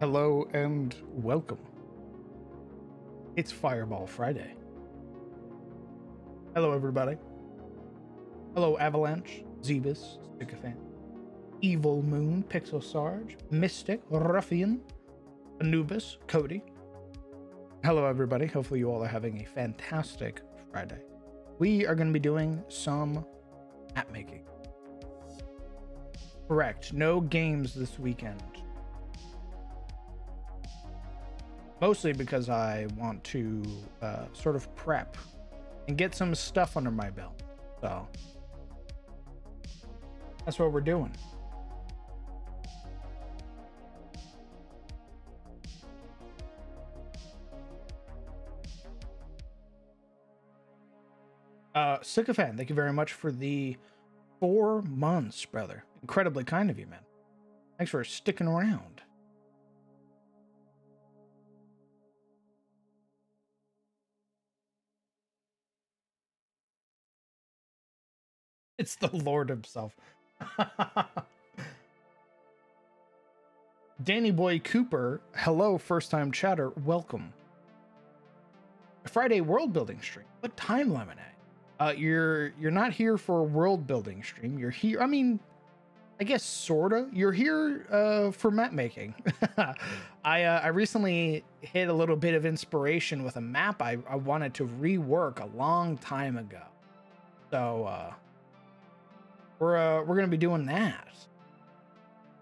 Hello and welcome. It's Fireball Friday. Hello, everybody. Hello, Avalanche, Zebus, Sycophant, Evil Moon, Pixel Sarge, Mystic, Ruffian, Anubis, Cody. Hello, everybody. Hopefully, you all are having a fantastic Friday. We are going to be doing some map making. Correct. No games this weekend. Mostly because I want to sort of prep and get some stuff under my belt. So that's what we're doing. Sycophant, thank you very much for the 4 months, brother. Incredibly kind of you, man. Thanks for sticking around. It's the Lord himself. Danny Boy Cooper, hello, first time chatter, welcome. Friday world building stream. What time, Lemonade? You're not here for a world building stream. You're here. I mean, I guess sorta. You're here for map making. I recently hit a little bit of inspiration with a map I wanted to rework a long time ago. So we're gonna be doing that.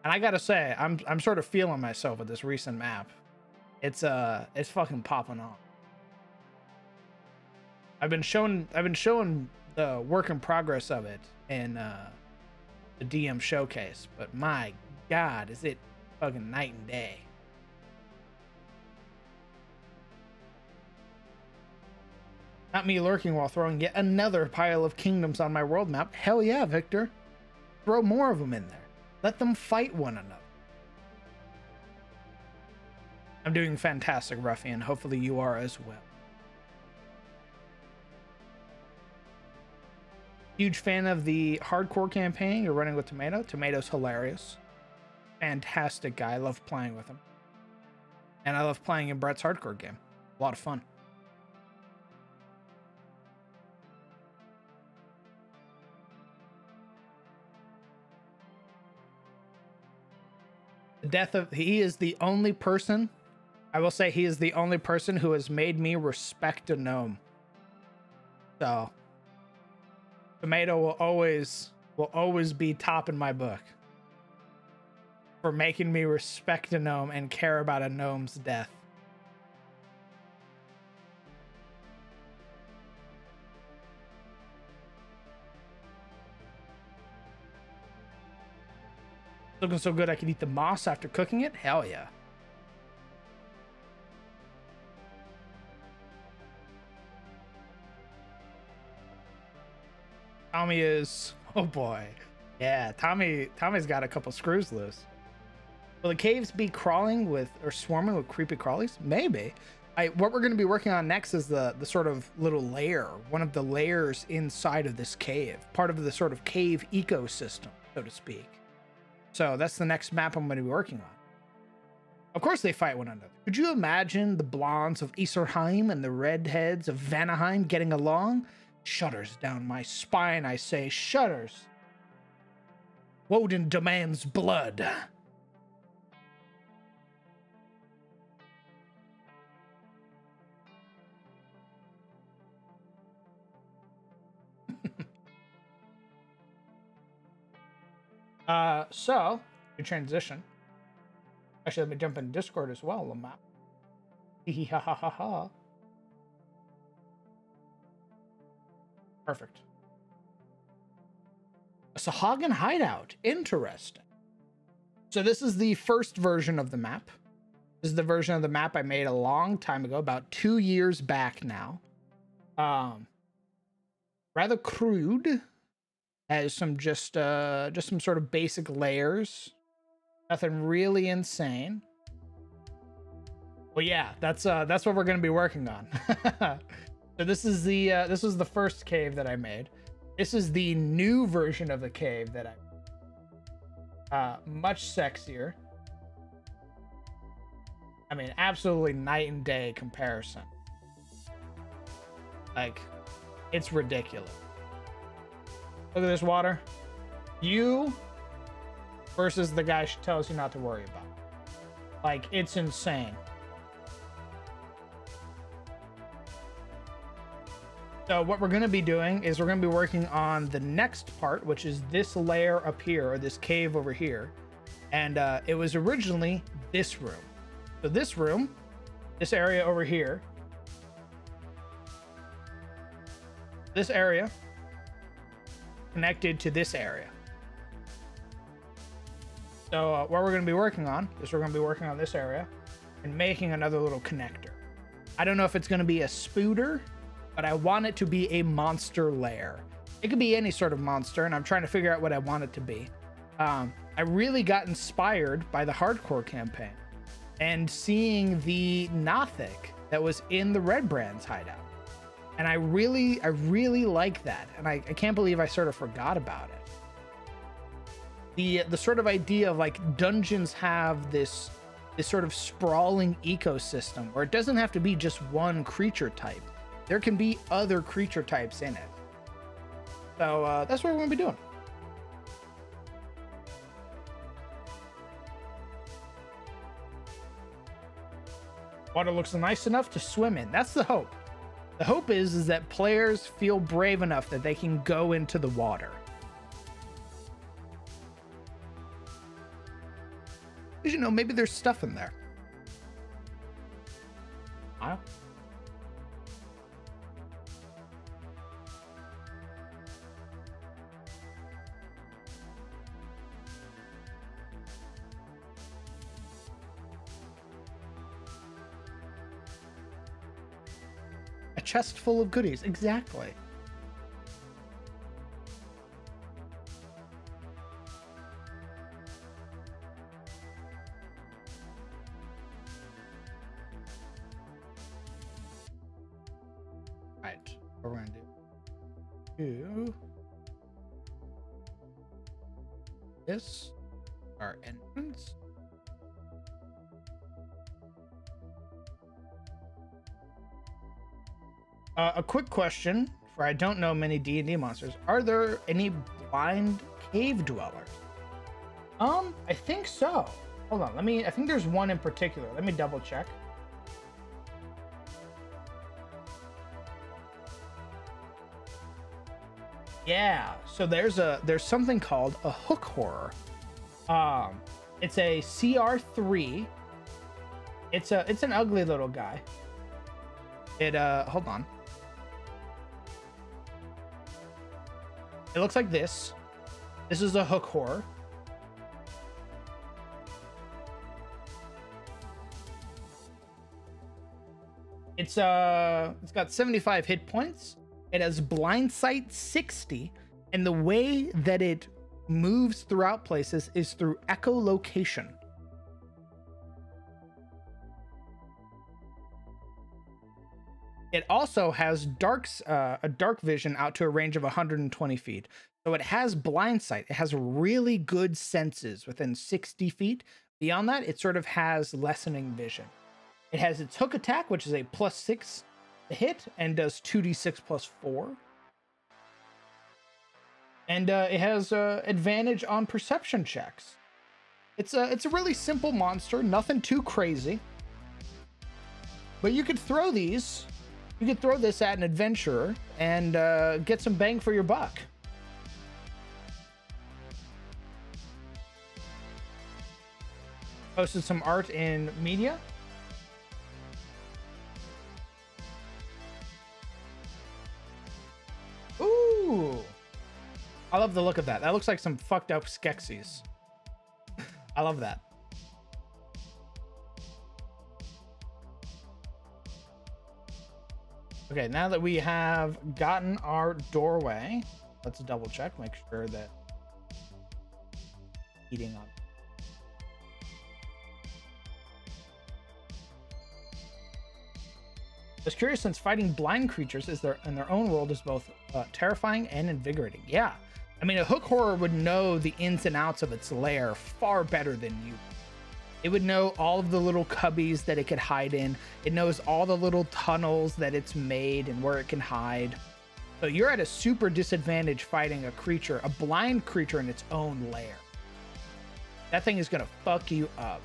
And I gotta say, I'm sort of feeling myself with this recent map. It's fucking popping off. I've been showing the work in progress of it in the DM showcase, but my god, is it fucking night and day. Not me lurking while throwing yet another pile of kingdoms on my world map. Hell yeah, Victor. Throw more of them in there. Let them fight one another. I'm doing fantastic, Ruffian. Hopefully you are as well. Huge fan of the hardcore campaign you're running with Tomato. Tomato's hilarious. Fantastic guy. I love playing with him. And I love playing in Brett's hardcore game. A lot of fun. He is the only person, I will say he is the only person who has made me respect a gnome. So Tomato will always be top in my book for making me respect a gnome and care about a gnome's death. Looking so good I can eat the moss after cooking it? Hell yeah. Tommy is... Oh boy. Yeah, Tommy's got a couple screws loose. Will the caves be crawling with... or swarming with creepy crawlies? Maybe. What we're going to be working on next is the sort of little layer. One of the layers inside of this cave. Part of the sort of cave ecosystem, so to speak. So that's the next map I'm going to be working on. Of course they fight one another. Could you imagine the blondes of Iserheim and the redheads of Vanaheim getting along? Shudders down my spine, I say, shudders. Woden demands blood. So, good transition. Actually, let me jump in Discord as well, Lamap. Hee ha ha ha ha. Perfect. A Sahagin hideout. Interesting. So this is the first version of the map. This is the version of the map I made a long time ago, about 2 years back now. Rather crude. Has some just some sort of basic layers. Nothing really insane. Well, yeah, that's what we're gonna be working on. So this is the first cave that I made. This is the new version of the cave that I much sexier. I mean, absolutely night and day comparison. Like, it's ridiculous. Look at this water. You versus the guy she tells you not to worry about. Like, it's insane. So what we're going to be doing is we're going to be working on the next part, which is this layer up here, or this cave over here. And it was originally this room. So this room, this area over here, this area connected to this area. So what we're going to be working on is we're going to be working on this area and making another little connector. I don't know if it's going to be a spooter, but I want it to be a monster lair. It could be any sort of monster, and I'm trying to figure out what I want it to be. I really got inspired by the hardcore campaign and seeing the Nothic that was in the Red Brand's hideout. And I really like that. And I can't believe I sort of forgot about it. The sort of idea of like dungeons have this sort of sprawling ecosystem where it doesn't have to be just one creature type. There can be other creature types in it. So that's what we're going to be doing. Water looks nice enough to swim in. That's the hope. The hope is that players feel brave enough that they can go into the water. Because, you know, maybe there's stuff in there. Wow. A chest full of goodies. Exactly. Right. What we're going to do. This. Our entrance. A quick question, for I don't know many D&D monsters. Are there any blind cave dwellers? I think so. Hold on, I think there's one in particular. Let me double check. Yeah, so there's something called a hook horror. It's a CR3. It's an ugly little guy. Hold on. It looks like this. This is a hook horror. It's got 75 hit points. It has blind sight 60, and the way that it moves throughout places is through echolocation. It also has a dark vision out to a range of 120 feet. So it has blind sight. It has really good senses within 60 feet. Beyond that, it sort of has lessening vision. It has its hook attack, which is a +6 to hit and does 2d6 +4. And it has advantage on perception checks. It's a really simple monster, nothing too crazy. But you could throw these. You could throw this at an adventurer and get some bang for your buck. Posted some art in media. Ooh. I love the look of that. That looks like some fucked up Skeksis. I love that. Okay, now that we have gotten our doorway, let's double check, make sure that eating on. I was curious, since fighting blind creatures in their own world is both terrifying and invigorating. Yeah, I mean, a hook horror would know the ins and outs of its lair far better than you. It would know all of the little cubbies that it could hide in. It knows all the little tunnels that it's made and where it can hide. So you're at a super disadvantage fighting a creature, a blind creature in its own lair. That thing is going to fuck you up.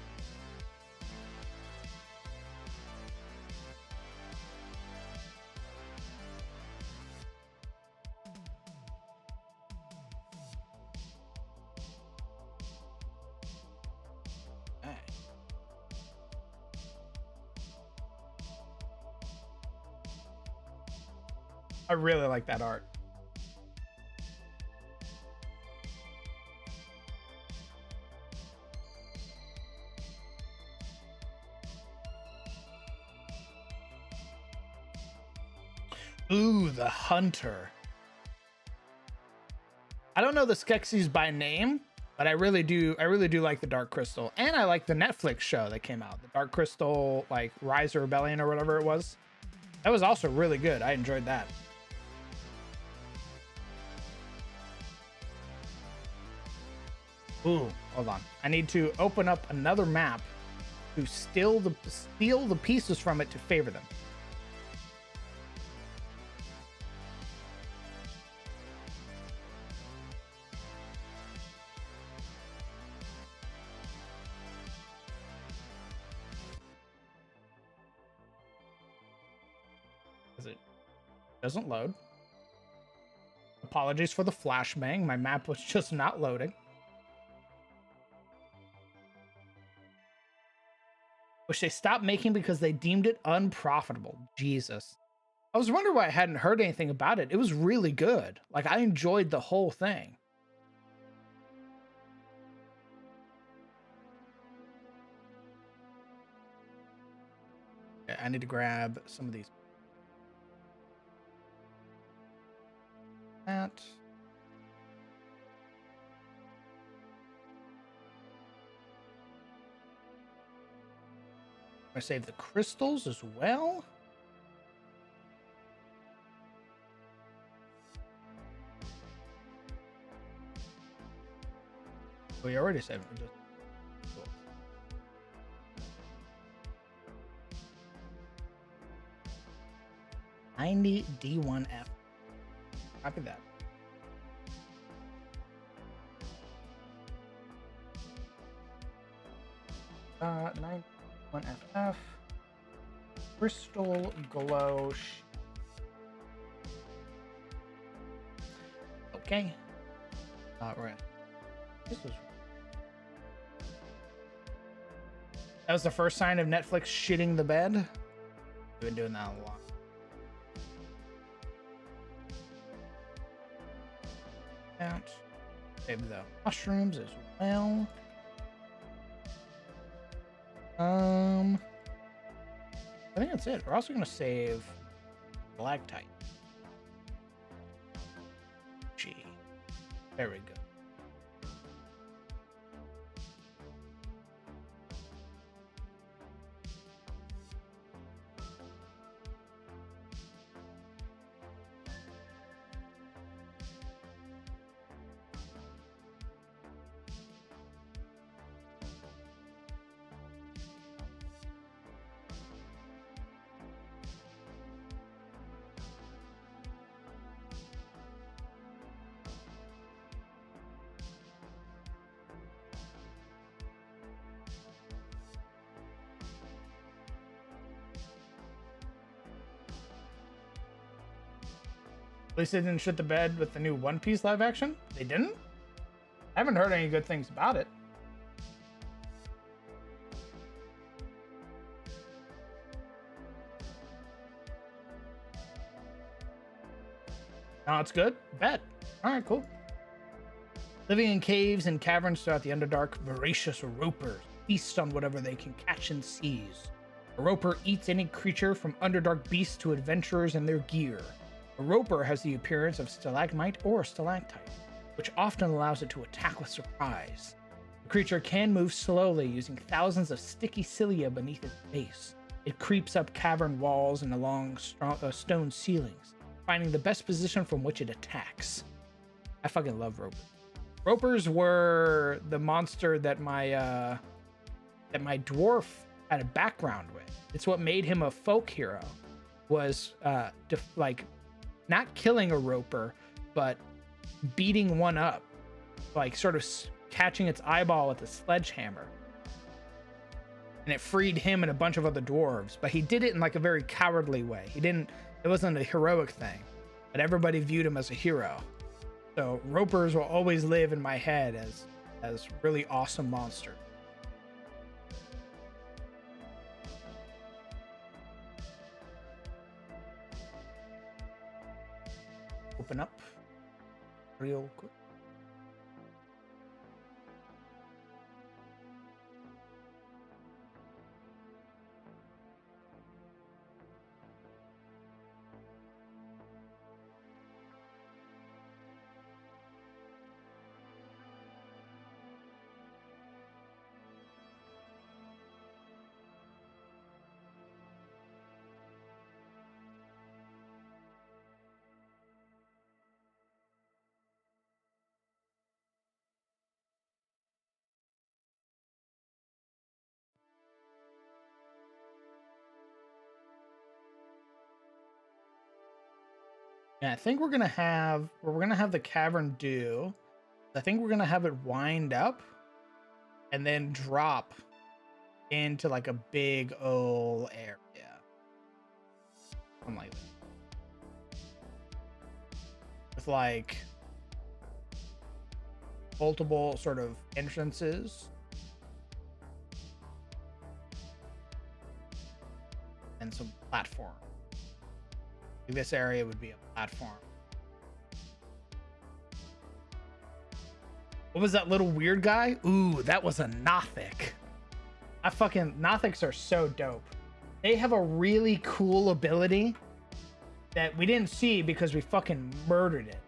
I really like that art. Ooh, the Hunter. I don't know the Skeksis by name, but I really do like the Dark Crystal. And I like the Netflix show that came out. The Dark Crystal, like Rise of Rebellion or whatever it was. That was also really good. I enjoyed that. Ooh, hold on. I need to open up another map to steal the pieces from it to favor them. It doesn't load. Apologies for the flashbang. My map was just not loading. Which they stopped making because they deemed it unprofitable. Jesus. I was wondering why I hadn't heard anything about it. It was really good. Like, I enjoyed the whole thing. Okay, I need to grab some of these. That. I save the crystals as well. We already saved it. Cool. $90 D1F. Copy that. $91 FF. Crystal glow. Okay. Right. This was. That was the first sign of Netflix shitting the bed. We've been doing that a lot. Out. Save the mushrooms as well. I think that's it. We're also gonna save stalactite. Gee, very good. At least they didn't shit the bed with the new One Piece live action. They didn't? I haven't heard any good things about it. No, it's good? Bet. Alright, cool. Living in caves and caverns throughout the Underdark, voracious ropers feast on whatever they can catch and seize. A roper eats any creature from Underdark beasts to adventurers and their gear. A roper has the appearance of stalagmite or stalactite, which often allows it to attack with surprise. The creature can move slowly using thousands of sticky cilia beneath its base. It creeps up cavern walls and along stone ceilings, finding the best position from which it attacks. I fucking love ropers. Ropers were the monster that my that my dwarf had a background with. It's what made him a folk hero, was like not killing a roper, but beating one up, like sort of catching its eyeball with a sledgehammer. And it freed him and a bunch of other dwarves, but he did it in like a very cowardly way. It wasn't a heroic thing, but everybody viewed him as a hero. So ropers will always live in my head as really awesome monsters. Open up real quick. Yeah, I think we're gonna have the cavern do. I think we're gonna have it wind up and then drop into like a big old area. Something like that. With like multiple sort of entrances. And some platform. This area would be a platform. What was that little weird guy? Ooh, that was a Nothic. Nothics are so dope. They have a really cool ability that we didn't see because we fucking murdered it.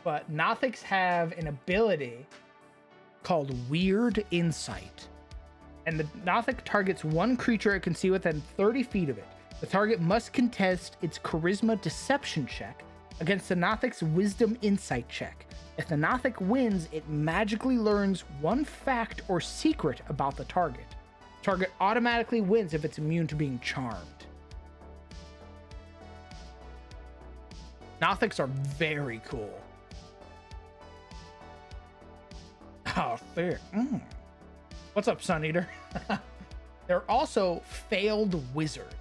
But Nothics have an ability called Weird Insight. And the Nothic targets one creature it can see within 30 feet of it. The target must contest its Charisma Deception check against the Nothic's Wisdom Insight check. If the Nothic wins, it magically learns one fact or secret about the target. The target automatically wins if it's immune to being charmed. Nothics are very cool. Oh, fair. What's up, Sun Eater? They're also failed wizards.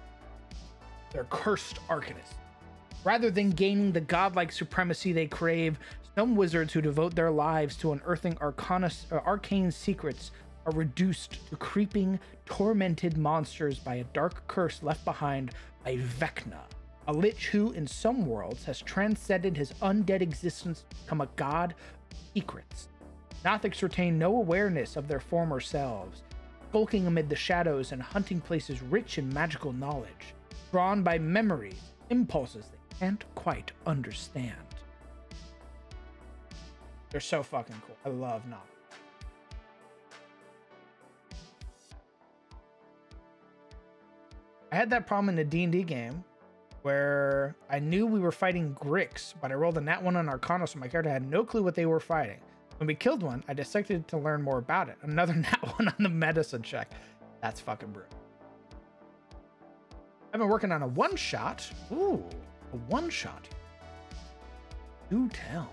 They're cursed arcanists. Rather than gaining the godlike supremacy they crave, some wizards who devote their lives to unearthing arcane secrets are reduced to creeping, tormented monsters by a dark curse left behind by Vecna, a lich who, in some worlds, has transcended his undead existence to become a god of secrets. Nothics retain no awareness of their former selves, skulking amid the shadows and hunting places rich in magical knowledge, drawn by memories, impulses they can't quite understand. They're so fucking cool. I love Nothics. I had that problem in the D&D game where I knew we were fighting Grix, but I rolled a nat 1 on Arcana, so my character had no clue what they were fighting. When we killed one, I decided to learn more about it. Another nat 1 on the medicine check. That's fucking brutal. I've been working on a one-shot. Ooh, a one-shot. Do tell.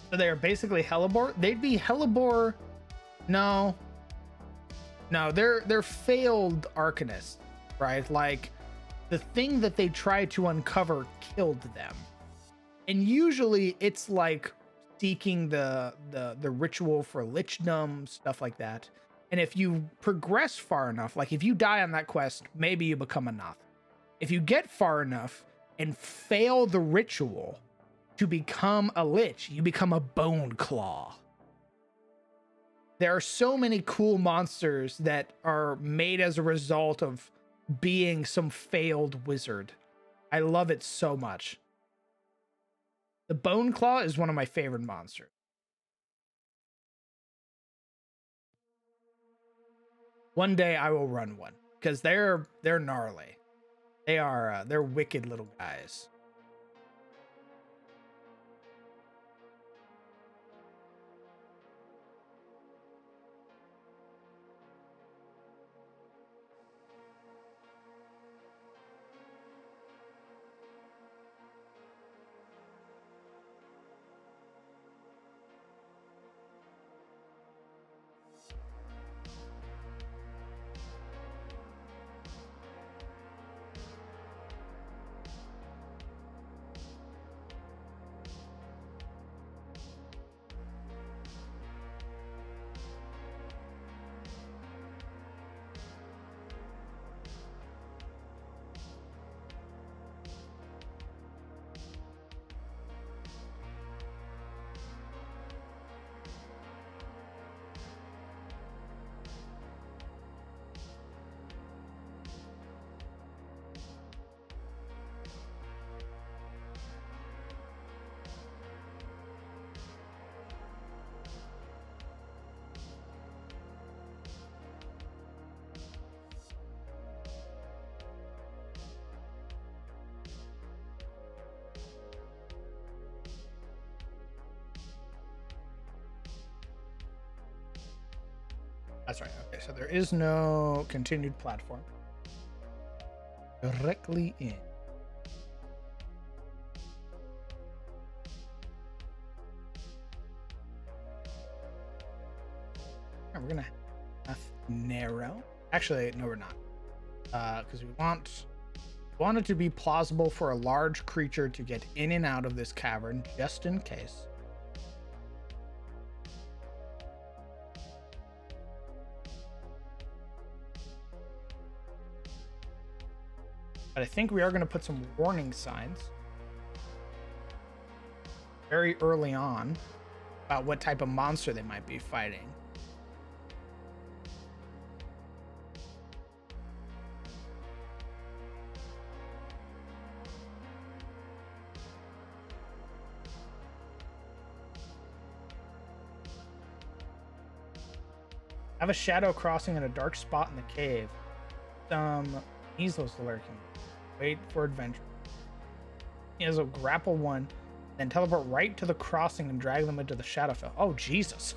So they are basically Hellebore. They'd be Hellebore. No, they're failed arcanists, right? Like the thing that they tried to uncover killed them, and usually it's like seeking the ritual for lichdom, stuff like that. And if you progress far enough, like if you die on that quest, maybe you become a Noth. If you get far enough and fail the ritual to become a lich, you become a Bone Claw. There are so many cool monsters that are made as a result of being some failed wizard. I love it so much. The Bone Claw is one of my favorite monsters. One day I will run one because they're gnarly. They're wicked little guys. That's right. Okay, so there is no continued platform. Directly in. We're gonna have narrow. Actually, no, we're not. Because we want it to be plausible for a large creature to get in and out of this cavern, just in case. But I think we are going to put some warning signs very early on about what type of monster they might be fighting. Have a shadow crossing in a dark spot in the cave. Some measles lurking. Wait for adventure. He has a grapple one, then teleport right to the crossing and drag them into the Shadowfell. Oh, Jesus.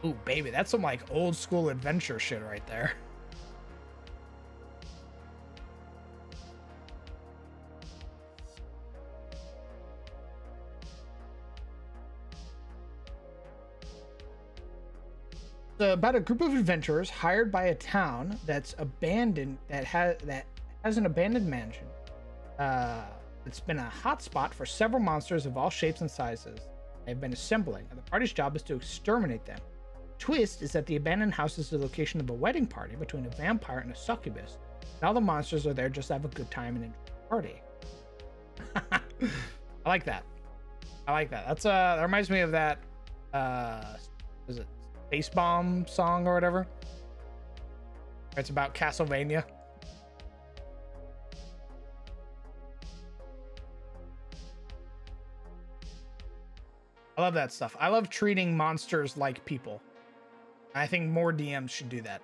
Ooh, baby, that's some like old school adventure shit right there. About a group of adventurers hired by a town that's abandoned, that has an abandoned mansion. It's been a hotspot for several monsters of all shapes and sizes. They've been assembling, and the party's job is to exterminate them. Twist is that the abandoned house is the location of a wedding party between a vampire and a succubus, and all the monsters are there just to have a good time and enjoy the party. I like that. I like that. That's that reminds me of that. Is it Space Bomb song or whatever? It's about Castlevania. I love that stuff. I love treating monsters like people. I think more DMs should do that.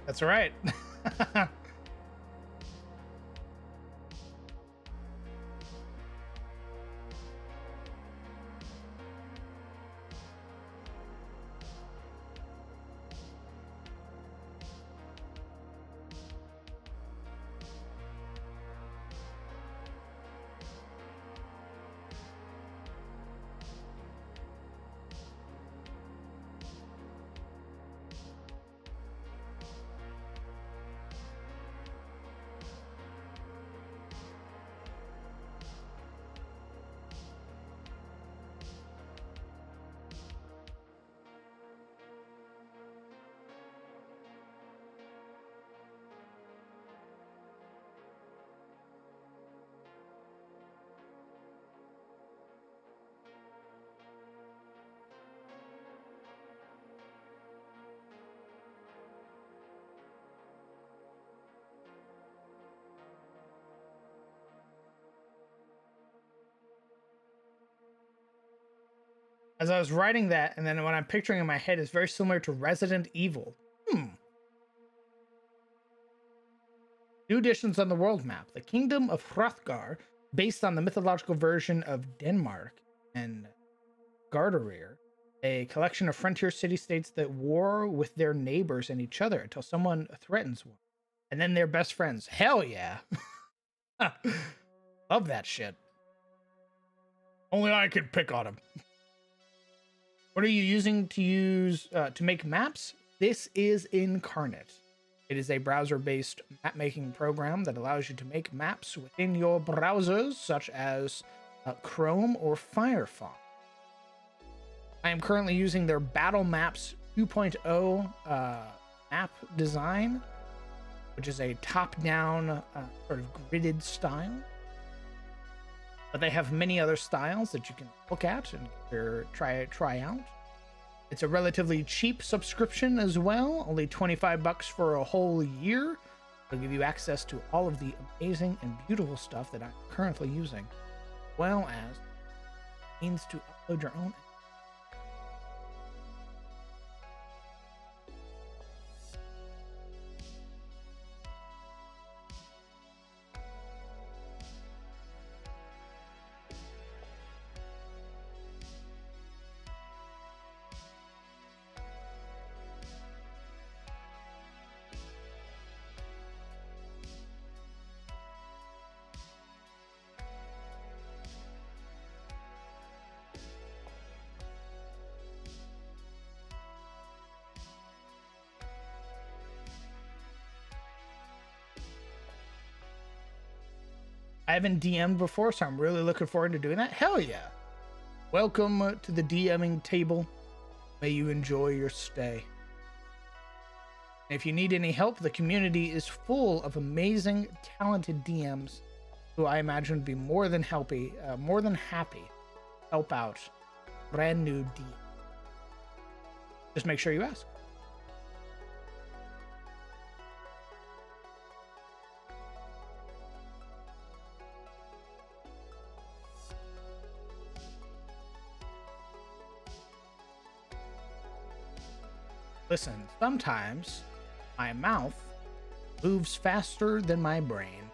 That's right. As I was writing that, and then what I'm picturing in my head is very similar to Resident Evil. New additions on the world map. The Kingdom of Hrothgar, based on the mythological version of Denmark, and Gardarir, a collection of frontier city-states that war with their neighbors and each other until someone threatens one. And then they're best friends. Hell yeah. Love that shit. Only I could pick on him. What are you using to make maps? This is Incarnate. It is a browser-based map-making program that allows you to make maps within your browsers, such as Chrome or Firefox. I am currently using their Battle Maps 2.0 map design, which is a top-down sort of gridded style. But they have many other styles that you can look at and try out. It's a relatively cheap subscription as well, only $25 for a whole year. It'll give you access to all of the amazing and beautiful stuff that I'm currently using, as well as means to upload your own. I haven't DM'd before, so I'm really looking forward to doing that. Hell yeah. Welcome to the DMing table. May you enjoy your stay. If you need any help, the community is full of amazing, talented DMs who I imagine would be more than happy to help out brand new DM. Just make sure you ask. Listen, sometimes my mouth moves faster than my brain.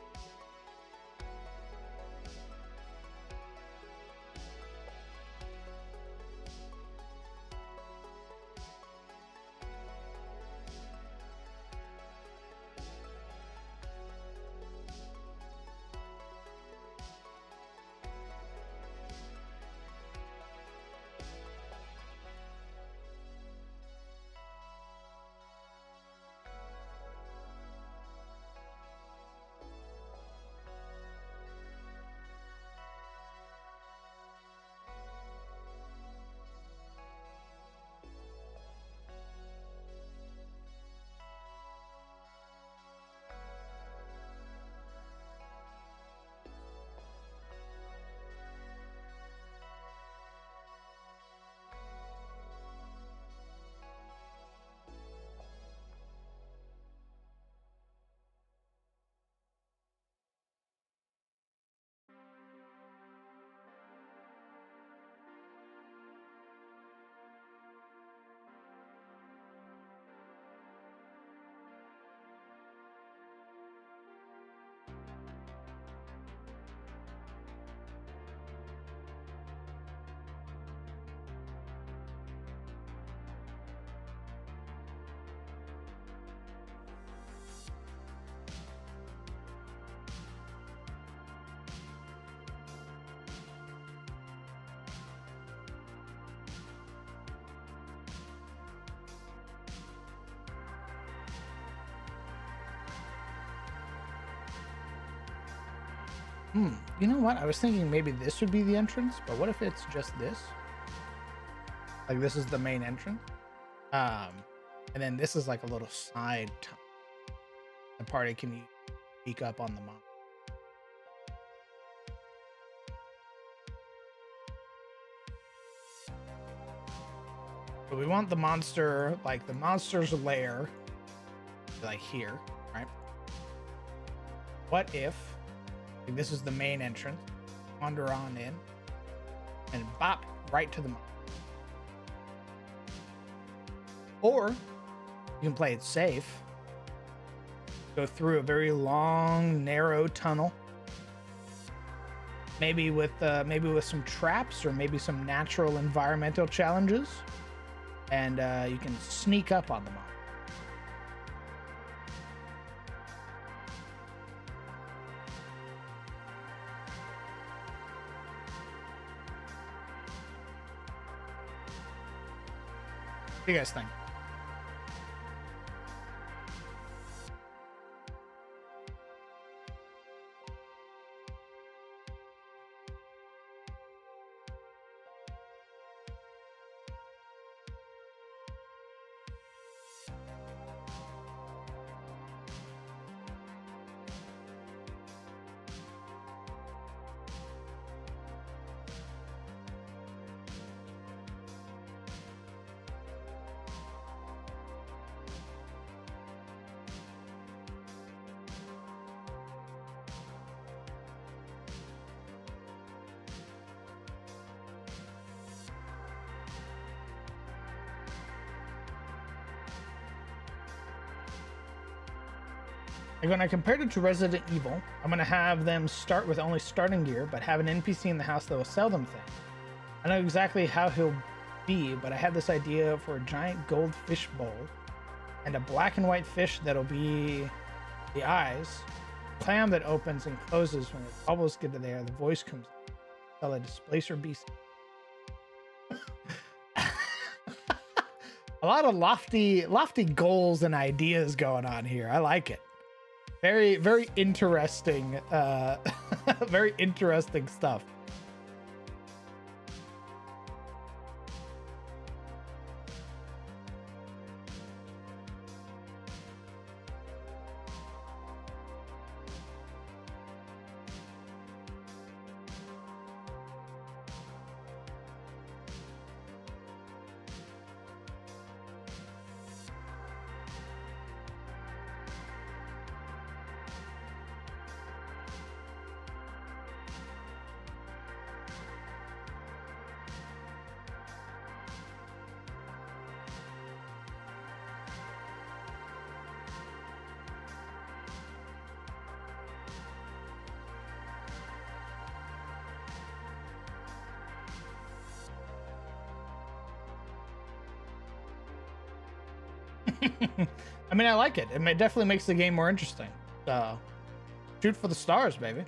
You know what? I was thinking maybe this would be the entrance, but what if it's just this? Like this is the main entrance. And then this is like a little side tunnel. The party can peek up on the map. But we want the monster, like the monster's lair, like here, right? What if like this is the main entrance, wander on in, and bop right to the monster? Or you can play it safe. Go through a very long, narrow tunnel. Maybe with some traps or maybe some natural environmental challenges. And you can sneak up on them all. What do you guys think? Like when I compared it to Resident Evil, I'm going to have them start with only starting gear, but have an NPC in the house that will sell them things. I know exactly how he'll be, but I have this idea for a giant gold fish bowl and a black and white fish that'll be the eyes, clam that opens and closes when the bubbles get to there, the voice comes in. Shall I displacer beast? A lot of lofty goals and ideas going on here. I like it. Very, very interesting, very interesting stuff. I mean, I like it. It definitely makes the game more interesting. So, shoot for the stars, baby.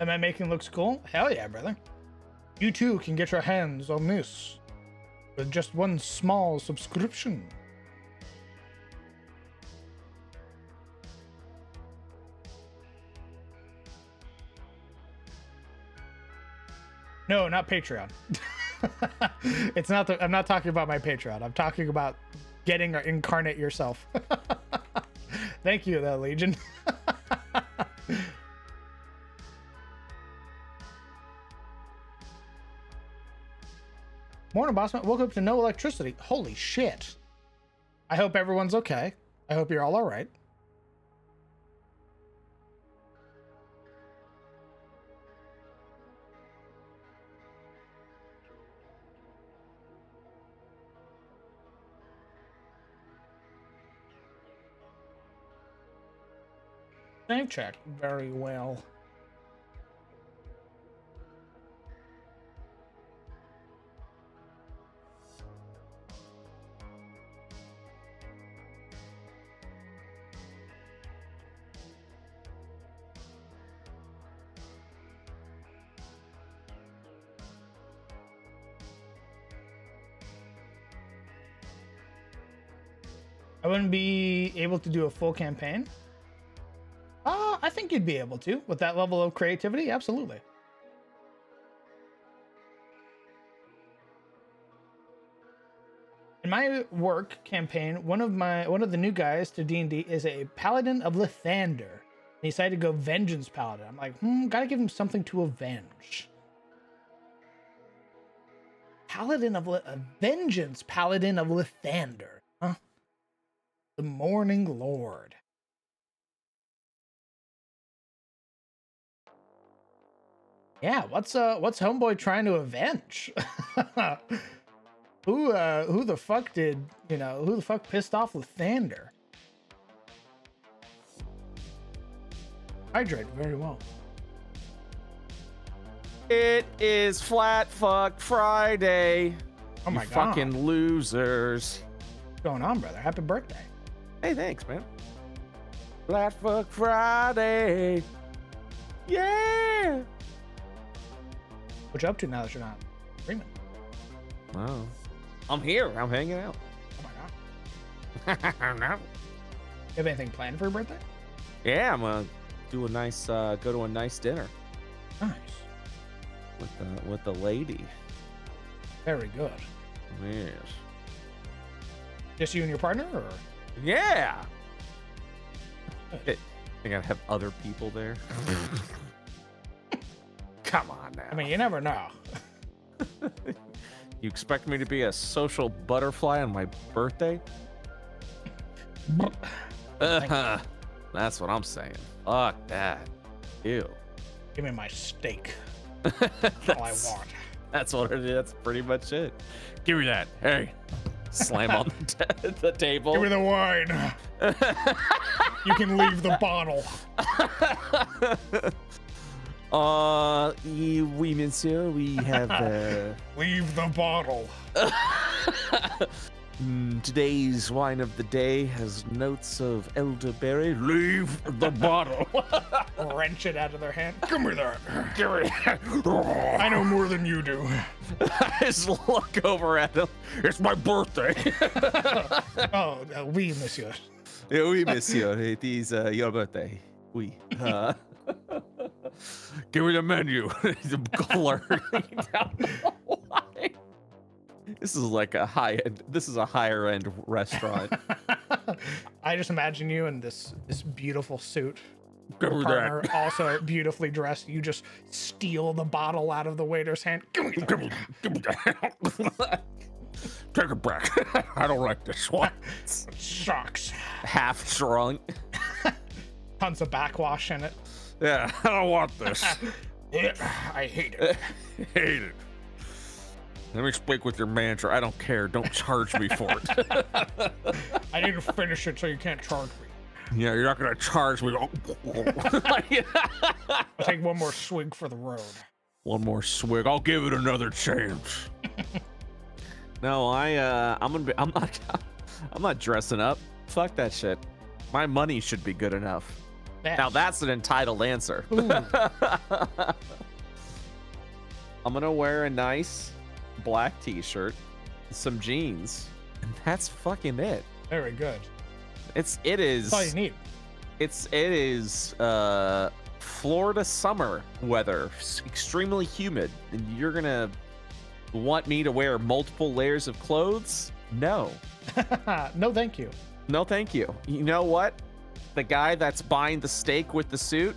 Am I making looks cool? Hell yeah, brother. You too can get your hands on this with just one small subscription. No, not Patreon. It's not I'm not talking about my Patreon. I'm talking about getting or incarnate yourself. Thank you, though, Legion. Morning, bossman. Woke up to no electricity. Holy shit. I hope everyone's okay. I hope you're all right. Save check. Very well. I wouldn't be able to do a full campaign. I think you'd be able to with that level of creativity. Absolutely. In my work campaign, one of the new guys to D&D is a paladin of Lathander. And he decided to go vengeance paladin. I'm like, gotta give him something to avenge. Vengeance paladin of Lathander. Huh? The Morning Lord. Yeah, what's homeboy trying to avenge? Who the fuck did, who the fuck pissed off Lathander? Hydrate very well. It is Flat Fuck Friday. Oh my you god. fucking losers. What's going on, brother? Happy birthday. Hey, thanks, man. Flat Fuck Friday. Yeah. What you up to now that you're not streaming? Oh. I'm here. I'm hanging out. Oh my god. No. You have anything planned for your birthday? Yeah, I'm gonna do a nice go to a nice dinner. Nice. With the lady. Very good. Yes. Just you and your partner, or? Yeah. I gotta have other people there. Come on now. I mean, you never know. You expect me to be a social butterfly on my birthday? That's what I'm saying. Fuck that. Ew. Give me my steak. That's all I want. That's what it is. That's pretty much it. Give me that. Hey. Slam on the table. Give me the wine. You can leave the bottle. Oui, monsieur. We have Leave the bottle. Today's wine of the day has notes of elderberry. Leave the bottle. Wrench it out of their hand. Give me that. Give me that. I know more than you do. I just look over at him. It's my birthday. Oh, oui, monsieur. Yeah, oui, monsieur. It is your birthday. Oui. Give me the menu. Blurring down the line. This is like a high-end. This is a higher-end restaurant. I just imagine you in this beautiful suit. Give Your me partner that. also beautifully dressed. You just steal the bottle out of the waiter's hand. Give me that. Give me that. Take it back. I don't like this one. Sucks. Half drunk. Tons of backwash in it. Yeah, I don't want this. I hate it. Hate it. Let me speak with your manager. I don't care. Don't charge me for it. I need to finish it so you can't charge me. Yeah, you're not gonna charge me. I'll take one more swig for the road. One more swig. I'll give it another chance. No, I'm not dressing up. Fuck that shit. My money should be good enough. Now that's an entitled answer. I'm gonna wear a nice black t-shirt, some jeans, and that's fucking it. Very good. It is. That's all you need. It is Florida summer weather, extremely humid, and you're gonna want me to wear multiple layers of clothes? No. No, thank you. No, thank you. You know what? The guy that's buying the steak with the suit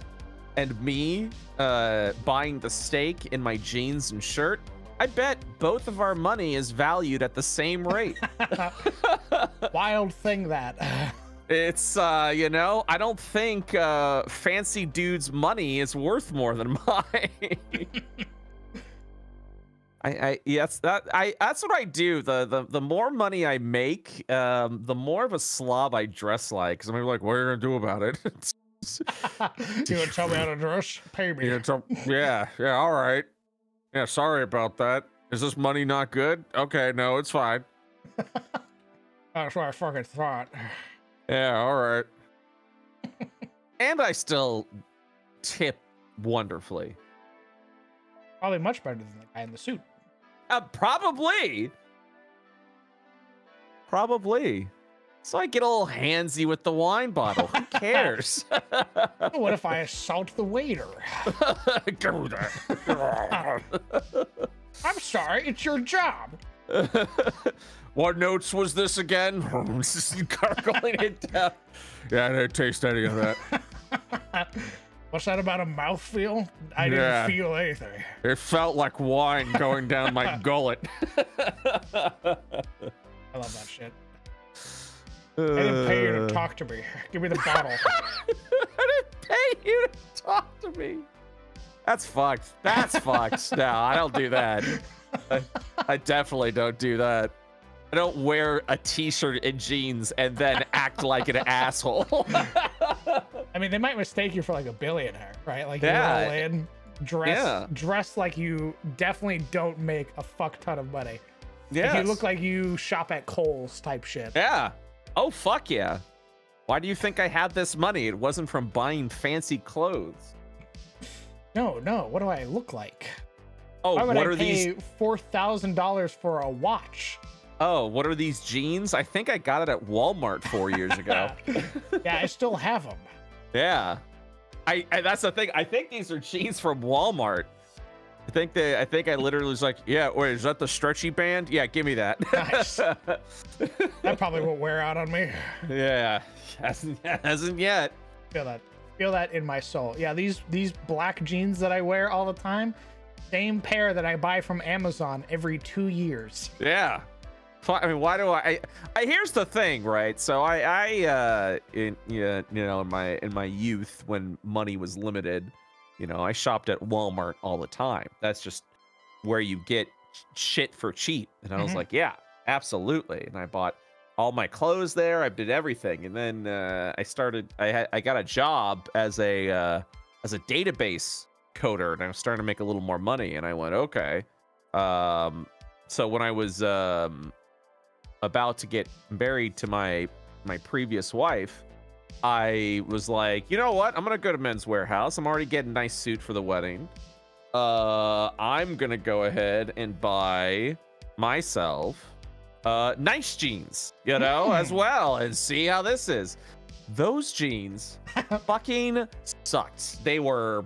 and me buying the steak in my jeans and shirt, I bet both of our money is valued at the same rate. Wild thing that. It's, you know, I don't think fancy dude's money is worth more than mine. Yes, that's what I do. The more money I make, the more of a slob I dress like. Because I'm like, what are you gonna do about it? You gonna tell me how to dress? Pay me. Yeah, all right. Yeah, sorry about that. Is this money not good? Okay, no, it's fine. That's what I fucking thought. Yeah, all right. And I still tip wonderfully. Probably much better than the guy in the suit. Probably. So I get a little handsy with the wine bottle. Who cares? What if I assault the waiter? Do that. I'm sorry, it's your job. What notes was this again? Gargling it down. Yeah, I didn't taste any of that. What's that about a mouthfeel? I didn't feel anything. It felt like wine going down my gullet. I love that shit. I didn't pay you to talk to me. Give me the bottle. I didn't pay you to talk to me. That's fucked. That's fucked. No, I don't do that. I definitely don't do that. I don't wear a t-shirt and jeans and then act like an asshole. I mean, they might mistake you for like a billionaire, right? Like you roll in, dress like you definitely don't make a fuck ton of money. Yeah, like you look like you shop at Kohl's type shit. Yeah. Oh fuck yeah. Why do you think I had this money? It wasn't from buying fancy clothes. No. What do I look like? Oh, why would what I are pay these? $4,000 for a watch? Oh, what are these jeans? I think I got it at Walmart 4 years ago. Yeah, I still have them. Yeah, I that's the thing. I think these are jeans from Walmart. I think I literally was like, yeah, wait, is that the stretchy band? Yeah, give me that. Nice. That probably won't wear out on me. Yeah, hasn't yet. Feel that in my soul. Yeah, these black jeans that I wear all the time, same pair that I buy from Amazon every 2 years. Yeah. I mean, why do I here's the thing, right? So in my youth, when money was limited, you know, I shopped at Walmart all the time. That's just where you get shit for cheap. And I was like, yeah, absolutely. And I bought all my clothes there. I did everything. And then I got a job as a database coder, and I was starting to make a little more money. And I went, okay. So when I was about to get married to my previous wife, I was like, you know what? I'm gonna go to Men's Warehouse. I'm already getting a nice suit for the wedding. I'm gonna go ahead and buy myself nice jeans, you know, as well, and see how this is. Those jeans fucking sucked. They were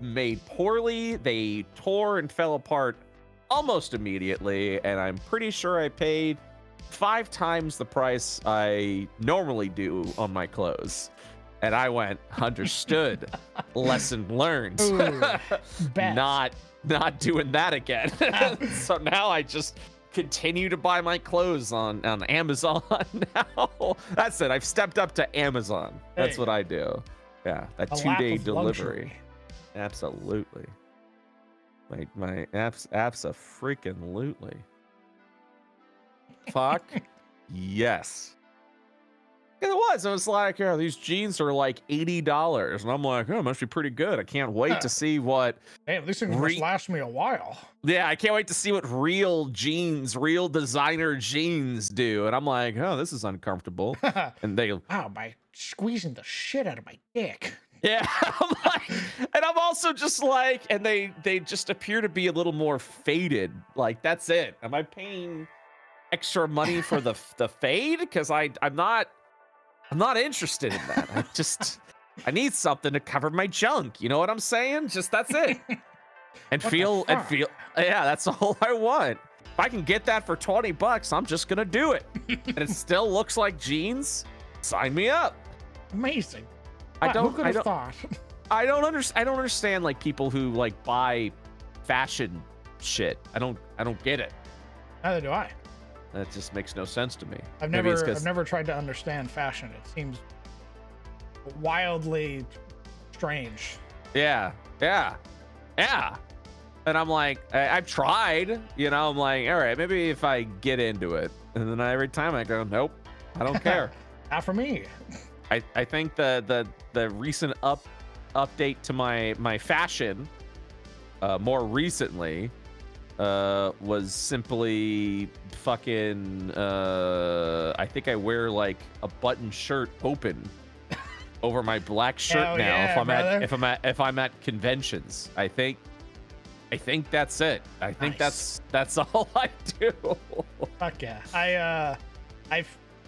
made poorly. They tore and fell apart almost immediately, and I'm pretty sure I paid 5 times the price I normally do on my clothes. And I went, understood. Lesson learned. Ooh, not doing that again. So now I just continue to buy my clothes on Amazon now. That's it. I've stepped up to Amazon. That's what I do. Yeah, that 2-day delivery. Absolutely. My abso-freaking-lutely. Fuck yes. It was like, oh, these jeans are like $80, and I'm like, oh, it must be pretty good. I can't wait to see what. Hey, these things must last me a while. Yeah, I can't wait to see what real designer jeans do. And I'm like, oh, this is uncomfortable. And they, wow, by squeezing the shit out of my dick. Yeah, I'm like, and I'm also just like, and they just appear to be a little more faded. Like, that's it. Am I paying extra money for the fade? Because I'm not interested in that. I need something to cover my junk. You know what I'm saying? Just that's it. And feel Yeah, that's all I want. If I can get that for $20, I'm just gonna do it. And it still looks like jeans. Sign me up. Amazing. I Wow, don't. who could have thought? I don't understand like people who like buy fashion shit. I don't get it. Neither do I. That just makes no sense to me. I've never tried to understand fashion. It seems wildly strange. Yeah. And I'm like, I've tried, you know, I'm like, all right, maybe if I get into it. And then every time I go, nope, I don't care. Not for me. I think the recent update to my fashion more recently was simply fucking I think I wear like a button shirt open over my black shirt Hell now yeah, if I'm at conventions. I think that's it. I think Nice. that's all I do. Fuck yeah.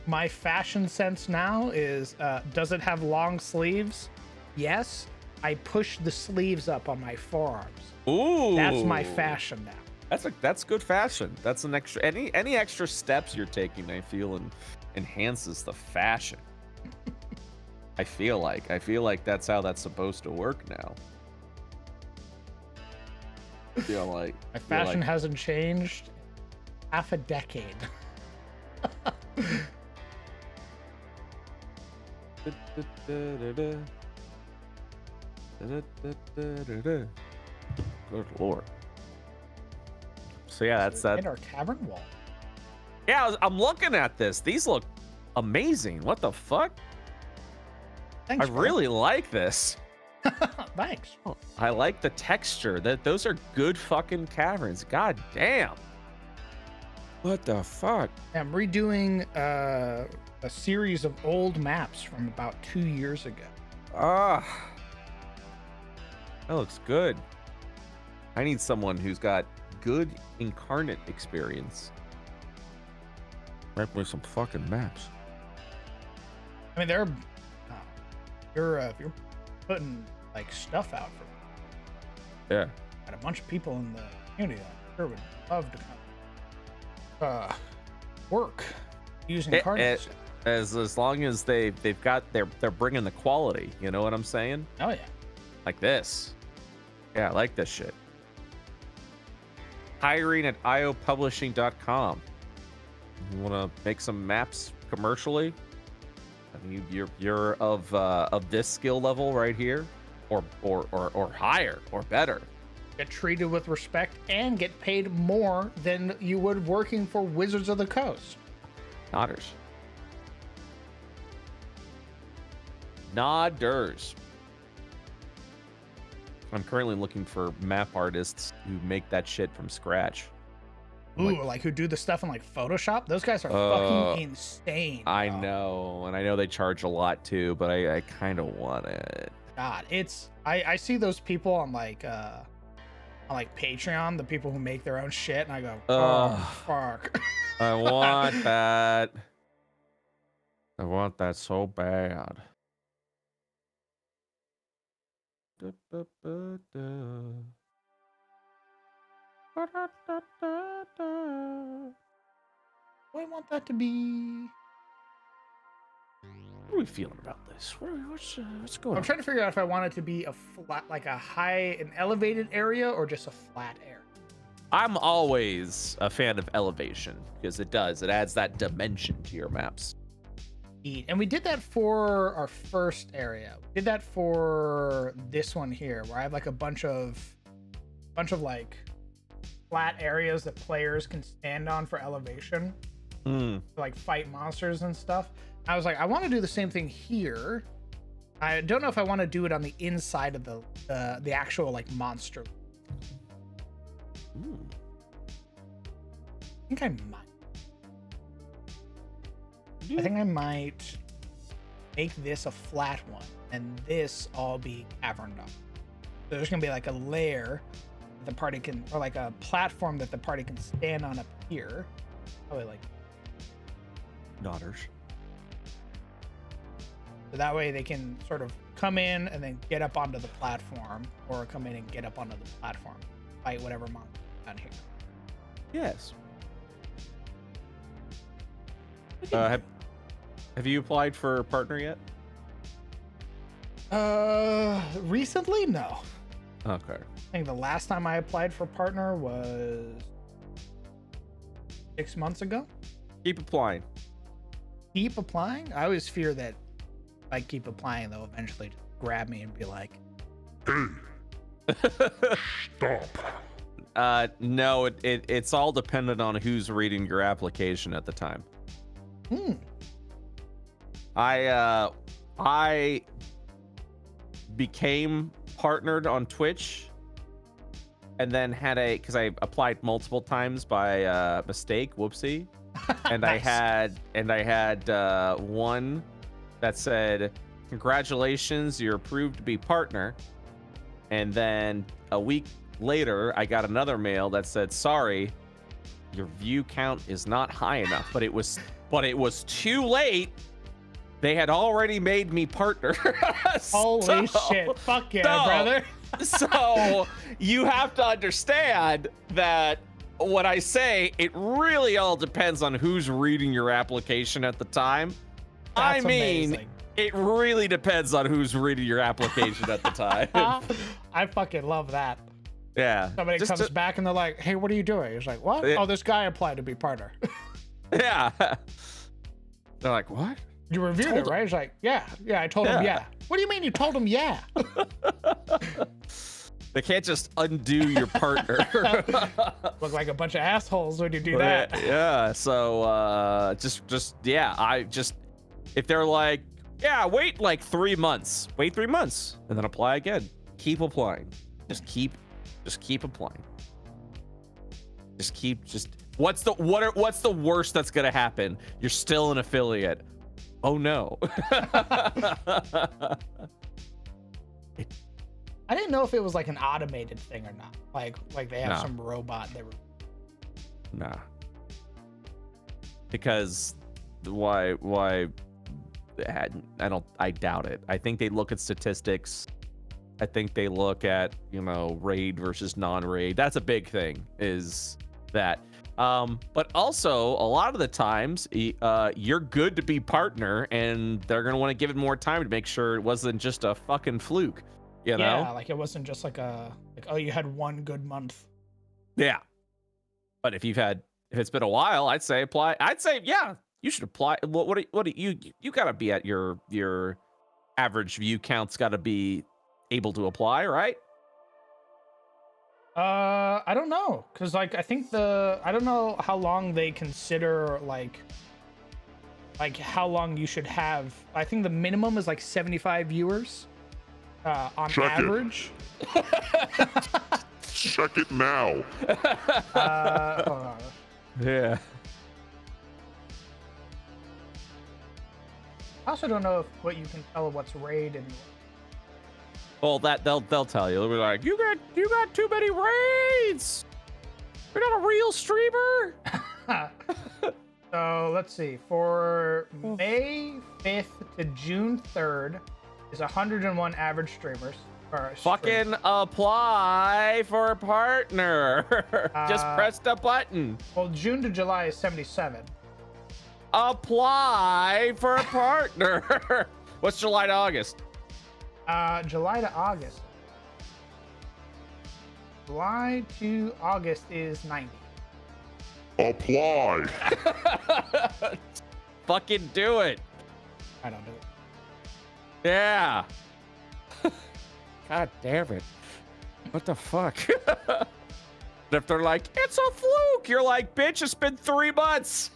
My fashion sense now is, does it have long sleeves? Yes. I push the sleeves up on my forearms. Ooh. That's my fashion now. That's good fashion. That's an extra any extra steps you're taking, I feel enhances the fashion. I feel like that's how that's supposed to work now. My fashion hasn't changed half a decade. Good lord. So yeah, that's that. And our cavern wall. Yeah, I'm looking at this. These look amazing. What the fuck? Thanks, I bro. really like this. Thanks. I like the texture. Those are good fucking caverns. God damn. What the fuck? I'm redoing a series of old maps from about 2 years ago. Ah. That looks good. I need someone who's got good incarnate experience. Write me some fucking maps. I mean, if you're putting like stuff out for, Yeah. got a bunch of people in the community that sure would love to come work using incarnate stuff. As long as they're bringing the quality, you know what I'm saying? Oh yeah. Like this. Yeah, I like this shit. Hiring at iopublishing.com. You want to make some maps commercially? I mean, you're of this skill level right here, or higher or better. Get treated with respect and get paid more than you would working for Wizards of the Coast. Nodders. Nodders. I'm currently looking for map artists who make that shit from scratch. Ooh, like who do the stuff in like Photoshop? Those guys are fucking insane. Bro. I know, and I know they charge a lot too, but I kind of want it. God, I see those people on like Patreon, the people who make their own shit, and I go, oh fuck. I want that. I want that so bad. What do I want that to be? are we feeling about this? What's going on? I'm trying to figure out if I want it to be a flat, like an elevated area, or just a flat area. I'm always a fan of elevation because it adds that dimension to your maps. And we did that for our first area. We did that for this one here, where I have like a bunch of like flat areas that players can stand on for elevation, to like fight monsters and stuff. I was like, I want to do the same thing here. I don't know if I want to do it on the inside of the actual like monster. Ooh. I think I might. I think I might make this a flat one and this all be caverned up. So there's gonna be like a layer the party can, or like a platform that the party can stand on up here. Probably like Nodders. So that way they can sort of come in and then get up onto the platform, or come in and get up onto the platform, fight whatever monster. down here. Yes. Look at Have you applied for a partner yet? Recently, no. Okay. I think the last time I applied for partner was 6 months ago. Keep applying. Keep applying? I always fear that if I keep applying, they'll eventually just grab me and be like, Hey, stop. No, it's all dependent on who's reading your application at the time. I became partnered on Twitch and then had because I applied multiple times by mistake, whoopsie. And Nice. I had one that said, congratulations, you're approved to be partner. And then a week later, I got another mail that said, sorry, your view count is not high enough. But it was too late. They had already made me partner. Holy shit. Fuck yeah, brother. So you have to understand that what I say, it really all depends on who's reading your application at the time. That's I mean, amazing. it really depends on who's reading your application at the time. I fucking love that. Yeah. Somebody Just comes back and they're like, hey, what are you doing? He's like, what? Yeah. Oh, this guy applied to be partner. Yeah. They're like, what? You reviewed Told it, right? He's like, yeah. I told him, yeah. What do you mean you told him, yeah? They can't just undo your partner. Look like a bunch of assholes when you do that. Yeah. So if they're like, yeah, wait like 3 months. Wait 3 months and then apply again. Keep applying. Just keep applying. What's the worst that's gonna happen? You're still an affiliate. Oh no. I didn't know if it was like an automated thing or not. Like they have No. some robot that. Nah. Because why I doubt it. I think they look at statistics. I think they look at, raid versus non-raid. That's a big thing, is that. But also a lot of the times you're good to be partner and they're going to want to give it more time to make sure it wasn't just a fucking fluke, you know? Yeah, like it wasn't just like oh, you had one good month. Yeah. But if it's been a while, I'd say apply. I'd say, yeah, you should apply. What do you got to be at your average view count's got to be able to apply, right? I don't know, cause like I think I don't know how long they consider like how long you should have. I think the minimum is like 75 viewers on Check it. average. Check it now. Hold on. Yeah. I also don't know what you can tell what's raid and. Well, that they'll tell you. They'll be like, you got too many raids. You're not a real streamer. So let's see. For May 5th to June 3rd is 101 average streamers. Fucking apply for a partner. Just press the button. Well, June to July is 77. Apply for a partner. What's July to August? July to August. July to August is 90. Apply. Fucking do it. I don't do it. Yeah. God damn it. What the fuck? If they're like, it's a fluke, you're like, bitch, it's been 3 months.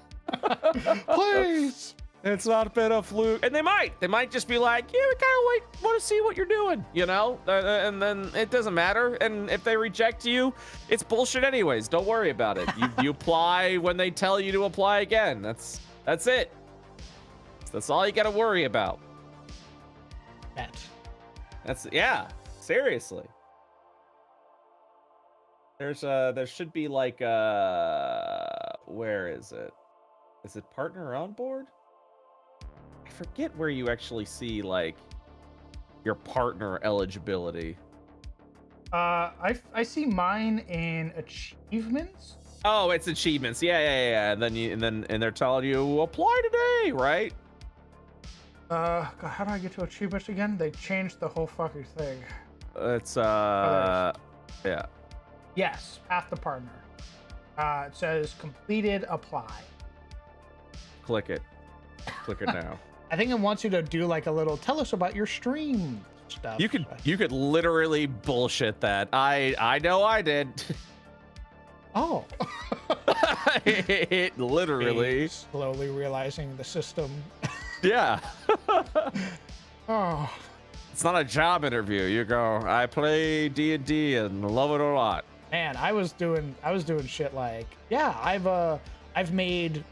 Please. It's not been a fluke. And they might just be like, yeah, we kind of want to see what you're doing, and then it doesn't matter. And if they reject you, it's bullshit anyways. Don't worry about it. You apply when they tell you to apply again. That's it. That's all you got to worry about. Yeah, seriously. There should be like where is it? Is it partner on board? I forget where you actually see like your partner eligibility. I see mine in achievements. Oh, it's achievements. Yeah. And they're telling you apply today, right? God, how do I get to achievements again? They changed the whole fucking thing. It's Oh, yeah. Yes, path to partner. It says completed, apply. Click it now. I think it wants you to do like a little tell us about your stream stuff. You could literally bullshit that. I know I did. Oh. It literally Slowly realizing the system. Yeah. Oh. It's not a job interview. You go, I play D&D and love it a lot. Man, I was doing shit like, yeah, I've made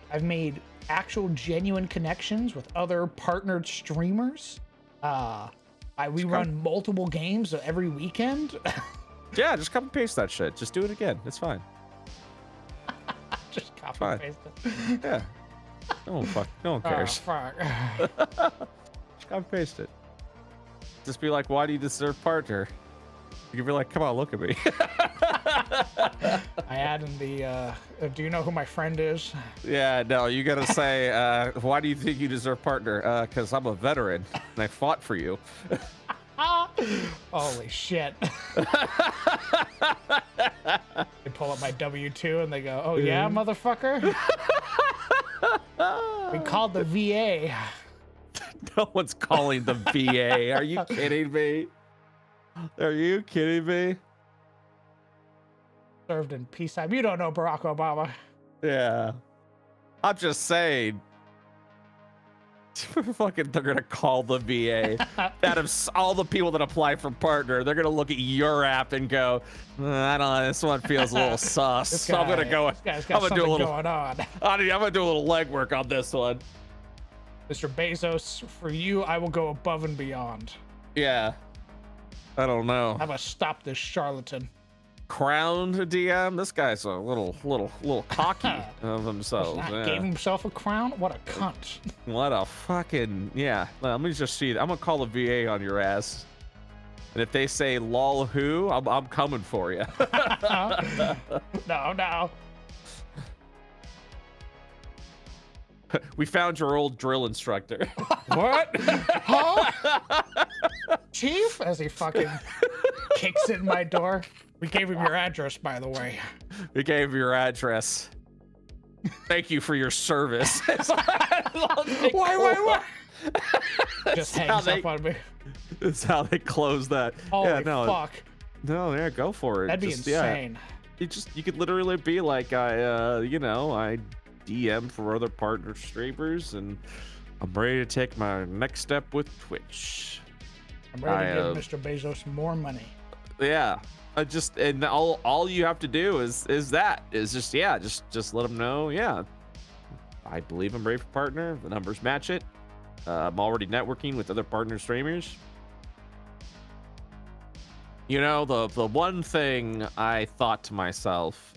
actual genuine connections with other partnered streamers. We run multiple games every weekend. Yeah, just copy and paste that shit. Just do it again. It's fine. Just copy and paste it. Yeah. No one cares. Fuck. Just copy and paste it. Just be like, why do you deserve partner? You can be like, come on, look at me. I add in the, do you know who my friend is? Yeah, no, you gotta say, why do you think you deserve partner? Because I'm a veteran and I fought for you. Holy shit. They pull up my W-2 and they go, oh yeah, motherfucker? We called the VA. No one's calling the VA. Are you kidding me? Are you kidding me? Served in peacetime. You don't know Barack Obama. Yeah. I'm just saying. Fucking, they're gonna call the VA. Out of all the people that apply for partner, they're gonna look at your app and go, I don't know, this one feels a little sus. So I'm gonna go. This guy's got something going on. I'm gonna do a little legwork on this one. Mr. Bezos, for you, I will go above and beyond. Yeah. I don't know. I'm gonna stop this charlatan. Crowned DM? This guy's a little cocky of himself. Yeah. Gave himself a crown? What a cunt. What a fucking, yeah. Let me just see. I'm gonna call the VA on your ass. And if they say lol who, I'm coming for you. No. We found your old drill instructor. What? Huh? Chief? As he fucking kicks in my door. We gave him your address, by the way. We gave your address. Thank you for your service. Why? Just hangs up on me. That's how they close that. Holy fuck. No, yeah, go for it. That'd be insane. Yeah, you could literally be like, I DM for other partner streamers, and I'm ready to take my next step with Twitch. I'm ready to give Mr. Bezos more money. Yeah, and all you have to do is just let them know. Yeah, I believe I'm ready for partner. The numbers match it. I'm already networking with other partner streamers. You know, the one thing I thought to myself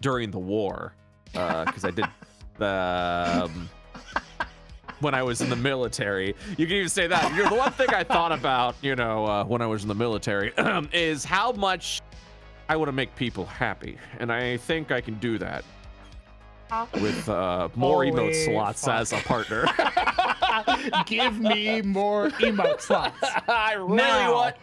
during the war. Because I did the when I was in the military. You can even say that. The one thing I thought about, when I was in the military, is how much I want to make people happy, and I think I can do that with more emote slots as a partner. Give me more emote slots. I really want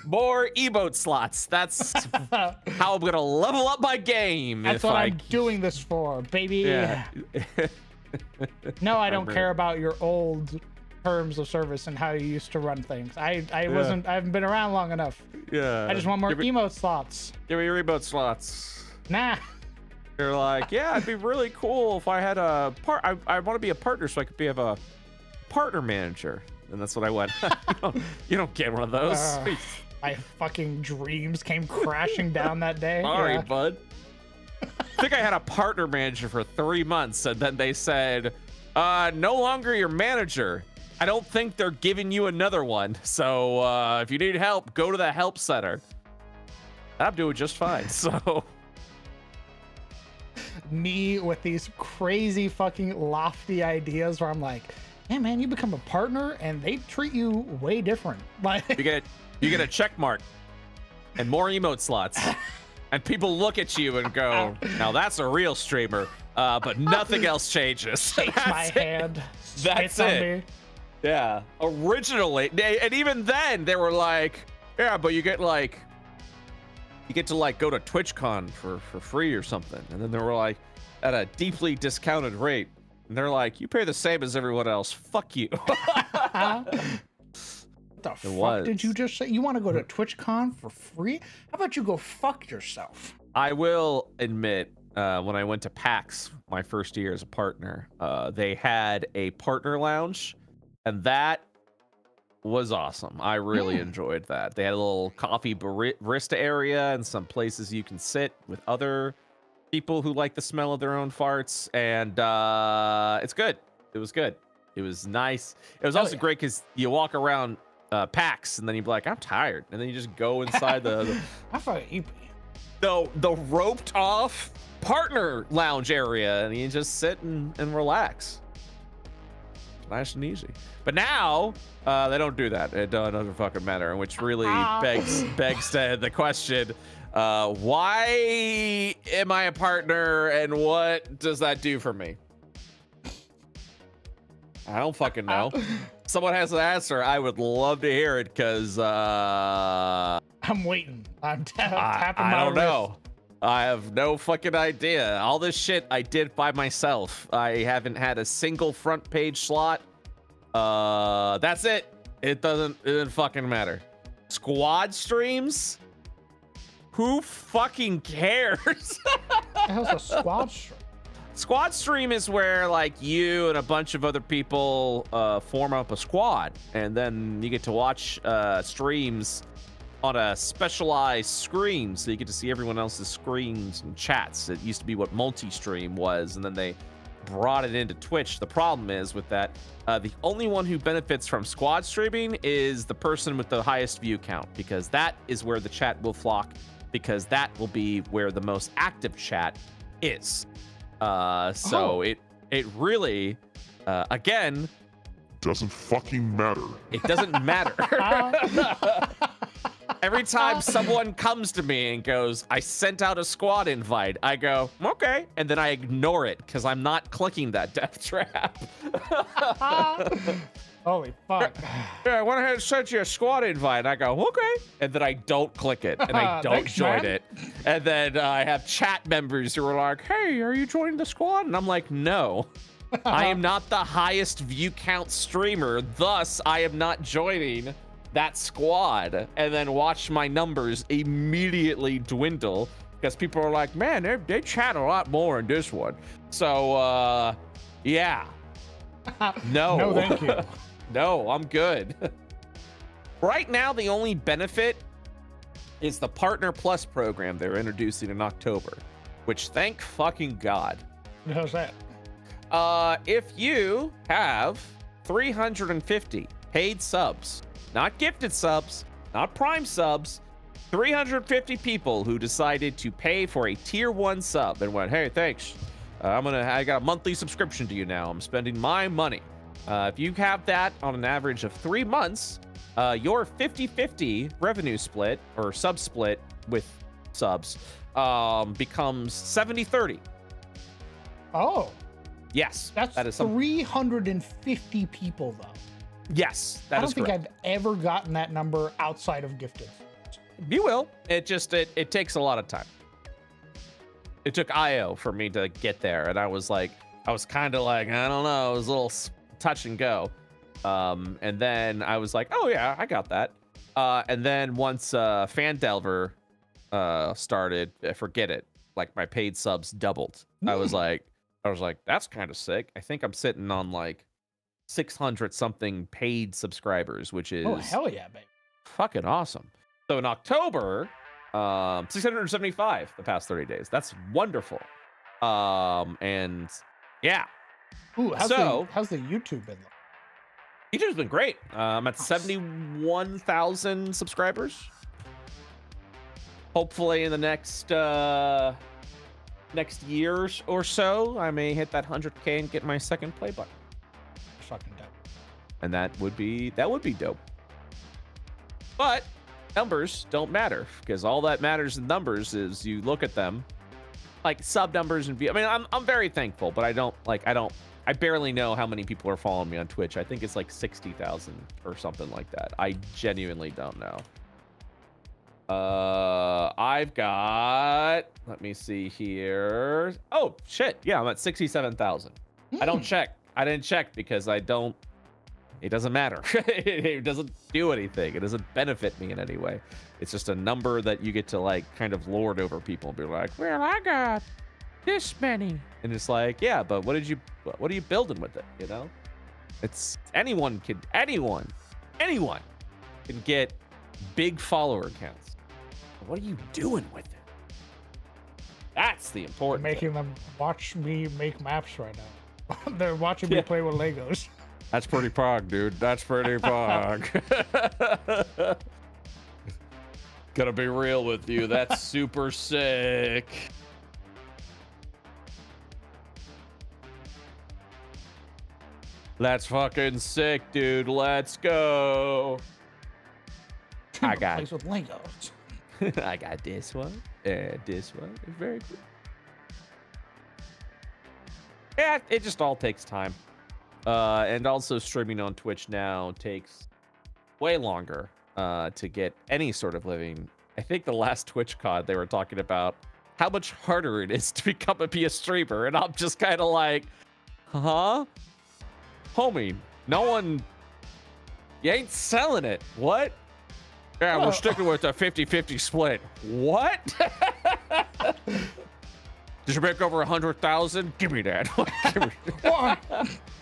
more emote slots. That's how I'm gonna level up my game. That's what I'm doing this for, baby. Yeah. No, I don't care about your old terms of service and how you used to run things. I haven't been around long enough. Yeah. I just want more emote slots. Give me your emote slots. Nah. You're like, yeah, it'd be really cool if I had a I want to be a partner so I could have a partner manager. And that's what I went. You don't get one of those. My fucking dreams came crashing down that day. Sorry, bud. I think I had a partner manager for 3 months, and then they said, no longer your manager. I don't think they're giving you another one. So if you need help, go to the help center. I'm doing just fine. So me with these crazy fucking lofty ideas where I'm like, yeah, man, you become a partner and they treat you way different. Like you get a check mark. and more emote slots. And people look at you and go, now that's a real streamer. But nothing else changes. Shakes my hand. That's spits on it. me. Yeah. Originally, and even then they were like, yeah, but you get to like go to TwitchCon for free or something. And then they were like, at a deeply discounted rate. And they're like, you pay the same as everyone else. Fuck you. What the fuck did you just say? You want to go to TwitchCon for free? How about you go fuck yourself? I will admit, when I went to PAX my first year as a partner, they had a partner lounge, and that was awesome. I really enjoyed that. They had a little coffee barista area and some places you can sit with other people who like the smell of their own farts, and it's good. It was good. It was nice. It was also great because you walk around PAX, and then you'd be like, I'm tired, and then you just go inside the roped off partner lounge area, and you just sit and relax. Nice and easy. But now they don't do that. It doesn't fucking matter, which really begs the question, why am I a partner, and what does that do for me? I don't fucking know. Someone has an answer. I would love to hear it, because I'm waiting. I'm tapping my I don't wrist. know. I have no fucking idea. All this shit I did by myself. I haven't had a single front page slot. That's it. It didn't fucking matter. Squad streams? Who fucking cares? What the hell's a squad stream? Squad stream is where like you and a bunch of other people form up a squad, and then you get to watch streams on a specialized screen, so you get to see everyone else's screens and chats. It used to be what multi-stream was, and then they brought it into Twitch. The problem is with that, the only one who benefits from squad streaming is the person with the highest view count, because that is where the chat will flock, because that will be where the most active chat is. It really, again, Doesn't fucking matter. it doesn't matter. Every time someone comes to me and goes, I sent out a squad invite, I go, okay. And then I ignore it because I'm not clicking that death trap. Holy fuck. Yeah, I went ahead and sent you a squad invite. And I go, okay. And then I don't click it, and I don't Thanks, join man. it. And then I have chat members who are like, hey, are you joining the squad? And I'm like, no. I am not the highest view count streamer, thus I am not joining that squad. And then watch my numbers immediately dwindle because people are like, man, they chat a lot more in this one. So, yeah. No. No, thank you. No, I'm good. Right now, the only benefit is the Partner Plus program they're introducing in October, which thank fucking God. How's that? If you have 350 paid subs, not gifted subs, not Prime subs, 350 people who decided to pay for a tier 1 sub and went, hey, thanks. I got a monthly subscription to you now. I'm spending my money. If you have that on an average of 3 months, your 50-50 revenue split or sub split with subs becomes 70-30. Oh. Yes, That is something. 350 people, though. Yes, I that don't is think correct. I've ever gotten that number outside of gifted. You will. It takes a lot of time. It took IO for me to get there, and I was kind of like, I don't know, it was a little touch and go. And then I was like, oh yeah, I got that. And then once Fandelver started, forget it. Like my paid subs doubled. I was like, that's kind of sick. I think I'm sitting on like 600 something paid subscribers, which is hell yeah, baby. fucking awesome. So in October, 675 the past 30 days. That's wonderful. And yeah. Ooh, how's So- the YouTube been? YouTube's been great. I'm at 71,000 subscribers. Hopefully in the next year or so, I may hit that 100K and get my second play button. Fucking dope. And that would be dope. But numbers don't matter, because all that matters in numbers is you look at them, like sub numbers and view. I mean, I'm very thankful, but I barely know how many people are following me on Twitch. I think it's like 60,000 or something like that. I genuinely don't know. I've got, let me see here. Oh shit, yeah, I'm at 67,000. I don't check. I didn't check because I don't, it doesn't matter. It doesn't do anything. It doesn't benefit me in any way. It's just a number that you get to like kind of lord over people and be like, well, I got this many. And it's like, yeah, but what are you building with it? You know, it's anyone can get big follower counts. What are you doing with it? That's the important They're making thing. them watch me make maps right now. They're watching me play with Legos. That's pretty pog, dude. That's pretty pog. Gonna be real with you. That's super sick. That's fucking sick, dude. Let's go. I got plays with Legos. I got this one and this one. It's very cool. Yeah, it just all takes time. And also streaming on Twitch now takes way longer to get any sort of living. I think the last Twitch COD they were talking about how much harder it is to be a streamer, and I'm just kind of like, huh? Homie, no one, you ain't selling it. What? Yeah, we're sticking with a 50-50 split. What? Did you make over 100,000? Give me that.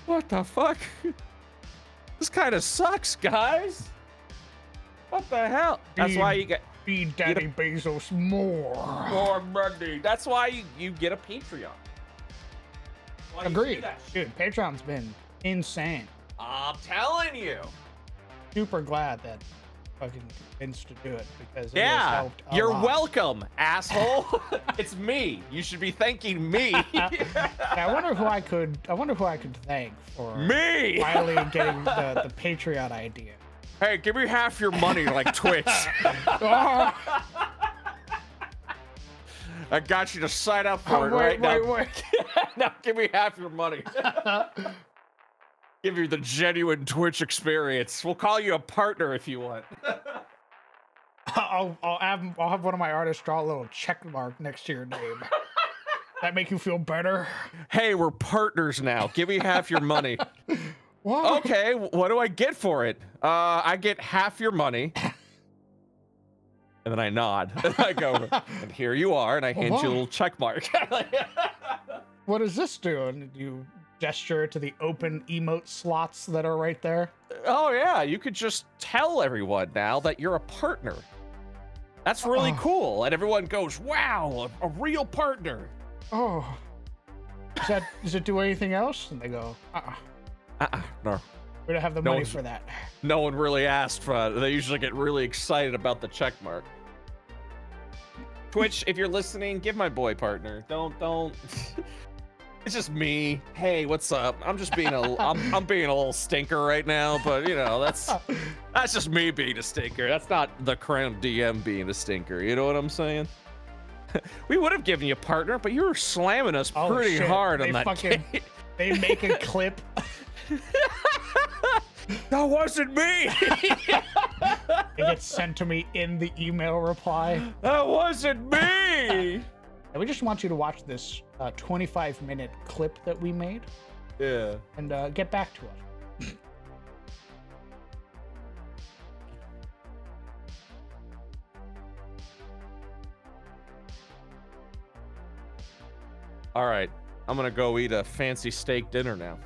What the fuck? This kind of sucks, guys. What the hell? That's why you get feed Daddy Bezos more money. That's why you get a Patreon. Agreed, dude. Patreon's been insane. I'm telling you. Super glad that fucking convinced to do it because it has Yeah, helped a you're lot. welcome, asshole. It's me. You should be thanking me. I wonder who I could thank for Me. finally getting the Patreon idea. Hey, give me half your money like Twitch. Oh, I got you to sign up for it right now. Now give me half your money. Give you the genuine Twitch experience. We'll call you a partner if you want. I'll have one of my artists draw a little check mark next to your name. That make you feel better? Hey, we're partners now. Give me half your money. What? Okay, what do I get for it? I get half your money. And then I nod. And I go, and here you are, and I hand you a little check mark. What does this do? And you gesture to the open emote slots that are right there. Oh yeah, you could just tell everyone now that you're a partner. That's really cool. And everyone goes, wow, a real partner. Oh. Does it do anything else? And they go, no. We don't have the money for that. No one really asked for it. They usually get really excited about the check mark. Twitch, if you're listening, give my boy partner. Don't. It's just me. Hey, what's up? I'm just being I'm being a little stinker right now, but you know, that's just me being a stinker. That's not the Crown DM being a stinker. You know what I'm saying? We would have given you a partner, but you were slamming us pretty hard on that game. They make a clip. That wasn't me. It gets sent to me in the email reply. That wasn't me. And we just want you to watch this 25-minute clip that we made. Yeah. And get back to us. All right. I'm going to go eat a fancy steak dinner now.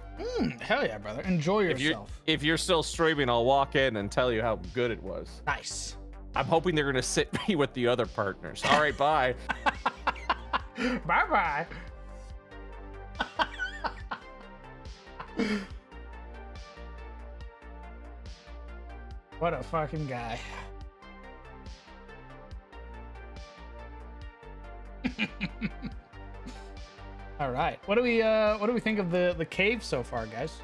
Hell yeah, brother. Enjoy yourself. If you're still streaming, I'll walk in and tell you how good it was. Nice. I'm hoping they're going to sit me with the other partners. All right, bye. Bye-bye. What a fucking guy. All right. What do we think of the cave so far, guys?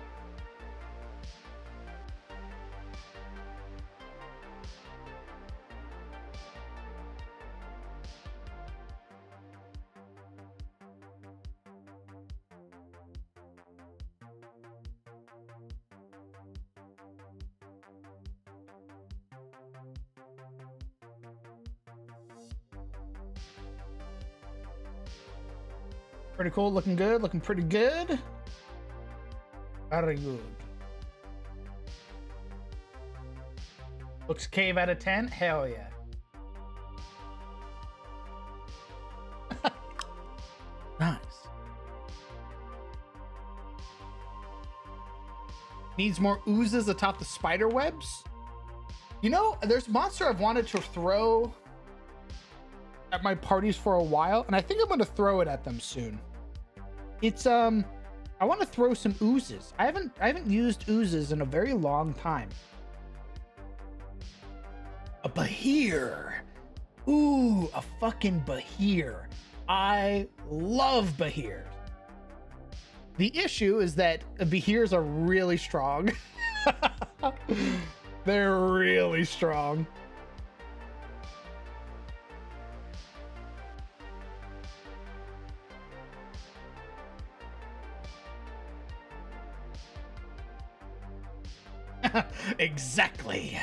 Pretty cool. Looking good. Looking pretty good. Very good. Looks cave out of 10. Hell yeah. Nice. Needs more oozes atop the spider webs. You know, there's a monster I've wanted to throw at my parties for a while, and I think I'm going to throw it at them soon. It's I want to throw some oozes. I haven't used oozes in a very long time. A Bahir. Ooh, a fucking Bahir. I love Bahirs. The issue is that Bahirs are really strong. They're really strong. Exactly.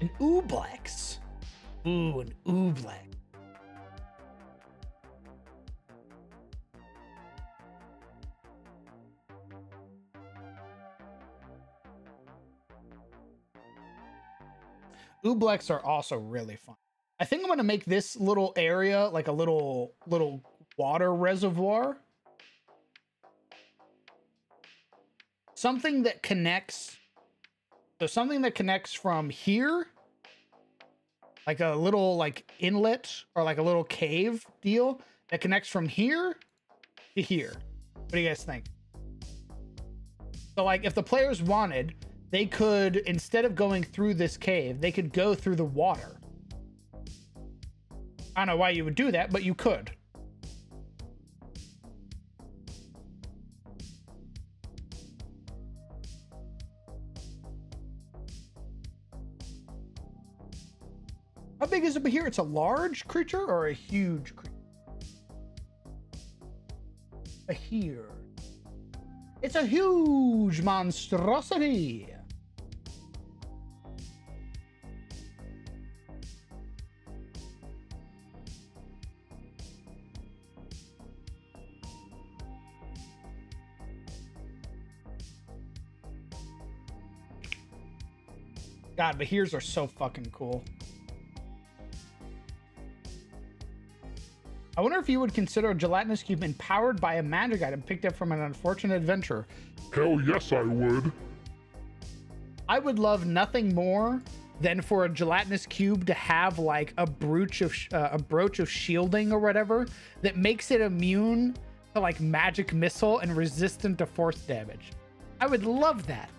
An Ooblex. Ooh, an Ooblex. Ooblex are also really fun. I think I'm going to make this little area like a little water reservoir. Something that connects. So something that connects from here, like a little like inlet or like a little cave deal that connects from here to here. What do you guys think? So like if the players wanted, they could, instead of going through this cave, they could go through the water. I don't know why you would do that, but you could. How big is it here? It's a large creature or a huge creature? Here. It's a huge monstrosity. God, Bahirs are so fucking cool. I wonder if you would consider a gelatinous cube empowered by a magic item picked up from an unfortunate adventure. Hell yes, I would. I would love nothing more than for a gelatinous cube to have like a brooch of shielding or whatever that makes it immune to like magic missile and resistant to force damage. I would love that.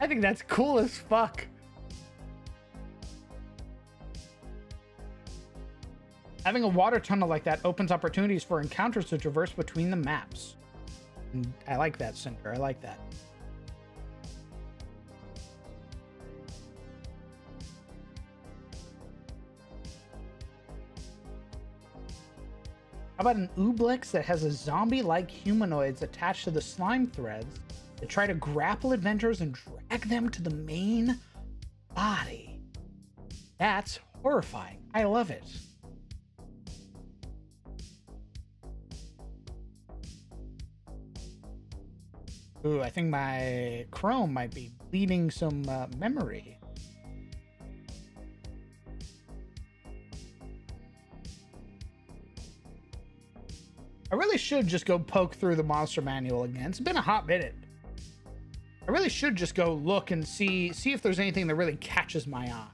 I think that's cool as fuck. Having a water tunnel like that opens opportunities for encounters to traverse between the maps. And I like that, Cinder. I like that. How about an Ooblex that has a zombie-like humanoids attached to the slime threads that try to grapple adventurers and drag them to the main body? That's horrifying. I love it. Ooh, I think my Chrome might be bleeding some memory. I really should just go poke through the monster manual again. It's been a hot minute. I really should just go look and see if there's anything that really catches my eye.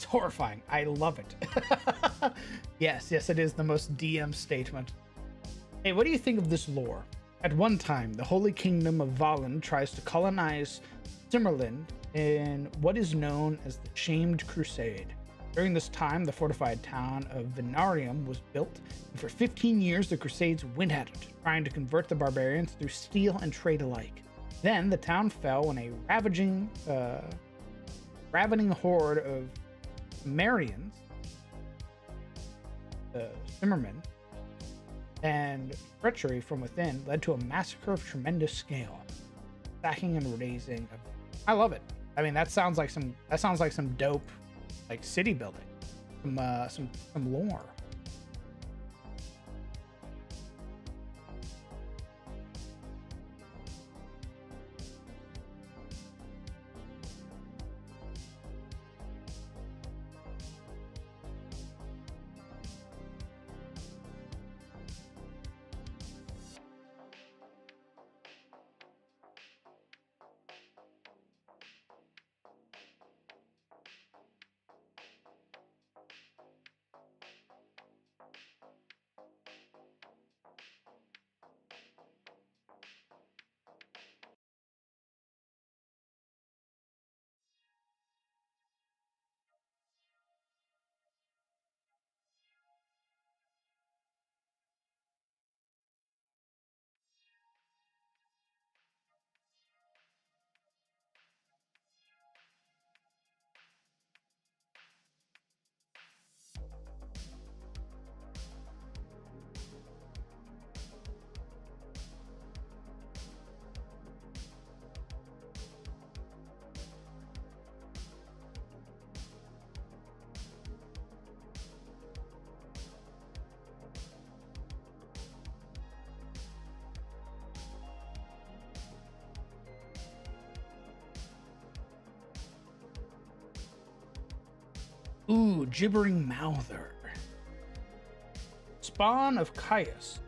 Horrifying. I love it. Yes, it is the most DM statement. Hey, what do you think of this lore? At one time, the Holy Kingdom of Valen tries to colonize Simmerland in what is known as the Shamed Crusade. During this time, the fortified town of Venarium was built, and for 15 years the Crusades went at it, trying to convert the barbarians through steel and trade alike. Then the town fell when a ravening horde of Marians, the Zimmermen, and treachery from within led to a massacre of tremendous scale, sacking and razing. I love it. I mean, that sounds like some dope, like city building, some lore. Ooh, Gibbering Mouther. Spawn of Caius.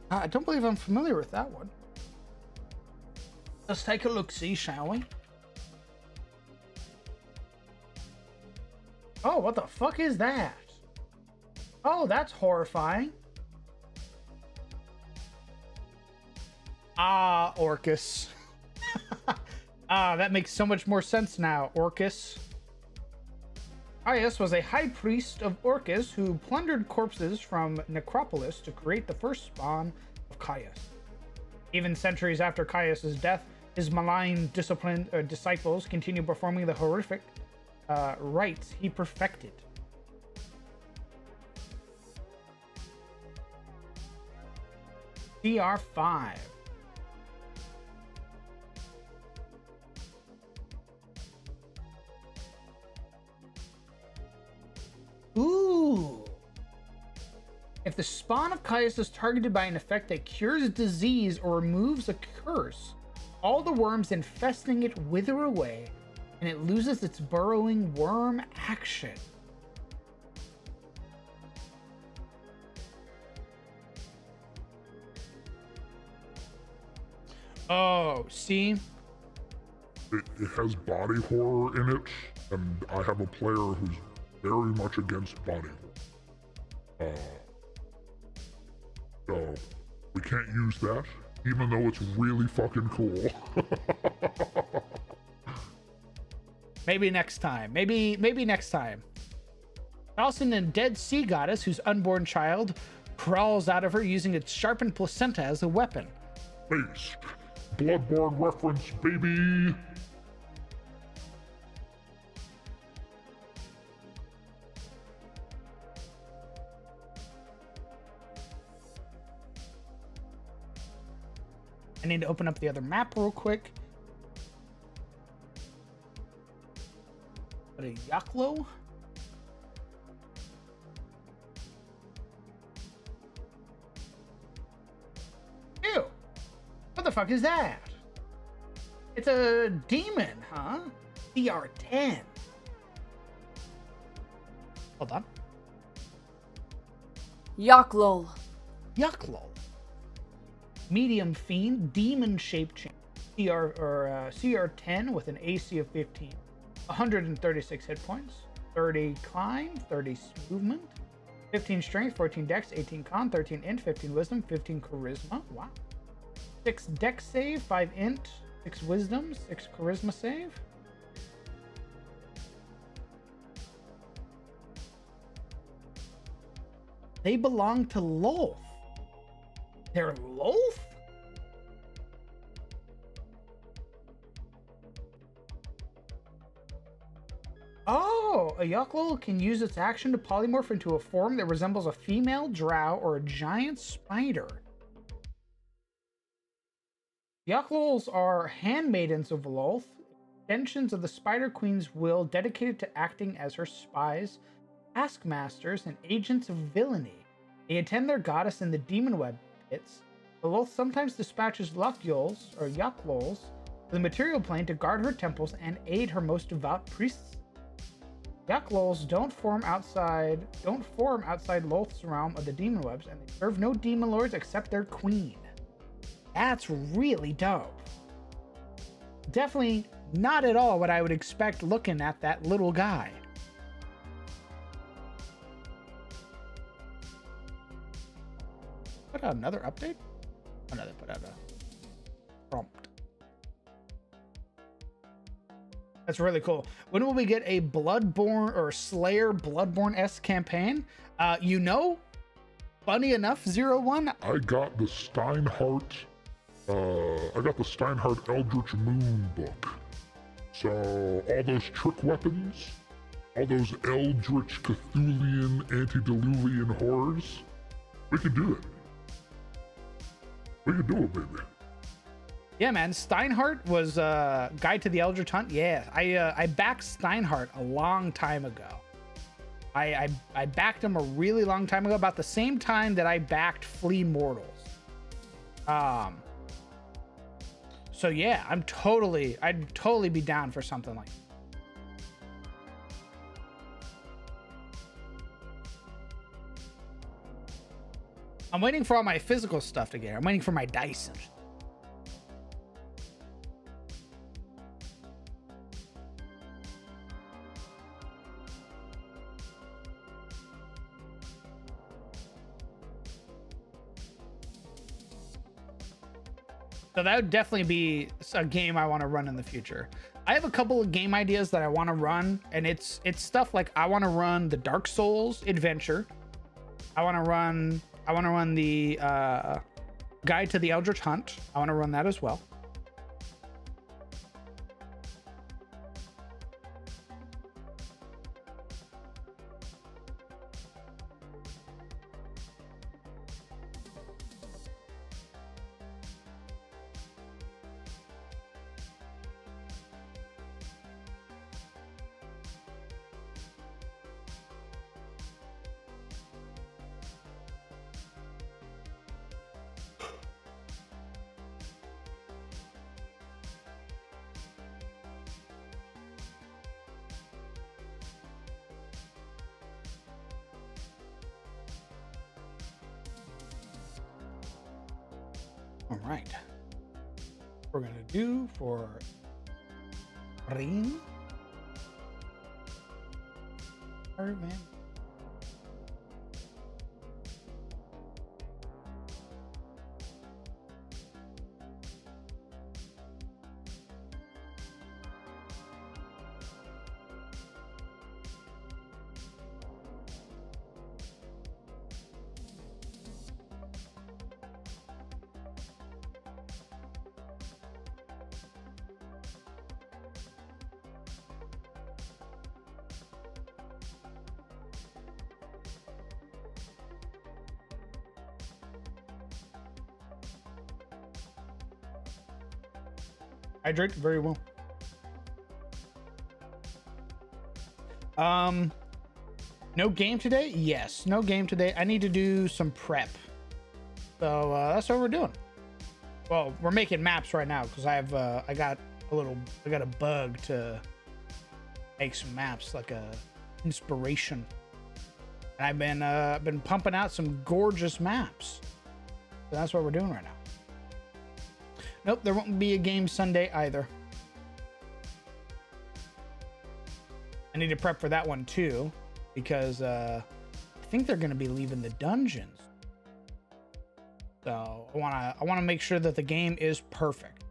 I don't believe I'm familiar with that one. Let's take a look-see, shall we? Oh, what the fuck is that? Oh, that's horrifying. Ah, Orcus. That makes so much more sense now, Orcus. Caius was a high priest of Orcus who plundered corpses from necropolis to create the first spawn of Caius. Even centuries after Caius's death, his malign disciples continue performing the horrific rites he perfected. CR5. Ooh. If the spawn of Caius is targeted by an effect that cures disease or removes a curse, all the worms infesting it wither away, and it loses its burrowing worm action. Oh, see? It has body horror in it, and I have a player who's very much against body horror. So, we can't use that, even though it's really fucking cool. Maybe next time. Maybe next time. Also, a dead sea goddess whose unborn child crawls out of her using its sharpened placenta as a weapon. Based. Bloodborne reference, baby! I need to open up the other map real quick. What a Yaklo? Ew! What the fuck is that? It's a demon, huh? CR10. Hold on. Yaklol. Yaklo. Medium Fiend, demon-shaped champ. CR10 with an AC of 15. 136 hit points. 30 climb, 30 movement. 15 strength, 14 dex, 18 con, 13 int, 15 wisdom, 15 charisma. Wow. 6 dex save, 5 int, 6 wisdom, 6 charisma save. They belong to Lolth. They're Lolth? Oh, a Yuklol can use its action to polymorph into a form that resembles a female drow or a giant spider. Yuklols are handmaidens of Lolth, extensions of the Spider Queen's will dedicated to acting as her spies, taskmasters, and agents of villainy. They attend their goddess in the demon web pits. The Lolth sometimes dispatches Yuklols to the material plane to guard her temples and aid her most devout priests. Yuklols don't form outside Lolth's realm of the demon webs, and they serve no demon lords except their queen. That's really dope. Definitely not at all what I would expect looking at that little guy. Put out another update? Another put out a prompt. That's really cool. When will we get a Bloodborne or Slayer Bloodborne-esque campaign? Funny enough, 01. I got the Steinhardt Eldritch Moon book. So all those trick weapons, all those Eldritch Cthulhian antediluvian horrors, we could do it. We could do it, baby. Yeah, man. Steinhardt was Guide to the Eldritch Hunt. Yeah, I backed Steinhardt a long time ago. I backed him a really long time ago, about the same time that I backed Flea Mortals. So yeah, I'd totally be down for something like that. I'm waiting for all my physical stuff to get here. I'm waiting for my Dyson. So that would definitely be a game I want to run in the future. I have a couple of game ideas that I want to run, and it's stuff like I want to run the Dark Souls adventure. I want to run the Guide to the Eldritch Hunt. I want to run that as well. All right. We're going to do for Ring. All right, man. Hydrate very well. No game today? Yes, no game today. I need to do some prep. So that's what we're doing. Well, we're making maps right now because I got a bug to make some maps, like a inspiration. And I've been pumping out some gorgeous maps. So that's what we're doing right now. Nope, there won't be a game Sunday either. I need to prep for that one too, because I think they're going to be leaving the dungeons. So I want to make sure that the game is perfect.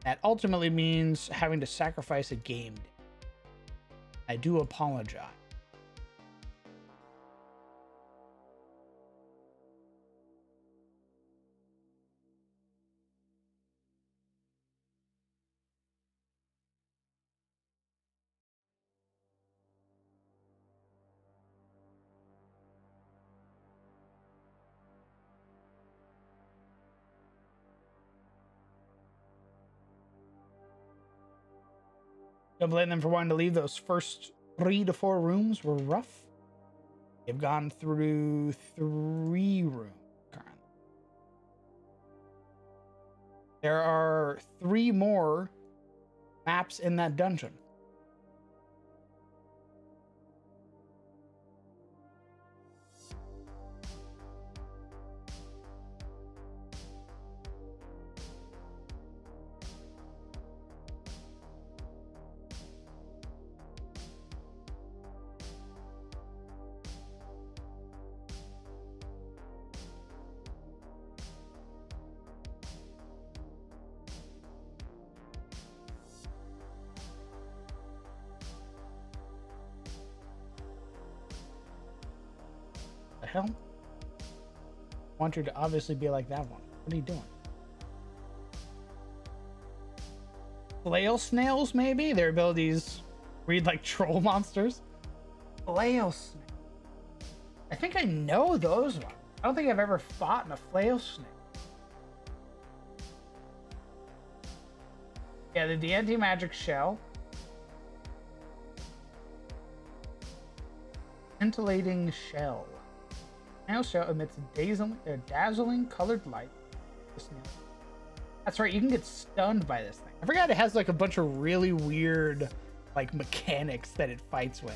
That ultimately means having to sacrifice a game day. I do apologize. Don't blame them for wanting to leave. Those first 3 to 4 rooms were rough. They've gone through 3 rooms currently. There are 3 more maps in that dungeon. The hell? I want you to obviously be like that one. What are you doing? Flail snails, maybe? Their abilities read like troll monsters. Flail snail. I think I know those ones. I don't think I've ever fought in a flail snail. Yeah, the anti-magic shell. Scintillating shell. Snail shell emits a dazzling colored light. That's right, you can get stunned by this thing. I forgot it has like a bunch of really weird like mechanics that it fights with.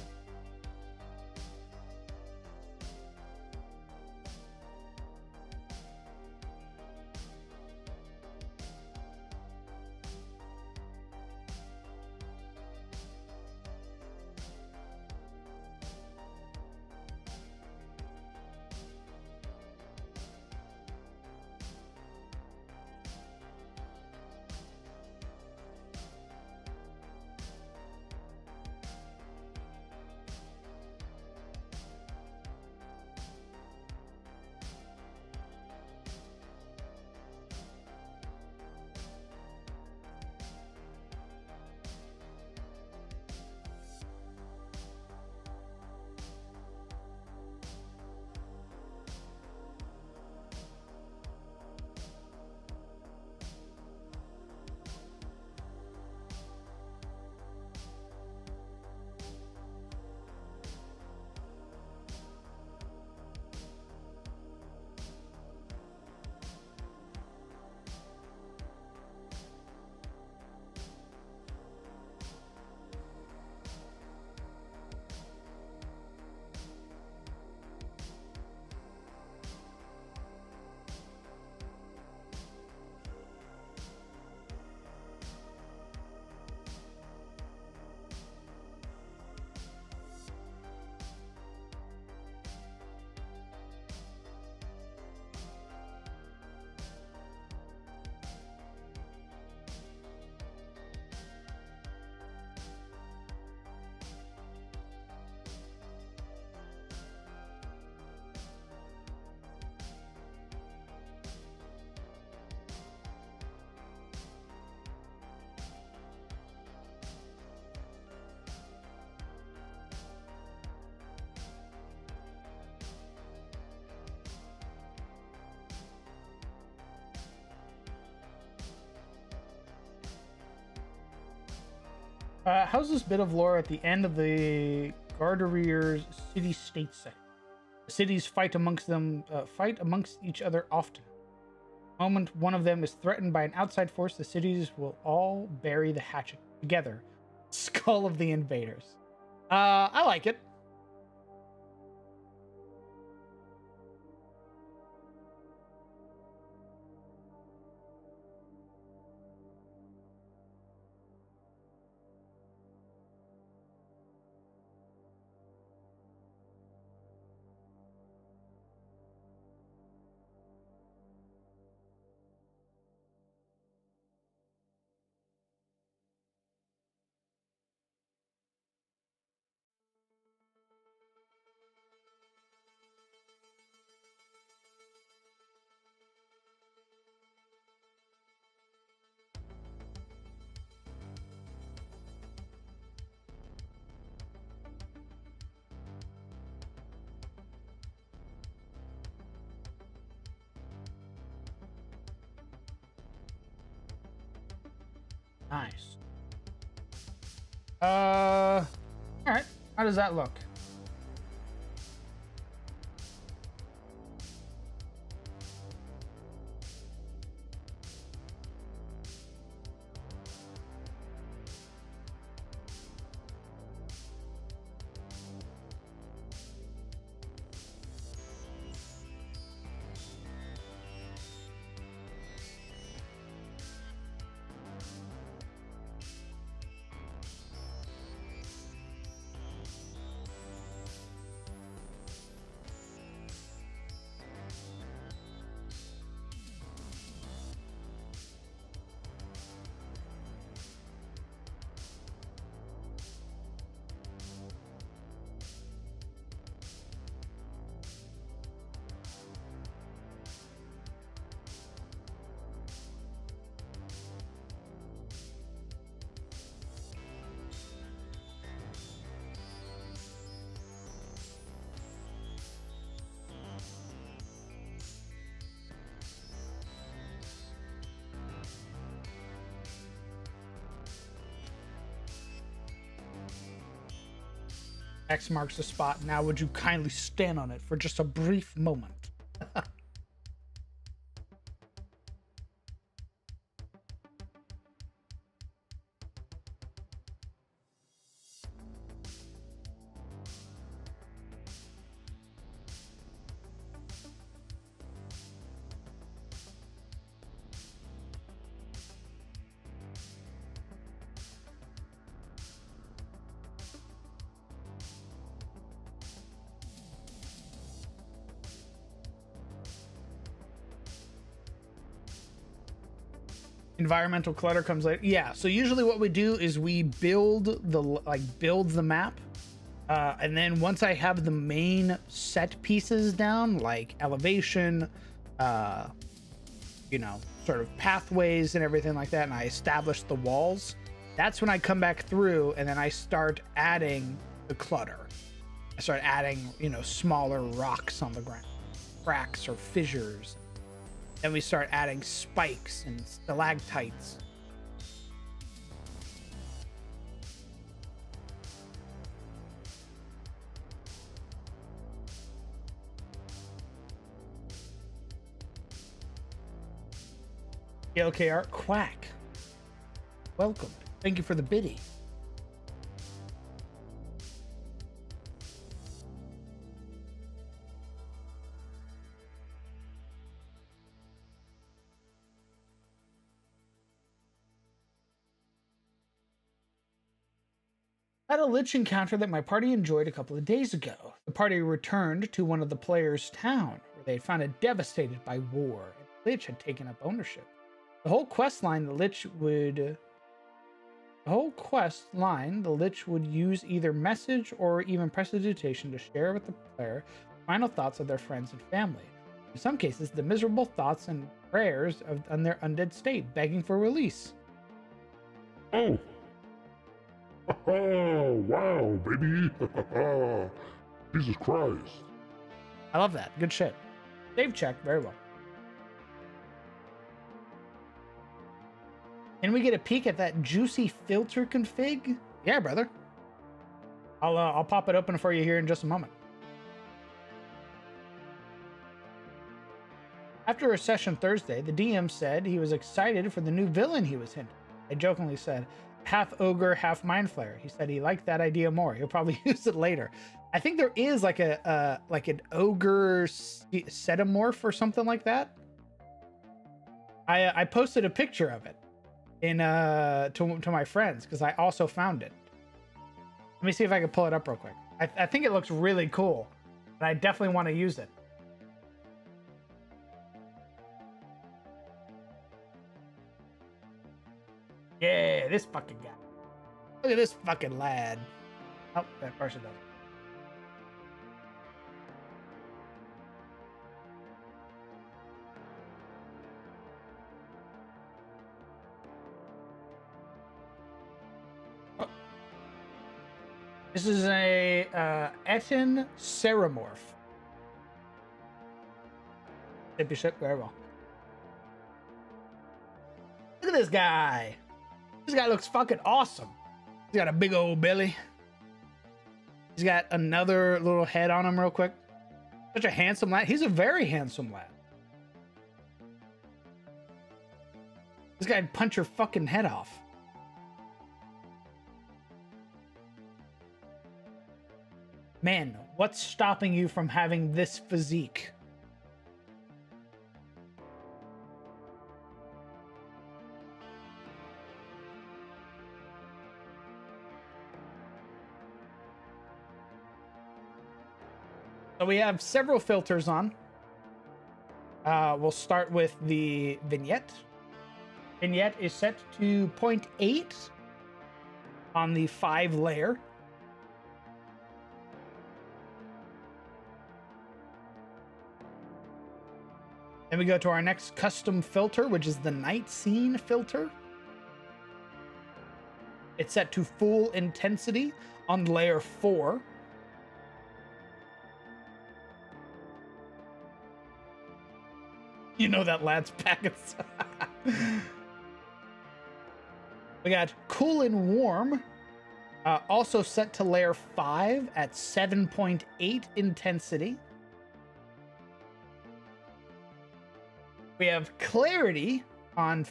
How's this bit of lore at the end of the Garderier's city-state site? The cities fight amongst each other often. The moment one of them is threatened by an outside force, the cities will all bury the hatchet together. Skull of the invaders. I like it. Nice. All right. How does that look? X marks the spot. Now would you kindly stand on it for just a brief moment? Environmental clutter comes later. Yeah, so usually what we do is we build the map, and then once I have the main set pieces down, like elevation, you know, sort of pathways and everything like that, and I establish the walls, that's when I come back through and then I start adding the clutter. I start adding, you know, smaller rocks on the ground, cracks or fissures. Then we start adding spikes and stalactites. LKR Quack. Welcome. Thank you for the biddy. Had a lich encounter that my party enjoyed a couple of days ago. The party returned to one of the players' town, where they had found it devastated by war, and the lich had taken up ownership. The whole quest line, the lich would use either message or even prestidigitation to share with the player final thoughts of their friends and family. In some cases, the miserable thoughts and prayers on their undead state, begging for release. Oh! Oh, wow, baby! Jesus Christ. I love that. Good shit. Save check. Very well. Can we get a peek at that juicy filter config? Yeah, brother. I'll pop it open for you here in just a moment. After a session Thursday, the DM said he was excited for the new villain he was hinting. I jokingly said, half ogre, half mind flayer. He said he liked that idea more. He'll probably use it later. I think there is like an ogre cetamorph or something like that. I posted a picture of it in to my friends because I also found it. Let me see if I can pull it up real quick. I think it looks really cool, and I definitely want to use it. Yeah, this fucking guy. Look at this fucking lad. Oh, that person doesn't. Oh. This is a Etin Ceramorph. Tippy ship, very well. Look at this guy. This guy looks fucking awesome. He's got a big old belly. He's got another little head on him real quick. Such a handsome lad. He's a very handsome lad. This guy'd punch your fucking head off. Man, what's stopping you from having this physique? So we have several filters on. We'll start with the vignette. Vignette is set to 0.8 on the 5 layer. Then we go to our next custom filter, which is the night scene filter. It's set to full intensity on layer 4. You know that lad's packets. We got cool and warm, also set to layer 5 at 7.8 intensity. We have clarity on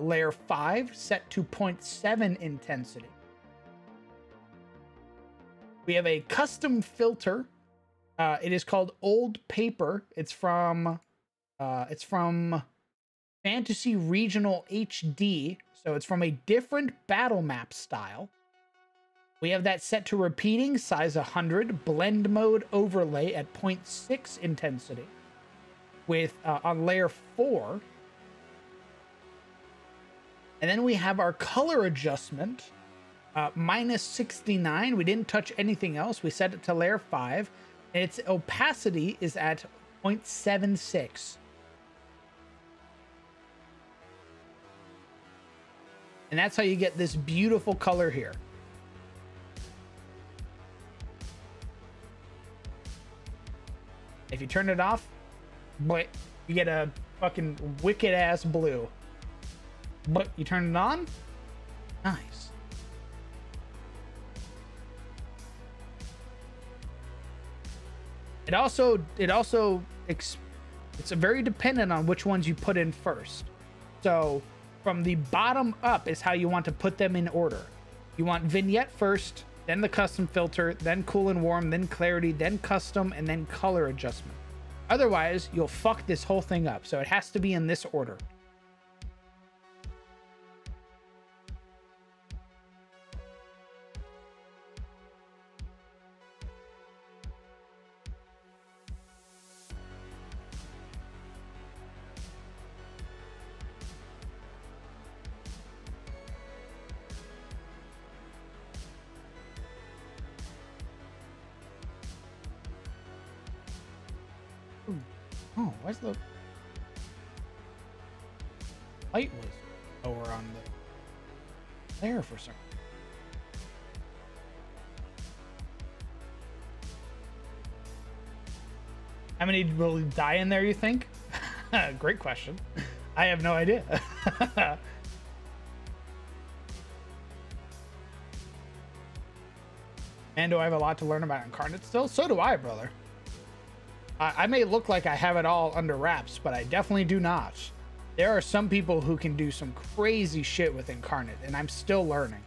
layer 5 set to 0.7 intensity. We have a custom filter. It is called Old Paper. It's from Fantasy Regional HD, so it's from a different battle map style. We have that set to repeating, size 100, blend mode overlay at 0.6 intensity. With on layer 4. And then we have our color adjustment, minus 69. We didn't touch anything else. We set it to layer 5. And its opacity is at 0.76. And that's how you get this beautiful color here. If you turn it off, but you get a fucking wicked ass blue. But you turn it on, nice. It's very dependent on which ones you put in first. So from the bottom up is how you want to put them in order. You want vignette first, then the custom filter, then cool and warm, then clarity, then custom, and then color adjustment. Otherwise, you'll fuck this whole thing up. So it has to be in this order. Oh, where's the light was lower on the layer for some. How many will die in there, you think? Great question. I have no idea. Man, do I have a lot to learn about Incarnate still? So do I, brother. I may look like I have it all under wraps, but I definitely do not. There are some people who can do some crazy shit with Incarnate, and I'm still learning.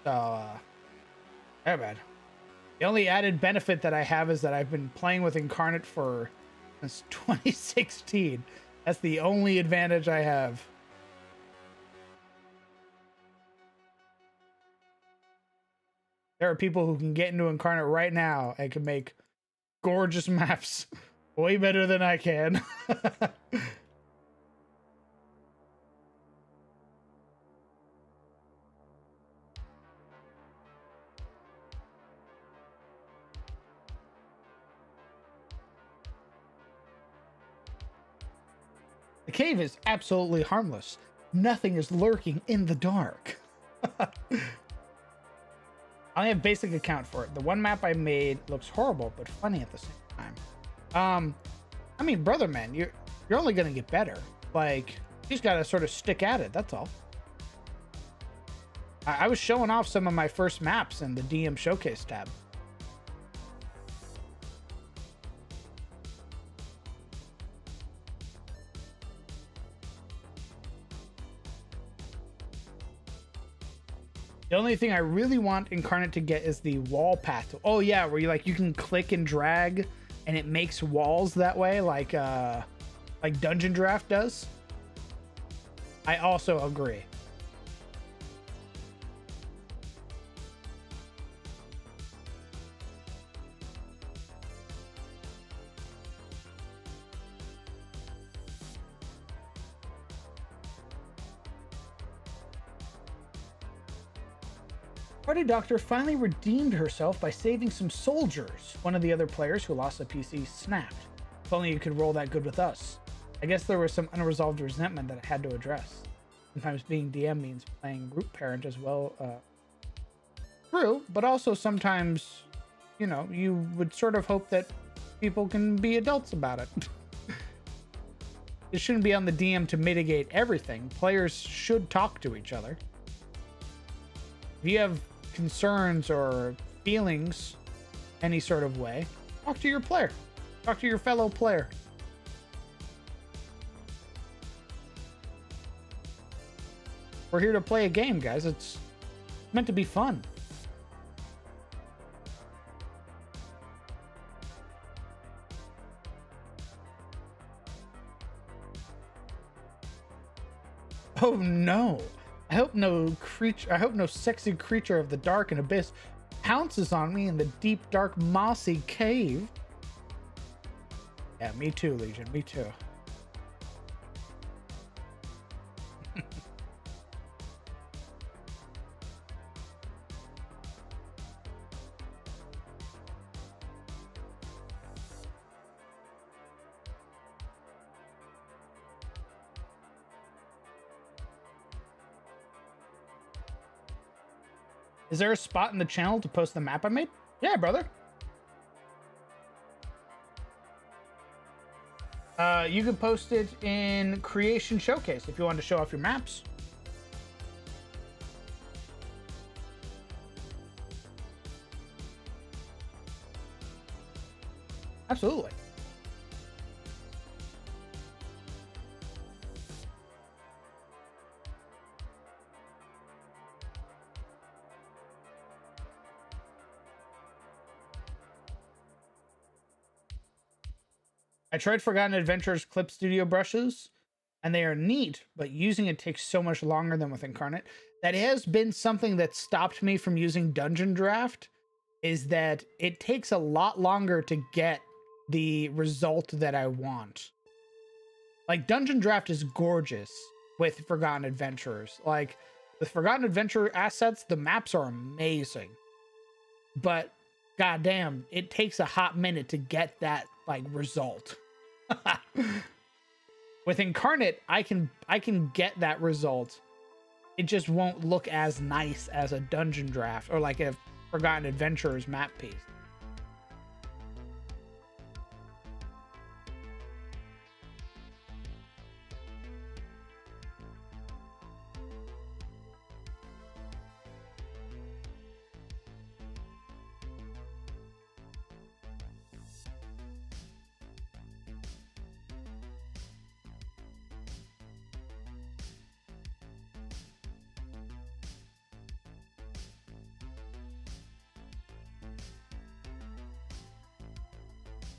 So, yeah, man. The only added benefit that I have is that I've been playing with Incarnate since 2016. That's the only advantage I have. There are people who can get into Incarnate right now and can make gorgeous maps way better than I can. The cave is absolutely harmless. Nothing is lurking in the dark. I only have basic account for it. The one map I made looks horrible, but funny at the same time. I mean, brother, man, you're only gonna get better. Like, you just gotta sort of stick at it. That's all. I was showing off some of my first maps in the DM Showcase tab. The only thing I really want Incarnate to get is the wall path. Oh yeah, where you can click and drag and it makes walls that way, like Dungeon Draft does. I also agree. Party Doctor finally redeemed herself by saving some soldiers. One of the other players who lost a PC snapped. If only you could roll that good with us. I guess there was some unresolved resentment that I had to address. Sometimes being DM means playing group parent as well. True, but also sometimes, you know, you would sort of hope that people can be adults about it. It shouldn't be on the DM to mitigate everything. Players should talk to each other. If you have concerns or feelings any sort of way, talk to your player. Talk to your fellow player. We're here to play a game, guys. It's meant to be fun. Oh no. I hope no sexy creature of the dark and abyss pounces on me in the deep, dark, mossy cave. Yeah, me too, Legion. Me too. Is there a spot in the channel to post the map I made? Yeah, brother. You can post it in Creation Showcase if you want to show off your maps. Absolutely. I tried Forgotten Adventures Clip Studio brushes, and they are neat, but using it takes so much longer than with Incarnate. That has been something that stopped me from using Dungeon Draft, is that it takes a lot longer to get the result that I want. Like, Dungeon Draft is gorgeous with Forgotten Adventurers. Like, with Forgotten Adventure assets, the maps are amazing. But, goddamn, it takes a hot minute to get that, like, result. With Incarnate, I can get that result. It just won't look as nice as a Dungeon Draft or like a Forgotten Adventurers map piece.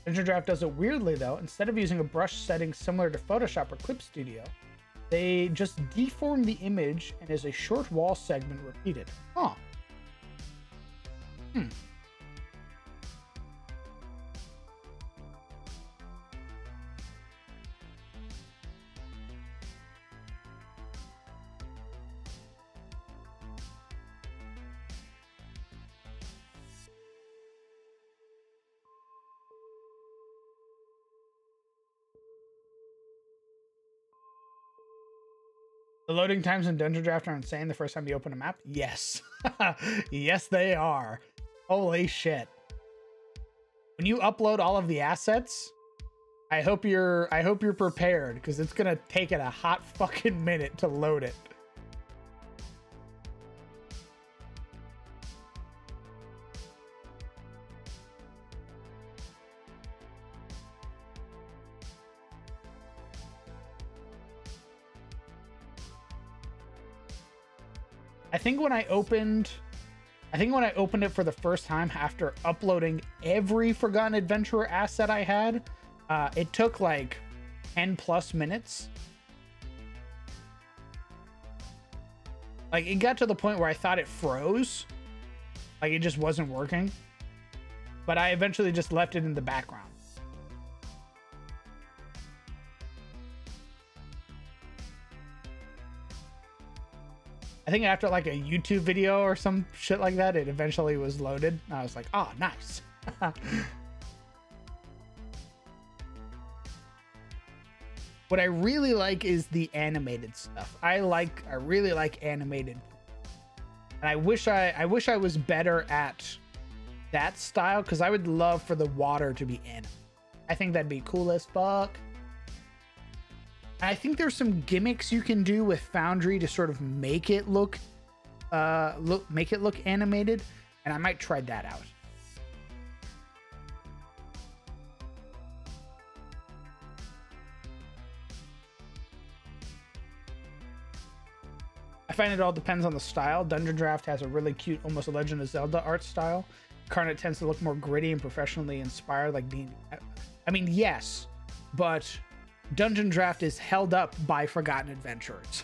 Dungeon Draft does it weirdly, though. Instead of using a brush setting similar to Photoshop or Clip Studio, they just deform the image and is a short wall segment repeated. Huh. The loading times in Dungeon Draft are insane the first time you open a map? Yes. Yes, they are. Holy shit. When you upload all of the assets, I hope you're prepared, because it's gonna take it a hot fucking minute to load it. I think when I opened it for the first time after uploading every Forgotten Adventurer asset I had, it took like 10 plus minutes. Like, it got to the point where I thought it froze. Like, it just wasn't working. But I eventually just left it in the background. I think after like a YouTube video or some shit like that, it eventually was loaded. And I was like, oh, nice. What I really like is the animated stuff. I really like animated. And I wish I was better at that style, because I would love for the water to be animated. I think that'd be cool as fuck. And I think there's some gimmicks you can do with Foundry to sort of make it look animated, and I might try that out. I find it all depends on the style. Dungeon Draft has a really cute, almost a Legend of Zelda art style. Carnot tends to look more gritty and professionally inspired, like D&D. I mean, yes, but Dungeon Draft is held up by Forgotten Adventurers.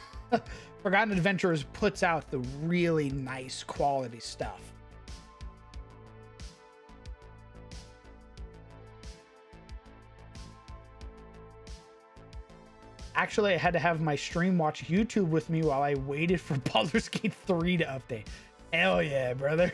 Forgotten Adventurers puts out the really nice quality stuff. Actually, I had to have my stream watch YouTube with me while I waited for Baldur's Gate 3 to update. Hell yeah, brother.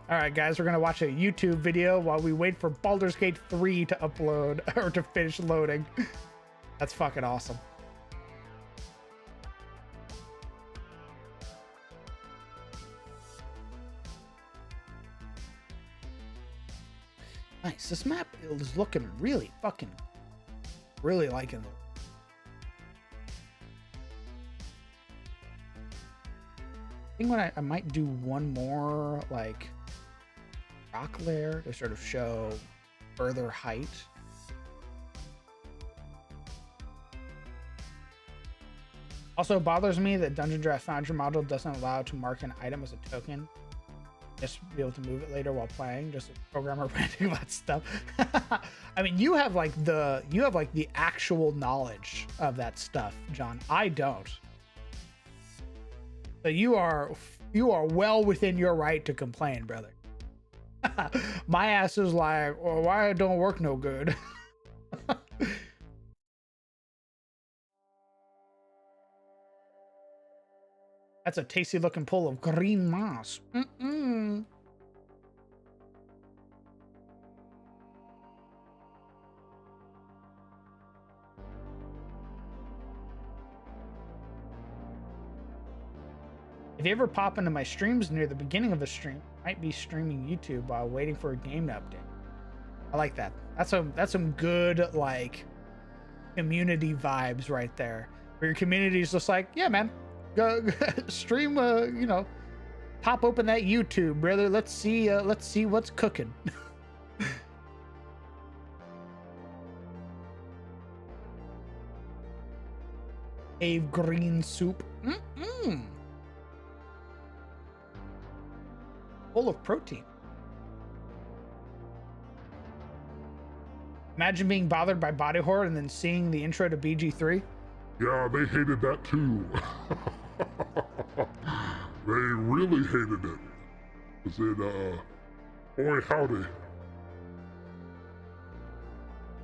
All right, guys, we're going to watch a YouTube video while we wait for Baldur's Gate 3 to upload or to finish loading. That's fucking awesome. Nice. This map is looking really fucking, really liking it. I think I might do one more like rock layer to sort of show further height. Also, it bothers me that Dungeon Draft Foundry model doesn't allow to mark an item as a token. Just be able to move it later while playing. Just a programmer ranting about stuff. I mean, you have like the actual knowledge of that stuff, John. I don't. So you are well within your right to complain, brother. My ass is like, well, why it don't work no good? That's a tasty looking pull of green moss. Mm-mm. If you ever pop into my streams near the beginning of a stream, I might be streaming YouTube while waiting for a game to update. I like that. That's some good like community vibes right there. Where your community is just like, yeah, man, go stream. You know, pop open that YouTube, brother. Let's see what's cooking. Cave green soup. Mm-mm. Full of protein. Imagine being bothered by body horror and then seeing the intro to BG3. Yeah, they hated that too. They really hated it. Is it, boy howdy.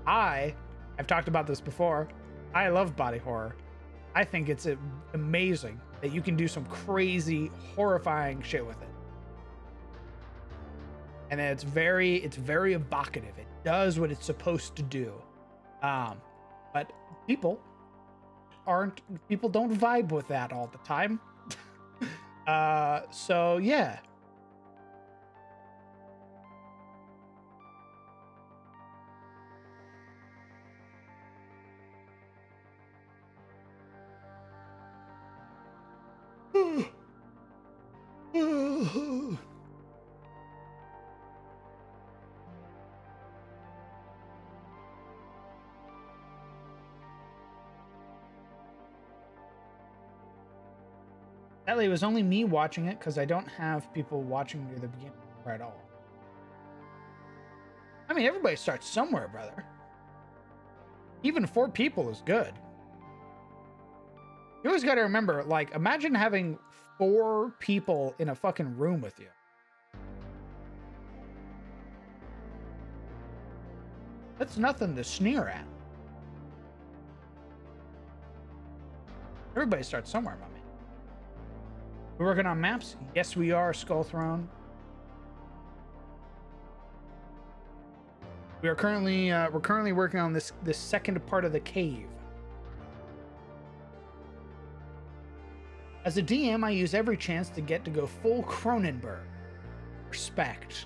I've talked about this before. I love body horror. I think it's amazing that you can do some crazy, horrifying shit with it. And it's very evocative. It does what it's supposed to do. But people don't vibe with that all the time. So yeah. Sadly, it was only me watching it because I don't have people watching near the beginning at all. I mean, everybody starts somewhere, brother. Even 4 people is good. You always got to remember, like, imagine having 4 people in a fucking room with you. That's nothing to sneer at. Everybody starts somewhere, my man. We're working on maps. Yes, we are. Skull Throne. We're currently working on this second part of the cave. As a DM, I use every chance to get to go full Cronenberg. Respect.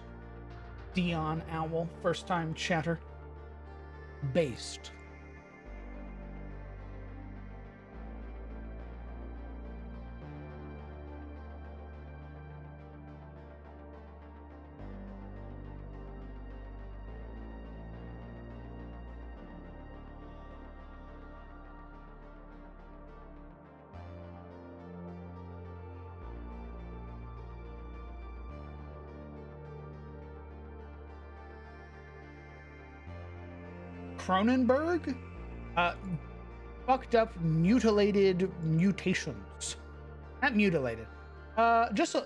Dion Owl, first time chatter. Based. Cronenberg? Fucked up, mutilated mutations. Not mutilated. Just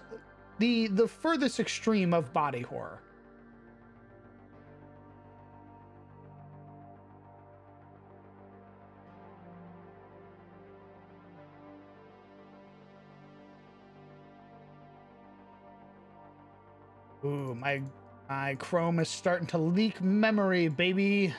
the furthest extreme of body horror. Ooh, my Chrome is starting to leak memory, baby.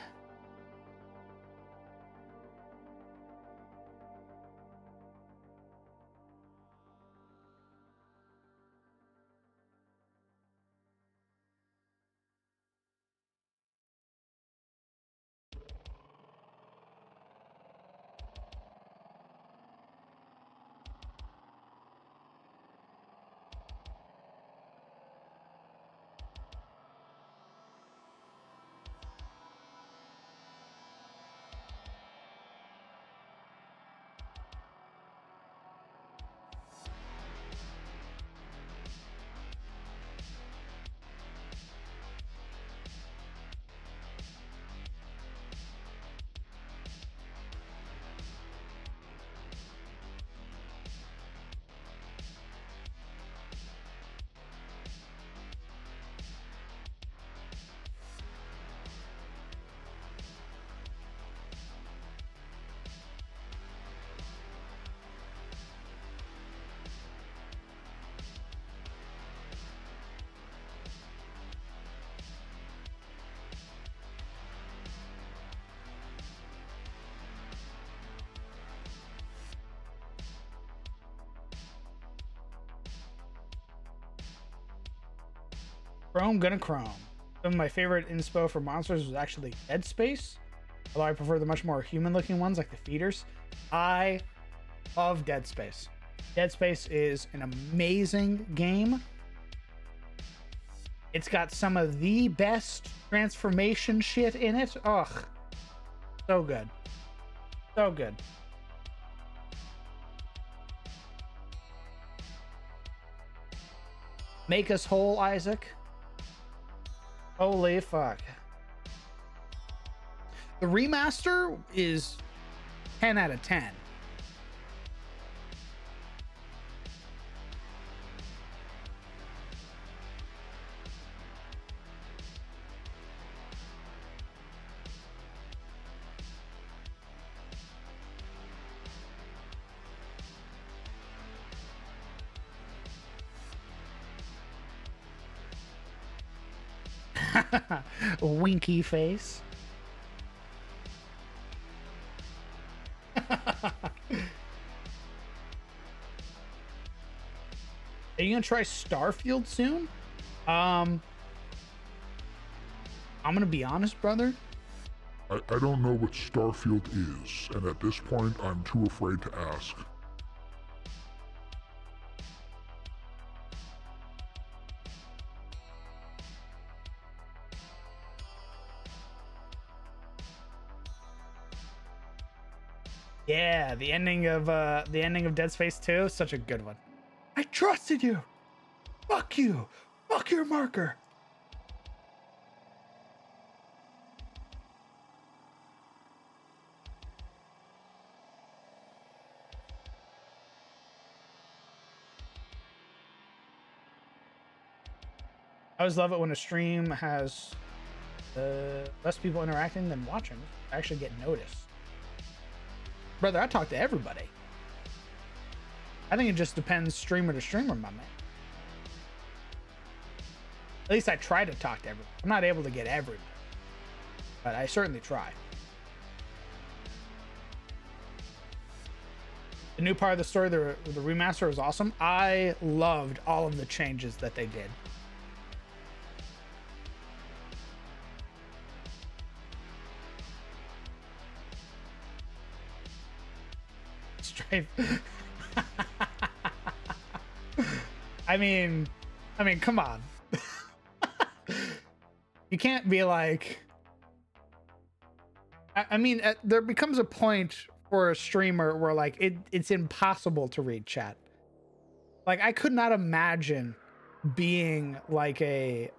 Chrome gonna Chrome. Some of my favorite inspo for monsters was actually Dead Space, although I prefer the much more human-looking ones like the feeders. I love Dead Space. Dead Space is an amazing game. It's got some of the best transformation shit in it. Ugh, so good, so good. Make us whole, Isaac. Holy fuck. The remaster is 10 out of 10. Winky face. Are you gonna try Starfield soon? I'm gonna be honest, brother. I don't know what Starfield is, and at this point, I'm too afraid to ask. Yeah, the ending of Dead Space 2, such a good one. I trusted you. Fuck you. Fuck your marker. I always love it when a stream has less people interacting than watching. I actually get noticed. Brother, I talk to everybody. I think it just depends streamer to streamer, my man. At least I try to talk to everyone. I'm not able to get everybody, but I certainly try. The new part of the story, the remaster, was awesome. I loved all of the changes that they did. Strife. I mean, come on. You can't be like, I mean, there becomes a point for a streamer where like it's impossible to read chat. Like I could not imagine being like a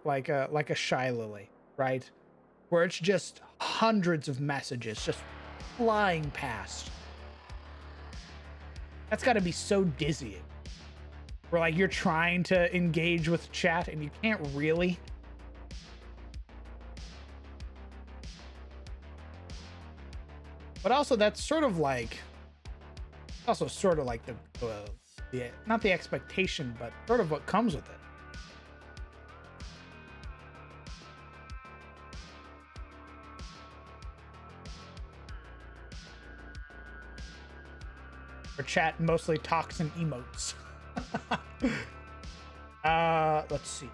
shy lily, right? Where it's just hundreds of messages just flying past. That's got to be so dizzying. Where like you're trying to engage with chat and you can't really. But also that's sort of like, also sort of like the not the expectation, but sort of what comes with it. Or chat mostly talks and emotes. Let's see.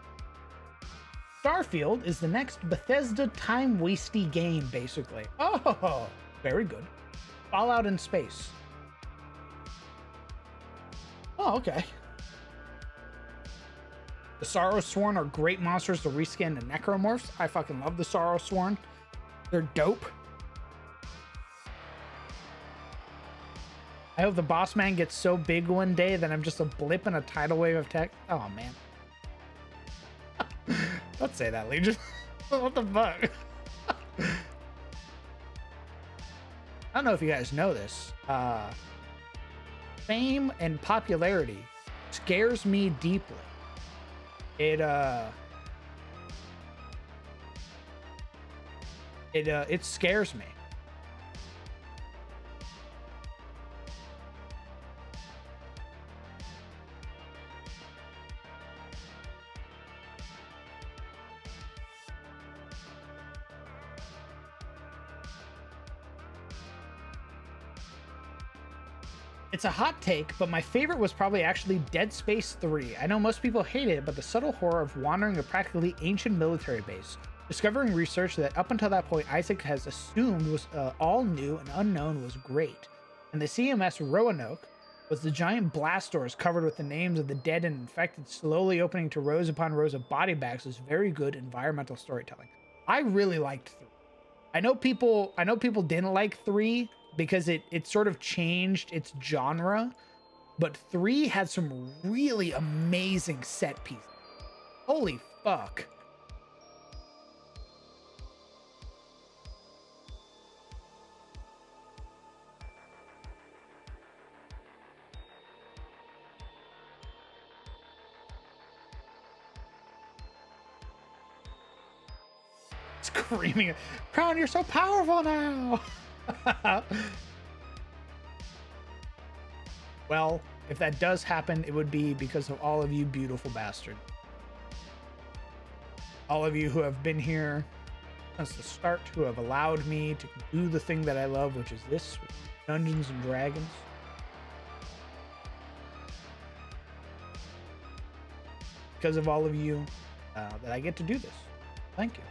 Starfield is the next Bethesda time-wasty game, basically. Oh, very good. Fallout in space. Oh, okay. The Sorrow Sworn are great monsters to reskin to necromorphs. I fucking love the Sorrow Sworn. They're dope. I hope the boss man gets so big one day that I'm just a blip in a tidal wave of tech. Oh, man. Don't say that, Legion. What the fuck? I don't know if you guys know this. Fame and popularity scares me deeply. It scares me. It's a hot take, but my favorite was probably actually Dead Space 3. I know most people hate it, but the subtle horror of wandering a practically ancient military base, discovering research that up until that point Isaac has assumed was all new and unknown was great. And the CMS Roanoke was the giant blast doors covered with the names of the dead and infected slowly opening to rows upon rows of body bags was very good environmental storytelling. I really liked 3. I know people didn't like 3 because it sort of changed its genre, but 3 had some really amazing set pieces. Holy fuck. Screaming, Crown, you're so powerful now. Well, if that does happen, it would be because of all of you beautiful bastards. All of you who have been here since the start, who have allowed me to do the thing that I love, which is this, Dungeons and Dragons. Because of all of you that I get to do this. Thank you.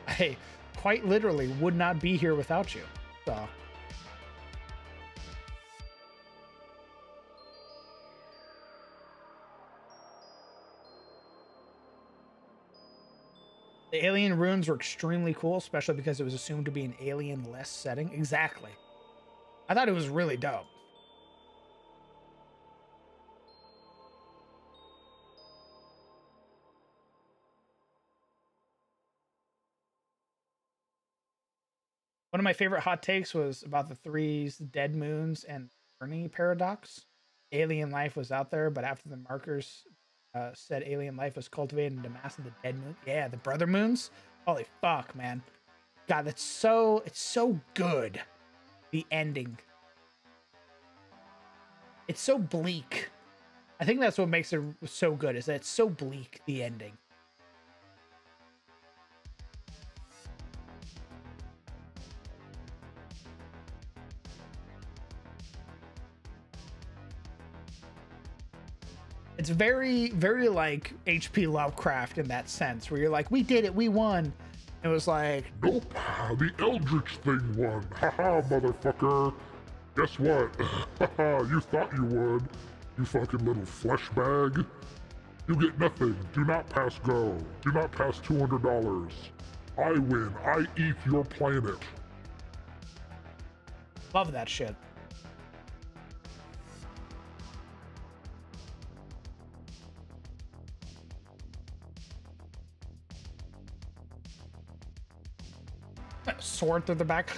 I quite literally would not be here without you. So. The alien runes were extremely cool, especially because it was assumed to be an alien-less setting. Exactly. I thought it was really dope. One of my favorite hot takes was about the threes, dead moons, and Fermi paradox. Alien life was out there, but after the markers said alien life was cultivated into mass of the dead moon. Yeah, the brother moons. Holy fuck, man. God, it's so good. The ending. It's so bleak. I think that's what makes it so good, is that it's so bleak, the ending. It's very, very like H.P. Lovecraft in that sense, where you're like, we did it, we won. It was like, nope, the Eldritch thing won. Haha, motherfucker. Guess what? Haha, you thought you would. You fucking little flesh bag. You get nothing. Do not pass go. Do not pass $200. I win. I eat your planet. love that shit. Sword through the back.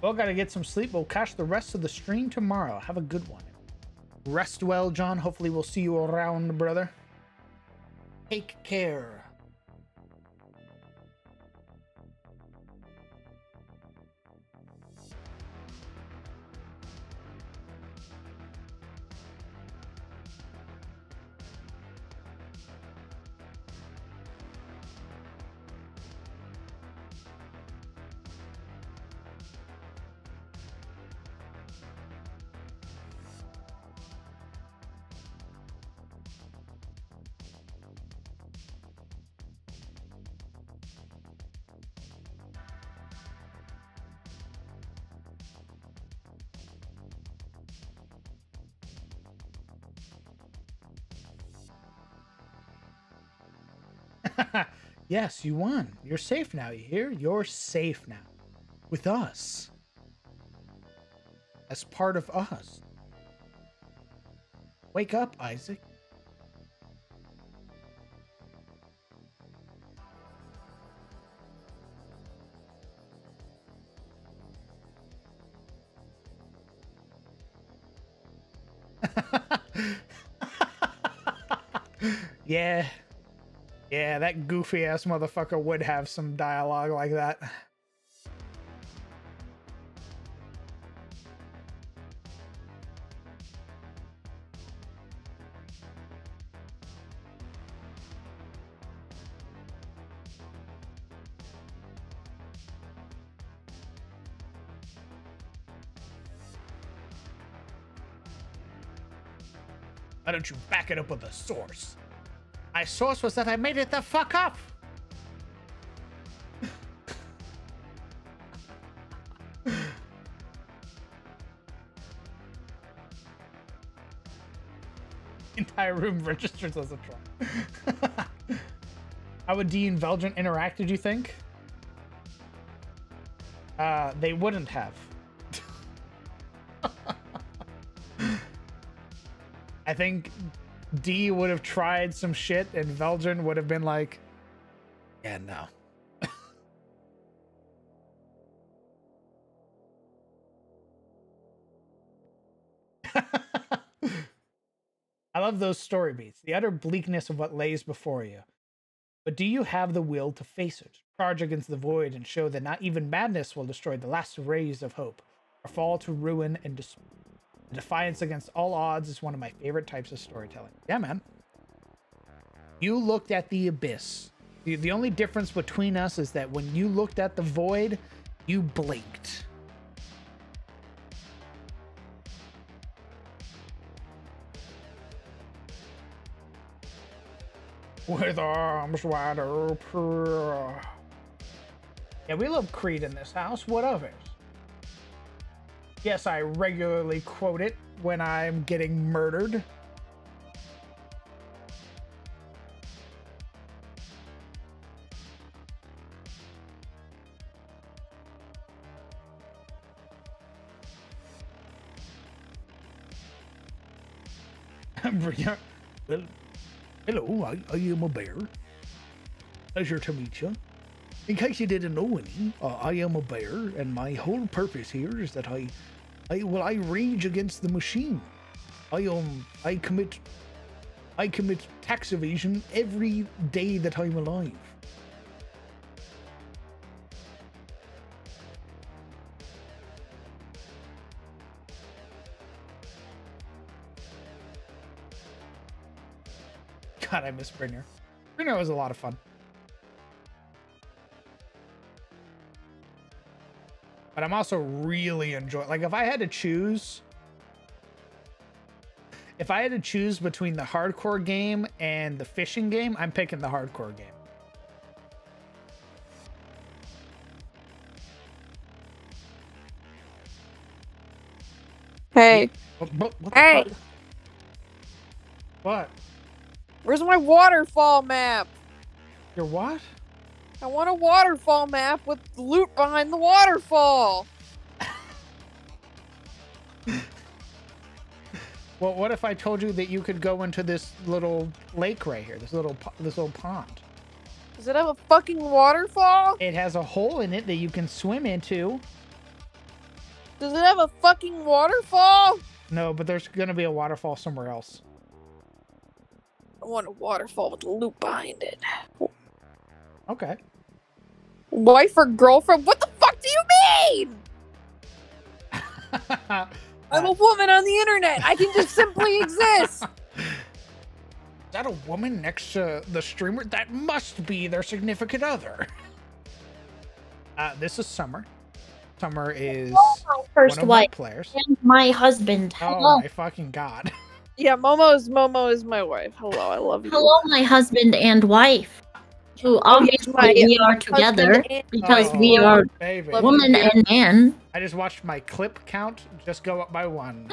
Well, gotta get some sleep. We'll catch the rest of the stream tomorrow. Have a good one. Rest well, John. Hopefully we'll see you around, brother. Take care. Yes, you won. You're safe now, you hear? You're safe now. With us. As part of us. Wake up, Isaac. Yeah. Yeah, that goofy ass motherfucker would have some dialogue like that. Why don't you back it up with a source? My source was that I made it the fuck up. Entire room registers as a truck. How would Dee and Veldrin interact, did you think? They wouldn't have. I think D would have tried some shit and Veldrin would have been like, yeah, no. I love those story beats, the utter bleakness of what lays before you. But do you have the will to face it? Charge against the void and show that not even madness will destroy the last rays of hope, or fall to ruin and despair. The defiance against all odds is one of my favorite types of storytelling. Yeah, man. You looked at the abyss. The only difference between us is that when you looked at the void, you blinked. With arms wide open. Yeah, we love Creed in this house. What of it? Yes, I regularly quote it when I'm getting murdered. Brianna, well, hello, I am a bear. Pleasure to meet you. In case you didn't know any, I am a bear, and my whole purpose here is that I rage against the machine. I commit tax evasion every day that I'm alive. God, I miss Brynjar. Brynjar was a lot of fun. But I'm also really enjoying, like, if I had to choose between the hardcore game and the fishing game, I'm picking the hardcore game. Hey. What the Hey. fuck? What? Where's my waterfall map? Your what? I want a waterfall map with loot behind the waterfall. Well, what if I told you that you could go into this little lake right here, this little pond? Does it have a fucking waterfall? It has a hole in it that you can swim into. Does it have a fucking waterfall? No, but there's gonna be a waterfall somewhere else. I want a waterfall with loot behind it. Okay. Wife or girlfriend? What the fuck do you mean? I'm a woman on the internet. I can just simply exist. Is that a woman next to the streamer? That must be their significant other. This is Summer. Summer is first one of my wife players. and my husband. Hello. Oh my fucking god. Yeah, Momo is my wife. Hello, I love you. Hello, my husband and wife. Who obviously we are together because we are baby. woman and man. I just watched my clip count just go up by 1.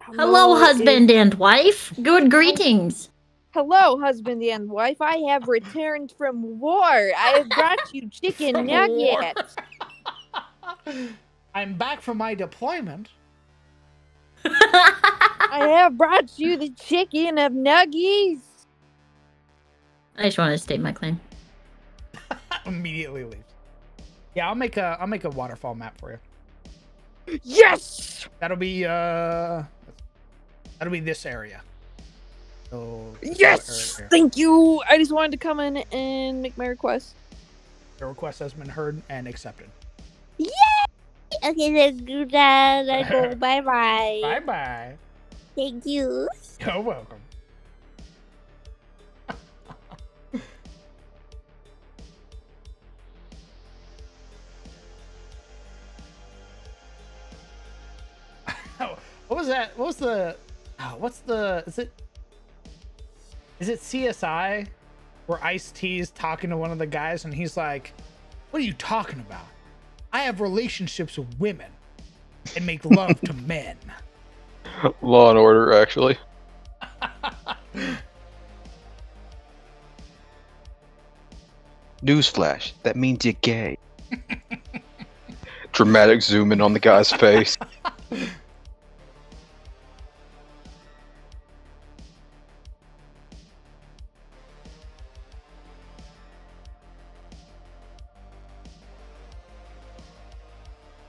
Hello, husband and wife. Good greetings. Hello, husband and wife. I have returned from war. I have brought you chicken From nuggets. I'm back from my deployment. I have brought you the chicken of nuggies. I just want to state my claim. Immediately leaves. Yeah, I'll make a waterfall map for you. Yes. That'll be this area. So Yes. Thank you. I just wanted to come in and make my request. Your request has been heard and accepted. Yay! Okay, let's do that. I go. Bye bye. Bye bye. Thank you. You're welcome. What was that? What was the? Oh, what's the? Is it CSI where Ice-T's talking to one of the guys and he's like, "What are you talking about? I have relationships with women and make love to men." Law and Order, actually. Newsflash, that means you're gay. Dramatic zoom in on the guy's face.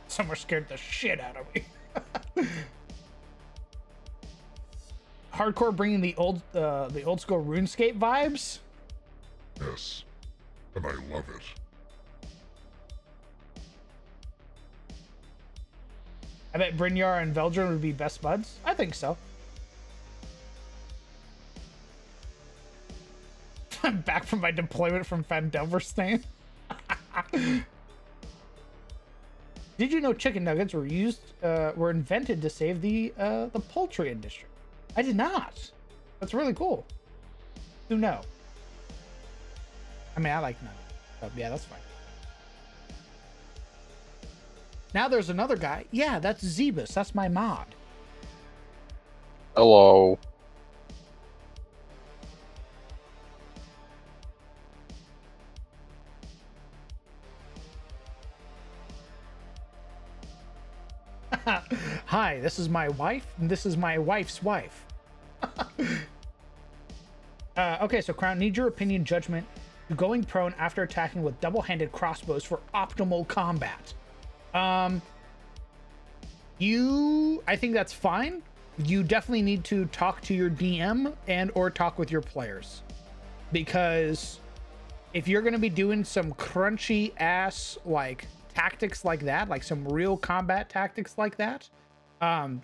Someone scared the shit out of me. Hardcore bringing the old school RuneScape vibes. Yes, and I love it. I bet Brynjar and Veldrin would be best buds. I think so. I'm back from my deployment from Fandelverstain. Did you know chicken nuggets were invented to save the poultry industry? I did not. That's really cool. Who know? I mean, I like nuggets. So yeah, that's fine. Now there's another guy. Yeah, that's Zebus. That's my mod. Hello. Hi, this is my wife, and this is my wife's wife. Okay, so Crown, need your opinion, judgment, to going prone after attacking with double-handed crossbows for optimal combat. I think that's fine. You definitely need to talk to your DM and or talk with your players, because if you're going to be doing some crunchy ass like tactics like that, like some real combat tactics like that,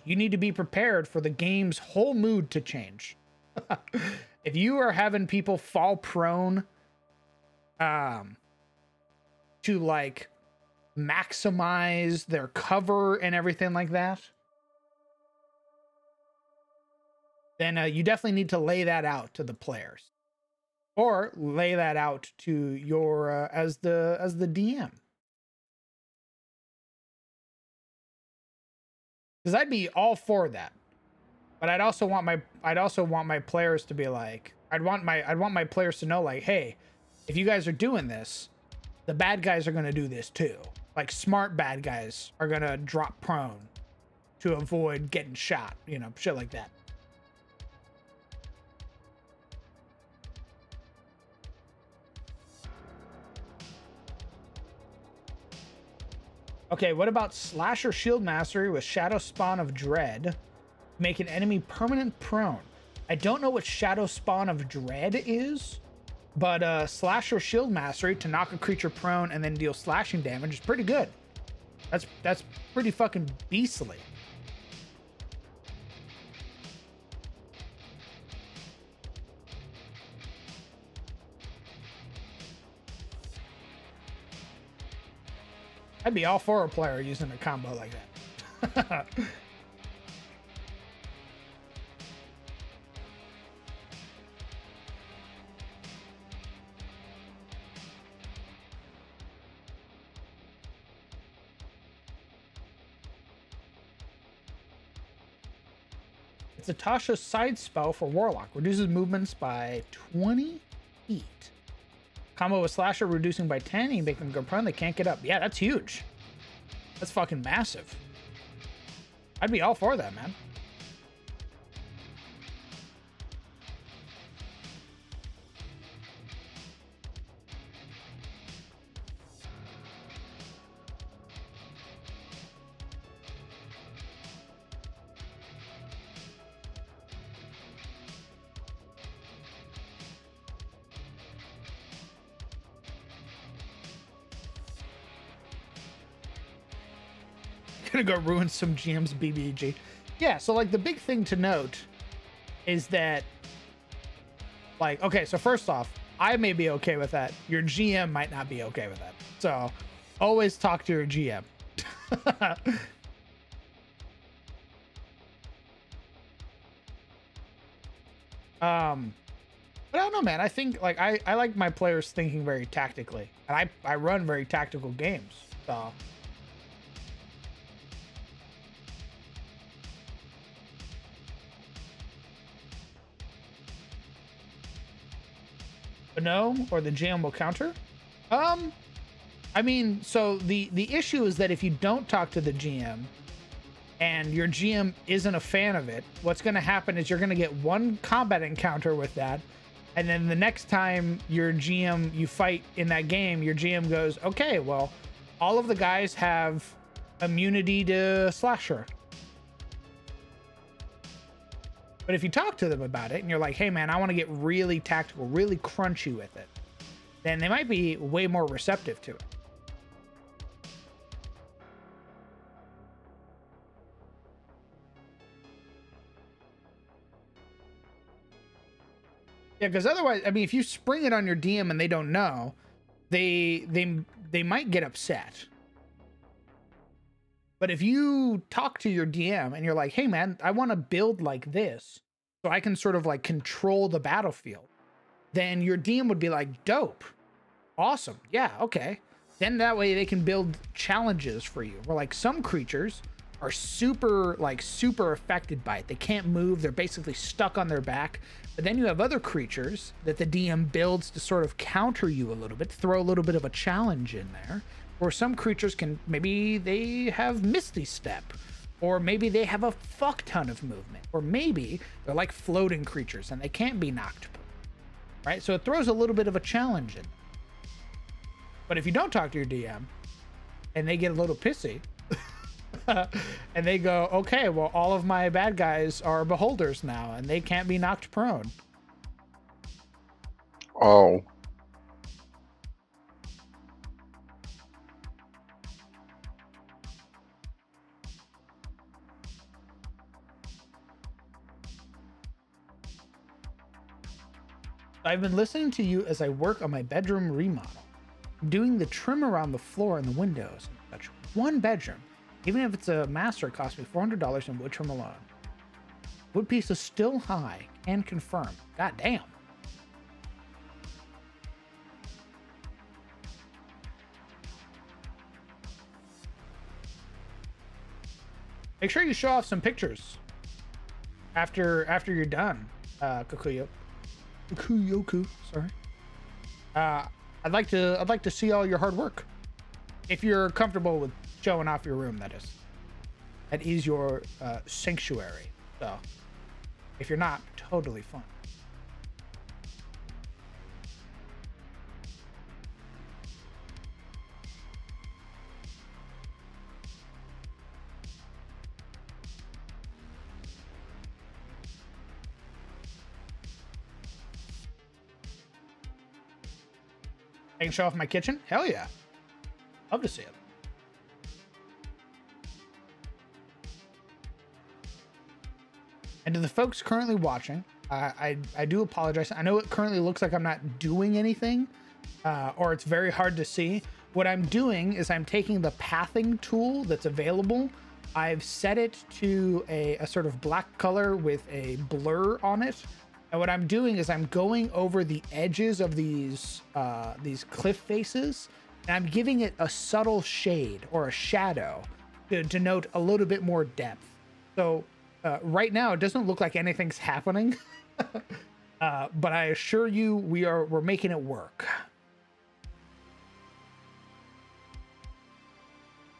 you need to be prepared for the game's whole mood to change. If you are having people fall prone to like maximize their cover and everything like that, then you definitely need to lay that out to the players, or lay that out to your as the DM. Because I'd be all for that, but I'd also want my players to be like, I'd want my players to know, like, hey, if you guys are doing this, the bad guys are gonna do this too. Like, smart bad guys are gonna drop prone to avoid getting shot, you know, shit like that. Okay, what about Slasher Shield Mastery with Shadow Spawn of Dread? Make an enemy permanent prone. I don't know what Shadow Spawn of Dread is, but Slasher Shield Mastery to knock a creature prone and then deal slashing damage is pretty good. That's pretty fucking beastly. I'd be all for a player using a combo like that. It's a Tasha's side spell for Warlock. Reduces movements by 20 feet. Combo with Slasher, reducing by 10. You make them go prone, they can't get up. Yeah, that's huge. That's fucking massive. I'd be all for that, man. Gonna go ruin some GM's BBG. Yeah, so like the big thing to note is that, like, okay, so first off, I may be okay with that. Your GM might not be okay with that. So always talk to your GM. But I don't know, man. I think like I like my players thinking very tactically, and I run very tactical games. So no, or the GM will counter. I mean, so the issue is that if you don't talk to the GM and your GM isn't a fan of it, what's going to happen is you're going to get one combat encounter with that, and then the next time your GM you fight in that game, your GM goes, okay, well, all of the guys have immunity to Slasher. But if you talk to them about it and you're like, hey man, I want to get really tactical, really crunchy with it, then they might be way more receptive to it. Yeah, because otherwise, I mean, if you spring it on your DM and they don't know, they might get upset. But if you talk to your DM and you're like, hey man, I want to build like this so I can sort of like control the battlefield, then your DM would be like, dope, awesome, yeah, okay. Then that way they can build challenges for you, where like some creatures are super affected by it. They can't move, they're basically stuck on their back. But then you have other creatures that the DM builds to sort of counter you a little bit, throw a little bit of a challenge in there. Or some creatures can, maybe they have Misty Step, Or maybe they have a fuck ton of movement. Or maybe they're like floating creatures and they can't be knocked. Right? So it throws a little bit of a challenge in. But if you don't talk to your DM and they get a little pissy and they go, okay, well, all of my bad guys are beholders now and they can't be knocked prone. Oh. I've been listening to you as I work on my bedroom remodel. I'm doing the trim around the floor and the windows and such. One bedroom, even if it's a master, it cost me $400 in wood trim alone. Wood piece is still high and confirmed. God damn. Make sure you show off some pictures after you're done, Kukuyoku, sorry. I'd like to see all your hard work. If you're comfortable with showing off your room, that is. That is your sanctuary. So if you're not, totally fine. I can show off my kitchen? Hell yeah. Love to see it. And to the folks currently watching, I do apologize. I know it currently looks like I'm not doing anything, or it's very hard to see. What I'm doing is I'm taking the pathing tool that's available. I've set it to a sort of black color with a blur on it. And what I'm doing is I'm going over the edges of these cliff faces, and I'm giving it a subtle shade or a shadow to denote a little bit more depth. So right now it doesn't look like anything's happening, but I assure you we're making it work.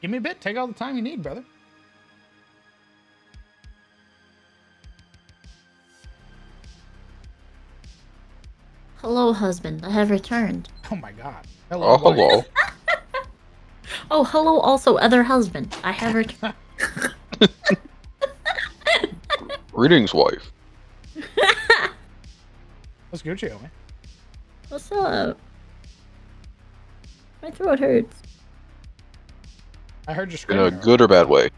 Give me a bit. Take all the time you need, brother. Hello, husband. I have returned. Oh my god. Hello. Oh, hello. Oh, hello, also other husband. I have returned. Greetings, wife. What's Gucci, homie? What's up? My throat hurts. I heard you In screaming. a good or bad way?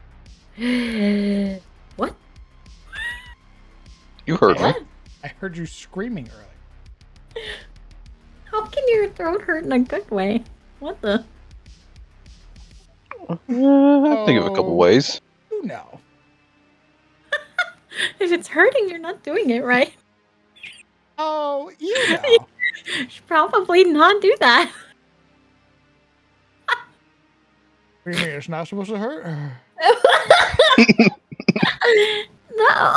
What? You heard me. I heard you screaming earlier. How can your throat hurt in a good way? What the? I think of a couple ways. You know. If it's hurting, you're not doing it right. Oh, you know. You should probably not do that. What do you mean? It's not supposed to hurt? No.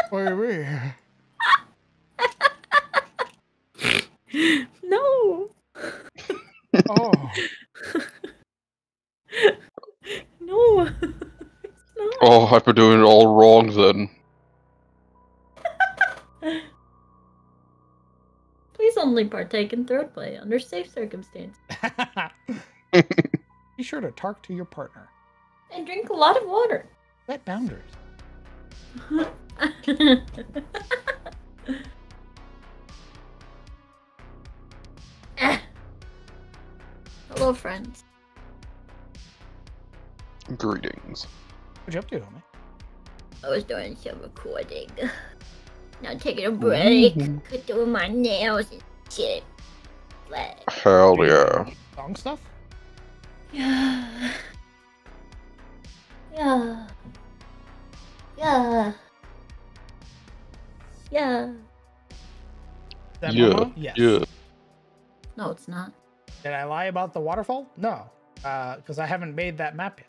What do you mean? No. Oh. No. No. Oh, I've been doing it all wrong then. Please only partake in throat play under safe circumstances. Be sure to talk to your partner. And drink a lot of water. Set boundaries. Hello, friends. Greetings. What'd you up to, homie? I was doing some recording. Now taking a break. Doing my nails and shit. Like, Hell yeah. Song stuff? yeah. Yeah. Yeah. Yeah. Is that Yeah. Momo? Yes. Yeah. No, it's not. Did I lie about the waterfall? No. Because I haven't made that map yet.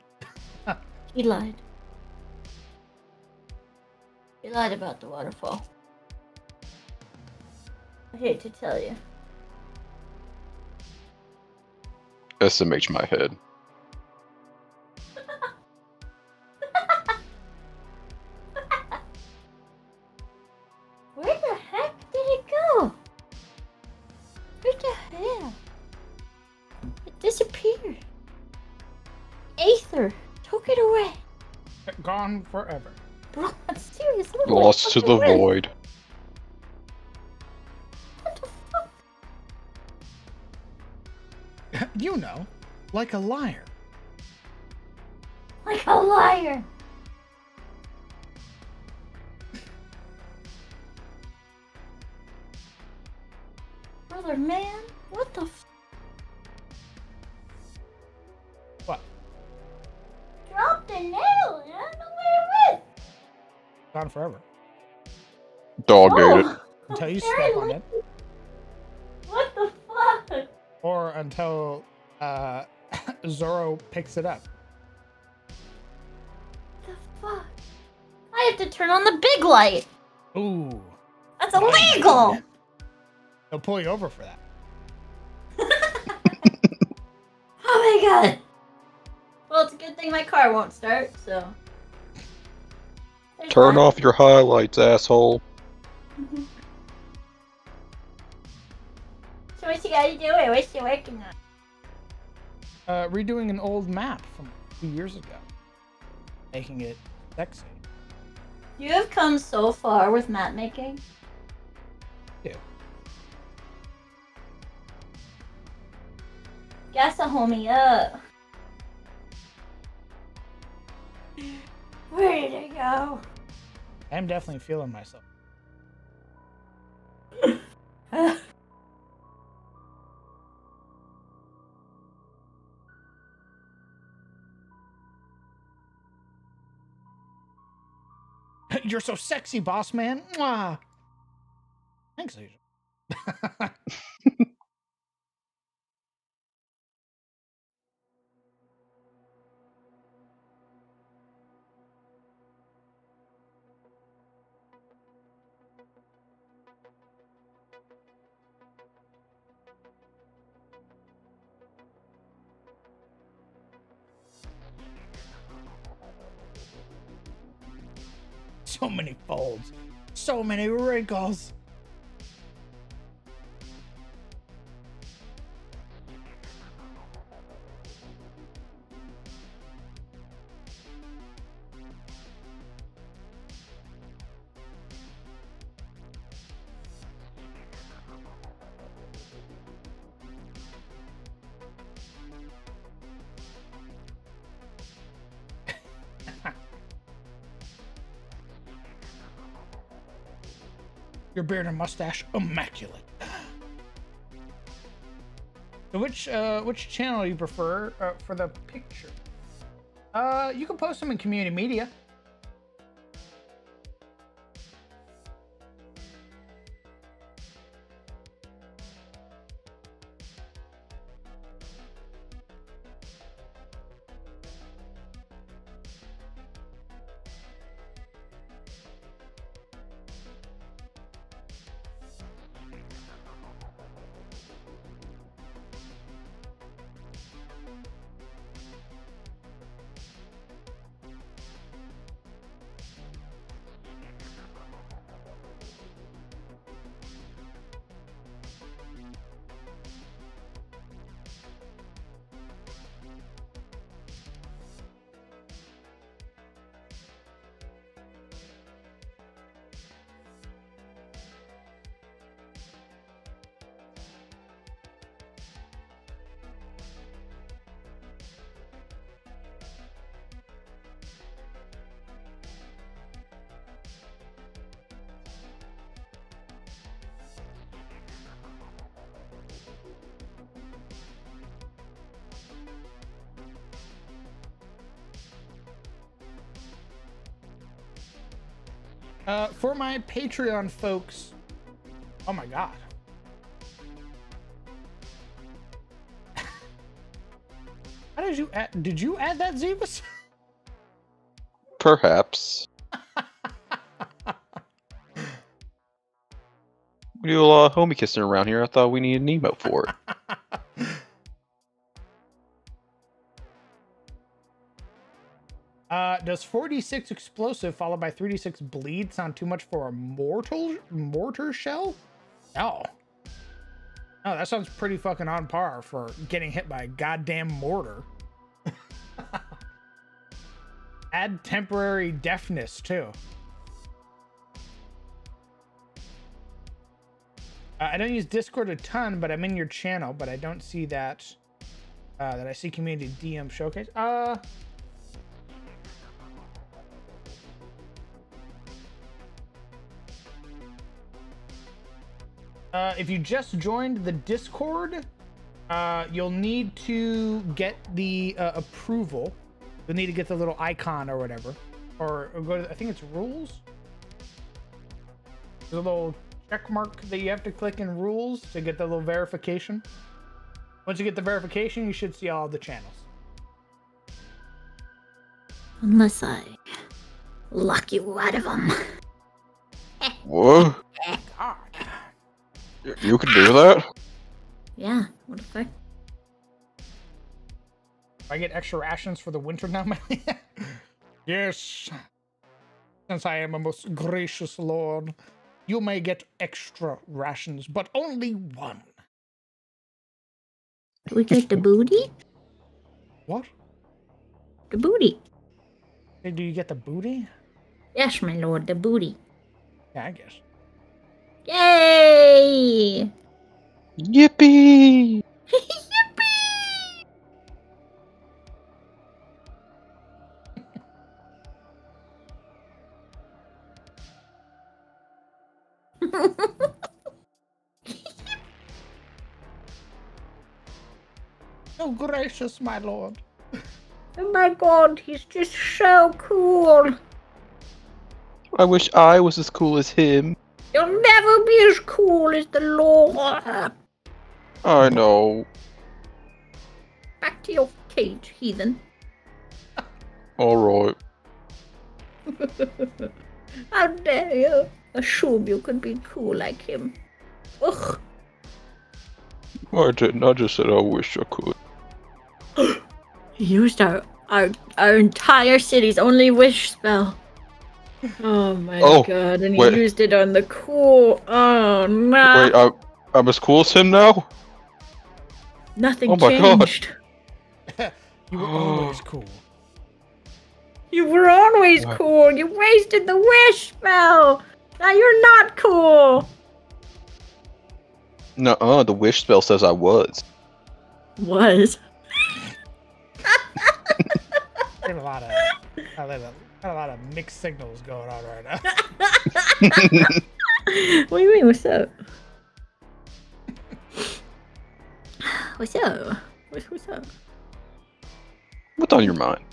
He lied. He lied about the waterfall. I hate to tell you. SMH my head. Gone forever. Bro, seriously. What the Lost fuck to is the this? void. What the fuck? You know, like a liar. Like a liar. Brother, man, what the What? Dropped a nail, and I don't know where it went. Gone forever. Dog ate it. Oh, Until you step on it. What the fuck? Or until Zoro picks it up. The fuck? I have to turn on the big light. Ooh. That's illegal. They'll pull you over for that. Oh my god. Well, it's a good thing my car won't start, so. There's Turn that. off your highlights, asshole. So what you gotta do? What you working on? Redoing an old map from 2 years ago. Making it sexy. You have come so far with map making. Yeah. Gas a homie up. Where did it go? I'm definitely feeling myself. You're so sexy, boss man. Mwah. Thanks, Asia. So many folds. So many wrinkles. Your beard and mustache, immaculate. So which channel you prefer for the picture? You can post them in community media. For my Patreon folks, oh my god. How did you add that, Zebus? Perhaps. We do a lot of homie kissing around here. I thought we needed an emote for it. Does 4d6 explosive followed by 3d6 bleed sound too much for a mortar shell? No. No, that sounds pretty fucking on par for getting hit by a goddamn mortar. Add temporary deafness too. I don't use Discord a ton, but I'm in your channel, but I don't see that. That I see community DM showcase. If you just joined the Discord, you'll need to get the approval. You'll need to get the little icon or whatever, or go to, I think it's rules. There's a little check mark that you have to click in rules to get the little verification. Once you get the verification, you should see all the channels. Unless I lock you out of them. What? God. You can do that? Yeah, what the fuck? I get extra rations for the winter now, man. Yes. Since I am a most gracious lord, you may get extra rations, but only one. Do we get the booty? What? The booty. Hey, do you get the booty? Yes, my lord, the booty. Yeah, I guess. Yay! Yippee! Oh, gracious, my lord. Oh my god, he's just so cool. I wish I was as cool as him. You'll never be as cool as the Lord. I know. Back to your cage, heathen. Alright. How dare you assume you could be cool like him? Ugh. I didn't. I just said I wish I could. He used our entire city's only wish spell. Oh my god, and he wait. used it on the cool. Oh no. Wait, I'm as cool as him now? Nothing Oh my god. changed. You were always cool. You were always What? cool. You wasted the wish spell. Now you're not cool. Nuh-uh, the wish spell says I was. Was. I have a lot of mixed signals going on right now. What do you mean? What's up? What's up? What's up? What's on your mind?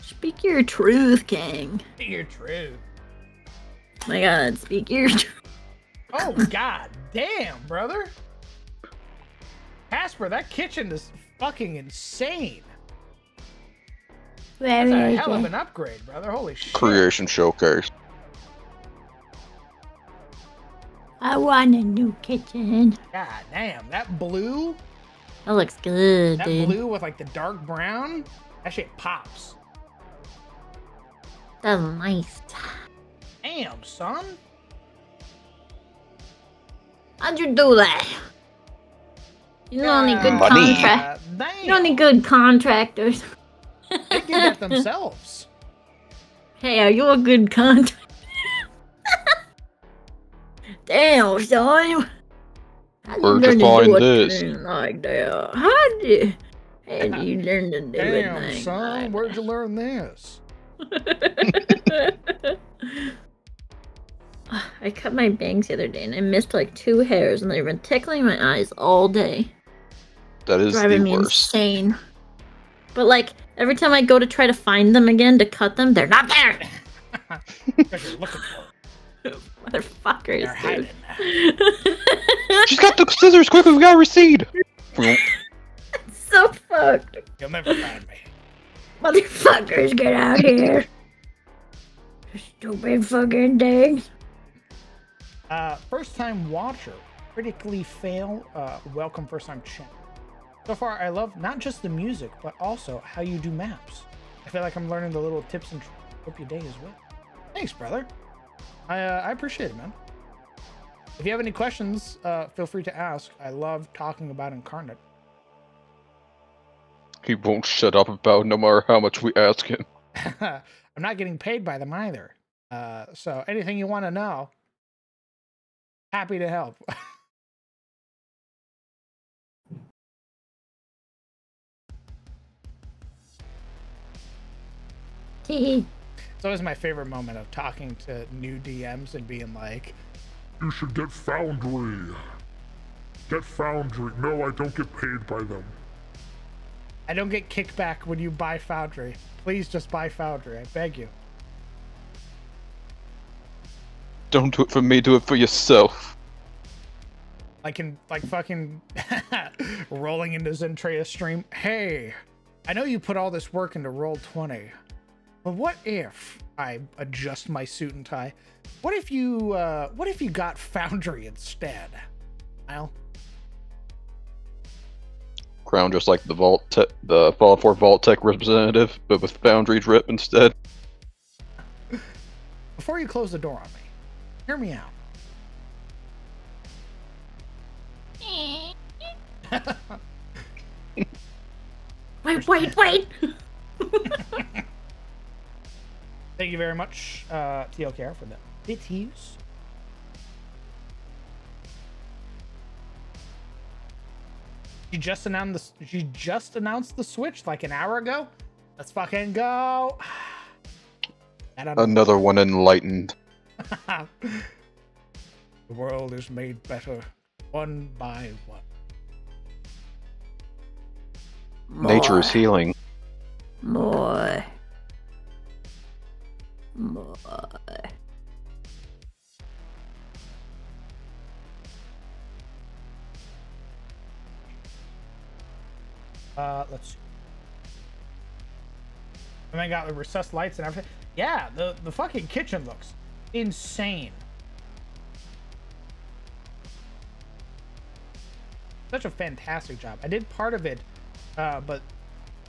Speak your truth, King. You're true. My god, speak your truth. Oh, god damn, brother. Casper, that kitchen is fucking insane. That's a hell of an upgrade, brother. Holy shit. Creation showcase. I want a new kitchen. God damn, that blue, That looks good, that dude. blue with like the dark brown, that shit pops. That's nice. Damn, son. How'd you do that? You know any good Money. contract? Damn. You know any good contractors? They did that themselves. Hey, are you a good contractor? Damn, son. How'd you Where'd you learn to do find a this? thing like that? How'd you learn to do a Damn, thing son, like where'd you learn this? I cut my bangs the other day and I missed like 2 hairs and they've been tickling my eyes all day. That is Driving the me worst. insane. But like, every time I go to try to find them again to cut them, they're not there! Because you're looking for it. Motherfuckers, They're hiding. dude. She's got the scissors! Quickly, we gotta recede! So fucked. You'll never find me. Motherfuckers, get out here. Stupid fucking things. First time watcher, critically fail. Welcome first time chat. So far, I love not just the music, but also how you do maps. I feel like I'm learning the little tips and tricks. Hope your day is well. Thanks, brother. I appreciate it, man. If you have any questions, feel free to ask. I love talking about Incarnate. He won't shut up about no matter how much we ask him. I'm not getting paid by them either. So anything you want to know, happy to help. It's always my favorite moment of talking to new DMs and being like, You should get Foundry. Get Foundry. No, I don't get paid by them. I don't get kickback when you buy Foundry. Please just buy Foundry. I beg you. Don't do it for me, do it for yourself. Like fucking rolling into Zentrea's stream. Hey, I know you put all this work into Roll20, but what if I adjust my suit and tie? What if you got Foundry instead? Well, Crown just like the the Fallout 4 Vault Tech representative, but with Foundry drip instead. before you close the door on me, hear me out. Wait. Thank you very much, TLKR, for the videos. She just announced the Switch like an hour ago. Let's fucking go. Another one enlightened. The world is made better one by one. Nature is healing. More. Let's see. And I got the recessed lights and everything. Yeah, the fucking kitchen looks insane. Such a fantastic job. I did part of it, but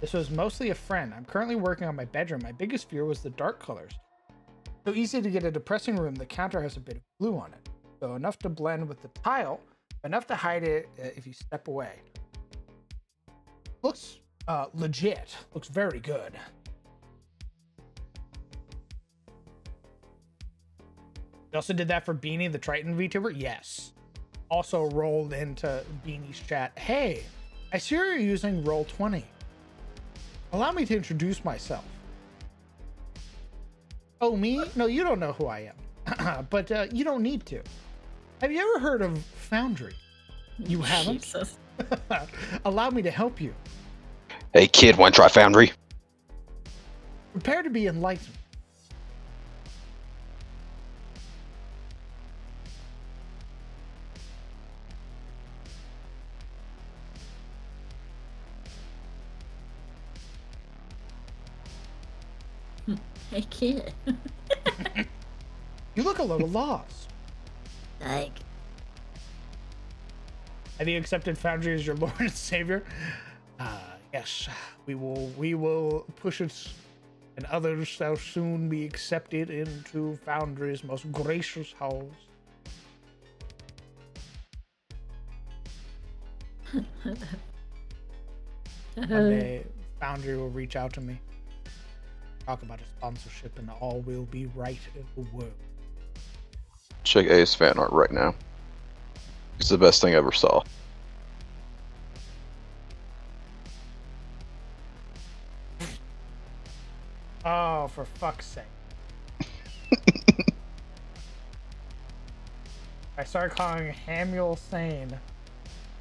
this was mostly a friend. I'm currently working on my bedroom. My biggest fear was the dark colors. So easy to get a depressing room. The counter has a bit of blue on it. So enough to blend with the tile, enough to hide it if you step away. Looks legit. Looks very good. We also did that for Beanie, the Triton VTuber. Yes. Also rolled into Beanie's chat. Hey, I see you're using Roll20. Allow me to introduce myself. Oh, me? No, you don't know who I am. But you don't need to. Have you ever heard of Foundry? You haven't? Jesus. Allow me to help you. Hey kid, wanna try Foundry? Prepare to be enlightened. I can't. You look a little lost. Like, Have you accepted Foundry as your Lord and Savior? Yes, we will push it, and others shall soon be accepted into Foundry's most gracious halls. One day, Foundry will reach out to me, talk about a sponsorship, and all will be right in the world. Check A's fan art right now. It's the best thing I ever saw. Oh, for fuck's sake. I started calling Hamuel Sane,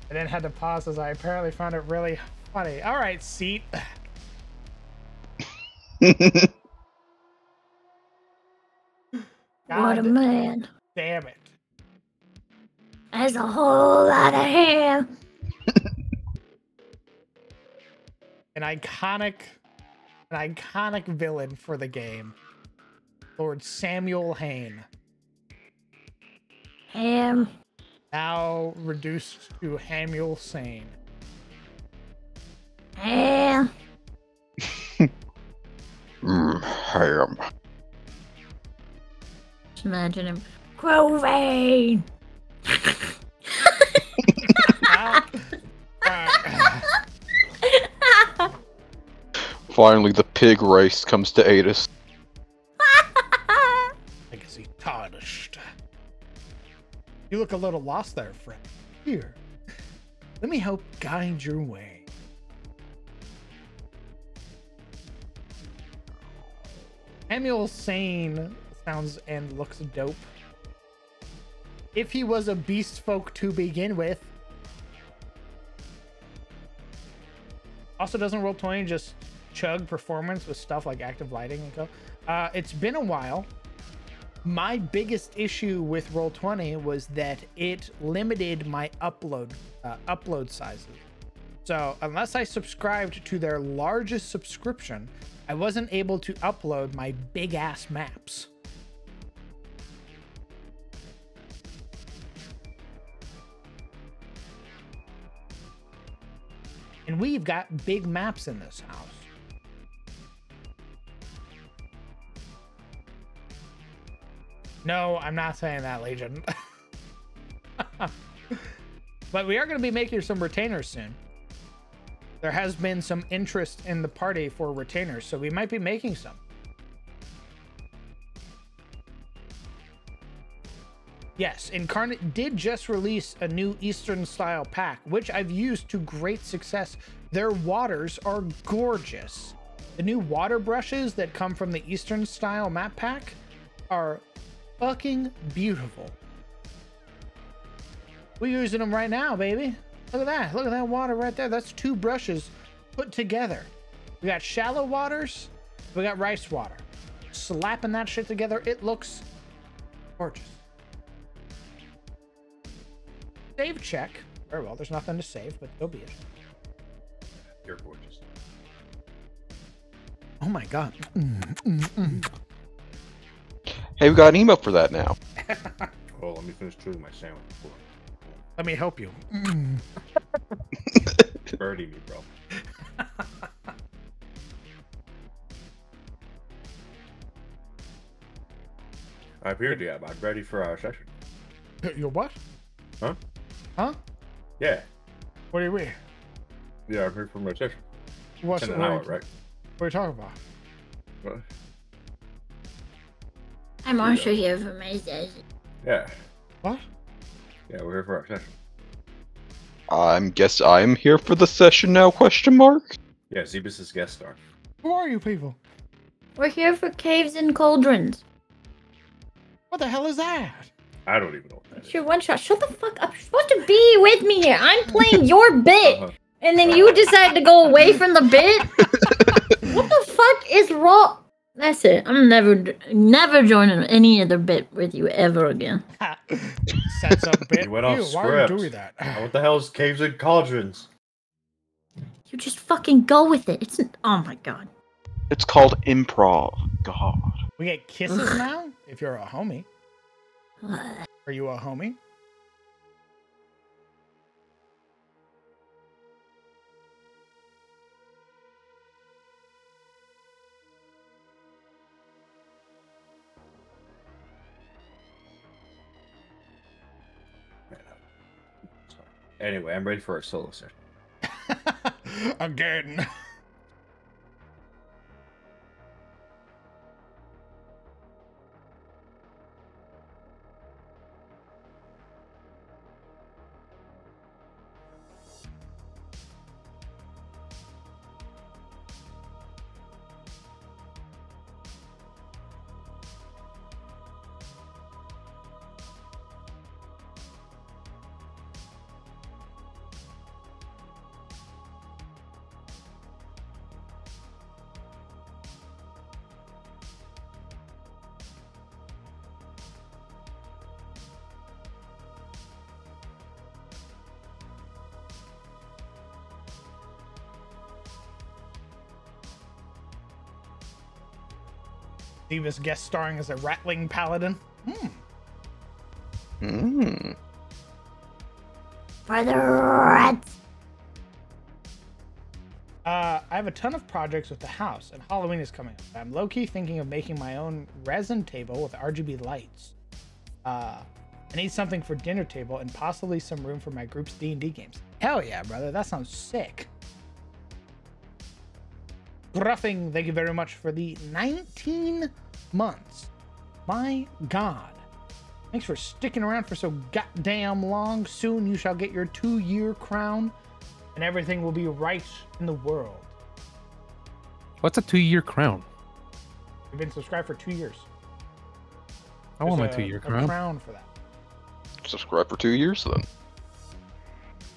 and then had to pause as I apparently found it really funny. All right, seat. what a man. Damn it. That's a whole lot of hair. An iconic villain for the game. Lord Samuel Hayne. Ham. Now reduced to Hamuel Sane. Ham. Ham. Just imagine him. Grovane. Finally, the pig race comes to aid us. Legacy tarnished. You look a little lost there, friend. Here, let me help guide your way. Samuel Sane sounds and looks dope. If he was a beast folk to begin with. Also, doesn't Roll20 just chug performance with stuff like active lighting and stuff? It's been a while. My biggest issue with Roll20 was that it limited my upload sizes. So unless I subscribed to their largest subscription, I wasn't able to upload my big ass maps. And we've got big maps in this house. No, I'm not saying that, Legion. But we are going to be making some retainers soon. There has been some interest in the party for retainers, so we might be making some. Yes, Incarnate did just release a new Eastern style pack, which I've used to great success. Their waters are gorgeous. The new water brushes that come from the Eastern style map pack are fucking beautiful. We're using them right now, baby. Look at that. Look at that water right there. That's 2 brushes put together. We got shallow waters. We got rice water. Slapping that shit together, it looks gorgeous. Save check. Very well. There's nothing to save, but so be it. You're gorgeous. Oh my god. Hey, we got an email for that now. Oh, let me finish chewing my sandwich before. Let me help you. Birdie me, bro. I'm here, DM. I'm ready for our session. Your what? Huh? Huh? Yeah. What are you reading? Yeah, I'm here for my session. What's In an hour, right? What are you talking about? What? I'm also here for my session. Yeah. What? Yeah, we're here for our session. Guess I'm here for the session now, question mark? Yeah, Zebus is guest star. Who are you people? We're here for caves and cauldrons. What the hell is that? I don't even know what that It's is. your one shot. Shut the fuck up. You're supposed to be with me here. I'm playing your bit. And then you decide to go away from the bit? What the fuck is wrong? That's it. I'm never joining any other bit with you ever again. Sets up bit. You went off Ew, script. why are you doing that? What the hell is caves and cauldrons? You just fucking go with it. It's oh my god. It's called improv. God. We get kisses now? If you're a homie. Are you a homie? Anyway, I'm ready for a solo session. Again. Davis guest starring as a rattling paladin. For the rats. I have a ton of projects with the house, and Halloween is coming up. I'm low-key thinking of making my own resin table with RGB lights. I need something for dinner table and possibly some room for my group's D&D games. Hell yeah, brother. That sounds sick. Scruffing, thank you very much for the 19 months. My God. Thanks for sticking around for so goddamn long. Soon you shall get your 2-year crown, and everything will be right in the world. What's a 2-year crown? You've been subscribed for 2 years. I want my There's 2-year a crown. crown for that. Subscribe for 2 years then.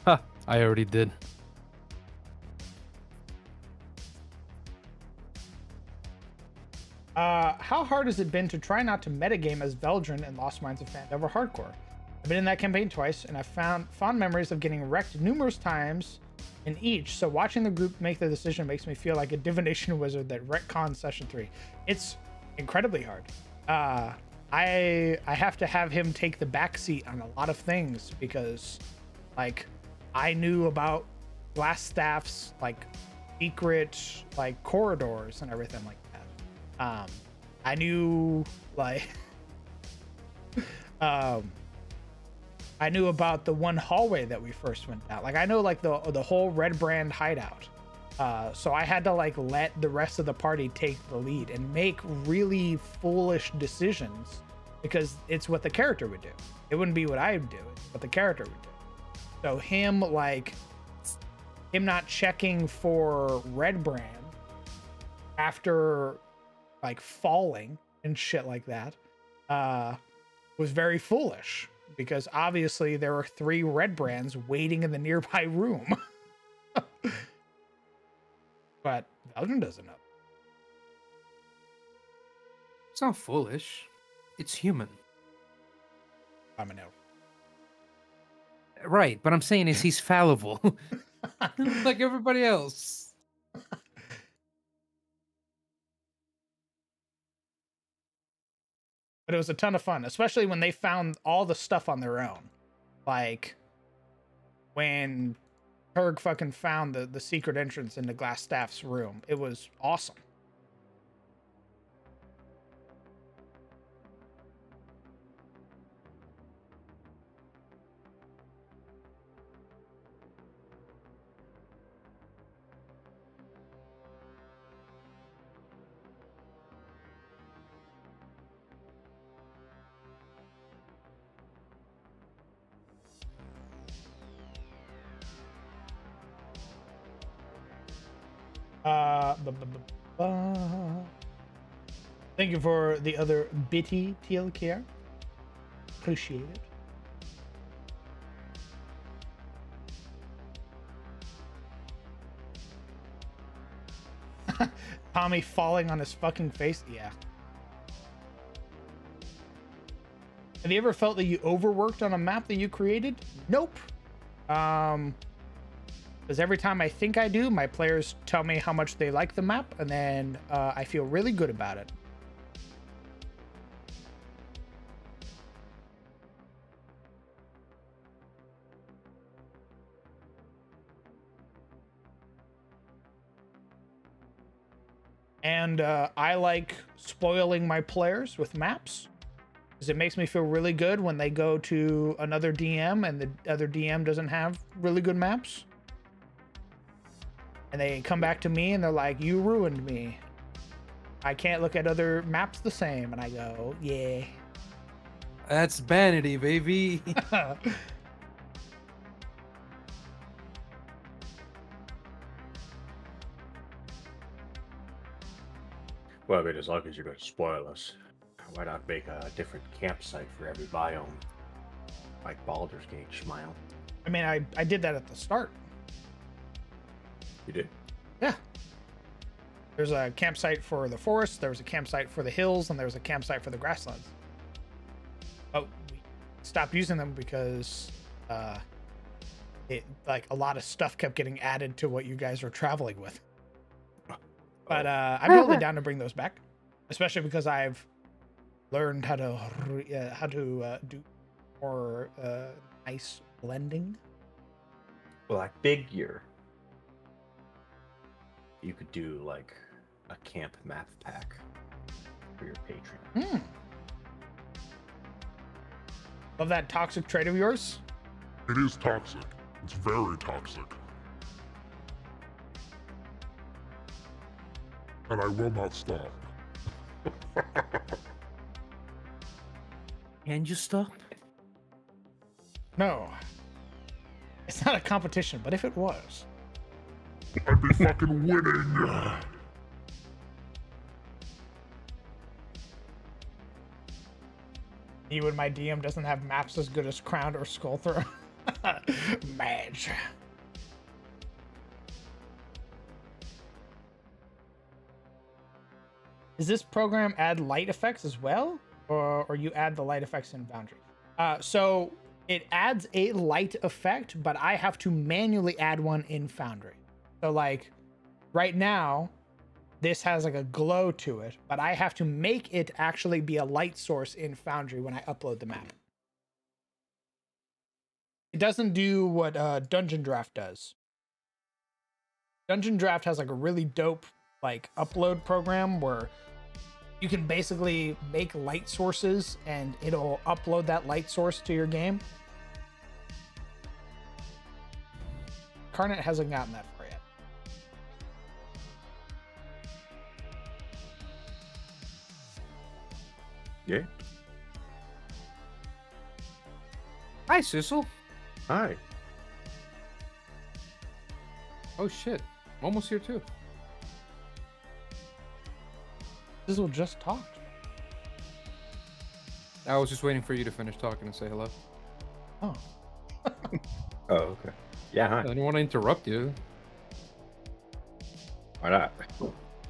Huh, I already did. How hard has it been to try not to metagame as Veldrin in Lost Minds of Fandelver Hardcore? I've been in that campaign twice, and I've found fond memories of getting wrecked numerous times in each, so watching the group make the decision makes me feel like a divination wizard that retcons Session 3. It's incredibly hard. I have to have him take the back seat on a lot of things because, like, I knew about Glassstaff's, like, secret, like, corridors and everything like that. I knew, like, I knew about the one hallway that we first went down. Like, I know, like, the whole Red Brand hideout. So I had to, like, let the rest of the party take the lead and make really foolish decisions because it's what the character would do. It wouldn't be what I would do, it's what the character would do. So him not checking for Red Brand after, like, falling and shit like that was very foolish because obviously there were 3 Red Brands waiting in the nearby room. But Belgium doesn't know. It's not foolish. It's human. I'm an elf. Right, but I'm saying is he's fallible. Like everybody else. But it was a ton of fun, especially when they found all the stuff on their own. Like, when Turg fucking found the secret entrance into Glassstaff's room. It was awesome. Thank you for the other bitty TLKR. Appreciate it. Tommy falling on his fucking face. Yeah. Have you ever felt that you overworked on a map that you created? Nope. Because every time I think I do, my players tell me how much they like the map, and then I feel really good about it. And I like spoiling my players with maps, because it makes me feel really good when they go to another DM and the other DM doesn't have really good maps. And they come back to me and they're like, you ruined me. I can't look at other maps the same. And I go, yeah. That's vanity, baby. Well, I mean, as long as you're going to spoil us, why not make a different campsite for every biome? Like Baldur's Gate, Schmile. I mean, I did that at the start. You did? Yeah. There's a campsite for the forest, there was a campsite for the hills, and there was a campsite for the grasslands. But we stopped using them because like a lot of stuff kept getting added to what you guys were traveling with. But I'm totally down to bring those back, especially because I've learned how to do more nice blending. Well, I figure you could do like a camp map pack for your Patreon. Love that toxic trait of yours. It is toxic. It's very toxic. and I will not stop. Can you stop? No. It's not a competition, but if it was. I'd be fucking winning. You and my DM doesn't have maps as good as Crown or Skull Throw. Madge. Does this program add light effects as well? Or you add the light effects in Foundry? So it adds a light effect, but I have to manually add one in Foundry. So like right now, this has like a glow to it, but I have to make it actually be a light source in Foundry when I upload the map. It doesn't do what Dungeon Draft does. Dungeon Draft has like a really dope like upload program where you can basically make light sources and it'll upload that light source to your game. Carnet hasn't gotten that far yet. Yeah. Hi, Sissel. Hi. Oh shit. I'm almost here too. Sizzle just talked. I was just waiting for you to finish talking and say hello. Oh. Oh, okay. Yeah, I hi. didn't want to interrupt you. Why not?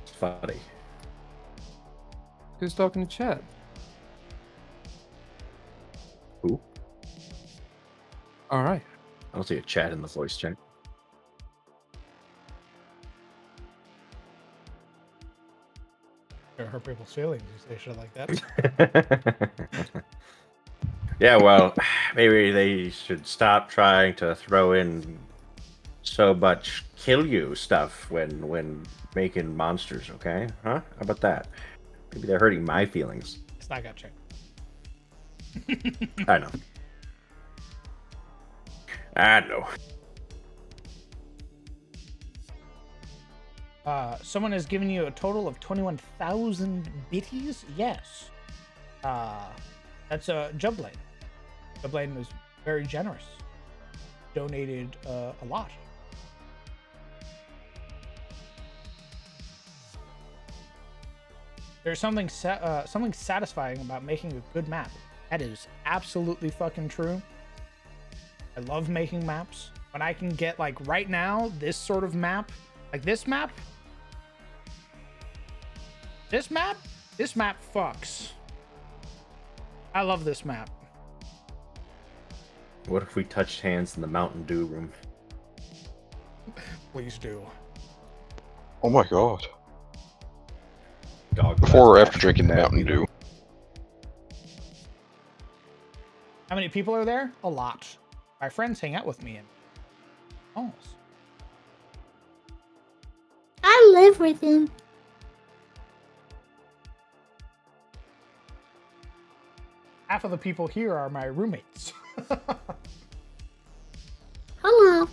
It's funny. Who's talking to chat? Who? All right. I don't see a chat in the voice chat. It hurt people's feelings. You say shit like that. Yeah, well, maybe they should stop trying to throw in so much kill you stuff when making monsters, okay? Huh? How about that? Maybe they're hurting my feelings. It's not gonna change. I know. I know. Someone has given you a total of 21,000 bitties? Yes. That's a Jublane. Jublane was very generous. Donated a lot. There's something something satisfying about making a good map. That is absolutely fucking true. I love making maps. When I can get, like, right now, this sort of map, like this map fucks. I love this map. What if we touched hands in the Mountain Dew room? Please do. Oh my god. Dog Before or breath after drinking the bad Mountain feeling. Dew? How many people are there? A lot. My friends hang out with me in almost. I live with him. Half of the people here are my roommates. Hello.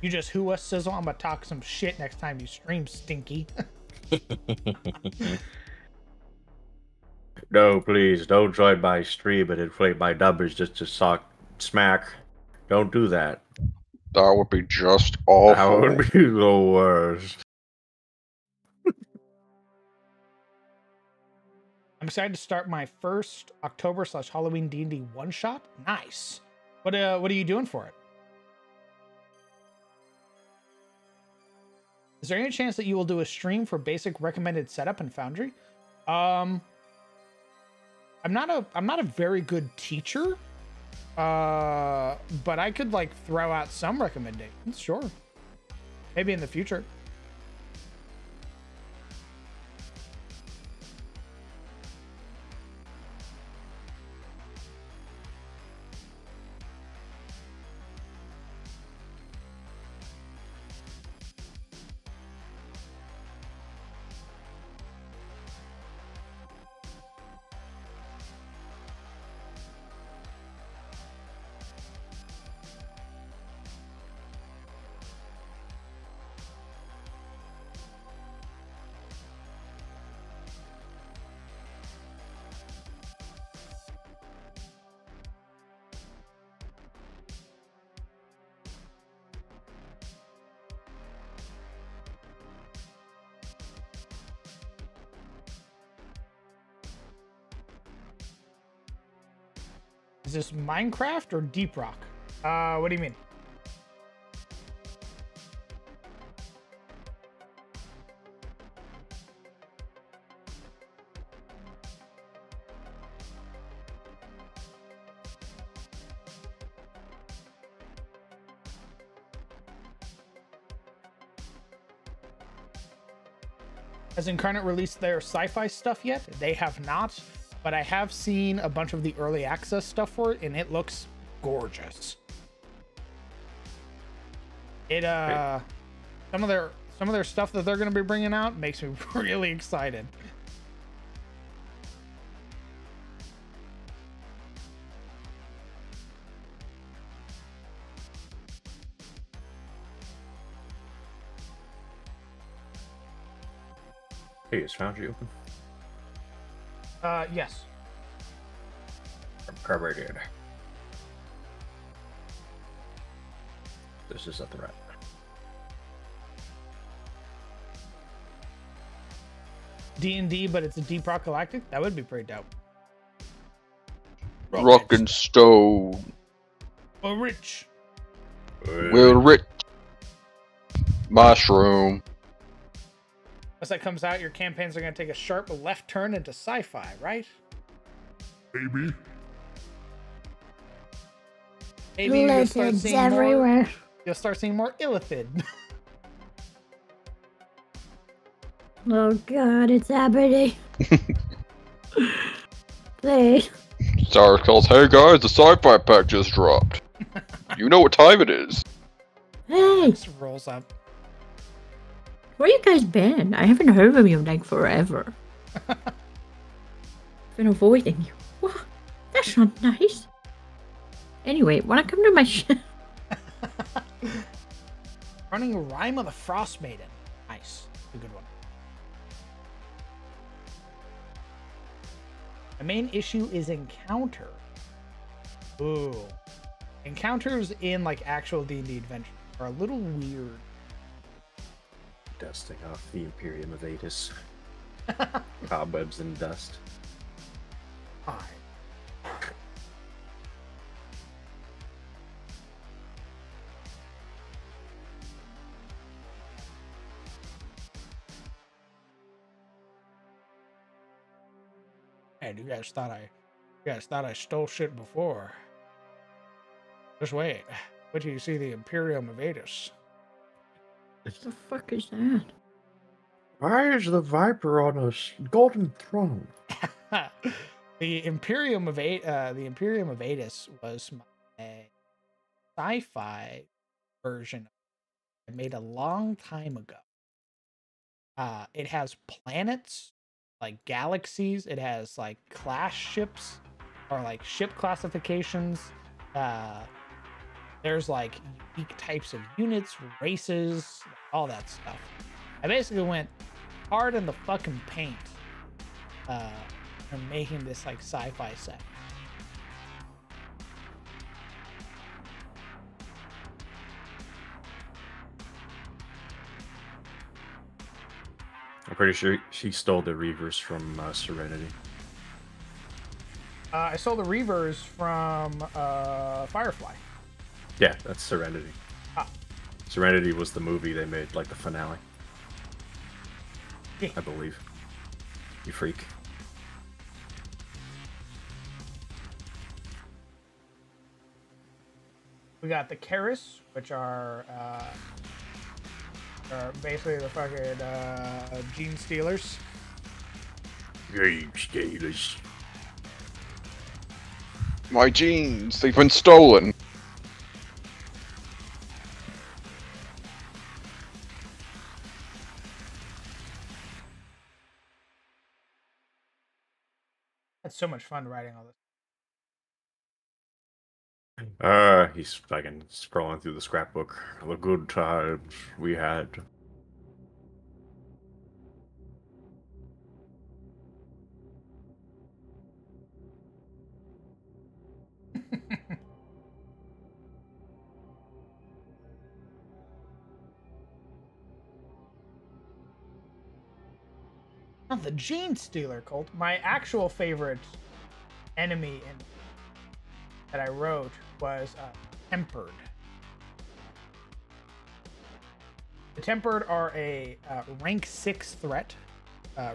You just who us sizzle. I'm gonna talk some shit next time you stream, Stinky. No, please, don't join my stream and inflate my numbers just to smack. Don't do that. That would be just That awful. would be the worst. I'm excited to start my first October/Halloween D&D one shot. Nice. What are you doing for it? Is there any chance that you will do a stream for basic recommended setup in Foundry? I'm not a very good teacher. But I could, like, throw out some recommendations, sure. Maybe in the future. this Minecraft or Deep Rock? What do you mean? Has Incarnate released their sci-fi stuff yet? They have not, but I have seen a bunch of the early access stuff for it, and it looks gorgeous. It some of their stuff that they're going to be bringing out makes me really excited. Hey, is Foundry open? Yes. Carbureted. This is a threat. D&D, but it's a Deep Rock Galactic? That would be pretty dope. Rock and stone. Or rich. Will rich. Mushroom. Once that comes out, your campaigns are going to take a sharp left turn into sci-fi, right? Maybe. Maybe you'll start Lizards seeing everywhere. more. You'll start seeing more illithid. Oh god, it's happening. Please. Sarah calls, hey guys, the sci-fi pack just dropped. You know what time it is. Hey, Just rolls up. where you guys been? I haven't heard from you in like forever. Been avoiding you. What? That's not nice. Anyway, wanna come to my ship? Running Rime of the Frost Maiden. Nice. A good one. The main issue is encounter. Ooh. Encounters in like actual D&D adventures are a little weird. Dusting off the Imperium of Atis. Cobwebs and dust. Alright. Hey, you guys thought I stole shit before. Just wait. Wait till you see the Imperium of Atis. What the fuck is that? Why is the Viper on a golden throne? The Imperium of Atis was my sci-fi version I made a long time ago. It has planets, like galaxies. It has like class ships or like ship classifications. There's like unique types of units, races, all that stuff. I basically went hard in the fucking paint and making this like sci-fi set. I'm pretty sure she stole the Reavers from Serenity. I stole the Reavers from Firefly. Yeah, that's Serenity. Ah. Serenity was the movie they made, like the finale. Yeah. I believe. You freak. We got the Karis, which are basically the fucking gene stealers. Game stealers. My jeans, they've been stolen. That's so much fun writing all this. He's fucking scrolling through the scrapbook. The good times we had. Not the Gene Stealer cult. My actual favorite enemy in that I wrote was Tempered. The Tempered are a rank 6 threat,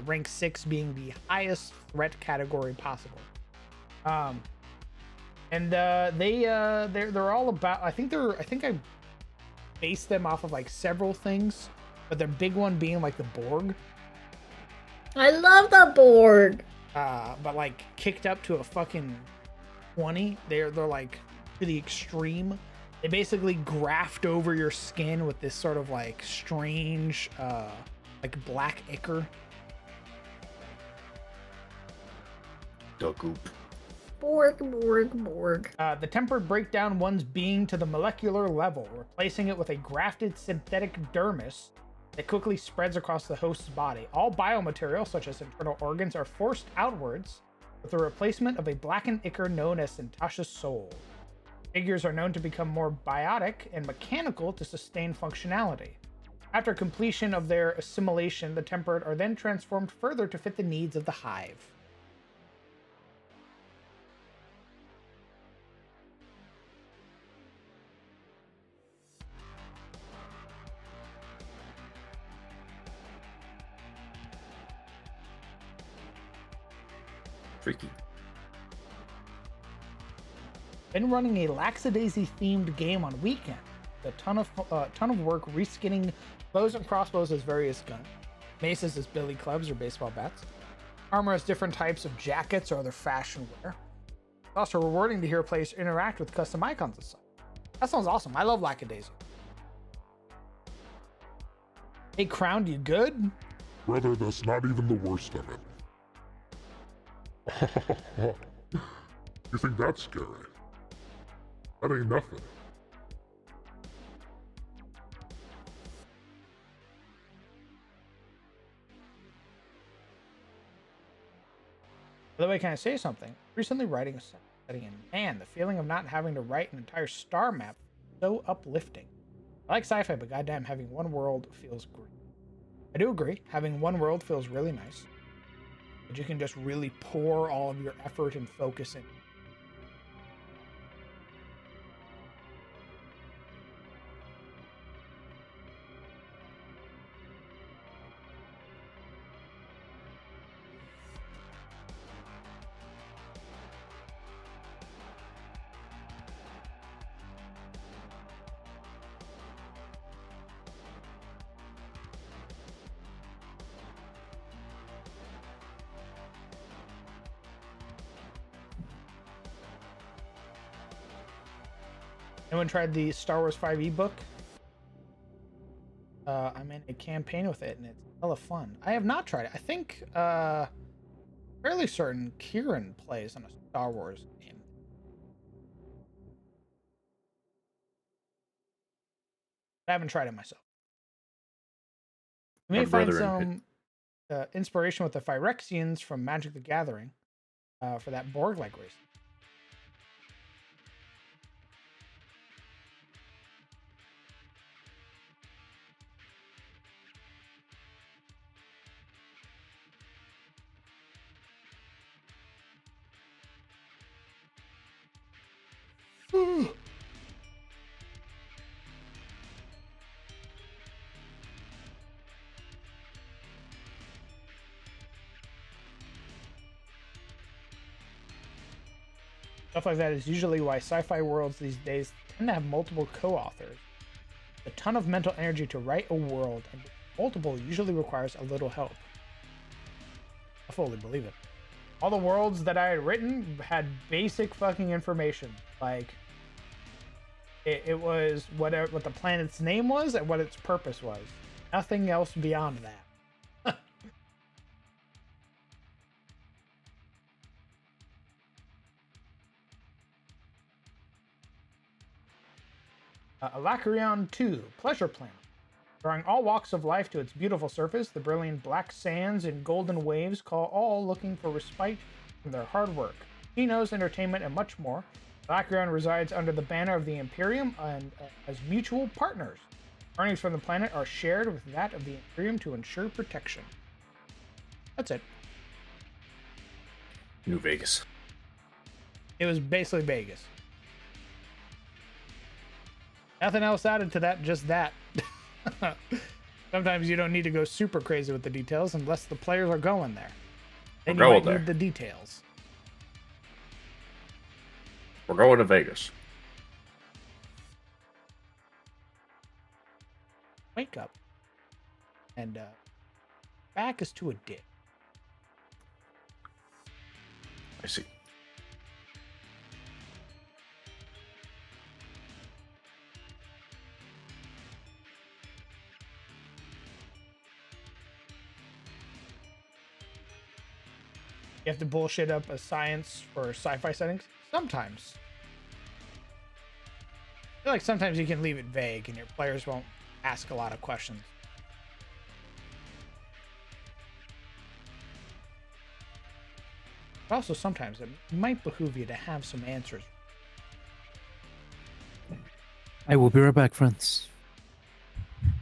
rank 6 being the highest threat category possible. They're all about. I think I based them off of like several things, but their big one being like the Borg. I love the Borg. But like kicked up to a fucking 20. They're like to the extreme. They basically graft over your skin with this sort of like strange, like black ichor. The goop. Borg. The Tempered break down one's being to the molecular level, replacing it with a grafted synthetic dermis that quickly spreads across the host's body. All biomaterial, such as internal organs, are forced outwards with the replacement of a blackened ichor known as Santasha's soul. Figures are known to become more biotic and mechanical to sustain functionality. After completion of their assimilation, the Tempered are then transformed further to fit the needs of the hive. Freaky. Been running a lackadaisy themed game on weekend. A ton of work reskinning bows and crossbows as various guns, maces as billy clubs or baseball bats, armor as different types of jackets or other fashion wear. It's also rewarding to hear players interact with custom icons and stuff. That sounds awesome. I love lackadaisy. Hey, Crown, you good? Brother, that's not even the worst of it. You think that's scary? That ain't nothing. By the way, can I say something? Recently writing a study, and man, the feeling of not having to write an entire star map is so uplifting. I like sci-fi, but goddamn, having one world feels great. I do agree, having one world feels really nice. But you can just really pour all of your effort and focus in. Anyone tried the Star Wars 5 ebook? I'm in a campaign with it, and it's hella fun. I have not tried it. I think, fairly certain Kieran plays on a Star Wars game. I haven't tried it myself. You may find some inspiration with the Phyrexians from Magic the Gathering for that Borg-like race. Stuff like that is usually why sci-fi worlds these days tend to have multiple co-authors. A ton of mental energy to write a world, and multiple usually requires a little help. I fully believe it. All the worlds that I had written had basic fucking information. Like, it was what the planet's name was and what its purpose was. Nothing else beyond that. Alacrion 2, Pleasure Planet. Drawing all walks of life to its beautiful surface, the brilliant black sands and golden waves call all looking for respite from their hard work. Casinos, entertainment, and much more. Alacrion resides under the banner of the Imperium and as mutual partners. Earnings from the planet are shared with that of the Imperium to ensure protection. That's it. New Vegas. It was basically Vegas. Nothing else added to that, just that. Sometimes you don't need to go super crazy with the details unless the players are going there. Then you might need the details. We're going to Vegas. Wake up. And back is to a dick. I see. You have to bullshit up a science for sci-fi settings? Sometimes. I feel like sometimes you can leave it vague and your players won't ask a lot of questions. But also sometimes it might behoove you to have some answers. I will be right back, friends.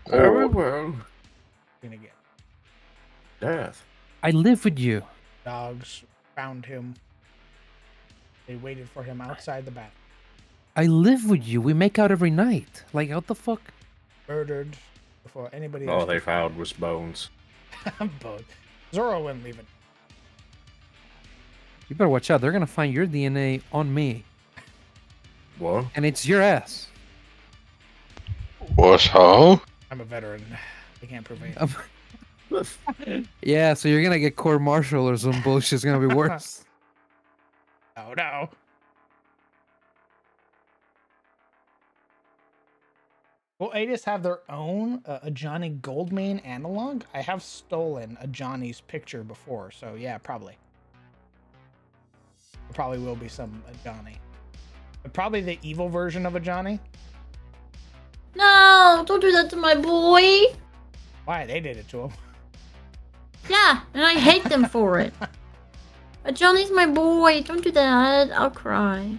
Very well. Gonna get Death. I live with you. dogs found him. They waited for him outside the bathroom. I live with you. We make out every night. Like, what the fuck? Murdered before anybody All else. they found was bones. Both. Zoro wouldn't leave it. You better watch out. They're gonna find your DNA on me, What? and it's your ass. What's how? I'm a veteran. I can't prove anything. Yeah, so you're gonna get court-martial or some bullshit. It's gonna be worse. Oh no. Will Adis have their own a Johnny Goldmane analog? I have stolen a Johnny's picture before, so yeah, probably. There probably will be some Johnny. But probably the evil version of a Johnny. No, don't do that to my boy. Why? They did it to him. Yeah, and I hate them for it. Johnny's my boy. Don't do that. I'll cry.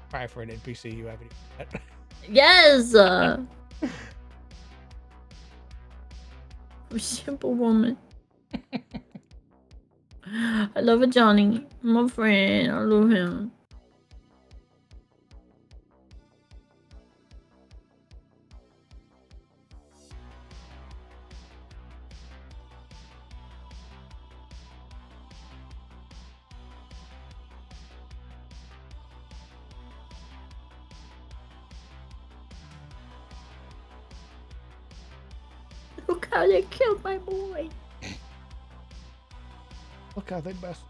Cry for an NPC you haven't even met. Yes. I'm a simple woman. I love a Johnny. My friend. I love him. Look how they killed my boy. Look how they best.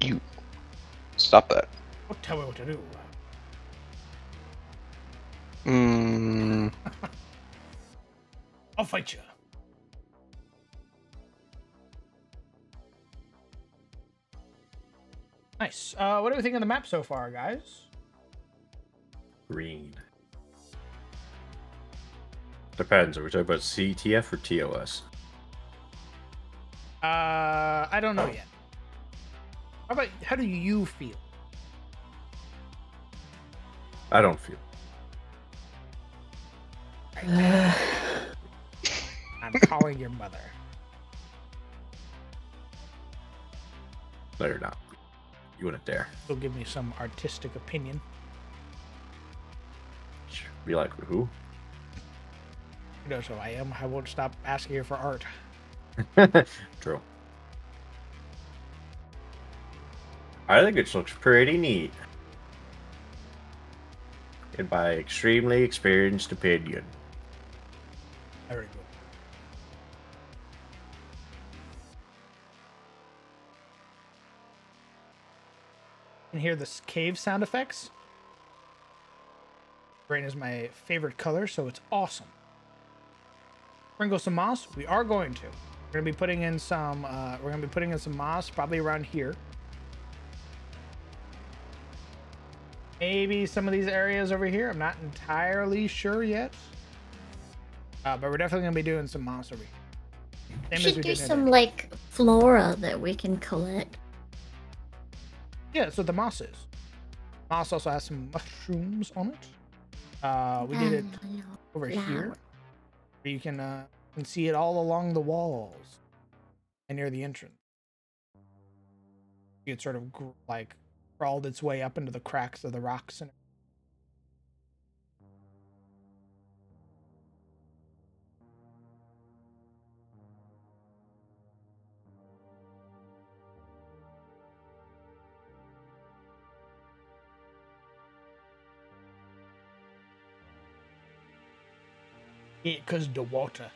You stop that. Don't tell me what to do. I'll fight you. Nice. What do we think of the map so far, guys? Green. Depends. Are we talking about CTF or TOS? I don't know yet. How do you feel? I don't feel. I'm calling your mother. No, you're not. You wouldn't dare. She'll give me some artistic opinion. Be like, who? You know, so I am. I won't stop asking her for art. True. I think it looks pretty neat. In my extremely experienced opinion. Very good. You can hear the cave sound effects. Green is my favorite color, so it's awesome. Sprinkle some moss. We are going to. We're gonna be putting in some. We're gonna be putting in some moss, probably around here. Maybe some of these areas over here. I'm not entirely sure yet. But we're definitely gonna be doing some moss over here. Same as Should we do did some today. like flora that we can collect. Yeah, that's what the moss is. Moss also has some mushrooms on it. We did it over here. Where you can see it all along the walls and near the entrance. It sort of like crawled its way up into the cracks of the rocks and because the water.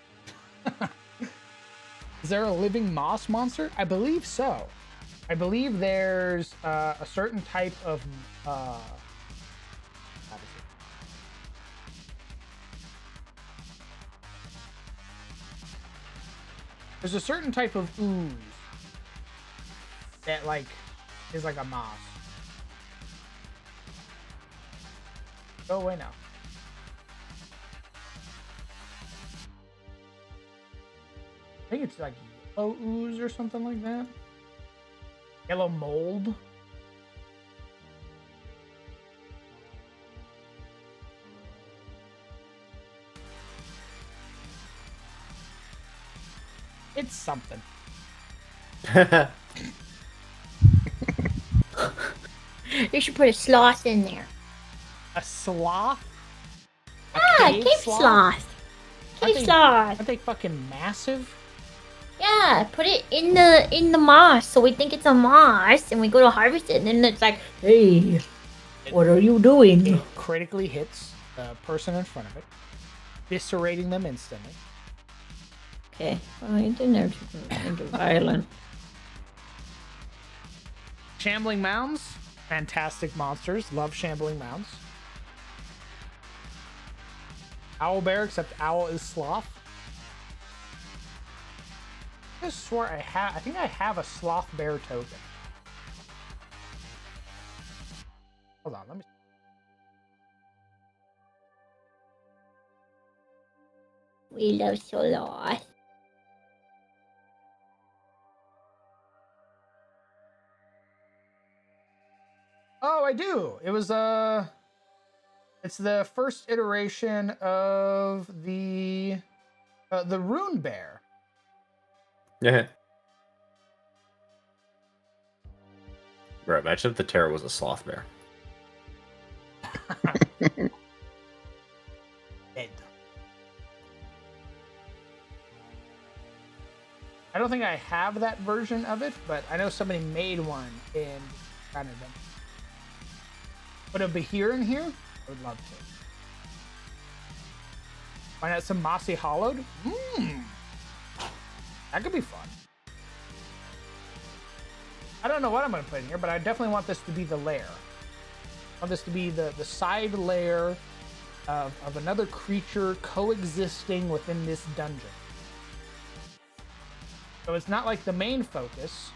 Is there a living moss monster? I believe so. I believe there's a certain type of there's a certain type of ooze that like is like a moss. Go away now. I think it's like yellow ooze or something like that. Yellow mold. It's something. You should put a sloth in there. A sloth? Cave sloth. Cave sloth. Aren't they fucking massive? Yeah, put it in the moss, so we think it's a moss, and we go to harvest it, and then it's like, hey, what are you doing? It critically hits the person in front of it, eviscerating them instantly. Okay, well, you didn't have to make it violent. Shambling mounds, fantastic monsters. Love shambling mounds. Owl bear, except owl is sloth. I swore I think I have a sloth bear token. Hold on, let me. We love sloth. Oh, I do. It was it's the first iteration of the rune bear. Yeah. Bro, imagine if the terror was a sloth bear. Dead. I don't think I have that version of it, but I know somebody made one in Canada. Put a Behir in here? I would love to. Find out some Mossy Hollowed? That could be fun. I don't know what I'm going to put in here, but I definitely want this to be the lair. I want this to be the side lair of another creature coexisting within this dungeon. So it's not like the main focus,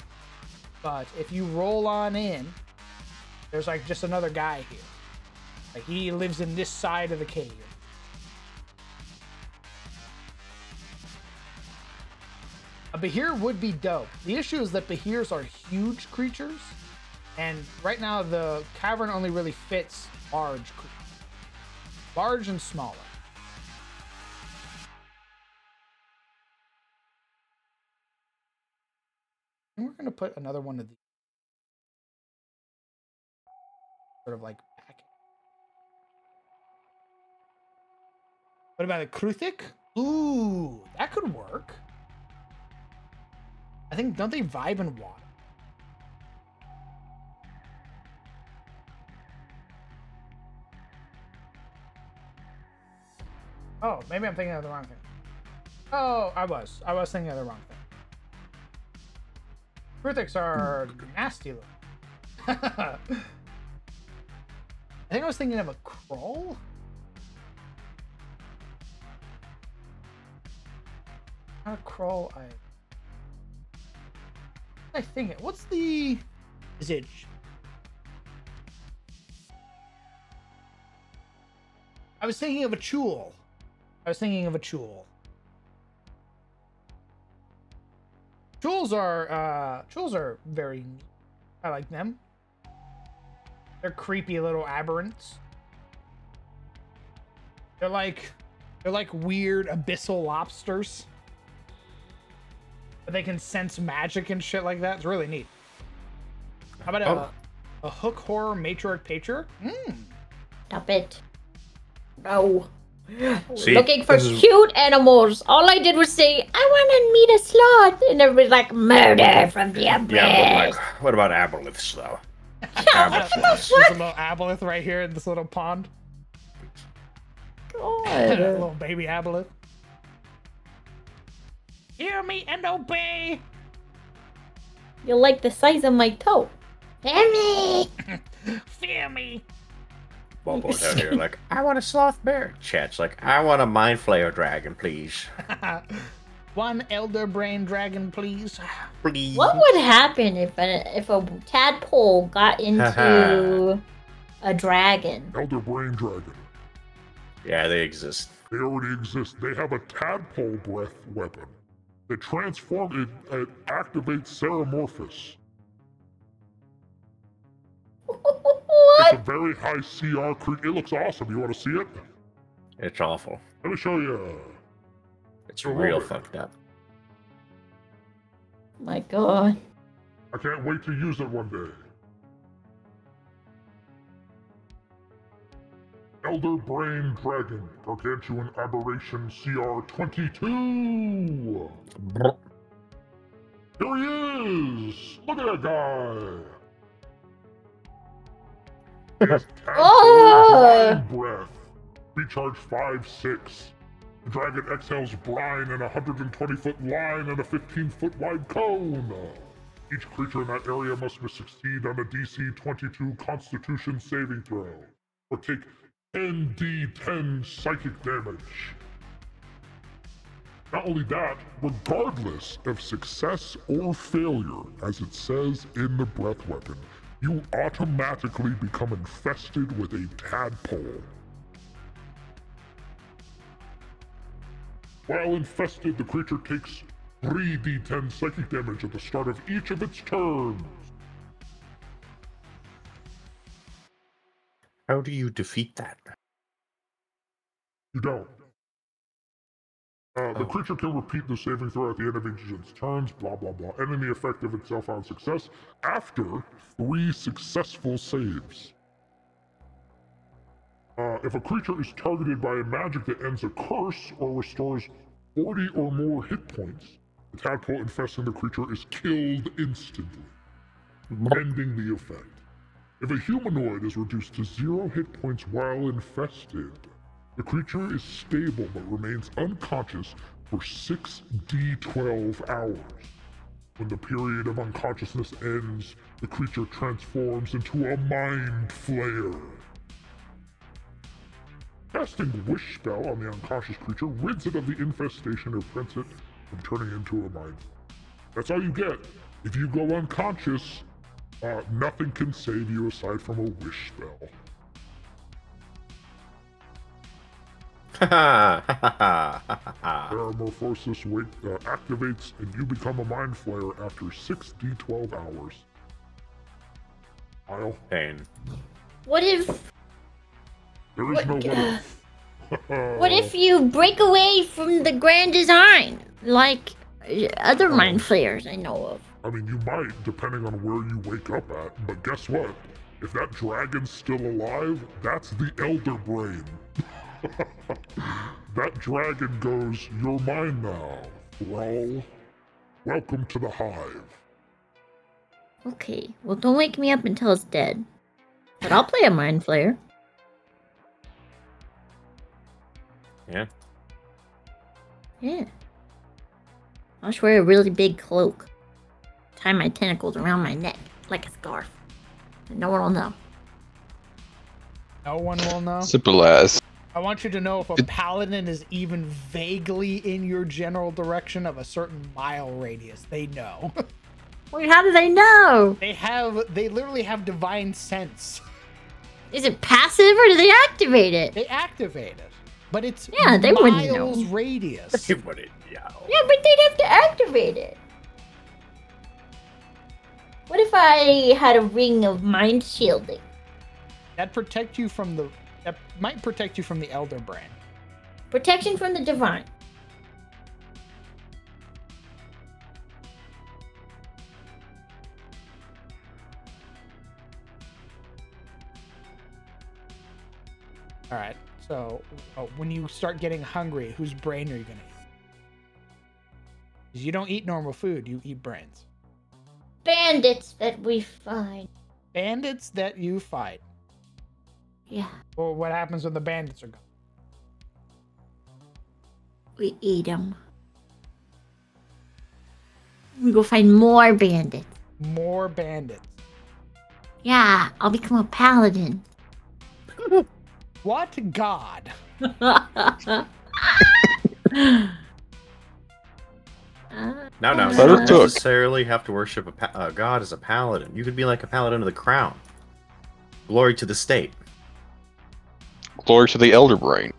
but if you roll on in, there's like just another guy here. Like he lives in this side of the cave. A Behir would be dope. The issue is that Behirs are huge creatures, and right now the cavern only really fits large creatures. Large and smaller. And we're going to put another one of these. Sort of like packet. What about a Kruthic? Ooh, that could work. I think, don't they vibe in water? Oh, maybe I'm thinking of the wrong thing. Oh, I was thinking of the wrong thing. Kruthics are nasty looking. I think I was thinking of a crawl. Not a crawl. I think. What's the? Is it? I was thinking of a chul. Jewels are very neat. I like them. They're creepy little aberrants. They're like weird abyssal lobsters. But they can sense magic and shit like that. It's really neat. How about a hook horror matriarch patriarch? Stop it. No. See, Looking for this is- cute animals. All I did was say, I want to meet a sloth. And everybody's like, murder from the abyss. Yeah, but like, what about aboleths though? What the There's a fuck? little aboleth right here in this little pond. A God. little baby aboleth. Hear me and obey. You're like the size of my toe. Hear me. Fear me. Bobo's out here like, I want a sloth bear. Chat's like, I want a mind flayer dragon, please. One elder brain dragon, please. Please. What would happen if a tadpole got into a dragon? Elder Brain Dragon. Yeah, they exist. They already exist. They have a tadpole breath weapon. It transforms, it activates Ceramorphous. It's a What? very high CR creature. It looks awesome. You want to see it? It's awful. Let me show you. It's Go real over. fucked up. My God. I can't wait to use it one day. Elder Brain Dragon, Gargantuan Aberration CR22. Here he is! Look at that guy! His Oh! Brine Breath. Recharge 5/6. The dragon exhales brine in a 120-foot line and a 15-foot wide cone. Each creature in that area must succeed on a DC 22 Constitution saving throw, or take 10d10 psychic damage. Not only that, regardless of success or failure, as it says in the breath weapon, you automatically become infested with a tadpole. While infested, the creature takes 3d10 psychic damage at the start of each of its turns. How do you defeat that? You don't. The creature can repeat the saving throw at the end of each of its turns, blah blah blah, ending the effect of itself on success after 3 successful saves. If a creature is targeted by a magic that ends a curse or restores 40 or more hit points, the tadpole infesting the creature is killed instantly, ending the effect. If a humanoid is reduced to 0 hit points while infested, the creature is stable but remains unconscious for 6d12 hours. When the period of unconsciousness ends, the creature transforms into a mind flayer. Casting Wish Spell on the unconscious creature rids it of the infestation or prevents it from turning into a mind. That's all you get. If you go unconscious, nothing can save you aside from a wish spell. Paramorphosis activates and you become a mind flayer after 6d12 hours. Kyle, Pain. What if there is no what if. what if you break away from the grand design, like other mind flayers I know of? I mean, you might, depending on where you wake up at, but guess what? If that dragon's still alive, that's the Elder Brain. That dragon goes, you're mine now, thrall. Welcome to the hive. Okay, well don't wake me up until it's dead. But I'll play a mind flayer. Yeah. Yeah. I'll just wear a really big cloak. Tie my tentacles around my neck like a scarf. And no one will know. No one will know. Simple as. I want you to know if a paladin is even vaguely in your general direction of a certain mile radius, they know. Wait, how do they know? They literally have divine sense. Is it passive or do they activate it? They activate it, but it's They wouldn't miles know. radius. It wouldn't, yeah. Yeah, but they'd have to activate it. What if I had a ring of mind shielding? That might protect you from the Elder Brand. Protection from the divine. All right. So when you start getting hungry, whose brain are you gonna eat? 'Cause you don't eat normal food; you eat brains. Bandits that we find. Bandits that you fight. Yeah. Well, what happens when the bandits are gone? We eat them. We go find more bandits. More bandits. Yeah, I'll become a paladin. What god? No, you Let don't it cook. necessarily have to worship a god as a paladin. You could be like a paladin of the crown. Glory to the state. Glory to the Elder Brain.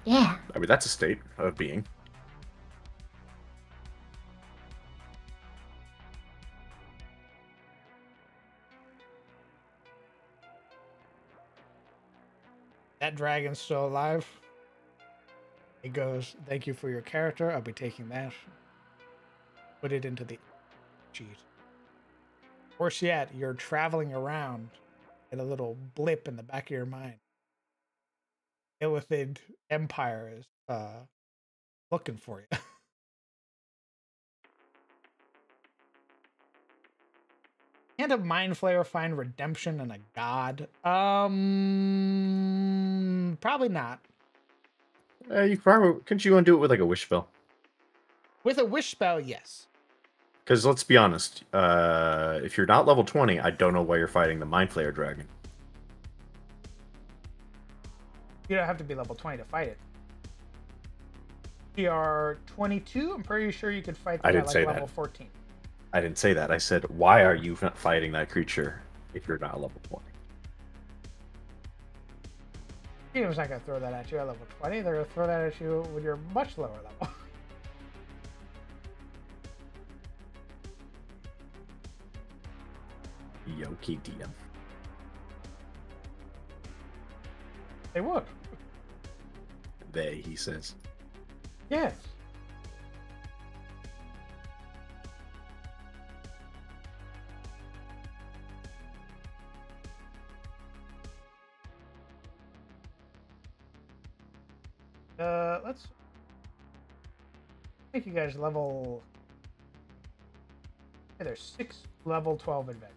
Yeah. I mean, that's a state of being. That dragon's still alive. It goes, thank you for your character. I'll be taking that. Put it into the cheat. Worse yet, you're traveling around and a little blip in the back of your mind. Illithid Empire is looking for you. Can't a mind flayer find redemption in a god? Probably not. You probably couldn't you undo it with like a wish spell? With a wish spell, yes. Because let's be honest, if you're not level 20, I don't know why you're fighting the Mind Flayer dragon. You don't have to be level 20 to fight it. If you are 22, I'm pretty sure you could fight I that didn't at say level that. 14. I didn't say that. I said, why are you not fighting that creature if you're not level 20? Team's not going to throw that at you at level 20. They're going to throw that at you when you're much lower level. Yoki DM. They would. They, he says. Yes. Let's make you guys level. Hey, there's 6 level 12 adventures.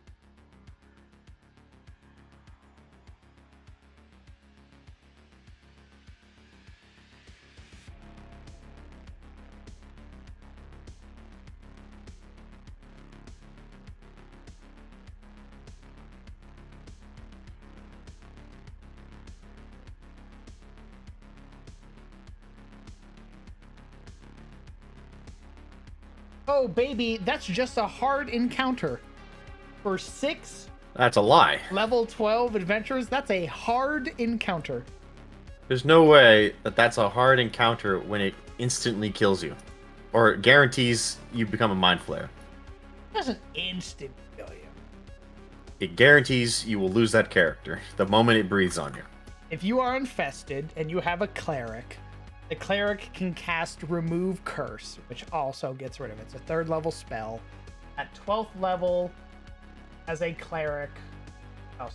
Oh, baby, that's just a hard encounter. For 6 That's a lie. level 12 adventures, that's a hard encounter. There's no way that that's a hard encounter when it instantly kills you. Or it guarantees you become a Mind Flayer. It doesn't instant kill you. It guarantees you will lose that character the moment it breathes on you. If you are infested and you have a cleric, the cleric can cast Remove Curse, which also gets rid of it. It's a 3rd level spell. At 12th level, as a cleric, as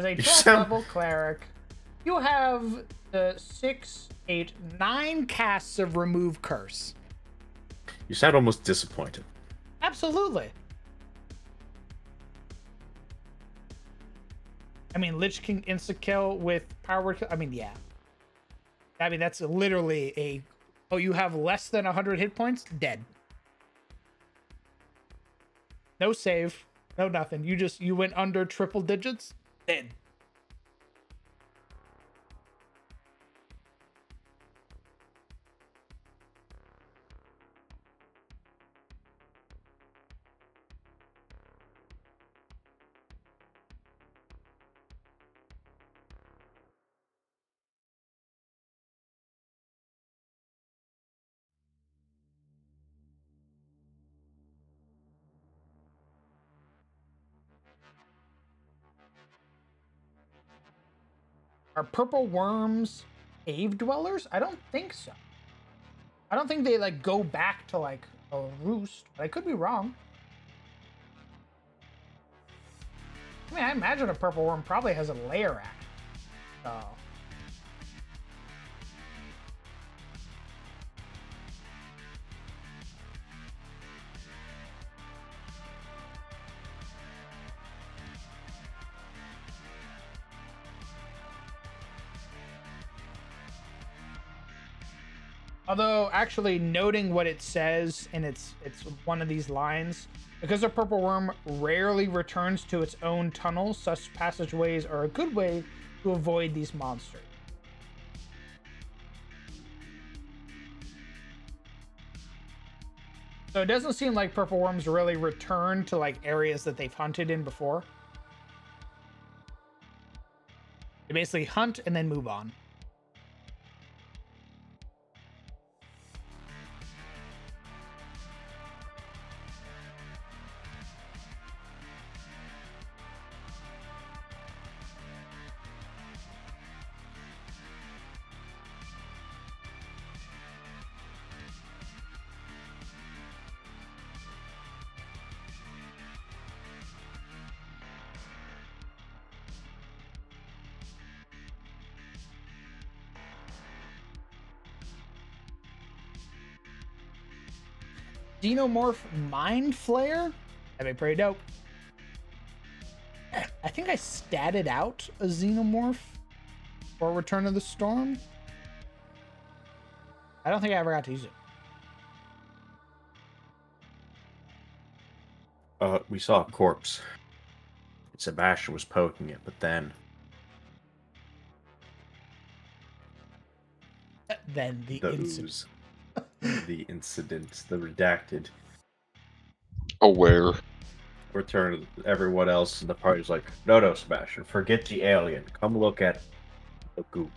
a 12th level cleric, you have 6, 8, 9 casts of Remove Curse. You sound almost disappointed. Absolutely. I mean, Lich King insta-kill with power kill. I mean, yeah. I mean, that's literally a... Oh, you have less than 100 hit points? Dead. No save. No nothing. You went under triple digits? Dead. Are purple worms cave dwellers? I don't think so. I don't think they like go back to like a roost, but I could be wrong. I mean, I imagine a purple worm probably has a lair act. So. Although, actually, noting what it says in it's one of these lines, because a purple worm rarely returns to its own tunnels, such passageways are a good way to avoid these monsters. So it doesn't seem like purple worms really return to like areas that they've hunted in before. They basically hunt and then move on. Xenomorph Mind Flare? That'd be pretty dope. I think I statted out a Xenomorph for Return of the Storm. I don't think I ever got to use it. We saw a corpse. Sebastian was poking it, but then... Then the incident. The incident, the redacted. Aware. Return everyone else in the party's like, no, Sebastian, forget the alien. Come look at the goop.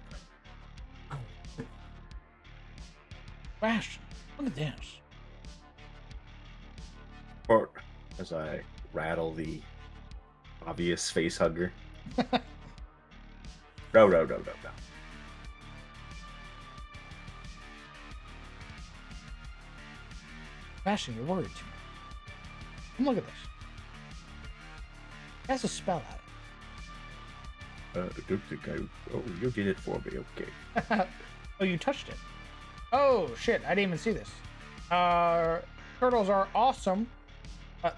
Sebastian, look at this. Or as I rattle the obvious face hugger. No. Sebastian, you're worried too much. Come look at this. That's a spell at it. I don't think I... Oh, you did it for me, okay. Oh, you touched it. Oh, shit, I didn't even see this. Turtles are awesome.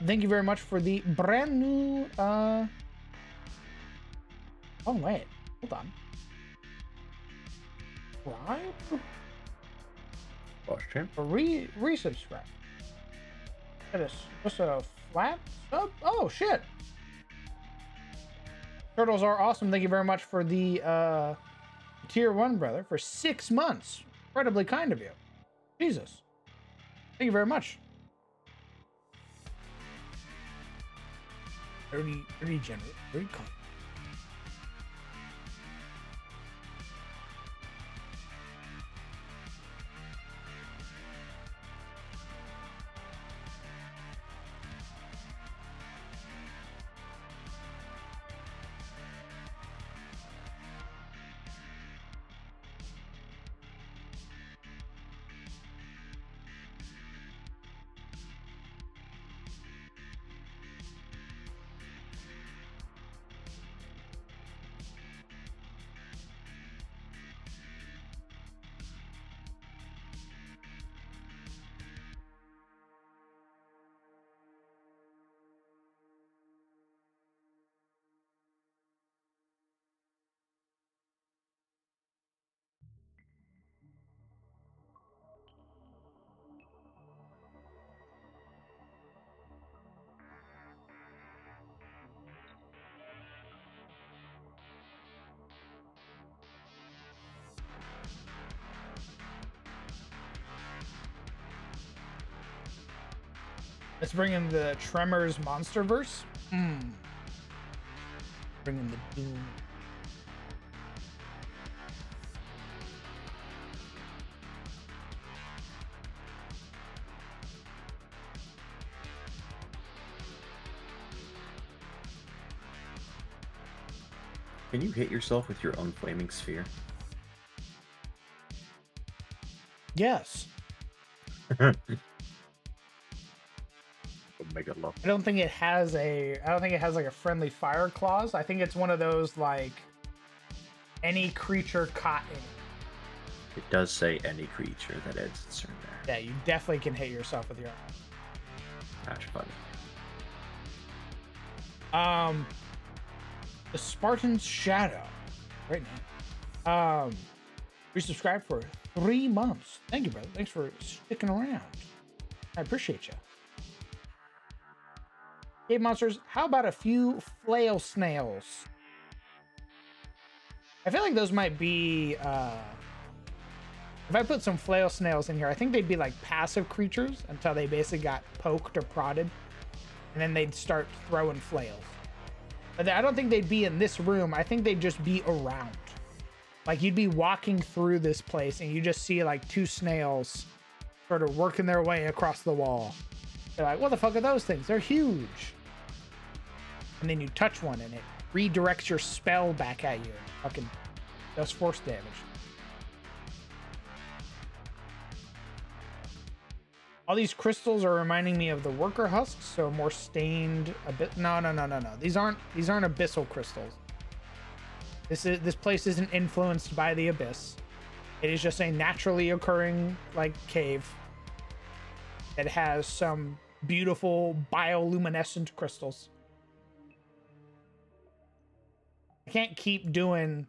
Thank you very much for the brand new... Oh, wait. Hold on. Right? Question. Resubscribe. That is just a flat sub? Oh, shit. Turtles are awesome. Thank you very much for the tier 1, brother, for 6 months. Incredibly kind of you. Jesus. Thank you very much. Very generous. Very kind. Let's bring in the Tremors Monsterverse. Bring in the Doom. Can you hit yourself with your own flaming sphere? Yes. Make it look. I don't think it has like a friendly fire clause. I think it's one of those like any creature caught in it. It does say any creature that adds its turn there. Yeah, you definitely can hit yourself with your own. That's funny. The Spartan's Shadow. Right now. Resubscribed for 3 months. Thank you, brother. Thanks for sticking around. I appreciate you. Cave monsters, how about a few flail snails? I feel like those might be, if I put some flail snails in here, I think they'd be like passive creatures until they basically got poked or prodded. And then they'd start throwing flails. But I don't think they'd be in this room. I think they'd just be around. Like you'd be walking through this place and you just see like 2 snails sort of working their way across the wall. They're like, what the fuck are those things? They're huge. And then you touch one and it redirects your spell back at you and fucking does force damage. All these crystals are reminding me of the worker husks, so more stained a bit. No. These aren't abyssal crystals. This place isn't influenced by the abyss. It is just a naturally occurring like cave that has some beautiful bioluminescent crystals. I can't keep doing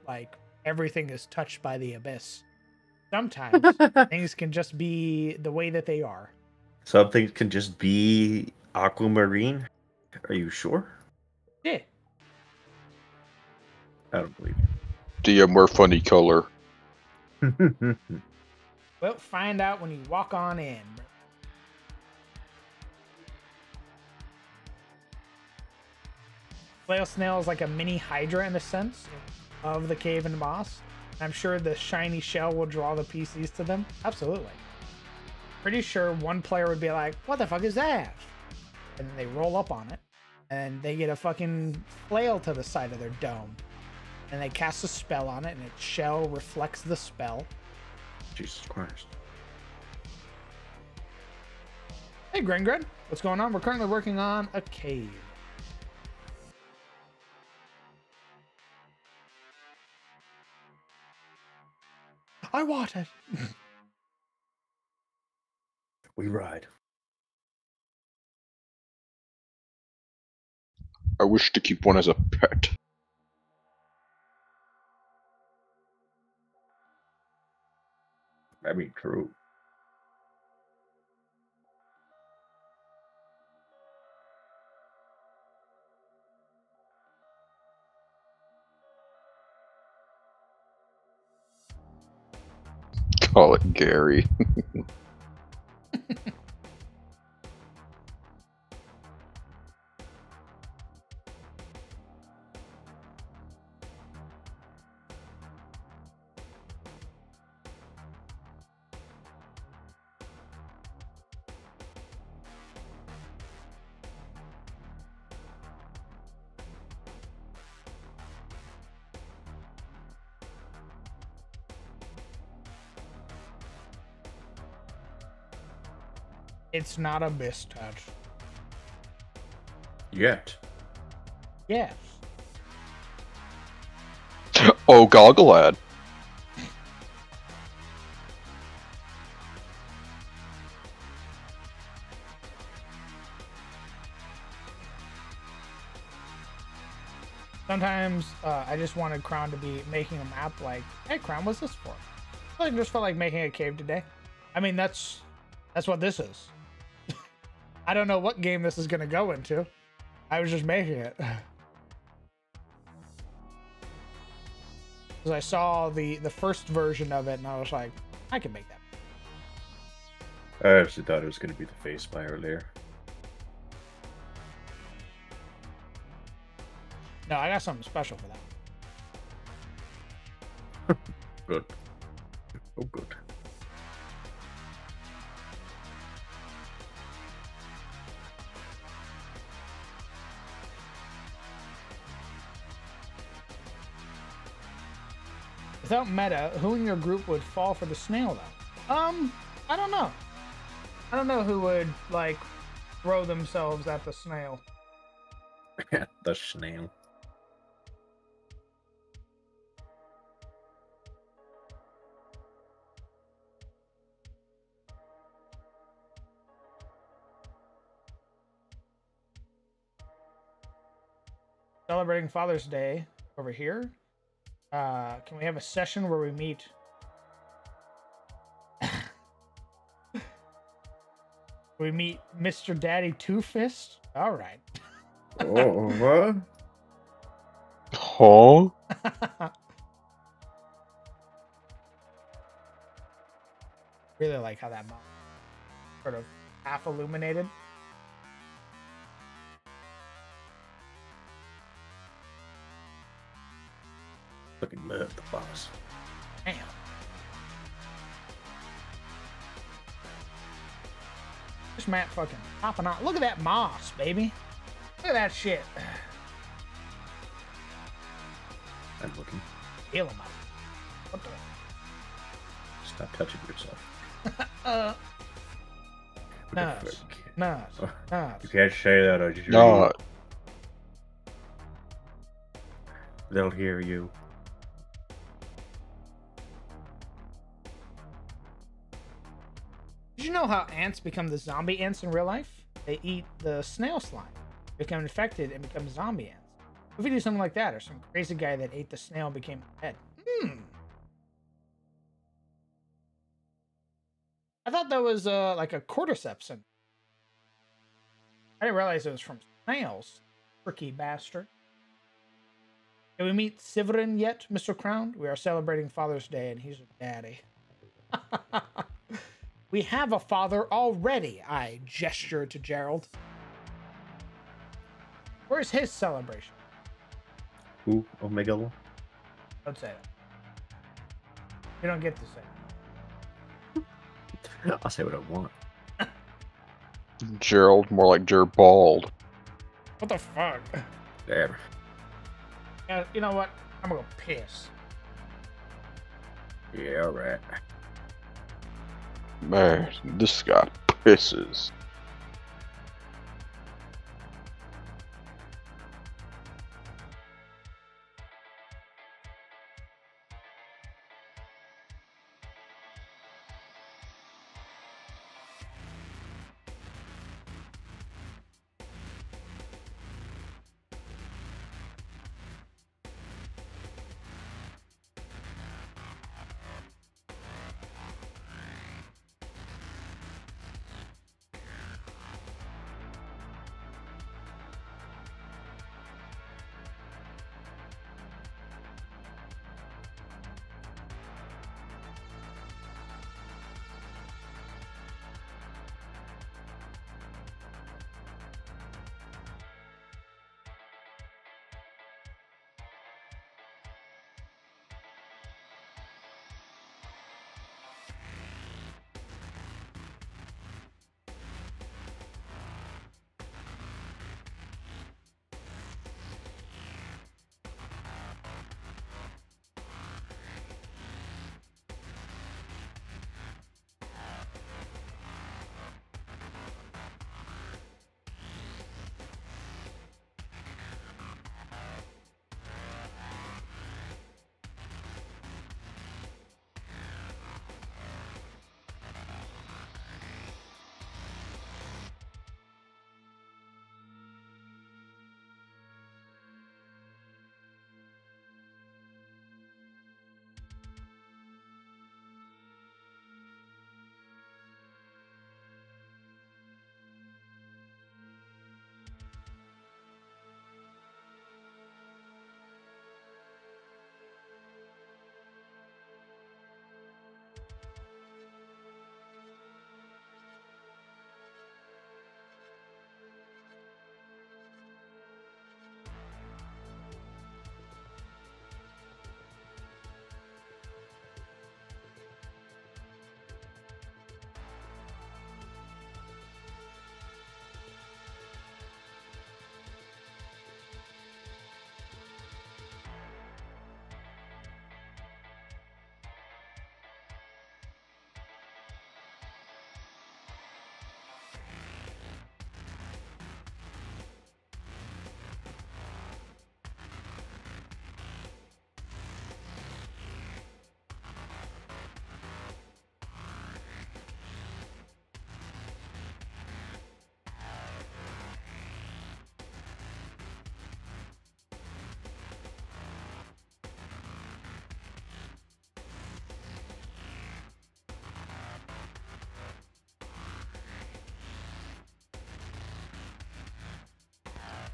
like everything is touched by the abyss. Sometimes things can just be the way that they are. Something can just be aquamarine? Are you sure? Yeah. I don't believe The more funny color. you. Well, find out when you walk on in. Flail snail is like a mini Hydra in a sense of the cave and moss. I'm sure the shiny shell will draw the PCs to them. Absolutely. Pretty sure one player would be like, what the fuck is that? And then they roll up on it. And they get a fucking flail to the side of their dome. And they cast a spell on it, and its shell reflects the spell. Jesus Christ. Hey, Grengred. What's going on? We're currently working on a cave. I want it. We ride. I wish to keep one as a pet. I mean, true. Call it Gary. It's not a mistouch. Yet. Yes. Oh, Gogglelad. Sometimes I just wanted Crown to be making a map like, hey, Crown, what's this for? I just felt like making a cave today. I mean, that's what this is. I don't know what game this is going to go into. I was just making it. Because I saw the first version of it, and I was like, I can make that. I actually thought it was going to be the face by earlier. No, I got something special for that. Good. Oh, good. Without meta, who in your group would fall for the snail though? I don't know. I don't know who would like throw themselves at the snail. The snail. Celebrating Father's Day over here. Can we have a session where we meet? We meet Mr. Daddy Two Fist. All right. Oh, what? Huh? Really like how that mom sort of half illuminated. Fucking murder the boss. Damn. This Matt fucking popping out. Look at that moss, baby. Look at that shit. I'm looking. Heal him up. What the? Stop touching yourself. Nuts. Nuts. Oh, Nuts. you can't say that on your No. They'll hear you. Did you know how ants become the zombie ants in real life? They eat the snail slime, become infected, and become zombie ants. If we do something like that, or some crazy guy that ate the snail and became dead. I thought that was like a cordyceps. I didn't realize it was from snails. Tricky bastard. Did we meet Severin yet, Mr. Crown? We are celebrating Father's Day, and he's a daddy. We have a father already, I gestured to Gerald. Where's his celebration? Who? Omega? Don't say that. You don't get to say it. I'll say what I want. Gerald, more like Gerbald. What the fuck? Damn. You know what? I'm gonna go piss. Yeah, alright. Man, this guy pisses.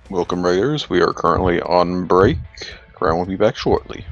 Welcome, Raiders. We are currently on break. Crown will be back shortly.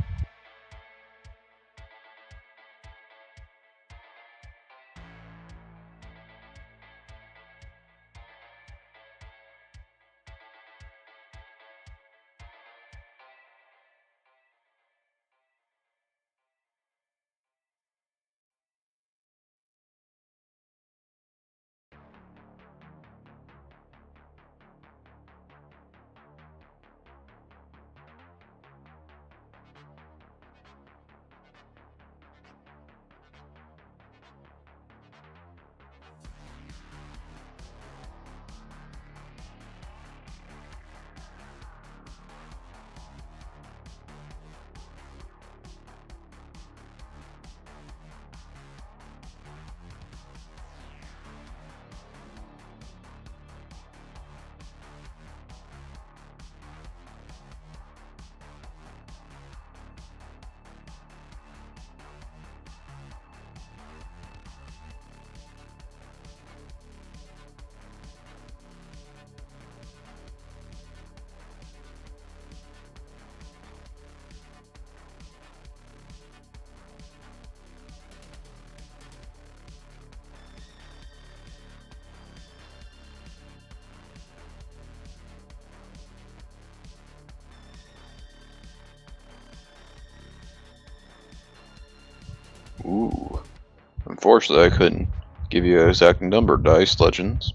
Ooh. Unfortunately, I couldn't give you an exact number, Dice Legends.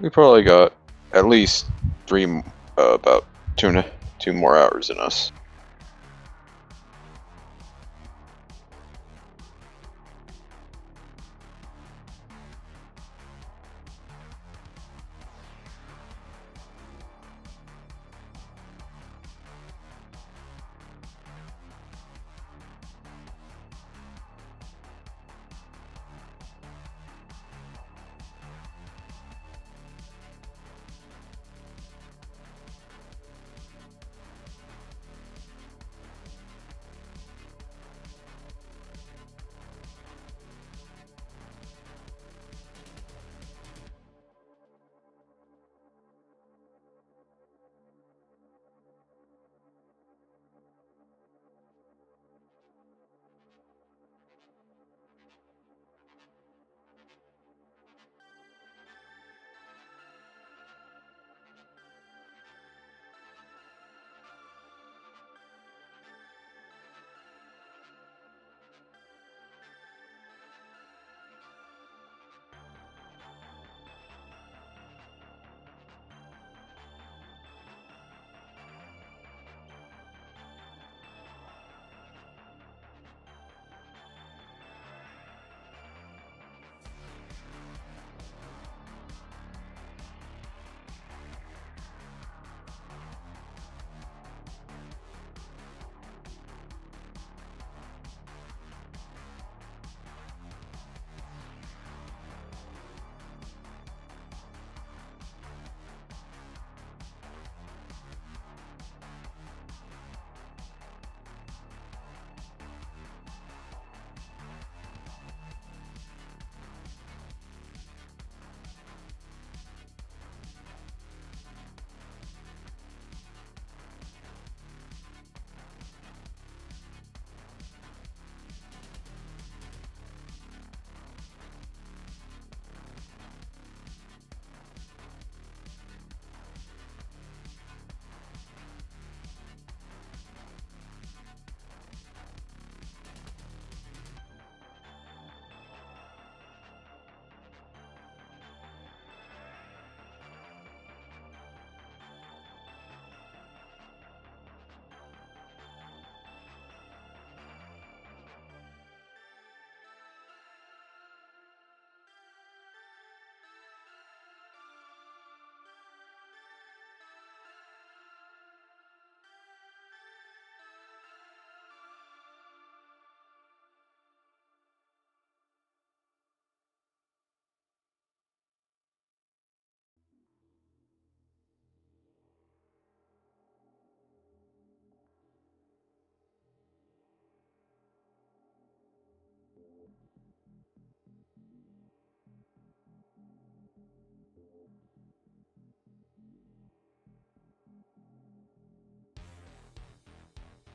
We probably got at least about two more hours in us.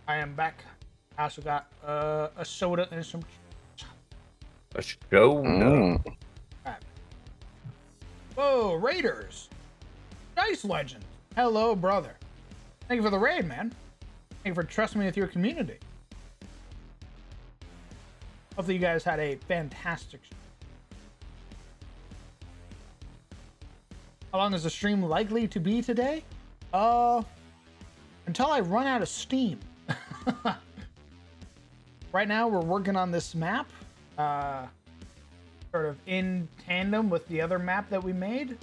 I am back. I also got a soda and some. A show. Mm. Alright. Whoa, Raiders! Dice Legends! Hello, brother. Thank you for the raid, man. Thank you for trusting me with your community. Hopefully you guys had a fantastic show. How long is the stream likely to be today? Until I run out of steam. Right now we're working on this map, sort of in tandem with the other map that we made.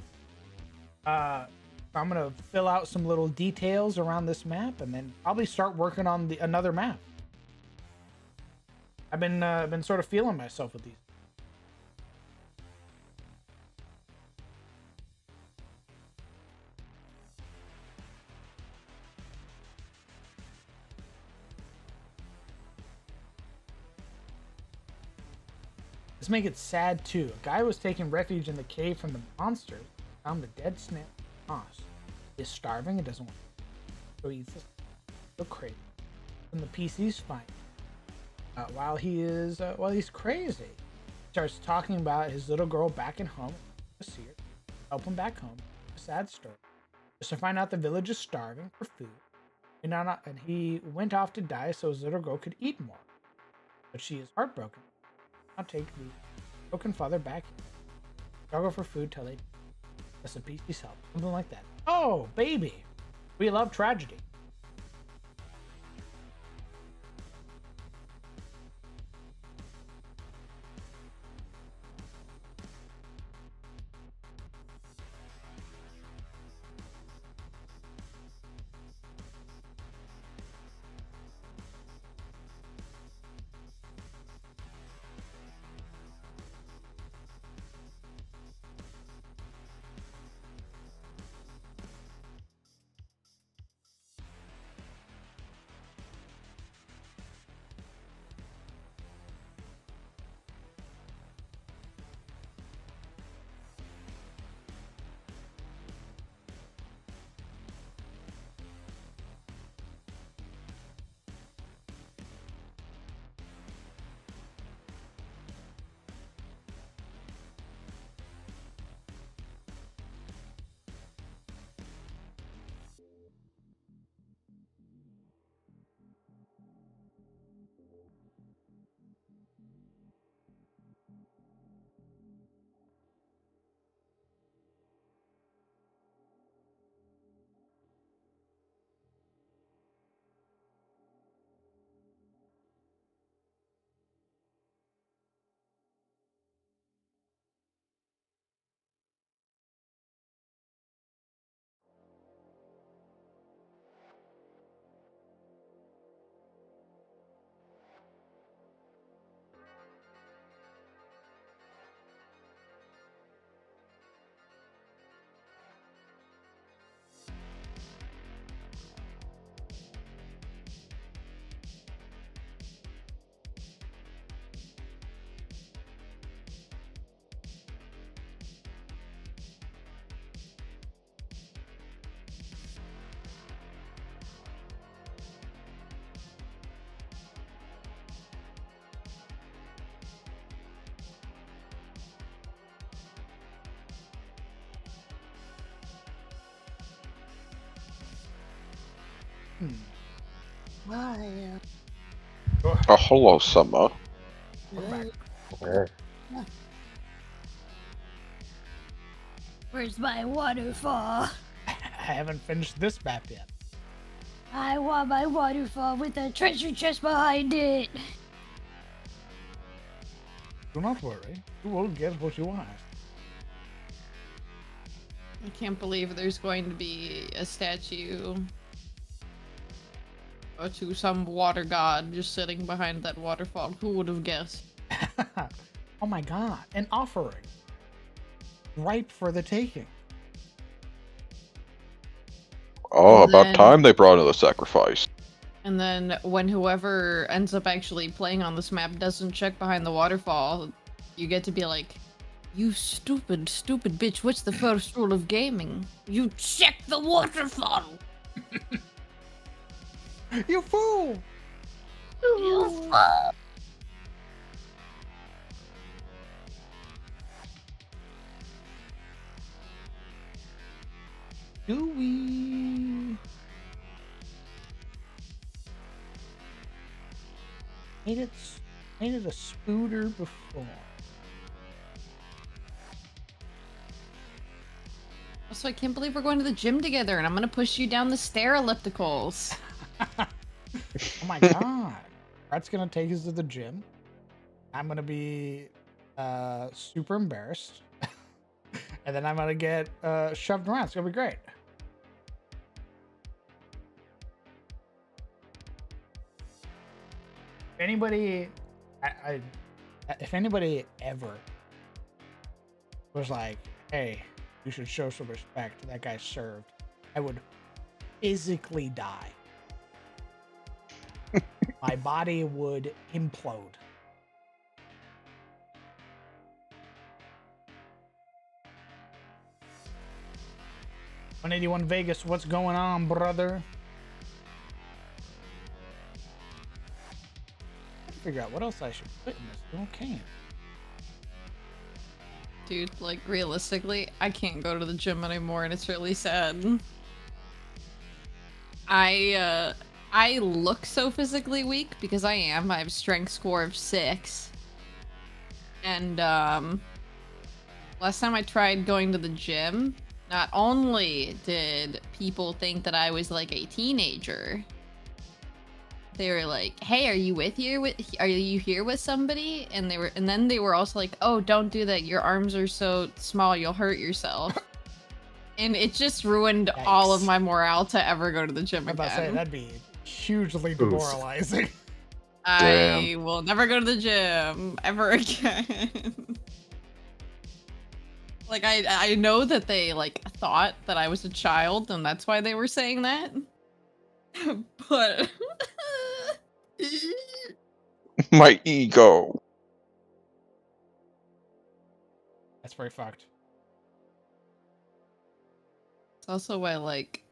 I'm gonna fill out some little details around this map and then probably start working on another map. I've been sort of feeling myself with these. This makes it sad too. A guy was taking refuge in the cave from the monsters, found the dead snake moss. He is starving and doesn't want to, so he eats this. So crazy. And the PC's fine. While he's crazy, he starts talking about his little girl back at home. To see her, help him back home. A sad story. Just to find out the village is starving for food, and he went off to die so his little girl could eat more. But she is heartbroken. I'll take the broken father back here. Struggle for food till they that's a PC's help. Something like that. Oh, baby. We love tragedy. Oh, hello, Summer. Where's my waterfall? I haven't finished this map yet. I want my waterfall with a treasure chest behind it. Do not worry. You will get what you want. I can't believe there's going to be a statue to some water god just sitting behind that waterfall. Who would have guessed? Oh my god, an offering. Ripe for the taking. Oh, And about then- time they brought in the sacrifice. And then when whoever ends up actually playing on this map doesn't check behind the waterfall, you get to be like, You stupid, stupid bitch. What's the first rule of gaming? You check the waterfall. You fool! You fool. Do we? Made it a spooter before. Also, I can't believe we're going to the gym together, and I'm gonna push you down the stair ellipticals. Oh my god. Brett's gonna take us to the gym. I'm gonna be super embarrassed. And then I'm gonna get shoved around. It's gonna be great. If anybody if anybody ever was like, hey, you should show some respect, that guy served, I would physically die. My body would implode. $181 Vegas, what's going on, brother? I figure out what else I should put in this little can. Dude, like, realistically, I can't go to the gym anymore, and it's really sad. I look so physically weak because I am. I have a strength score of 6. And, last time I tried going to the gym, not only did people think that I was like a teenager, they were like, "Hey, are you here with somebody?" And then they were also like, "Oh, don't do that. Your arms are so small, you'll hurt yourself." And it just ruined all of my morale to ever go to the gym I'm about to say, again. that'd be hugely demoralizing. I will never go to the gym ever again. Like, I know that they, like, thought that I was a child, and that's why they were saying that. But... My ego. That's very fucked. It's also why, like,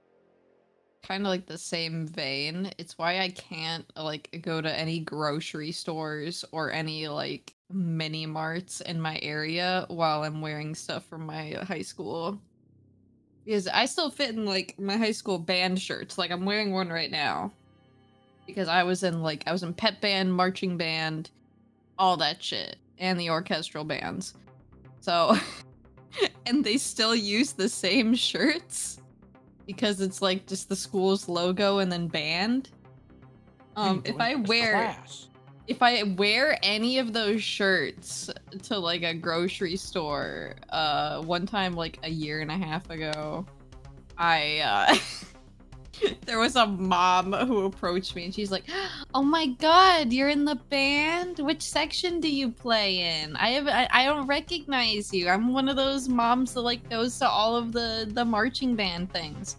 kind of like the same vein, it's why I can't, like, go to any grocery stores or any, like, mini marts in my area while I'm wearing stuff from my high school. Because I still fit in, like, my high school band shirts. Like, I'm wearing one right now. Because I was in pep band, marching band, all that shit. And the orchestral bands. So, and they still use the same shirts. Because it's, like, just the school's logo and then band. If I wear any of those shirts to, like, a grocery store, one time, like, a year and a half ago, there was a mom who approached me and she's like, "Oh my god, you're in the band? Which section do you play in? I don't recognize you. I'm one of those moms that, like, goes to all of the marching band things."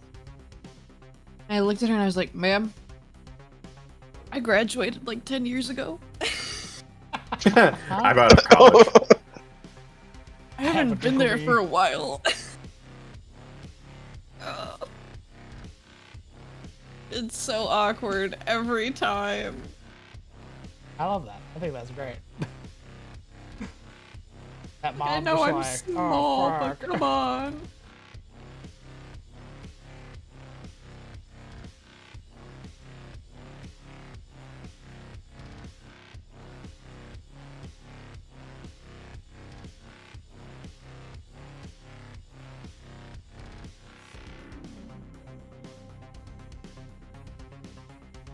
And I looked at her and I was like, "Ma'am, I graduated like 10 years ago." I'm out of college. I haven't been there for a while. It's so awkward every time. I love that. I think that's great. That mom I know was I'm like, small, oh, but fuck. come on.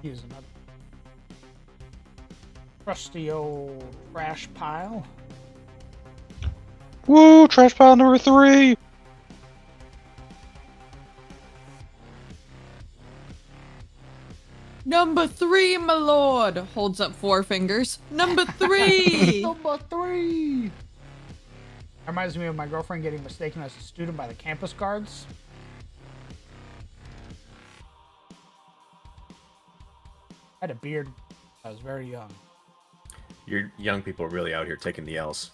Use another crusty old trash pile. Woo! Trash pile number 3. Number 3, my lord! Holds up 4 fingers. Number 3! Number 3! That reminds me of my girlfriend getting mistaken as a student by the campus guards. I had a beard. I was very young. Your young people are really out here taking the L's.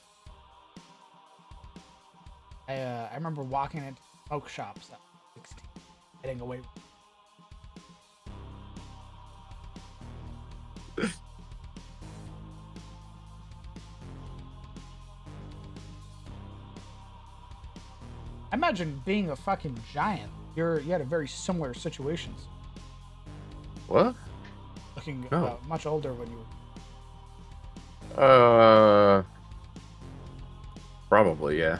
I remember walking into smoke shops at 16, getting away. I imagine being a fucking giant. You had a very similar situations. What? Looking No. much older when you. Probably, yeah.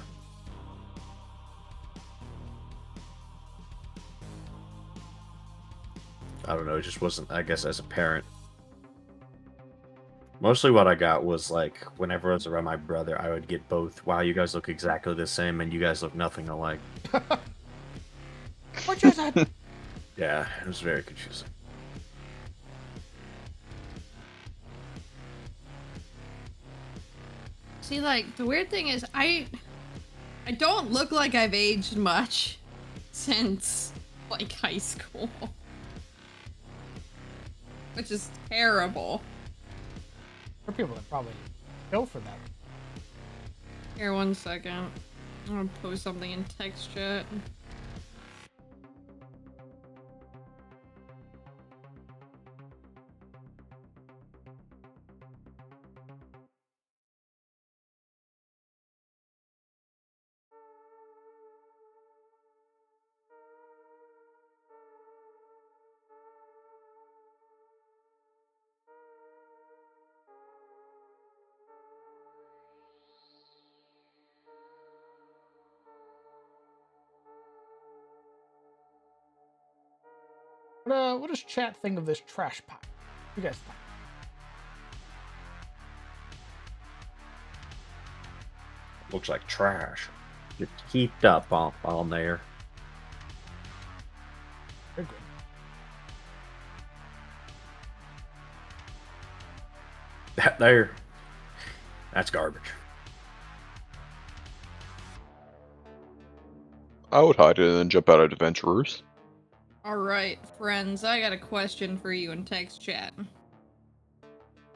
I don't know, it just wasn't, I guess, as a parent. Mostly what I got was, like, whenever I was around my brother, I would get both, wow, you guys look exactly the same, and you guys look nothing alike. What is that? Yeah, it was very confusing. See, like, the weird thing is, I don't look like I've aged much since, like, high school. Which is terrible. For people that probably go for that. Here, 1 second. I'm gonna post something in text chat. What does chat think of this trash pile? You guys think? Looks like trash. It's heaped up on there. They're good. That there. That's garbage. I would hide it and then jump out at adventurers. Alright, friends, I got a question for you in text chat.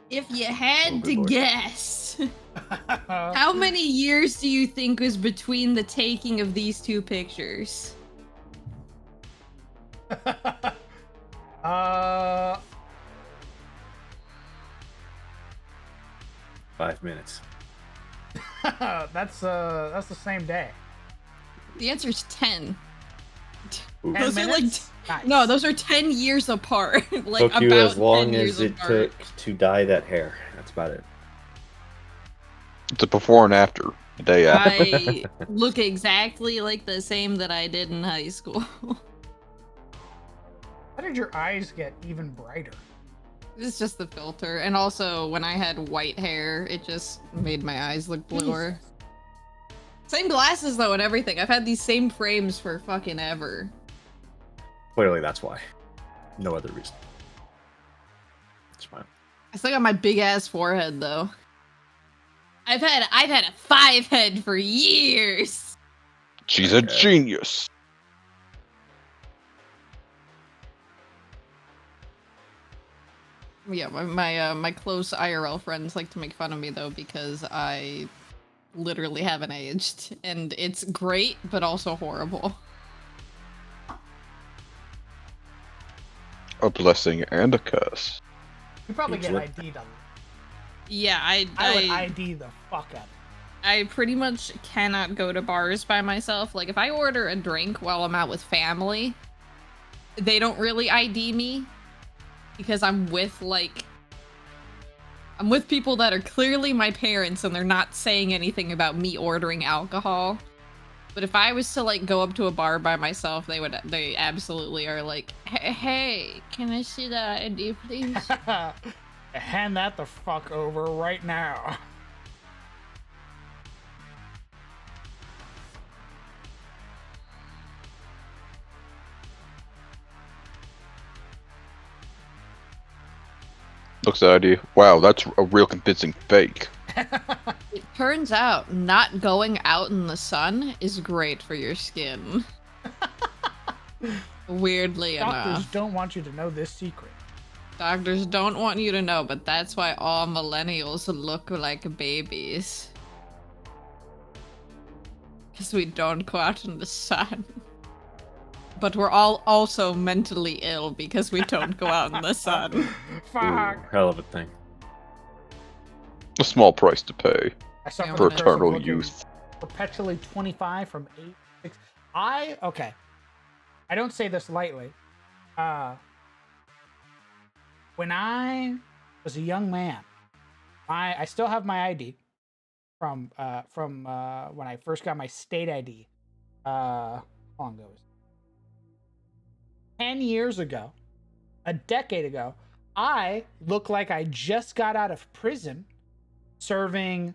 If you had to guess, how many years do you think was between the taking of these two pictures? 5 minutes. That's the same day. The answer's 10. Ooh. Those are like minutes? Nice. no, those are 10 years apart. Like Took you about as long 10 years as it apart. took to dye that hair. That's about it. It's a before and after. The day after. I look exactly like the same that I did in high school. How did your eyes get even brighter? It's just the filter, and also when I had white hair, it just made my eyes look bluer. Same glasses though and everything. I've had these same frames for fucking ever. Clearly, that's why. No other reason. It's fine. I still got my big ass forehead though. I've had a 5 head for years. She's a genius. Yeah, my close IRL friends like to make fun of me though because I literally haven't aged, and it's great but also horrible. A blessing and a curse. You probably get Exactly. ID'd. Yeah, I would ID the fuck out of it. I pretty much cannot go to bars by myself. Like, if I order a drink while I'm out with family, they don't really ID me because I'm with people that are clearly my parents and they're not saying anything about me ordering alcohol. But if I was to like go up to a bar by myself, they absolutely are like, hey, can I see the ID, please? Hand that the fuck over right now. Looks at ID. Wow, that's a real convincing fake. It turns out not going out in the sun is great for your skin. Weirdly Doctors enough. don't want you to know this secret. Doctors don't want you to know, but that's why all millennials look like babies. Because we don't go out in the sun. But we're all also mentally ill because we don't go out in the sun. Fuck. Ooh, hell of a thing. A small price to pay I suffer for the curse of eternal looking youth. perpetually 25 from 8 6. Okay. I don't say this lightly. When I was a young man, I still have my ID from when I first got my state ID. How long ago was it? 10 years ago, a decade ago, I look like I just got out of prison serving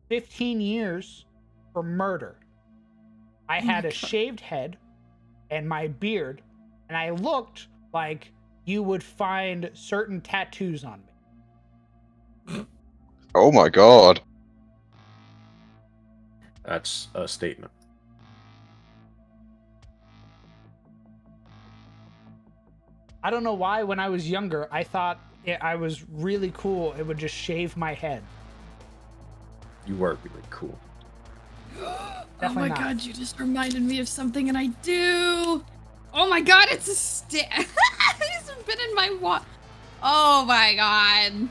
15 years for murder. I had a shaved head and my beard, and I looked like you would find certain tattoos on me. Oh my god. That's a statement. I don't know why when I was younger, I thought I was really cool. It would just shave my head. You were really cool. Oh Definitely my not. god, you just reminded me of something and I do. Oh my god, it's a stick. It's been in my wallet. Oh my god.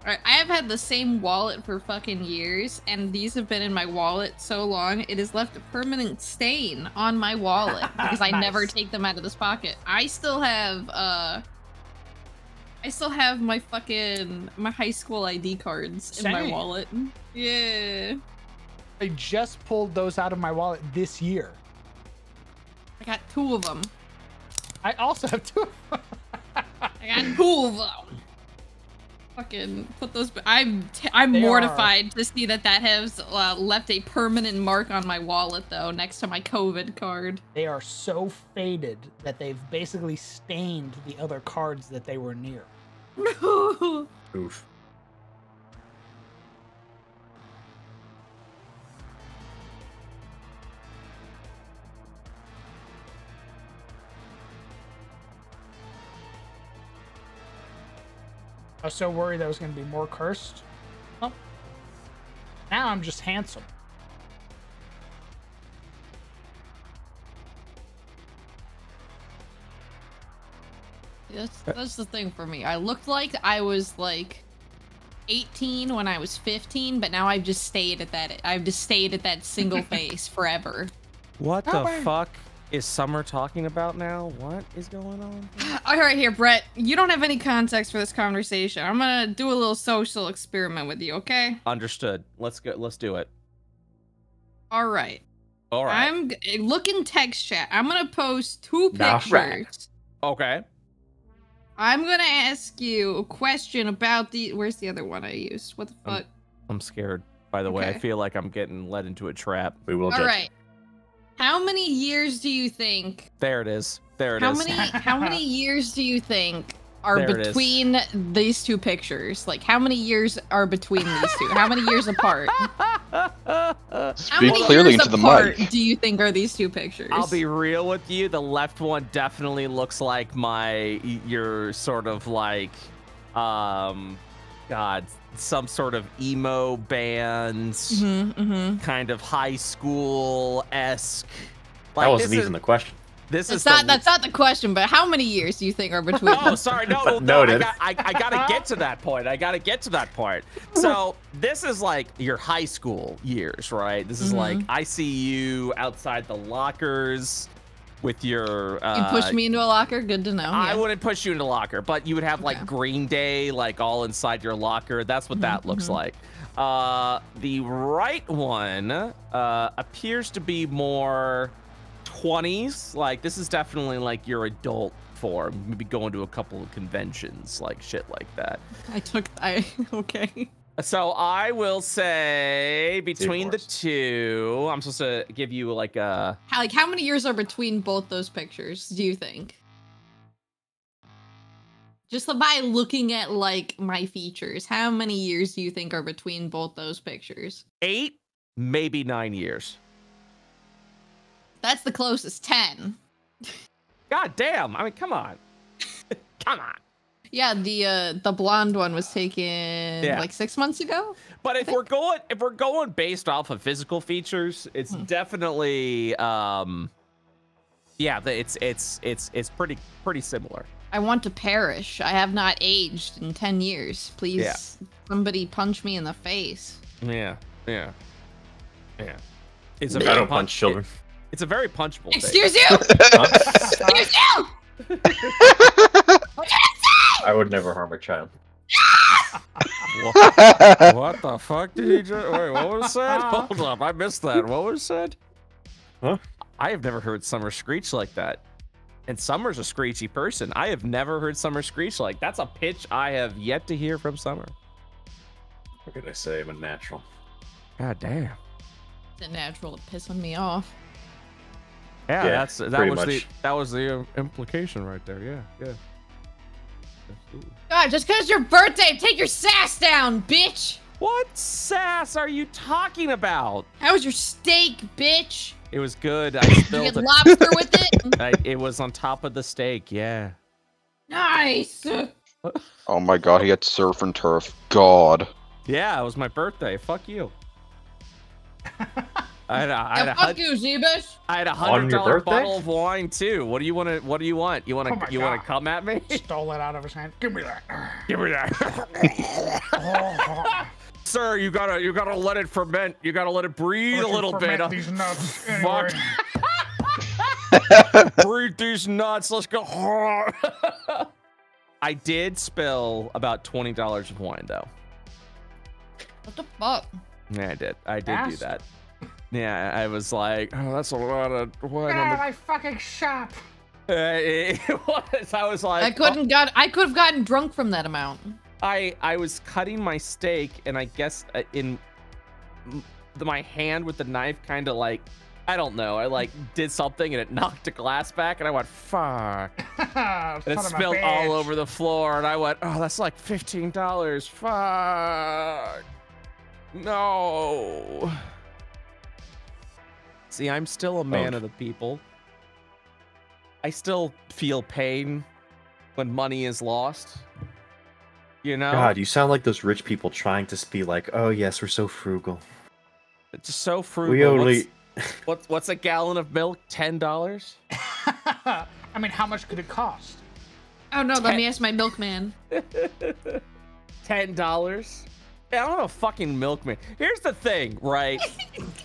Alright, I have had the same wallet for fucking years, and these have been in my wallet so long, it has left a permanent stain on my wallet because I never take them out of this pocket. I still have my high school ID cards in my Same. wallet. Yeah. I just pulled those out of my wallet this year. I got 2 of them. I also have 2 of them. I got 2 of them. Fucking put those. I'm They mortified to see that has left a permanent mark on my wallet though, next to my COVID card. They are so faded that they've basically stained the other cards that they were near. Oof. I was so worried I was going to be more cursed. Well, now I'm just handsome. That's the thing for me. I looked like I was like 18 when I was 15, but now I've just stayed at that single face forever. What the fuck is Summer talking about now? What is going on? All right, here, Brett. You don't have any context for this conversation. I'm gonna do a little social experiment with you, okay? Understood. Let's go. Let's do it. All right. All right. Look in text chat. I'm gonna post 2 All pictures. right. Okay. I'm gonna ask you a question about where's the other one I used? What the fuck? I'm scared. By the way, I Okay. feel like I'm getting led into a trap. We will All judge. right. How many years do you think? There it is. There it is. How many years do you think are There it is. between these 2 pictures? Like, how many years are between these 2? How many years apart? How Speak many clearly years into the apart mic. do you think are these 2 pictures? I'll be real with you. The left one definitely looks like your sort of like, God, some sort of emo bands, kind of high school-esque. That wasn't even the question. This is That's not the question, but how many years do you think are between? Oh, sorry, no, But no, noted. I gotta get to that point. So this is like your high school years, right? This is like, I see you outside the lockers with your. You push me into a locker? Good to know. I yeah. wouldn't push you into a locker, but you would have like Green Day, like all inside your locker. That's what that looks like. The right one appears to be more 20s. Like this is definitely like your adult form. Maybe going to a couple of conventions, like shit like that. Okay. So I will say between the 2, I'm supposed to give you like a. How many years are between both those pictures, do you think? Just by looking at like my features, how many years do you think are between both those pictures? 8, maybe 9 years. That's the closest, 10. God damn. I mean, come on. Come on. Yeah, the blonde one was taken like 6 months ago. But if we're going based off of physical features, it's definitely yeah, it's pretty similar. I want to perish. I have not aged in 10 years. Please, somebody punch me in the face. Yeah. It's I don't punch children. It's a very punchable Excuse thing. you! Excuse you! I would never harm a child. What the fuck did he just... Wait, what was said? Hold up, I missed that. What was said? Huh? I have never heard Summer screech like that. And Summer's a screechy person. I have never heard Summer screech like that's a pitch I have yet to hear from Summer. What could I say? I'm a natural. God damn. It's natural to piss on me off. Yeah, yeah, that was the implication right there. Yeah. Absolutely. God, just because it's your birthday, take your sass down, bitch! What sass are you talking about? How was your steak, bitch? It was good. I Did you spilled get it. lobster with it? It was on top of the steak, yeah. Nice! Oh my god, he had surf and turf. God. Yeah, it was my birthday. Fuck you. Fuck you, Zebus. I had On your $100 birthday? bottle of wine too. What do you want to? What do you want? You want Oh my to? You want God. to come at me? Stole it out of his hand. Give me that. Give me that. Sir, you gotta let it ferment. You gotta let it breathe a little bit. These nuts. Fuck. Anyway. Breathe these nuts. Let's go. I did spill about $20 of wine though. What the fuck? Yeah, I did. I did do that. Yeah, I was like, oh, that's a lot of wine. Get out of my fucking shop. It was. I was like, I could have gotten drunk from that amount. I was cutting my steak, and I guess in my hand with the knife, kind of like, I don't know. I like did something, and it knocked a glass back, and I went, fuck. And it spilled all over the floor, and I went, oh, that's like $15. Fuck. No. See, I'm still a man of the people. I still feel pain when money is lost. You know? God, you sound like those rich people trying to be like, oh yes, we're so frugal. It's so frugal. We only... What's a gallon of milk? $10? I mean, how much could it cost? Oh no, let me ask my milkman. $10? Yeah, I'm a fucking milkman. Here's the thing, right?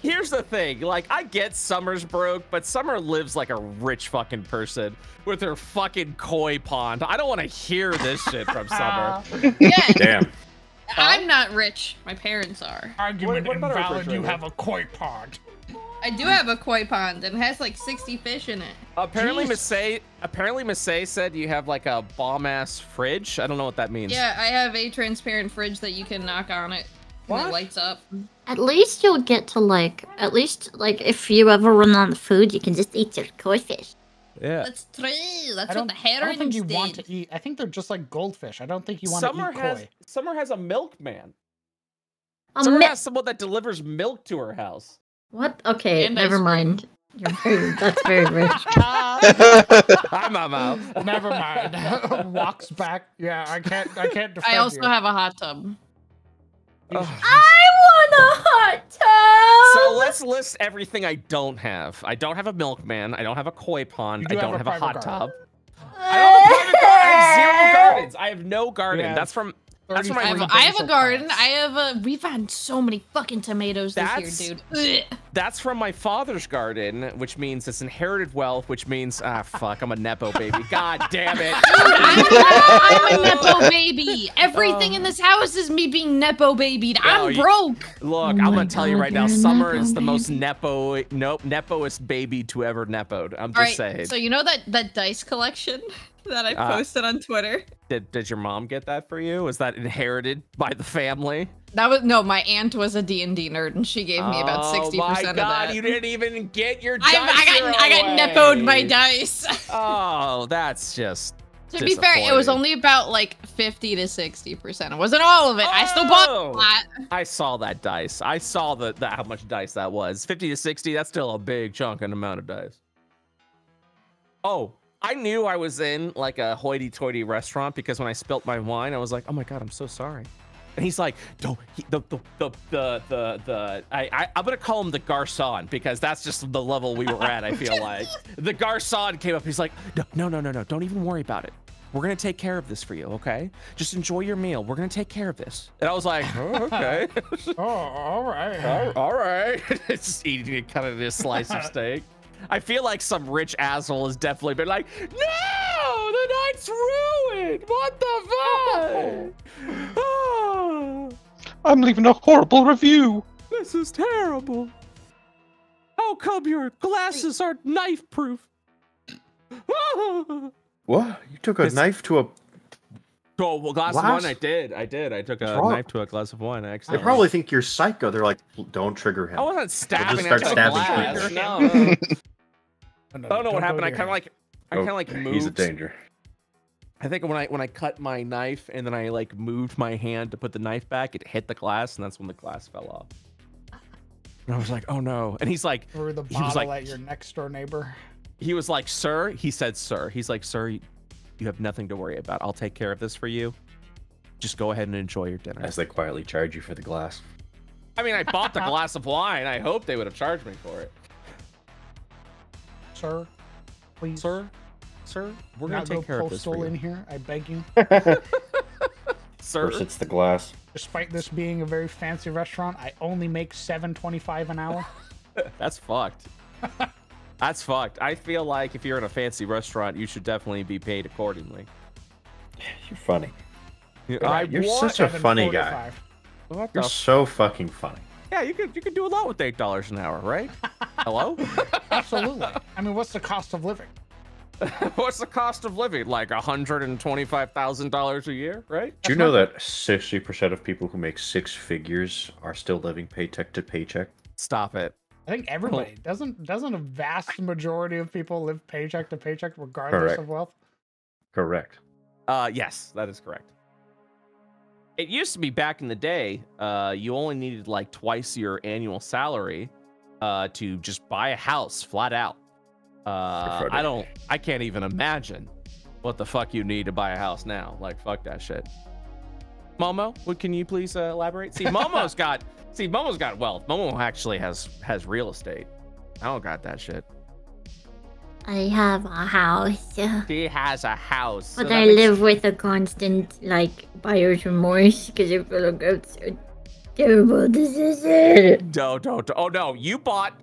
Here's the thing. Like, I get Summer's broke, but Summer lives like a rich fucking person with her fucking koi pond. I don't want to hear this shit from Summer. Yeah. Damn. I'm not rich. My parents are. Argument What about our invalid. You refrigerator? have a koi pond. I do have a koi pond and it has like 60 fish in it. Apparently, Massey said you have like a bomb-ass fridge. I don't know what that means. Yeah, I have a transparent fridge that you can knock on it. And it lights up. At least you'll get to like, if you ever run out of food, you can just eat your koi fish. Yeah. That's true. That's I what the herons don't think you want did. to eat. I think they're just like goldfish. I don't think you want to eat koi. Summer has a milkman. A Summer mi- has someone that delivers milk to her house. What? Okay, And never ice cream. mind. That's very rich. I'm out. Never mind. Walks back. Yeah, I can't defend I also you. have a hot tub. I want a hot tub! So let's list everything I don't have. I don't have a milkman. I don't have a koi pond. I do don't have have a a hot private tub. garden. I don't have a private garden. I have zero gardens. I have no garden. Yeah. That's from my I have a garden. We've had so many fucking tomatoes this year, dude. Ugh. That's from my father's garden, which means it's inherited wealth, which means fuck, I'm a nepo baby. God damn it. I'm a nepo baby. Everything in this house is me being nepo babied. I'm broke. Look, I'm gonna tell you right now, Summer is the most nepoist baby to ever nepoed. I'm just saying. So you know that dice collection that I posted on Twitter? Did your mom get that for you? Was that inherited by the family? That was my aunt was a D&D nerd and she gave me about 60% of that. Oh my god, you didn't even get your dice. I got nepoed my dice. Oh, that's just To be fair, it was only about like 50 to 60%. It wasn't all of it. I still bought a lot. I saw that dice. I saw how much dice that was. 50 to 60, that's still a big chunk and amount of dice. Oh, I knew I was in like a hoity-toity restaurant because when I spilt my wine, I was like, "Oh my god, I'm so sorry." And he's like, "Don't." I'm gonna call him the garçon because that's just the level we were at. I feel like the garçon came up. He's like, "No, don't even worry about it. We're gonna take care of this for you, okay? Just enjoy your meal. We're gonna take care of this." And I was like, "Oh, okay." Oh, all right. All right. Just eating kind of this slice of steak. I feel like some rich asshole has definitely been like, "No, the night's ruined. What the fuck? Oh, I'm leaving a horrible review. this is terrible. How come your glasses are knife-proof?" What? You took a knife to a... Oh, well, glass of wine, I did. I took a knife to a glass of wine, actually. They probably think you're psycho. They're like, don't trigger him. I wasn't stabbing start at the stabbing glass. people. No. I don't know what happened. I kind of like moved. He's a danger. I think when I cut my knife and then I like moved my hand to put the knife back, it hit the glass, and that's when the glass fell off. And I was like, "Oh no!" And he's like, Threw the he was bottle like, at your next door neighbor. he was like, "Sir," he said, "Sir." He's like, "Sir, you have nothing to worry about. I'll take care of this for you. Just go ahead and enjoy your dinner." As they quietly charge you for the glass. I mean, I bought the glass of wine. I hope they would have charged me for it. Sir, please. Sir, we're gonna take care of this for postal you. in here. I beg you. Sir, First it's the glass. Despite this being a very fancy restaurant, I only make $7.25 an hour. that's fucked. That's fucked. I feel like if you're in a fancy restaurant, you should definitely be paid accordingly. You're funny. You're what? such a funny guy. What You're the so fucking funny. Yeah, you could do a lot with $8 an hour, right? Hello? Absolutely. I mean, what's the cost of living? What's the cost of living? Like $125,000 a year, right? Do you know that 60% of people who make six figures are still living paycheck to paycheck? Stop it. I think everybody doesn't a vast majority of people live paycheck to paycheck regardless Correct. of wealth? Correct. Yes, that is correct. It used to be back in the day, you only needed like twice your annual salary to just buy a house flat out. I can't even imagine what the fuck you need to buy a house now. Like, fuck that shit. Momo, can you please elaborate? See, Momo's got wealth. Momo actually has real estate. I don't got that shit. I have a house. She has a house. But I live with a constant, like, buyer's remorse because I feel like it's so terrible decision. Don't. Oh, no. You bought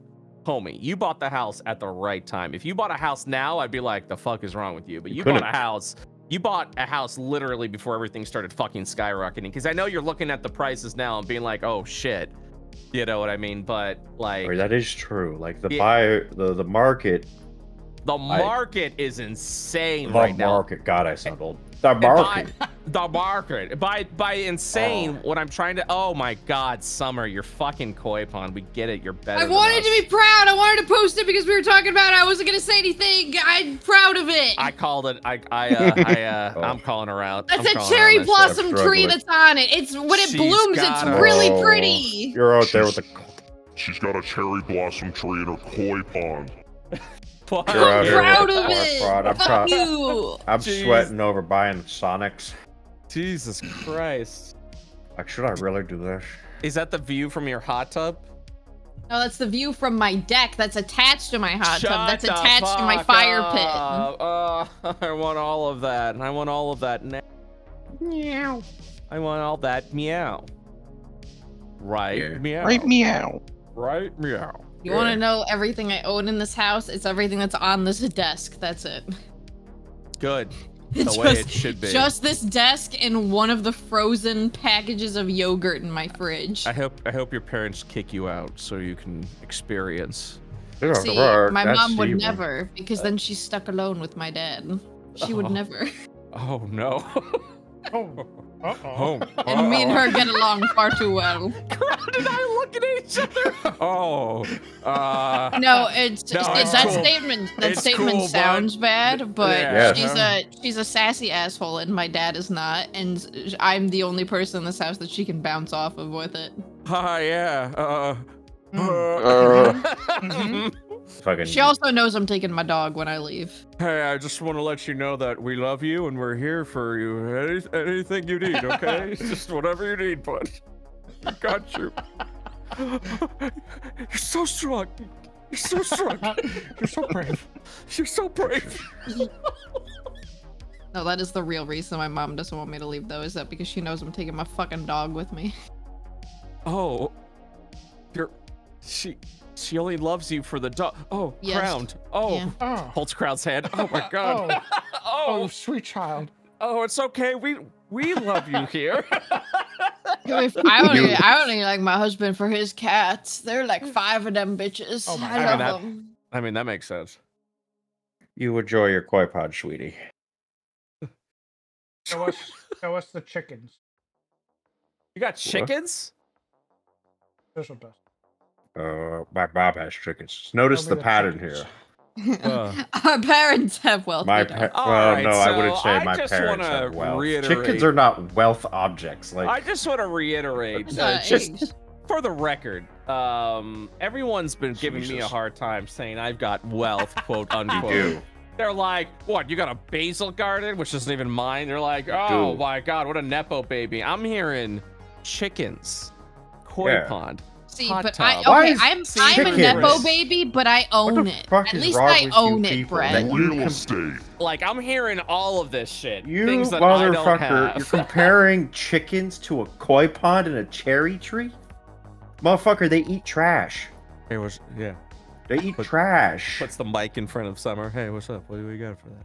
the house at the right time. If you bought a house now, I'd be like, the fuck is wrong with you? But you bought a house literally before everything started fucking skyrocketing. Because I know you're looking at the prices now and being like, oh, shit. You know what I mean? But, like... That is true. Like, the market... The market is insane right now. The market. God, I sound old. The market. The market. By insane, what I'm trying to... Oh, my God, Summer, you're fucking koi pond. We get it. You're better I wanted to be proud. I wanted to post it because we were talking about it. I wasn't going to say anything. I'm proud of it. I called it. I'm calling her out. That's a cherry blossom tree that's on it. It's when it blooms, it's really pretty. You're out there with a... She's got a cherry blossom tree in her koi pond. I'm proud of it. Fuck you. I'm sweating over buying Sonics. Jesus Christ. Like, should I really do this? Is that the view from your hot tub? No, that's the view from my deck that's attached to my hot tub. That's attached to my fire pit. I want all of that. I want all of that now. Meow. I want all that meow. Right, Yeah. meow. Right, meow. Right, meow. You want to know everything I own in this house? It's everything that's on this desk. That's it. Good. The way it should be. Just this desk and one of the frozen packages of yogurt in my fridge. I hope your parents kick you out so you can experience. See, my mom would never, because then she's stuck alone with my dad. She would never. Oh no. And me and her get along far too well. Crowd and I looking at each other. No, that cool. statement. That It's statement cool, sounds bad, but Yeah. she's a sassy asshole, and my dad is not, and I'm the only person in this house that she can bounce off of with it. Yeah. Fucking. She also knows I'm taking my dog when I leave. Hey, I just want to let you know that we love you and we're here for you. Anything you need, okay? Just whatever you need, bud. We got you. You're so strong. You're so strong. You're so brave. You're so brave. No, that is the real reason my mom doesn't want me to leave, though, is that because she knows I'm taking my fucking dog with me. Oh, she only loves you for the dog. Oh, Yes. crowned. Oh, Yeah. Oh. holds Crown's hand. Oh my god. Oh, sweet child. Oh, it's okay. We love you here. I only like my husband for his cats. There are like 5 of them bitches. Oh my I God. love them. I mean, that makes sense. You enjoy your koi pod, sweetie. Show us the chickens. You got chickens? Those are best. My mom has chickens. Notice Show me the the pattern chickens. here. Our parents have wealthy My dogs. well, Alright, no, I so wouldn't say I my just parents wanna have wealth. reiterate- Chickens are not wealth objects. Like I just want to reiterate, It's not just eggs. for the record, everyone's been giving me a Jesus. hard time saying I've got wealth, quote you unquote. do. They're like, what, you got a basil garden, which isn't even mine? They're like, oh do. my god, what a Nepo baby. I'm hearing chickens, koi Yeah. pond, See, hot but tub. Why I'm is a chicken- Nepo baby, but I What own the it. fuck At is least wrong I with own you it, people Brett. that you Real com- estate. Like, I'm hearing all of this shit. You things that I don't motherfucker, have. you're comparing chickens to a koi pond and a cherry tree? Motherfucker, they eat trash. Hey, yeah. They eat Put- trash. Puts the mic in front of Summer. Hey, what's up? What do we got for that?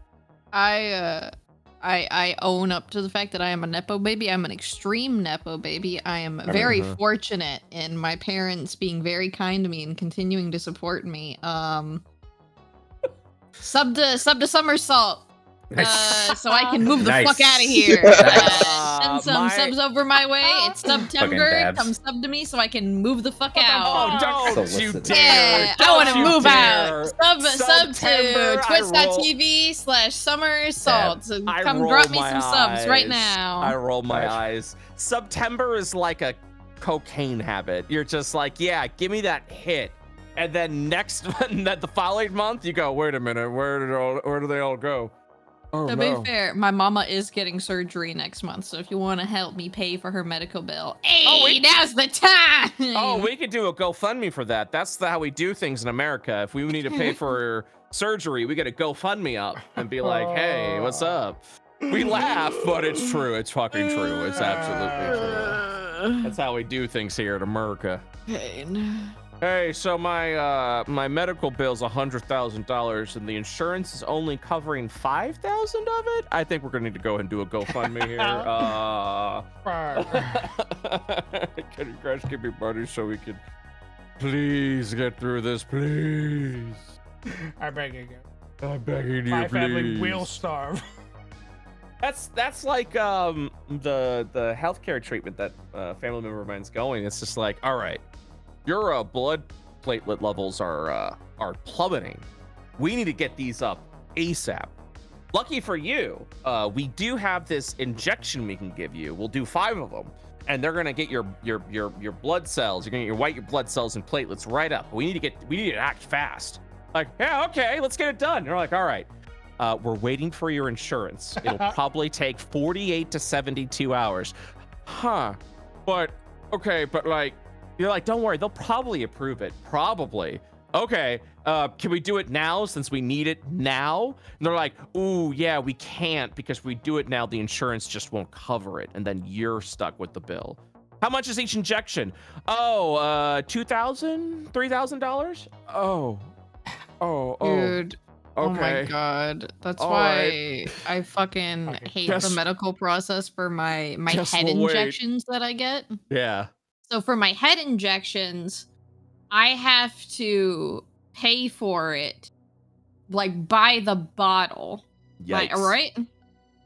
I own up to the fact that I am a Nepo baby. I'm an extreme Nepo baby. I am very fortunate in my parents being very kind to me and continuing to support me. Sub to somersault. So I can move the Nice. fuck out of here. Send some My- subs over my way. It's September. dabs. Come sub to me so I can move the fuck Oh, out. don't you Solicited. dare! Yeah, I want to Don't you move dare. out. Sub to September, I roll- twitch.tv/summersalt. So I come roll drop me my some subs right eyes. now. I roll my Nice. eyes. September is like a cocaine habit. You're just like, yeah, give me that hit. And then the following month, you go, wait a minute, where do they all go? Oh, To no. be fair, my mama is getting surgery next month, so if you want to help me pay for her medical bill, hey, now's the time! Oh, we could do a GoFundMe for that. That's how we do things in America. If we need to pay for surgery, we get a GoFundMe up and be like, hey, what's up? We laugh, but it's true. It's fucking true. It's absolutely true. That's how we do things here in America. Pain. Hey, so my my medical bill's $100,000 and the insurance is only covering 5,000 of it. I think we're gonna need to go ahead and do a GoFundMe here. Can you guys give me money so we can please get through this, please? I beg you. I'm begging you, My please. family will starve. That's like the healthcare treatment that family member of mine's going. It's just like, all right, your blood platelet levels are plummeting. We need to get these up ASAP. Lucky for you, we do have this injection we can give you. We'll do 5 of them, and they're gonna get your blood cells. You're gonna get your blood cells and platelets right up. We need to act fast. Like, yeah, okay, let's get it done. And you're like, all right. We're waiting for your insurance. It'll probably take 48 to 72 hours. Huh. But, okay, but like, you're like, don't worry, they'll probably approve it. Probably. Okay, can we do it now since we need it now? And they're like, ooh, yeah, we can't because we do it now, the insurance just won't cover it. And then you're stuck with the bill. How much is each injection? Oh, $2,000? $3,000? Oh. Oh. Dude. Okay. Oh my god. That's All why I fucking hate Guess- the medical process for my Guess head we'll wait. injections that I get. Yeah. So for my head injections, I have to pay for it like by the bottle. Like, Yikes. right?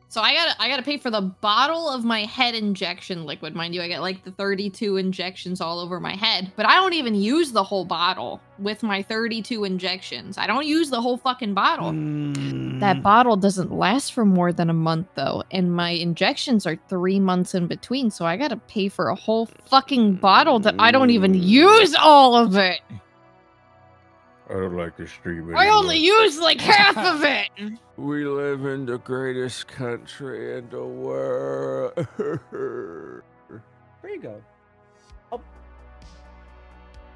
So I gotta pay for the bottle of my head injection liquid. Mind you, I get like the 32 injections all over my head, but I don't even use the whole bottle with my 32 injections. I don't use the whole fucking bottle. That bottle doesn't last for more than a month though, and my injections are 3 months in between, so I gotta pay for a whole fucking bottle that I don't even use all of it. I don't like this stream I only used like half of it. We live in the greatest country in the world. Where you go? Oh.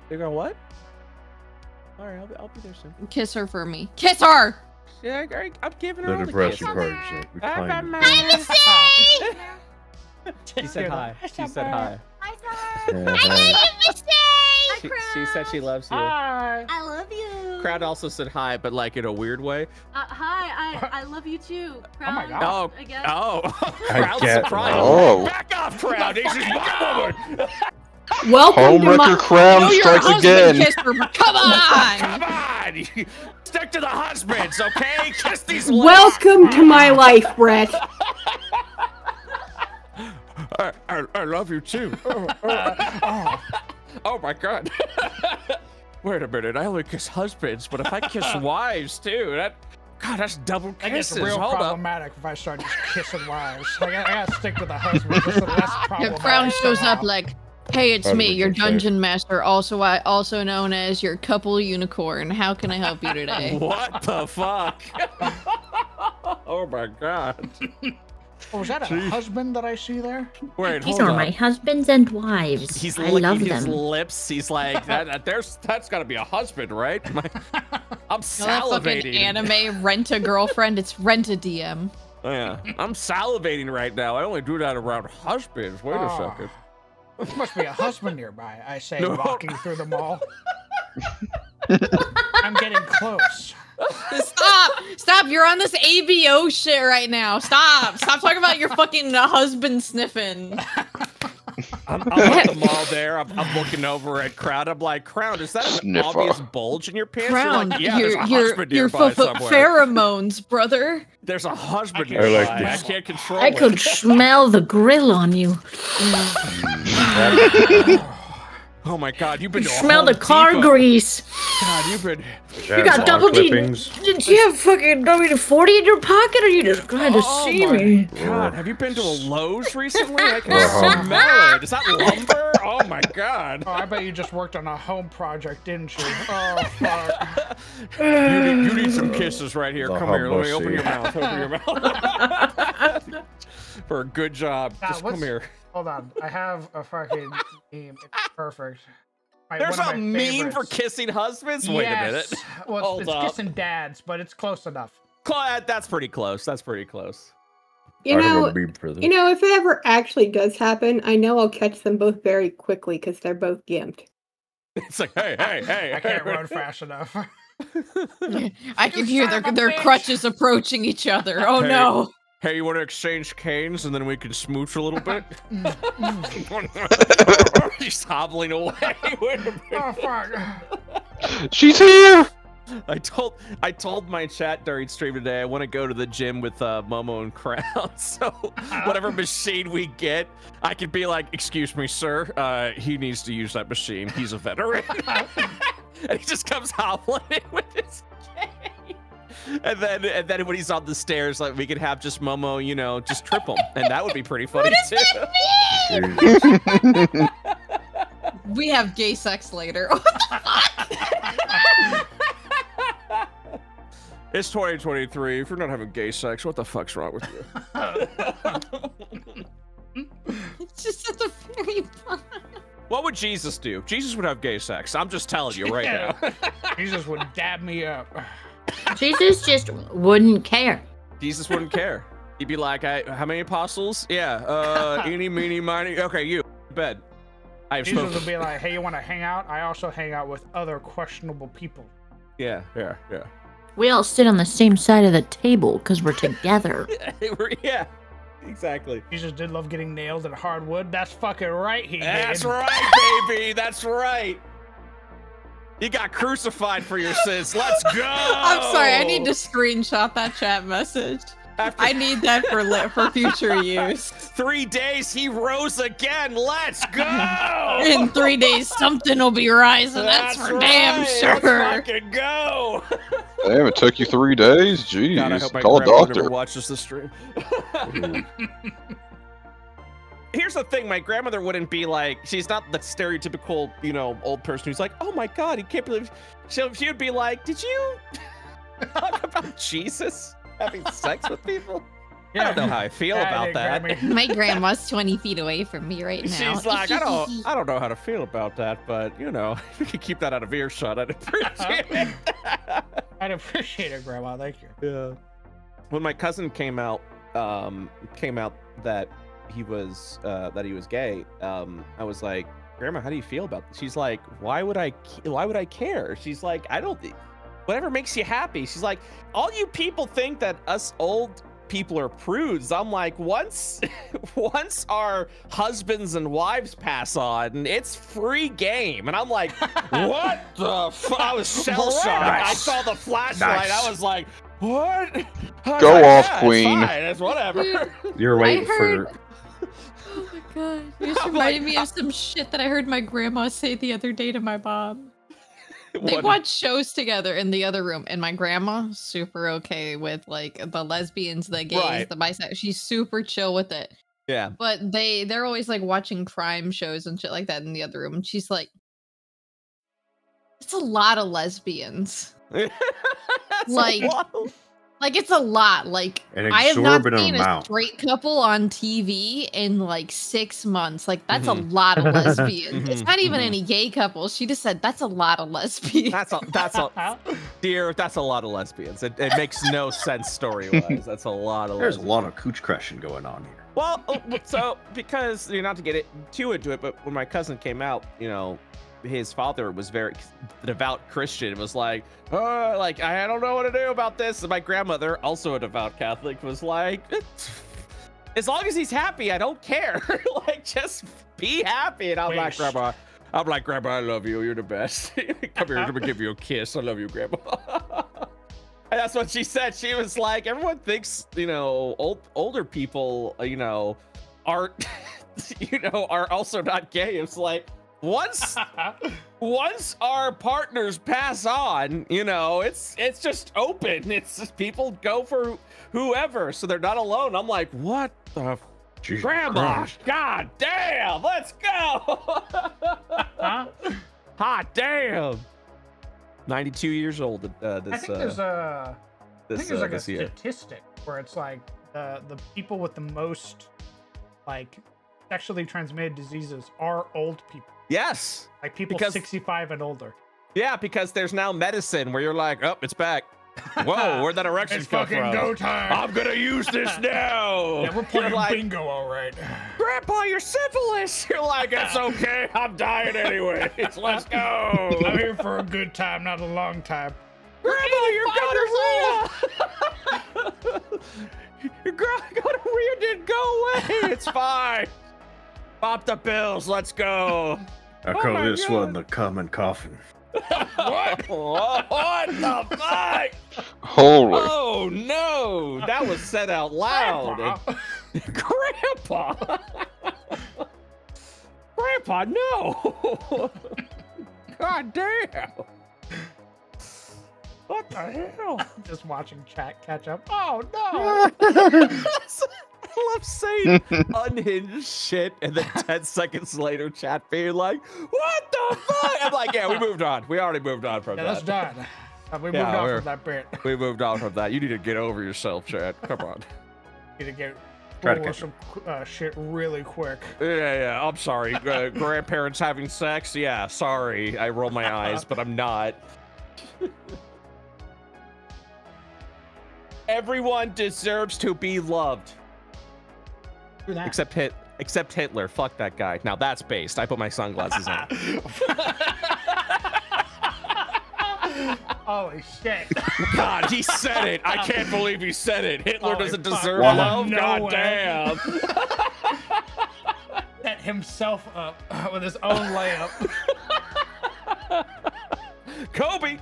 You're going what? All right, I'll be there soon. Kiss her for me. Kiss her. Yeah, I'm giving her The all the depressing kisses. part is like reclining. She said hi. She said hi. She said she loves you. Hi. I love you. Crowd also said hi, but like in a weird way. Hi, I love you too. Oh my Crowd, God. I guess. Crowd's get- surprised. Oh. Back off, crowd. This is my woman. Welcome to my. Homewrecker Crown Know your strikes husband again. kissed her, but come on. Come on. Stick to the husbands, okay? Kiss these lips. Welcome to my life, Brett. I love you too. Oh my God. Wait a minute. I only kiss husbands, but if I kiss wives too, that's double That gets kisses. real Hold up. problematic if I start just kissing wives. I gotta stick to the husband. This is less The problematic. crown shows up like, hey, it's me, your 100%. dungeon master, also known as your couple unicorn. How can I help you today? What the fuck? Oh my God. Oh, was that a Jeez. husband that I see there? Wait, These hold are up. my husbands and wives. He's I licking love his them. lips. He's like, that's got to be a husband, right? I'm You know that fucking salivating. anime rent a girlfriend? It's rent a DM. Oh, yeah, I'm salivating right now. I only do that around husbands. Wait a Oh. second. There must be a husband nearby, I say, No. walking through the mall. I'm getting close. Stop! You're on this ABO shit right now. Stop talking about your fucking husband sniffing. I'm at the mall there. I'm looking over at Crowd. I'm like, Crowd, is that an Sniffer. obvious bulge in your pants? You're Crown, like, yeah, there's a your husband nearby somewhere. pheromones, brother. There's a husband I nearby. like I this. can't control I it. could smell the grill on you. Oh my God, you've been to a Smell Home the car Depot. grease. God, you've been. You got double D. Did you have fucking WD-40 in your pocket, or you just glad to see me? God, have you been to a Lowe's recently? I can smell it. Is that lumber? Oh my God. Oh, I bet you just worked on a home project, didn't you? Oh, fuck. You need some kisses right here. The Come here. Let me humbussy. open your mouth. Open your mouth. For a good job. Now, Just come what's- here. Hold on. I have a fucking meme. It's perfect. There's one of a my meme for favorites. kissing husbands? Wait a minute. Yes. Well, Hold it's up. kissing dads, but it's close enough. That's pretty close. That's pretty close. You know, if it ever actually does happen, I know I'll catch them both very quickly because they're both gimped. It's like, hey. I can't run fast enough. I can hear their crutches approaching each other. Oh Hey. no. Hey, you want to exchange canes and then we can smooch a little bit? She's hobbling away. Wait a minute. Oh, fuck. She's here. I told my chat during stream today I want to go to the gym with Momo and Crown. So whatever machine we get, I could be like, "Excuse me, sir. He needs to use that machine. He's a veteran." And he just comes hobbling in with his cane. And then when he's on the stairs, like we could have just Momo, you know, just trip him, and that would be pretty funny too. We have gay sex later. What the fuck? It's 2023. If you're not having gay sex, what the fuck's wrong with you? It's just at the very bottom. What would Jesus do? Jesus would have gay sex. I'm just telling you right now. Jesus would dab me up. Jesus just wouldn't care. Jesus wouldn't care. He'd be like, how many apostles? Yeah, eeny, meeny, miny. Okay, you, bed. I have Jesus spoken. would be like, hey, you want to hang out? I also hang out with other questionable people. Yeah. We all sit on the same side of the table because we're together. Yeah, exactly. Jesus did love getting nailed in hardwood. That's fucking right, he That's did. right, baby. That's right. You got crucified for your sins. Let's go. I'm sorry, I need to screenshot that chat message. I need that for future use. 3 days, he rose again. Let's go. In 3 days, something will be rising. That's for damn sure. Let's fucking go. Damn, it took you 3 days? Jeez. God, I hope my Call a grandma doctor. never watches the stream. here's the thing. My grandmother wouldn't be like, she's not the stereotypical, you know, old person who's like, oh my God, you can't believe. She would be like, did you talk about Jesus having sex with people? Yeah. I don't know how I feel about that. My grandma's 20 feet away from me right now. She's like, I don't know how to feel about that, but you know, if we could keep that out of earshot, I'd appreciate it. I'd appreciate it, Grandma. Thank you. Yeah. When my cousin came out that he was gay, I was like, Grandma, how do you feel about this? She's like, why would I care? She's like, I don't think, whatever makes you happy. She's like, all you people think that us old people are prudes. I'm like, once our husbands and wives pass on, it's free game. And I'm like, what the fuck? I was shell shocked. I saw the flashlight. I was like, what? Go off, Queen. It's fine. It's whatever. You're waiting for. Oh my God! You just reminded me of some shit that I heard my grandma say the other day to my mom. They watch shows together in the other room, and my grandma super okay with like the lesbians, the gays, the bisexuals. She's super chill with it. Yeah. But they're always like watching crime shows and shit like that in the other room. And she's like, it's a lot of lesbians. Like it's a lot. Like I have not seen a straight couple on TV in like 6 months. Like that's a lot of lesbians. It's not even any gay couples. She just said that's a lot of lesbians. That's a lot of lesbians. It makes no sense story-wise. That's a lot of. There's a lot of cooch crushing going on here. Well, so because not to get too into it, but when my cousin came out, you know, his father was very devout Christian. It was like, oh, like I don't know what to do about this. And my grandmother, also a devout Catholic, was like, as long as he's happy, I don't care. Like, just be happy. And I'm like, Grandma, I love you. You're the best. Come here, let me give you a kiss. I love you, Grandma. And that's what she said. She was like, everyone thinks, you know, older people, you know, are, you know, are also not gay. It's like, once our partners pass on, you know, it's just open. It's just people go for whoever, so they're not alone. I'm like, what the Grandma? Christ. God damn, let's go. Hot damn. 92 years old. I think there's like a statistic where it's like the people with the most like sexually transmitted diseases are old people. Yes. Like people 65 and older. Yeah, because there's now medicine where you're like, oh, it's back. Whoa, where'd that erection come from? It's fucking go time. I'm gonna use this now. Yeah, we're playing bingo, all right. Grandpa, you're syphilis. You're like, it's okay. I'm dying anyway. Let's go. I'm here for a good time, not a long time. Grandpa, your gonorrhea. Your gonorrhea didn't go away. It's fine. Pop the pills. Let's go. I call this one the common coffin. What? What the fuck? Holy. Oh no, that was said out loud. Grandpa. Grandpa, no. God damn. What the hell? Just watching chat catch up. Oh no. I love saying unhinged shit and then 10 seconds later chat being like, what the fuck? I'm like, yeah, we moved on. We already moved on from that. That's done. We moved on from that bit. We moved on from that. You need to get over yourself, chat. Come on. You need to get over some shit really quick. Yeah. I'm sorry. Grandparents having sex? Yeah, sorry. I roll my eyes, but I'm not. Everyone deserves to be loved. Except Hitler. Fuck that guy. Now that's based. I put my sunglasses on. Holy shit. God, he said it. I can't believe he said it. Hitler doesn't deserve love. God damn. Set himself up with his own layup. Kobe.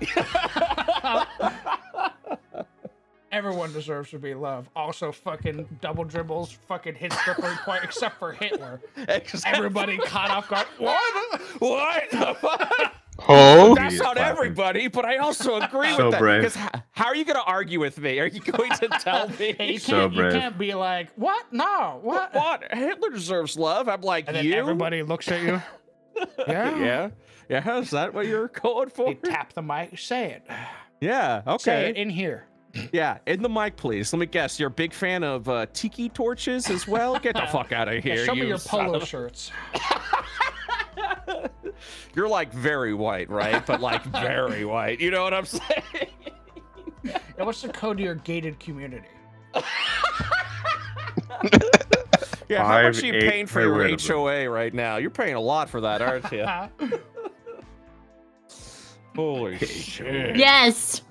Everyone deserves to be loved. Also, fucking double dribbles, fucking hit stripper point, except for Hitler. Everybody caught off guard. What? What the fuck? Huh? That's not everybody, but I also agree So with that. brave. Because how are you going to argue with me? Are you going to tell me? You So can't, you brave. can't be like, what? No, what? What? Hitler deserves love. I'm like, And then you? everybody looks at you. Yeah. Yeah, is that what you're going for? You tap the mic. Say it. Yeah, okay. Say it in here. Yeah, in the mic, please. Let me guess. You're a big fan of tiki torches as well? Get the fuck out of Yeah, here. show me you your son polo of- shirts. You're like very white, right? But like very white. You know what I'm saying? Yeah, what's the code to your gated community? Yeah, how much are you 5'8" paying for your heritable. HOA right now? You're paying a lot for that, aren't you? Holy shit. Yes.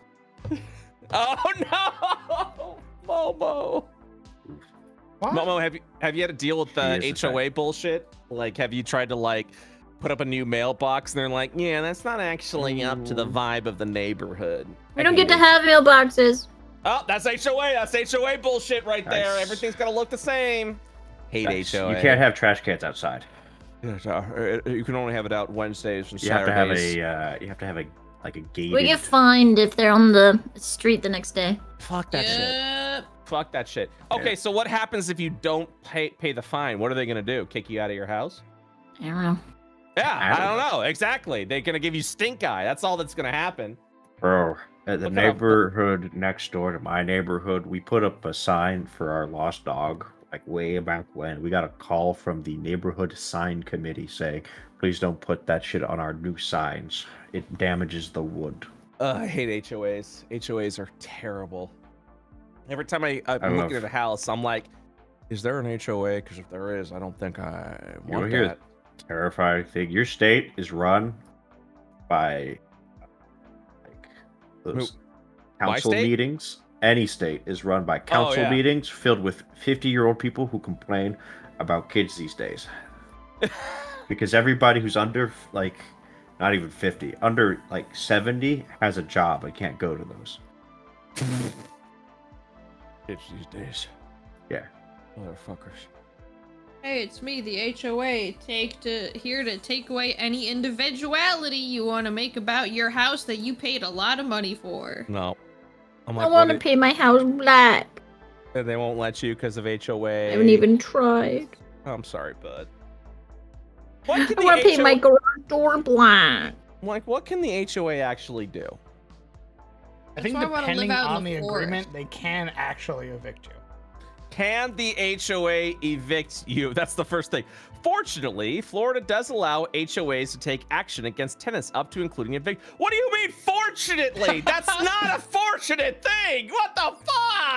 Oh no! Momo! What? Momo, have you had to deal with the He is a HOA bullshit? Like, have you tried to like put up a new mailbox and they're like, yeah, that's not actually up to the vibe of the neighborhood. We don't get to have mailboxes. Oh, that's HOA. That's HOA bullshit right there. Nice. Everything's gonna look the same. Hate Nice. HOA. You can't have trash cans outside. You can only have it out Wednesdays and You have to have Saturdays. a like a gated. We get fined if they're on the street the next day. Fuck that shit. Yep. Fuck that shit. Okay, so what happens if you don't pay the fine? What are they gonna do? Kick you out of your house? I don't know. Yeah, I don't know. Exactly. They're gonna give you stink eye. That's all that's gonna happen. Bro, at the Look it up. neighborhood next door to my neighborhood, we put up a sign for our lost dog, like way back when. We got a call from the neighborhood sign committee saying, please don't put that shit on our new signs. It damages the wood. I hate HOAs. HOAs are terrible. Every time I'm love- looking at a house, I'm like, is there an HOA? Because if there is, I don't think I You want hear that. the terrifying thing? Your state is run by like those My council state? meetings. Any state is run by council yeah. meetings filled with 50-year-old people who complain about kids these days. Because everybody who's under like not even 50, under like 70 has a job and can't go to those. Kids these days. Yeah. Motherfuckers. Hey, it's me, the HOA. Here to take away any individuality you want to make about your house that you paid a lot of money for. No. I'm I like, want to paint my house black. they won't let you because of HOA. I haven't even tried. I'm sorry, bud. What can I want to paint my HOA garage door black. Like, what can the HOA actually do? I think why I wanna live depending out in on the the forest. agreement, they can actually evict you. Can the HOA evict you? That's the first thing. Fortunately, Florida does allow HOAs to take action against tenants up to including evict. What do you mean, fortunately? That's not a fortunate thing. What the Oh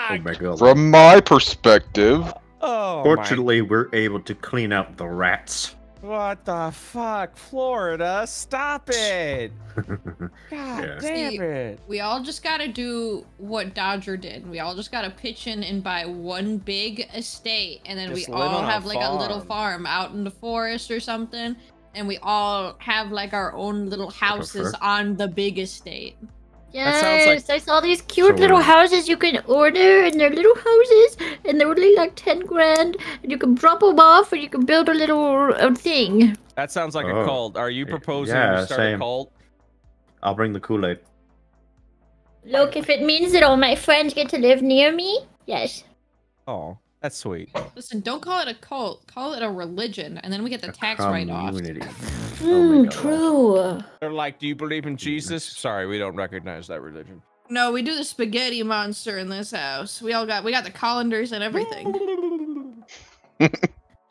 fuck? my god. From my perspective, Oh, Fortunately, we're able to clean out the rats. what the fuck, Florida? Stop it! God Yeah. damn See, it! We all just gotta do what Dodger did. We all just gotta pitch in and buy one big estate, and then Just we live all on a have like a little farm. farm out in the forest or something, and we all have like our own little houses on the big estate. Yes, sounds like- I saw these cute So little weird. houses you can order, and they're little houses, and they're only like 10 grand, and you can drop them off, and you can build a little thing. That sounds like a Oh. cult. Are you proposing Yeah, to start a same. cult? I'll bring the Kool-Aid. Look, if it means that all my friends get to live near me, yes. Oh, that's sweet. Listen, don't call it a cult. Call it a religion, and then we get the tax write-off. Community. Oh my God. True. They're like, do you believe in Jesus? Sorry, we don't recognize that religion. No, we do the spaghetti monster in this house. We got the colanders and everything.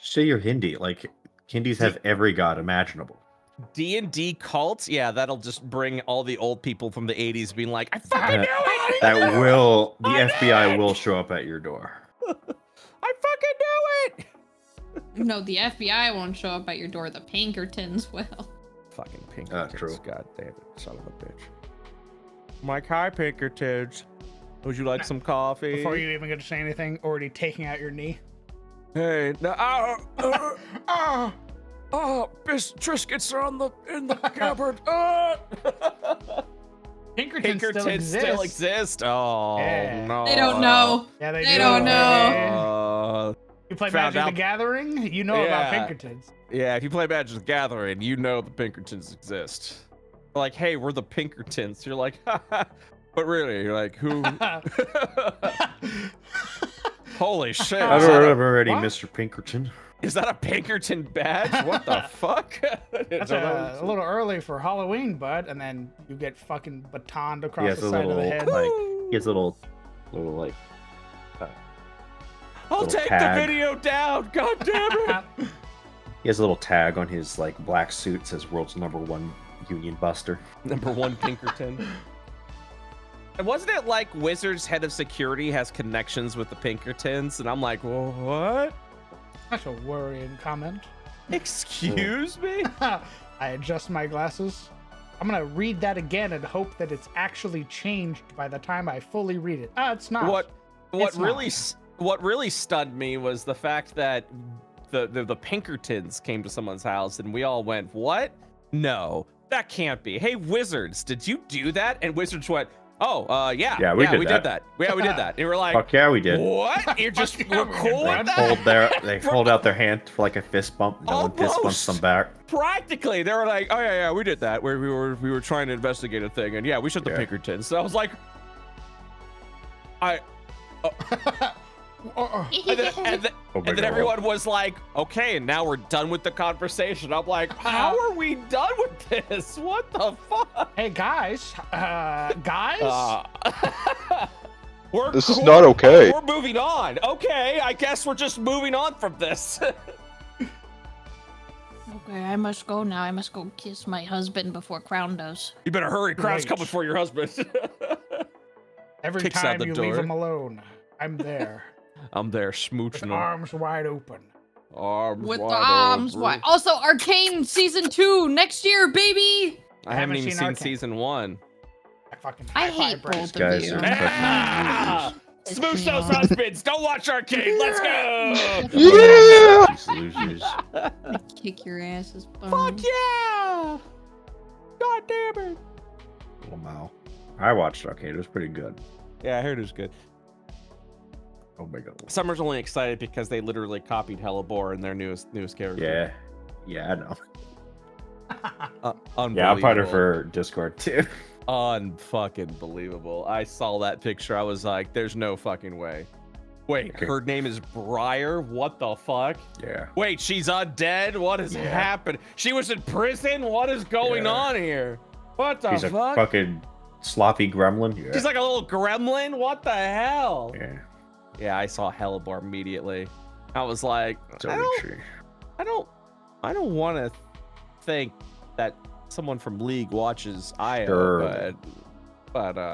Say you're Hindi. Like, Hindis have every god imaginable. D&D cults? Yeah, that'll just bring all the old people from the 80s being like, I fucking knew it! That will, the FBI will show up at your door. I fucking knew it! No, the FBI won't show up at your door. The Pinkertons will. Fucking Pinkertons. True. God damn it, son of a bitch. Mike, hi, Pinkertons. Would you like some coffee? Before you even get to say anything, already taking out your knee. Hey, no, Triscuits are in the cupboard. Pinkertons still exist. Oh, Yeah. no. They don't know. Yeah, they They do. don't know. Yeah. You play Found Magic out- the Gathering, you know about Yeah. Pinkertons. Yeah, if you play Magic the Gathering, you know the Pinkertons exist. like, hey, we're the Pinkertons. You're like, haha. But really, you're like, who? Holy shit! I don't remember any Mr. Pinkerton. Is that a Pinkerton badge? What the fuck? That's a little early for Halloween, bud. And then you get fucking batoned across the side of the head. Like, he has a little like. I'll take the video down. God damn it! He has a little tag on his like black suit. Says "World's #1 Union Buster." #1 Pinkerton. And wasn't it like Wizards head of security has connections with the Pinkertons? And I'm like, well, what? That's a worrying comment. Excuse me? I adjust my glasses. I'm gonna read that again and hope that it's actually changed by the time I fully read it. It's not. What really stunned me was the fact that the Pinkertons came to someone's house and we all went, what? No, that can't be. Hey, Wizards, did you do that? And Wizards went, oh, yeah, we did that. Yeah, we did that. And we're like, fuck yeah, we did. What? You're just we're cool with that? They hold out their hand for like a fist bump. No one fist bumps them back. Practically, they were like, oh yeah, we did that. We were trying to investigate a thing, and yeah, we shot the Pinkertons. So I was like, and then everyone was like, okay, and now we're done with the conversation. I'm like, how are we done with this? What the fuck? Hey guys, this is not okay. We're moving on. Okay, I guess we're just moving on from this. Okay, I must go now. I must go kiss my husband before Crown does. You better hurry. Crown's coming for your husband. Every Kicks time out the you door. leave him alone, I'm there. I'm there smooching with him. arms wide open. With the arms wide. Also, Arcane Season 2 next year, baby! I haven't even seen Season 1. I hate both of Guys you. are fucking Smooch those husbands! Don't watch Arcane! Let's go! Yeah! These losers. Kick your asses, bum. Fuck yeah! God damn it! Wow. I watched Arcade. It was pretty good. Yeah, I heard it was good. Oh my god. Summer's only excited because they literally copied Hellebore in their newest character. Yeah, I know. Unbelievable. Yeah, I'll put her for Discord too. Unfucking believable. I saw that picture. I was like, there's no fucking way. Wait, her name is Briar? What the fuck? Yeah. Wait, she's undead? What has happened? She was in prison? What is going on here? What the She's fuck? a fucking sloppy gremlin. Yeah. She's like a little gremlin? What the hell? Yeah. Yeah, I saw Hellebore immediately. I was like, I don't want to think that someone from League watches IO, but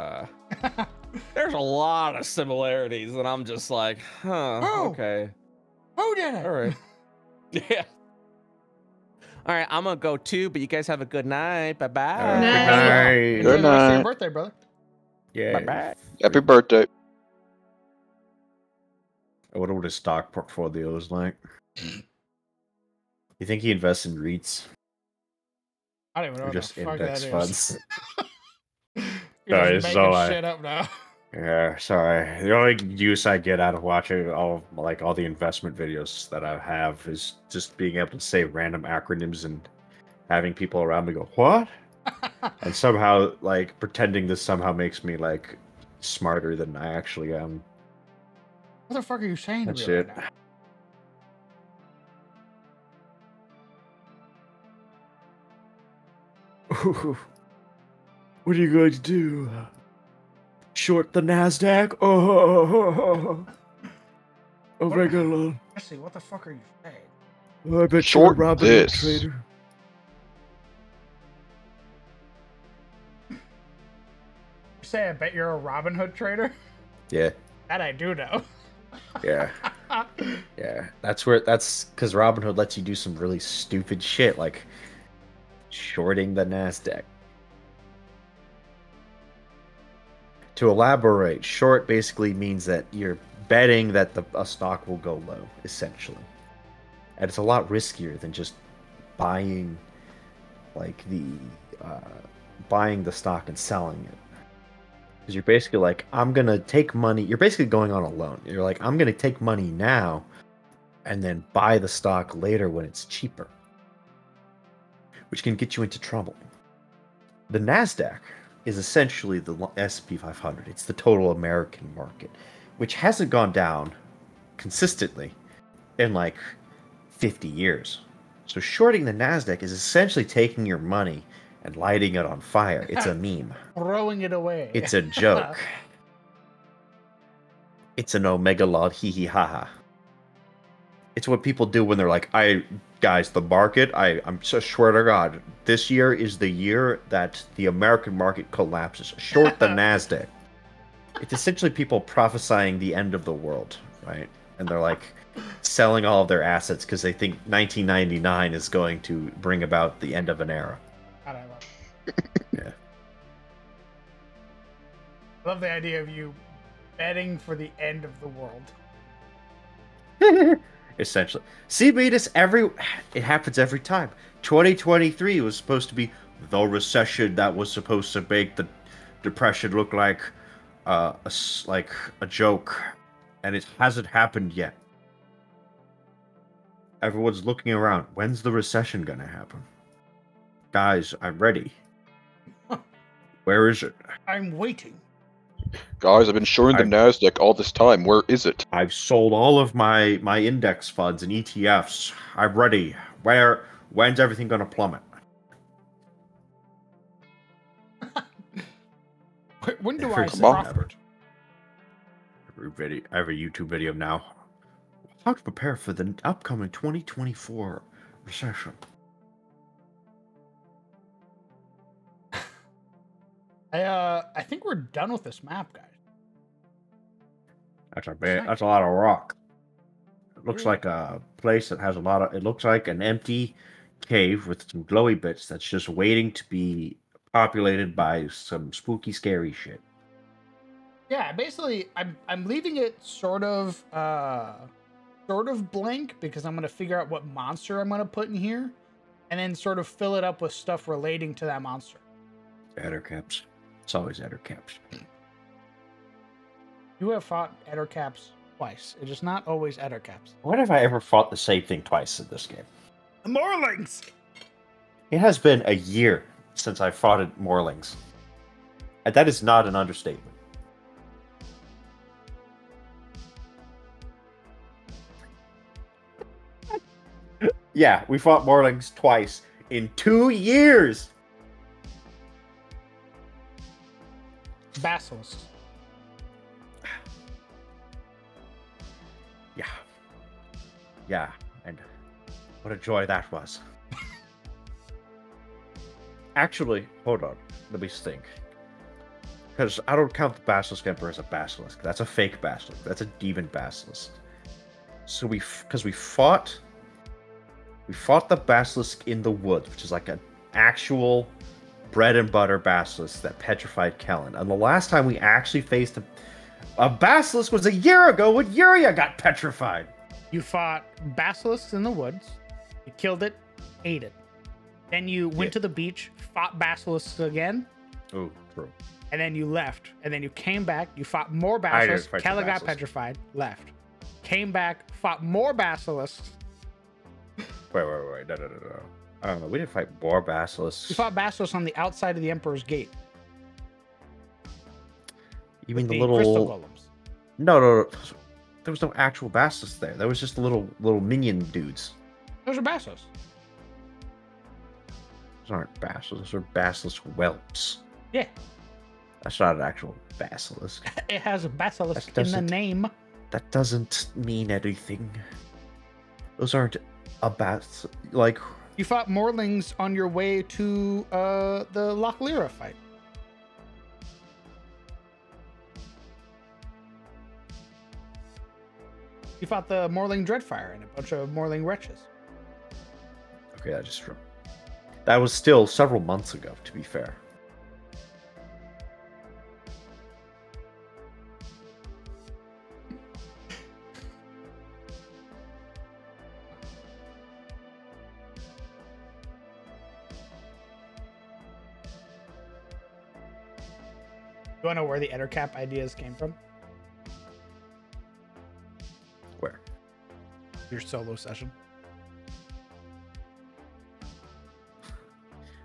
there's a lot of similarities, and I'm just like, okay. Who did it? All right. Yeah. All right, I'm gonna go too, but you guys have a good night. Bye bye. Good night. Enjoy Good the rest of your night. birthday, brother. Yeah. Bye bye. Happy birthday. I wonder what his stock portfolio is like. You think he invests in REITs? I don't even know Or what just the fuck index that funds? is. Sorry, You're just so making shit up now. Yeah, sorry. The only use I get out of watching all the investment videos that I have is just being able to say random acronyms and having people around me go, "What?" and somehow like pretending this somehow makes me like smarter than I actually am. What the fuck are you saying That's to me it. right now? What are you going to do? Short the Nasdaq? Oh my god! Jesse, what the fuck are you saying? I bet Short you're a Robinhood this. trader. You say I bet you're a Robin Hood trader? Yeah, That I do know. yeah, yeah. That's because Robinhood lets you do some really stupid shit like shorting the Nasdaq. To elaborate, short basically means that you're betting that a stock will go low, essentially. And it's a lot riskier than just buying buying the stock and selling it. Because you're basically like, I'm going to take money. You're basically going on a loan. You're like, I'm going to take money now and then buy the stock later when it's cheaper. Which can get you into trouble. The Nasdaq is essentially the S&P 500. It's the total American market, which hasn't gone down consistently in like 50 years. So shorting the Nasdaq is essentially taking your money and lighting it on fire. It's a meme. Throwing it away. It's a joke. It's an omega log hee hee ha ha. It's what people do when they're like, guys, the market, I'm so swear to God, this year is the year that the American market collapses. Short the Nasdaq. It's essentially people prophesying the end of the world, right? And they're like selling all of their assets because they think 1999 is going to bring about the end of an era. God, I love Yeah. I love the idea of you betting for the end of the world. Essentially. See, Venus, it happens every time. 2023 was supposed to be the recession that was supposed to make the depression look like a joke, and it hasn't happened yet. Everyone's looking around. When's the recession gonna happen? Guys, I'm ready. Where is it? I'm waiting. Guys, I've been shorting the Nasdaq all this time. Where is it? I've sold all of my index funds and ETFs. I'm ready. When's everything gonna plummet? When do I profit? Every YouTube video now. How to prepare for the upcoming 2024 recession. I think we're done with this map, guys. That's a lot of rock. It looks like a place that has a lot of. It looks like an empty cave with some glowy bits that's just waiting to be populated by some spooky, scary shit. Yeah, basically, I'm leaving it sort of blank because I'm gonna figure out what monster I'm gonna put in here, and then sort of fill it up with stuff relating to that monster. Ettercaps. It's always Ettercaps. You have fought Ettercaps twice. It is not always Ettercaps. When have I ever fought the same thing twice in this game? Morlings! It has been a year since I fought at Morlings. And that is not an understatement. Yeah, we fought Morlings twice in 2 years. Basilisks. Yeah, and what a joy that was. Actually, hold on. Let me think. Because I don't count the Basilisk Emperor as a basilisk. That's a fake basilisk. That's a demon basilisk. So we fought the basilisk in the woods, which is like an actual bread and butter basilisk that petrified Kellen. And the last time we actually faced a basilisk was a year ago when Yuria got petrified. You fought basilisks in the woods. You killed it, ate it. Then you went to the beach, fought basilisks again. Oh, true. And then you left. And then you came back. You fought more basilisks. Kellen got petrified, left. Came back, fought more basilisks. Wait. No. We didn't fight more basilisks. You fought basilisks on the outside of the Emperor's Gate. You mean the crystal little golems? No. There was no actual basilisks there. There was just little minion dudes. Those are basilisks. Those aren't basilisks. Those are basilisk whelps. Yeah. That's not an actual basilisk. It has a basilisk in the name. That doesn't mean anything. Those aren't a like. You fought Morlings on your way to the Loch Lira fight. You fought the Morling Dreadfire and a bunch of Morling wretches. Okay, that is true. That was still several months ago, to be fair. You want to know where the Ettercap ideas came from? Where? Your solo session.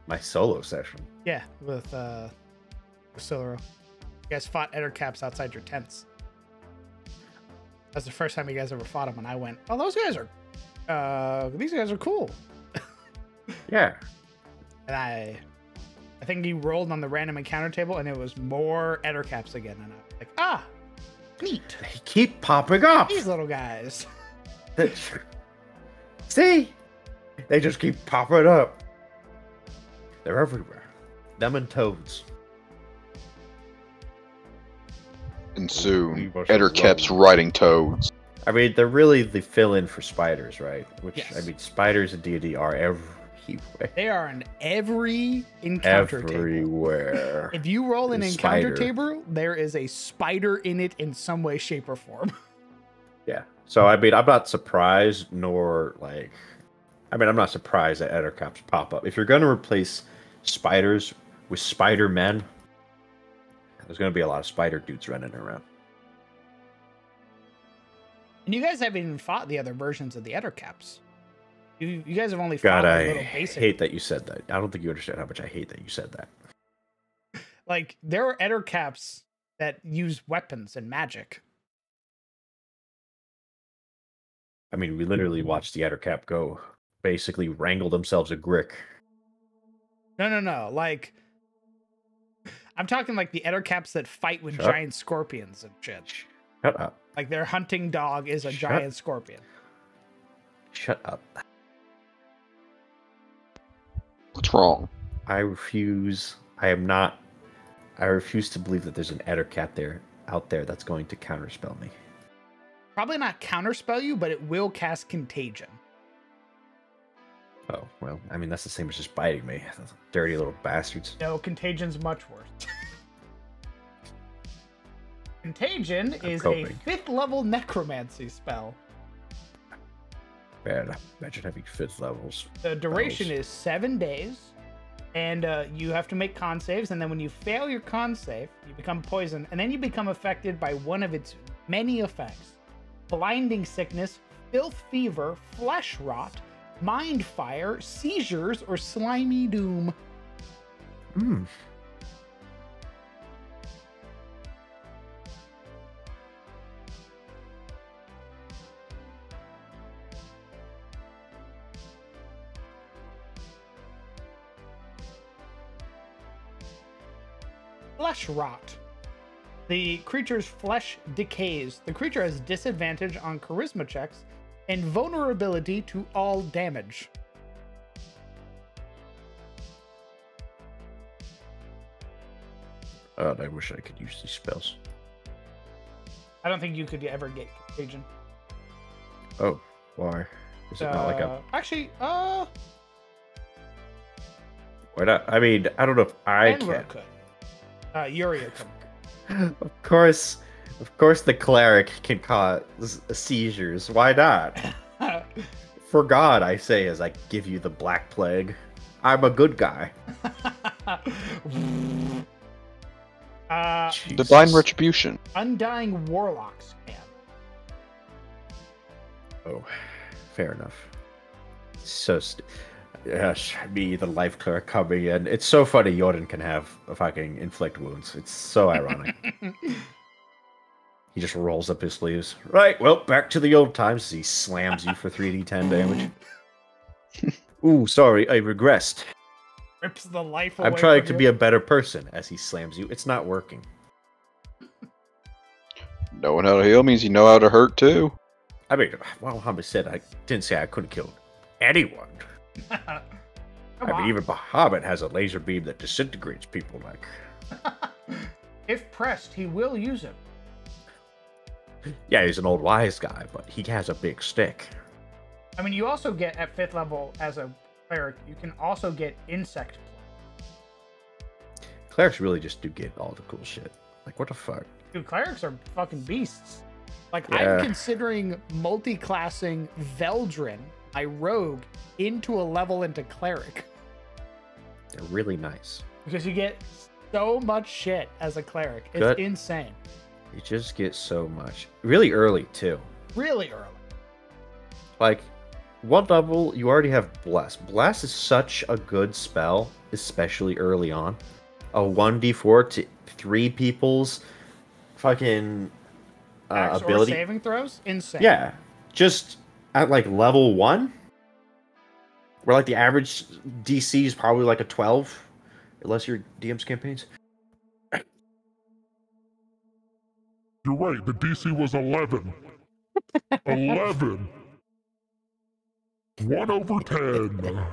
My solo session. Yeah, with Siluro. You guys fought Ettercaps outside your tents. That's the first time you guys ever fought them, and I went, "Oh, these guys are cool." Yeah. And I think you rolled on the random encounter table, and it was more Ettercaps again, and I was like, "Ah, neat." They keep popping up. These little guys. See, they just keep popping up. They're everywhere. Them and toads. And soon, Ettercaps riding toads. I mean, they're really the fill-in for spiders, right? Which, Yes. I mean, spiders in D&D are everywhere. They are in every encounter table. Everywhere. If you roll an There's encounter spider. table, there is a spider in it in some way, shape, or form. Yeah. So, I mean, I'm not surprised, nor, like... I mean, I'm not surprised that Ettercaps pop up. If you're going to replace spiders with Spider-Men, there's going to be a lot of spider dudes running around. And you guys haven't even fought the other versions of the Ettercaps. You guys have only fought God, the I little basic. hate that you said that. I don't think you understand how much I hate that you said that. Like, there are Ettercaps that use weapons and magic. I mean, we literally watched the Ettercap go basically wrangle themselves a grick. No. Like, I'm talking like the Ettercaps that fight with Shut giant scorpions and shit. Shut up. Like, their hunting dog is a Shut- giant scorpion. Shut up. What's wrong? I refuse. I refuse to believe that there's an Ettercap out there that's going to counterspell me. Probably not counterspell you, but it will cast Contagion. Oh, well, I mean, that's the same as just biting me. Those dirty little bastards. No, Contagion's much worse. Contagion is coping. a 5th level necromancy spell. Man, imagine having 5th levels. The duration is 7 days, and you have to make con saves, and then when you fail your con save, you become poisoned, and then you become affected by one of its many effects. Blinding sickness, filth fever, flesh rot, mind fire, seizures, or slimy doom. Hmm. Flesh rot. The creature's flesh decays. The creature has disadvantage on charisma checks and vulnerability to all damage. God, I wish I could use these spells. I don't think you could ever get Contagion. Oh, why? Is it not like a... Actually, Why not? I mean, I don't know if I Enra can. could. Yuria could. Of course, the cleric can cause seizures. Why not? For God, I say, as I give you the Black Plague, I'm a good guy. Divine Retribution. Undying Warlocks can. Oh, fair enough. So, yes, me, the life cleric coming in. It's so funny Jordan can have a fucking inflict wounds. It's so ironic. He just rolls up his sleeves. Right, well, back to the old times as he slams you for 3d10 damage. Ooh, sorry, I regressed. Rips the life away. I'm trying from to you. be a better person as he slams you. It's not working. Knowing how to heal means you know how to hurt too. I mean, well, Muhammad said I didn't say I couldn't kill anyone. I mean, even Bahamut has a laser beam that disintegrates people like. If pressed, he will use it. Yeah, he's an old wise guy, but he has a big stick. I mean, you also get at 5th level as a cleric, you can also get insect. Clerics really just do get all the cool shit. Like, what the fuck? Dude, clerics are fucking beasts. Like, Yeah. I'm considering multi-classing Veldrin, my rogue, into a level into cleric. They're really nice. Because you get so much shit as a cleric. It's Good. insane. You just get so much. Really early, too. Really early. Like, one level, you already have Bless. Bless is such a good spell, especially early on. A 1d4 to 3 people's fucking Attacks ability. or saving throws? Insane. Yeah. Just at like level 1, where like the average DC is probably like a 12, unless you're DM's campaigns. You're right, the DC was 11. 11. 1 over 10.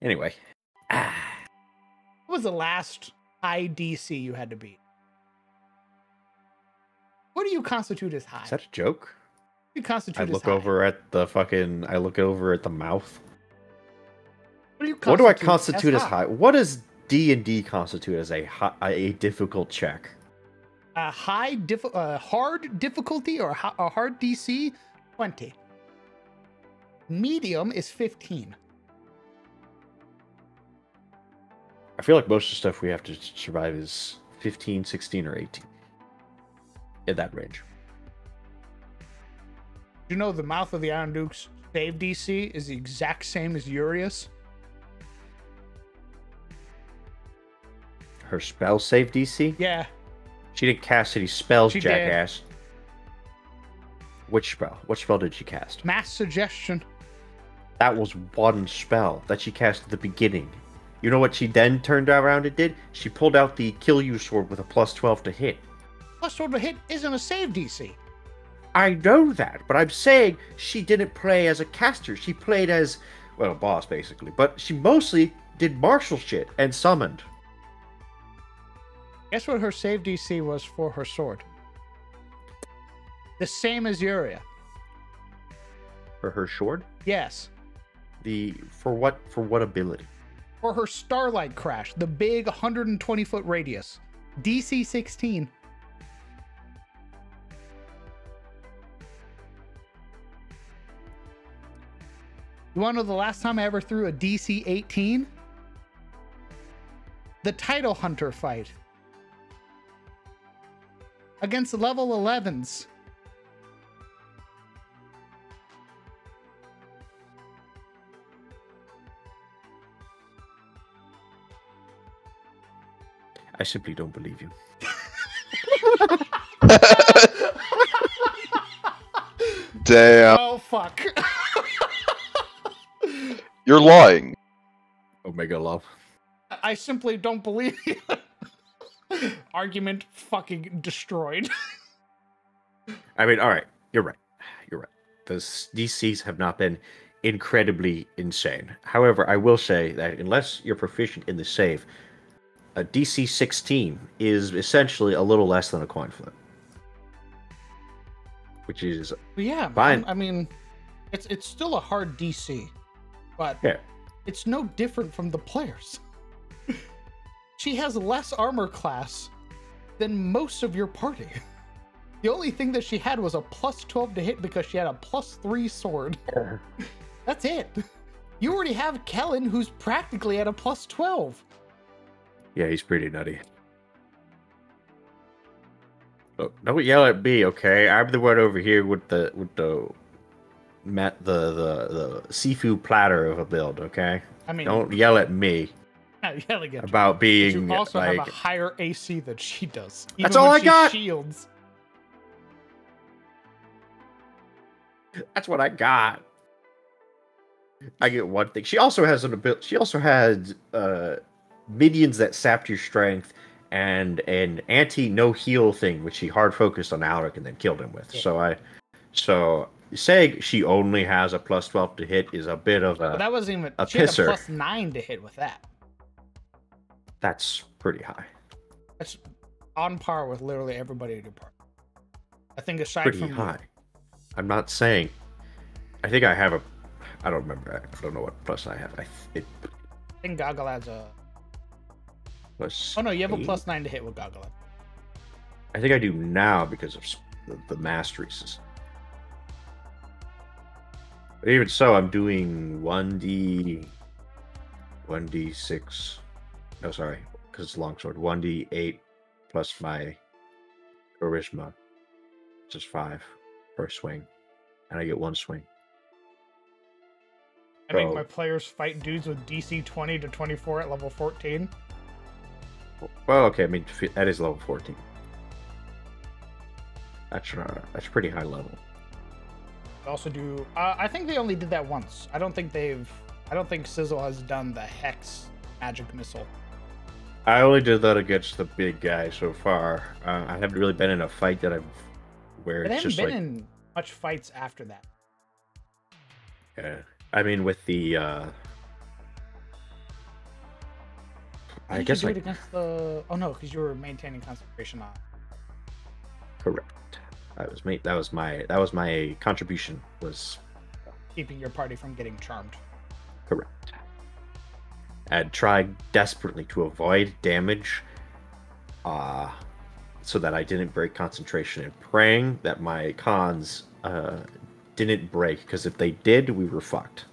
Anyway. What was the last high DC you had to beat? What do you constitute as high? Is that a joke? What do you constitute I as look high? over at the fucking. I look over at the mouth. What do I constitute as high? What does D&D constitute as a difficult check? A hard difficulty or a hard DC? 20. Medium is 15. I feel like most of the stuff we have to survive is 15, 16, or 18. In that range. You know the Mouth of the Iron Duke's save DC is the exact same as Urias? Her spell save DC? Yeah. She didn't cast any spells, She jackass. Which spell? What spell did she cast? Mass Suggestion. That was one spell that she cast at the beginning. You know what she then turned around and did? She pulled out the Kill You Sword with a plus 12 to hit. Plus 12 to hit isn't a save DC. I know that, but I'm saying she didn't play as a caster. She played as, well, a boss, basically. But she mostly did martial shit and summoned. Guess what her save DC was for her sword? The same as Uriah. For her sword? Yes. For what ability? For her Starlight Crash, the big 120-foot radius. DC 16. You want to know the last time I ever threw a DC 18? The Title Hunter fight. Against level 11s. I simply don't believe you. Damn. Oh, fuck. You're lying. Omega love. I simply don't believe you. Argument fucking destroyed. I mean, all right. You're right. You're right. Those DCs have not been incredibly insane. However, I will say that unless you're proficient in the save, a DC 16 is essentially a little less than a coin flip. Which is Yeah, fine. I mean, it's still a hard DC, but Yeah. it's no different from the players. She has less armor class than most of your party. The only thing that she had was a plus 12 to hit because she had a plus 3 sword. That's it. You already have Kellen, who's practically at a plus 12. Yeah, he's pretty nutty. Look, don't yell at me, okay? I'm the one over here with the seafood platter of a build, okay? I mean, don't yell at me yelling at about you. being But you also like. have a higher AC than she does. That's even all when I got. Shields. That's what I got. I get one thing. She also has an ability. She also had minions that sapped your strength and an anti-no heal thing, which she hard focused on Alric and then killed him with. Yeah. So saying she only has a plus 12 to hit is a bit of a. But that wasn't even. a She had a pisser. plus 9 to hit with that. That's pretty high. That's on par with literally everybody in your party. I think aside Pretty from high. I'm not saying. I think I have a. I don't remember. I don't know what plus I have. I think Goggle has a. Plus Oh no, you have 8? a plus 9 to hit with Goggle. I think I do now because of the masteries. But even so, I'm doing 1d6. No, sorry, because it's longsword. 1d8 plus my charisma Just 5 per swing, and I get 1 swing. I make So- my players fight dudes with DC 20 to 24 at level 14. Well, okay, I mean that is level 14. That's pretty high level. I also do. I think they only did that once. I don't think Sizzle has done the Hex magic missile. I only did that against the big guy so far. I haven't really been in a fight that where But they it's haven't just been like. in much fights after that. Yeah, I mean with the. I guess you do like it against the. Oh no, because you were maintaining concentration on. correct. That was my contribution was Keeping your party from getting charmed. correct. I had tried desperately to avoid damage, so that I didn't break concentration, and praying that my cons didn't break, because if they did, we were fucked.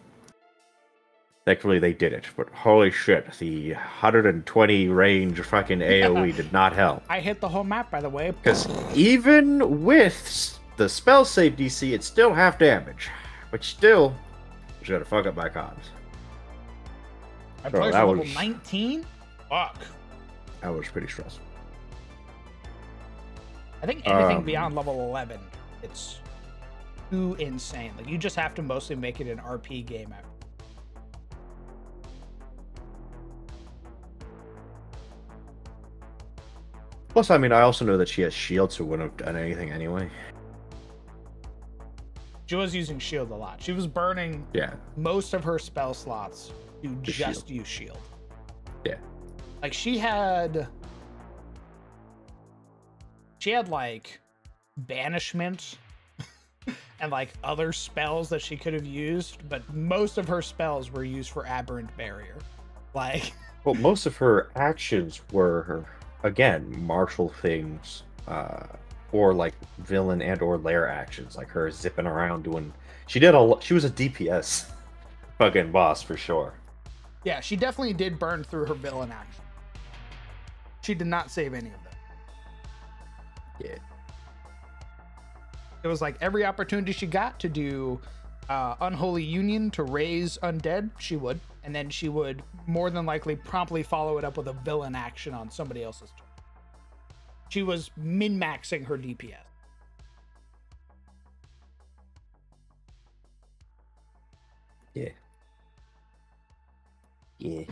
Thankfully, they did it, but holy shit, the 120 range fucking AoE did not help. I hit the whole map, by the way. Because even with the spell save DC, it's still half damage, which still is gonna fuck up my cons. My So players that are level was- 19? Fuck. That was pretty stressful. I think anything beyond level 11, it's too insane. Like, you just have to mostly make it an RP game after. Plus, I mean, I also know that she has shield, so wouldn't have done anything anyway. She was using shield a lot. She was burning Yeah. most of her spell slots to The just shield. use shield. Yeah. Like, she had like banishment and like other spells that she could have used, but most of her spells were used for aberrant barrier. Like, Well, most of her actions were, again, martial things, or like villain and or lair actions, like her zipping around doing. She was a DPS fucking boss for sure. yeah, she definitely did burn through her villain action. She did not save any of them. Yeah. It was like every opportunity she got to do Unholy Union to raise undead, she would. And then she would more than likely promptly follow it up with a villain action on somebody else's turn. She was min-maxing her DPS. Yeah. Yeah.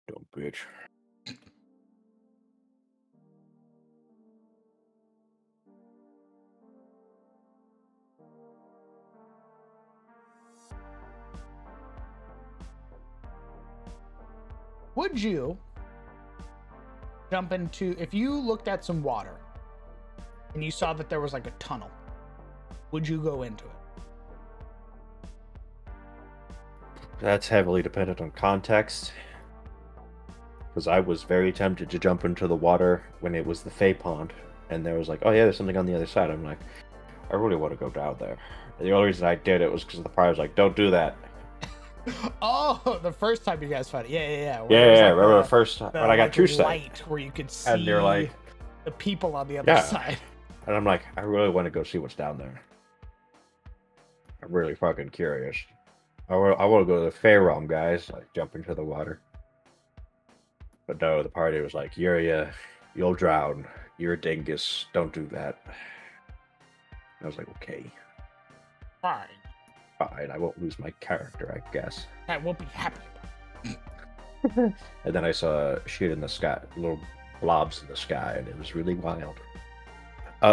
Dumb bitch. Would you jump into, if you looked at some water and you saw that there was like a tunnel, would you go into it? That's heavily dependent on context. Because I was very tempted to jump into the water when it was the Fey Pond, and there was like, oh yeah, there's something on the other side. I'm like, I really want to go down there. And the only reason I did it was because the party was like, don't do that. Oh, the first time you guys fought it. Yeah. Yeah, Where there was, like, remember the first time when I got like, true sight. light where you could see And they're like, the people on the other yeah. side. And I'm like, I really want to go see what's down there. I'm really fucking curious. I want to go to the Fey realm, guys. Like, jump into the water. But no, the party was like, you'll drown. You're a dingus. Don't do that. And I was like, okay. Fine. Fine, I won't lose my character, I guess. I won't be happy. And then I saw shit in the sky, little blobs in the sky, and it was really wild.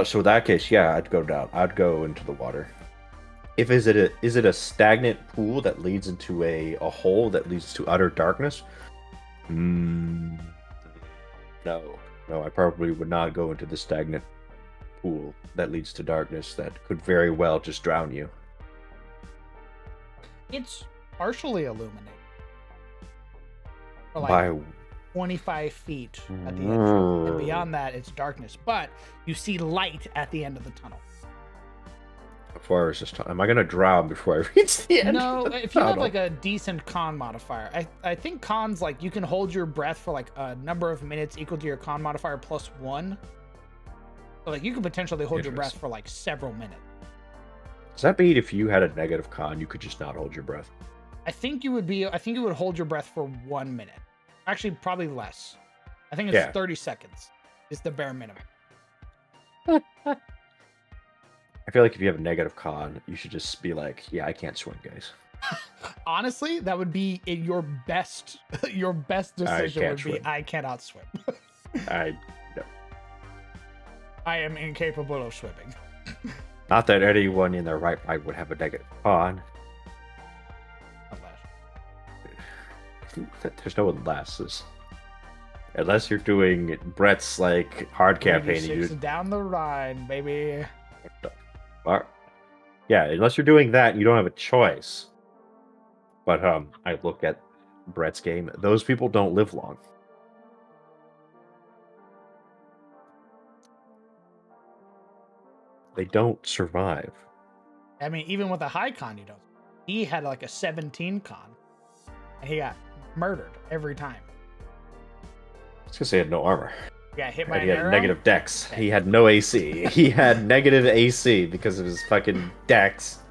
So in that case, yeah, I'd go down. I'd go into the water. Is it a stagnant pool that leads into a hole that leads to utter darkness? No. No, I probably would not go into the stagnant pool that leads to darkness that could very well just drown you. It's partially illuminated. For like By 25 feet at the entrance. And beyond that, it's darkness. But you see light at the end of the tunnel. before I was just am I gonna drown before I reach the end? No, if you have like a decent con modifier, I think cons like you can hold your breath for like a number of minutes equal to your con modifier plus 1. So like you could potentially hold your breath for like several minutes. Does that mean if you had a negative con, you could just not hold your breath? I think you would hold your breath for 1 minute. Actually, probably less. I think it's 30 seconds is the bare minimum. I feel like if you have a negative con, you should just be like, yeah, I can't swim, guys. Honestly, that would be your best decision would be I cannot swim. No. I am incapable of swimming. Not that anyone in their right mind would have a negative con. There's no unless. Unless you're doing Brett's like hard campaign. Down the line, baby. Yeah, unless you're doing that, you don't have a choice. But I look at Brett's game. Those people don't live long. They don't survive. I mean, even with a high con, you don't. He had like a 17 con, and he got murdered every time. I was gonna say he had no armor. Yeah, hit by he had negative dex. He had no AC. He had negative AC because of his fucking dex.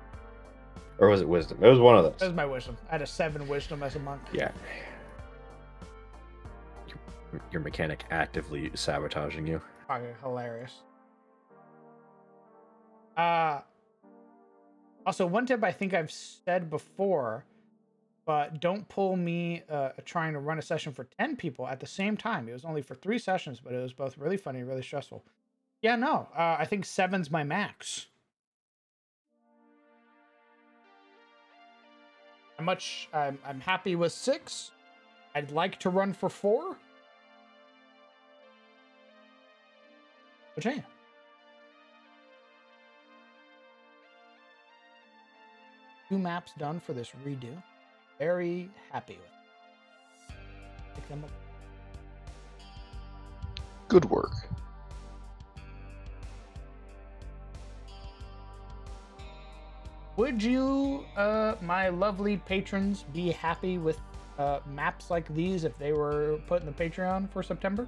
Or was it wisdom? It was one of those. That was my wisdom. I had a 7 wisdom as a monk. Yeah. Your mechanic actively sabotaging you. Fucking hilarious. Also, one tip I think I've said before, but don't pull me trying to run a session for 10 people at the same time. It was only for 3 sessions, but it was both really funny and really stressful. Yeah, no, I think 7's my max. I'm happy with 6. I'd like to run for 4. But yeah. 2 maps done for this redo. Very happy with it. Pick them up. Good work. Would you, my lovely patrons, be happy with maps like these if they were put in the Patreon for September?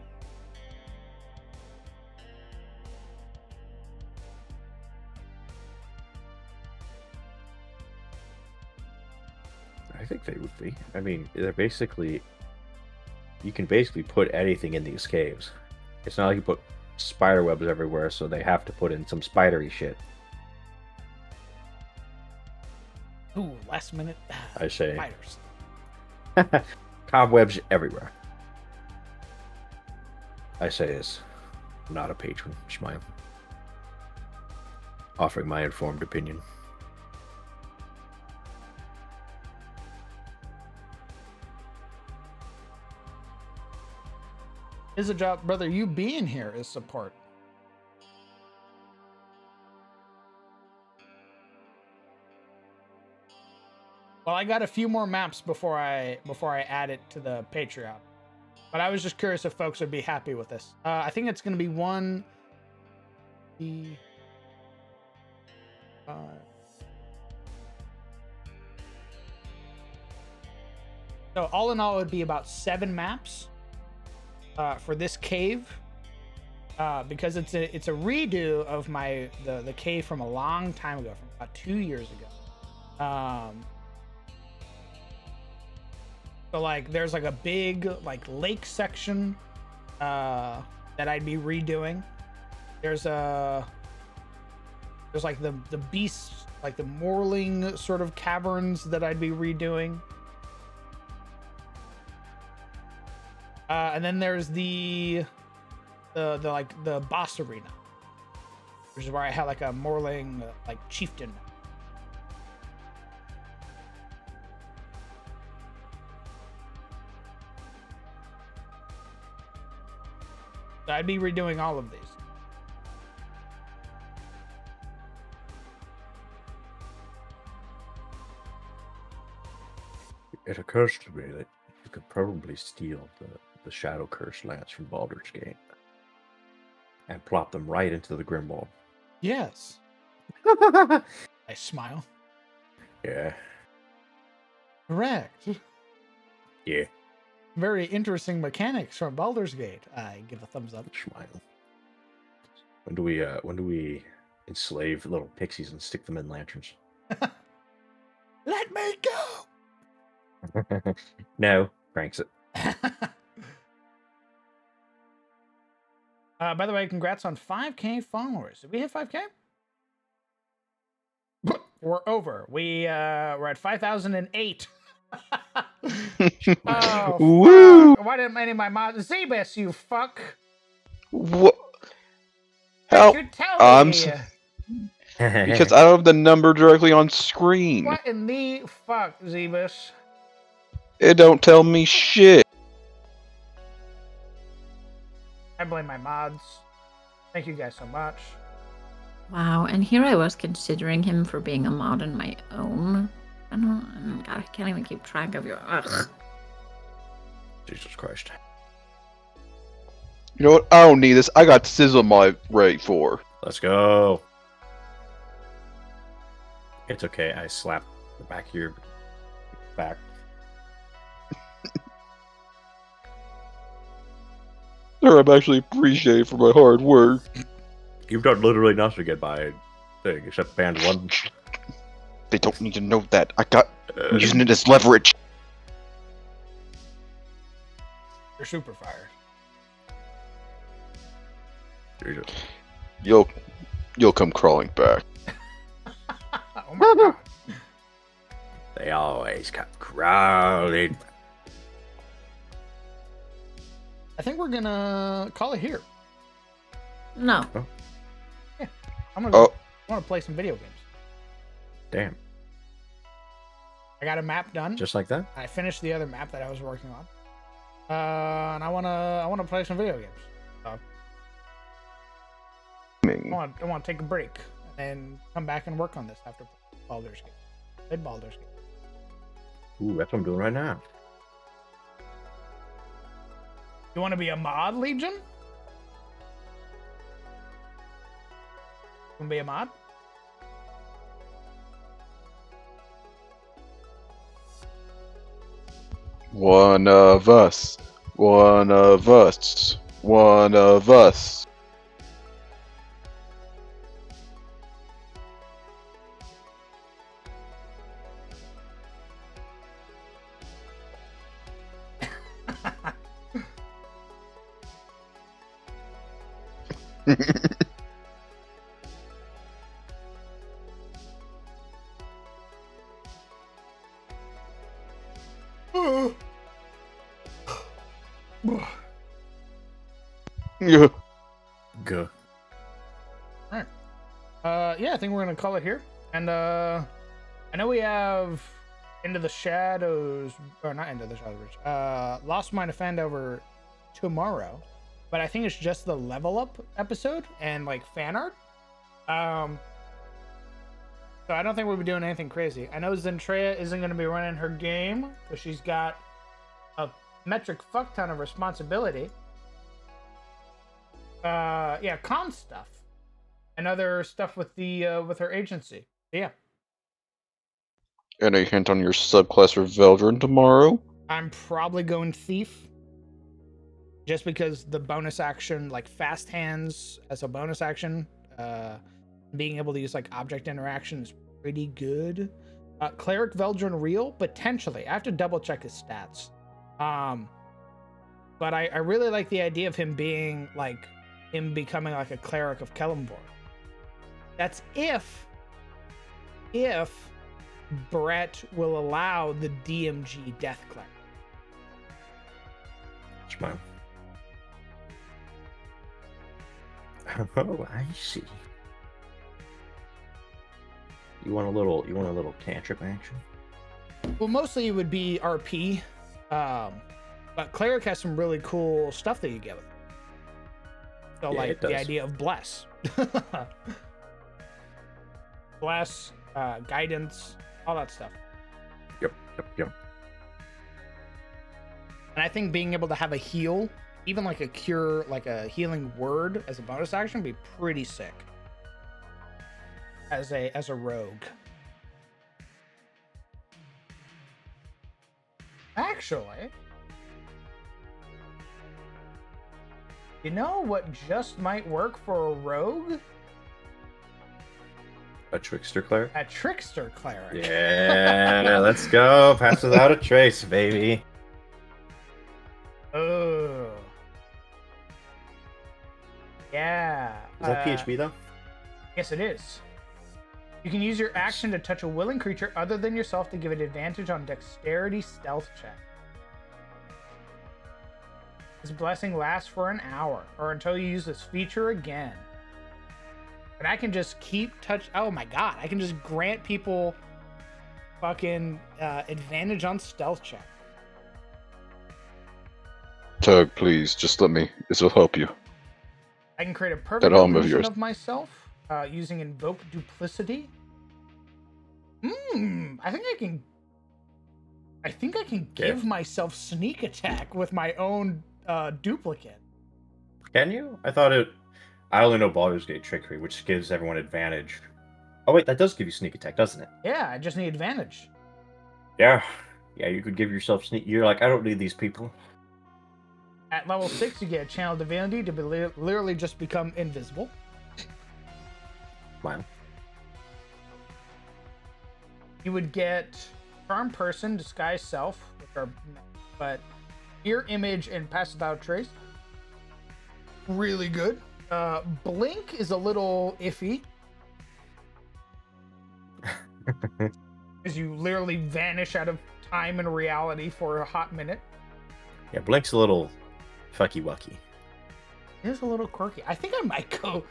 I think they would be. I mean, they're basically... You can basically put anything in these caves. It's not like you put spider webs everywhere, so they have to put in some spidery shit. Ooh, last minute. I say. Spiders. Cobwebs everywhere. I say is not a patron. Shmile. Offering my informed opinion. Is a job, brother. You being here is support. Well, I got a few more maps before I add it to the Patreon, but I was just curious if folks would be happy with this. I think it's going to be 1. So all in all, it would be about 7 maps. For this cave, because it's a redo of the cave from a long time ago, from about 2 years ago. So like there's like a big like lake section that I'd be redoing. There's like the beast, like the moorling sort of caverns that I'd be redoing. And then there's the boss arena, which is where I had like a moorling like chieftain. So I'd be redoing all of these. It occurs to me that you could probably steal the Shadow Curse Lance from Baldur's Gate and plop them right into the Grimwald. Yes. I smile. Yeah. Correct. Yeah. Very interesting mechanics from Baldur's Gate. I give a thumbs up. Smile. When do we enslave little pixies and stick them in lanterns? Let me go. No, cranks it. By the way, congrats on 5K followers. Did we hit 5K? We're over. We're at 5,008. Oh, Woo! fuck. Why didn't any of my mods... Zebus, you fuck. What? How? How? You tell me. Because I don't have the number directly on screen. What in the fuck, Zebus? It don't tell me shit. I blame my mods. Thank you guys so much. Wow, and here I was considering him for being a mod in my own. God, I can't even keep track of your. Ugh. Jesus Christ. You know what? I don't need this. I got Sizzle my ready for. Let's go. It's okay. I slapped the back of your back. Sir, I'm actually appreciated for my hard work. You've done literally nothing to get my thing except band one. They don't need to know that. I'm using it as leverage. You're super fired. You'll come crawling back. Oh my god. They always come crawling. I think we're gonna call it here. No. Oh. Yeah. I'm gonna go. I want to play some video games. Damn. I got a map done. Just like that? I finished the other map that I was working on. And I wanna play some video games. So I want to take a break and then come back and work on this after Baldur's Gate. Played Baldur's Gate. Ooh, that's what I'm doing right now. You want to be a mod, Legion? Want to be a mod? One of us. One of us. One of us. Yeah. Go. Alright. Yeah, I think we're gonna call it here. And I know we have Into the Shadows, or not Into the Shadows, Lost Mine of Fandover tomorrow, but I think it's just the level up episode and like fan art. So I don't think we'll be doing anything crazy. I know Zentrea isn't going to be running her game because she's got a metric fuck ton of responsibility. Yeah, con stuff and other stuff with the with her agency. Yeah. Any hint on your subclass for Veldrin tomorrow? I'm probably going Thief. Just because the bonus action, like fast hands as a bonus action, being able to use like object interaction is pretty good. Cleric Veldrin Real, potentially. I have to double check his stats. But I really like the idea of him being like, him becoming like a cleric of Kellenborg. That's if Brett will allow the DMG Death Cleric. Smile. Oh, I see. You want a little cantrip action? Well, mostly it would be RP, but cleric has some really cool stuff that you get with it. So, Yeah, like the idea of bless, bless, guidance, all that stuff. Yep. And I think being able to have a heal, even like a cure, like a healing word as a bonus action, would be pretty sick. as a rogue. Actually, you know what just might work for a rogue? A trickster cleric? A trickster cleric. Yeah, let's go. Pass without a trace, baby. Oh. Yeah. Is that PHB though? Yes, it is. You can use your action to touch a willing creature other than yourself to give it advantage on dexterity stealth check. This blessing lasts for an hour or until you use this feature again. And I can just keep oh my god, I can just grant people fucking advantage on stealth check. Tug, please, just let me. This will help you. I can create a That perfect arm of illusion yours. of myself using invoke duplicity. I think I can give myself sneak attack with my own duplicate. Can you? I only know Baldur's Gate trickery, which gives everyone advantage. Oh wait, that does give you sneak attack, doesn't it? Yeah, I just need advantage. Yeah. Yeah, you could give yourself sneak. You're like, I don't need these people. At level 6, you get a channel divinity to literally just become invisible. Wow. You would get charm person, disguise self, but ear image and pass without trace. Really good. Blink is a little iffy. Because you literally vanish out of time and reality for a hot minute. Yeah, Blink's a little fucky wucky. It is a little quirky. I think I might go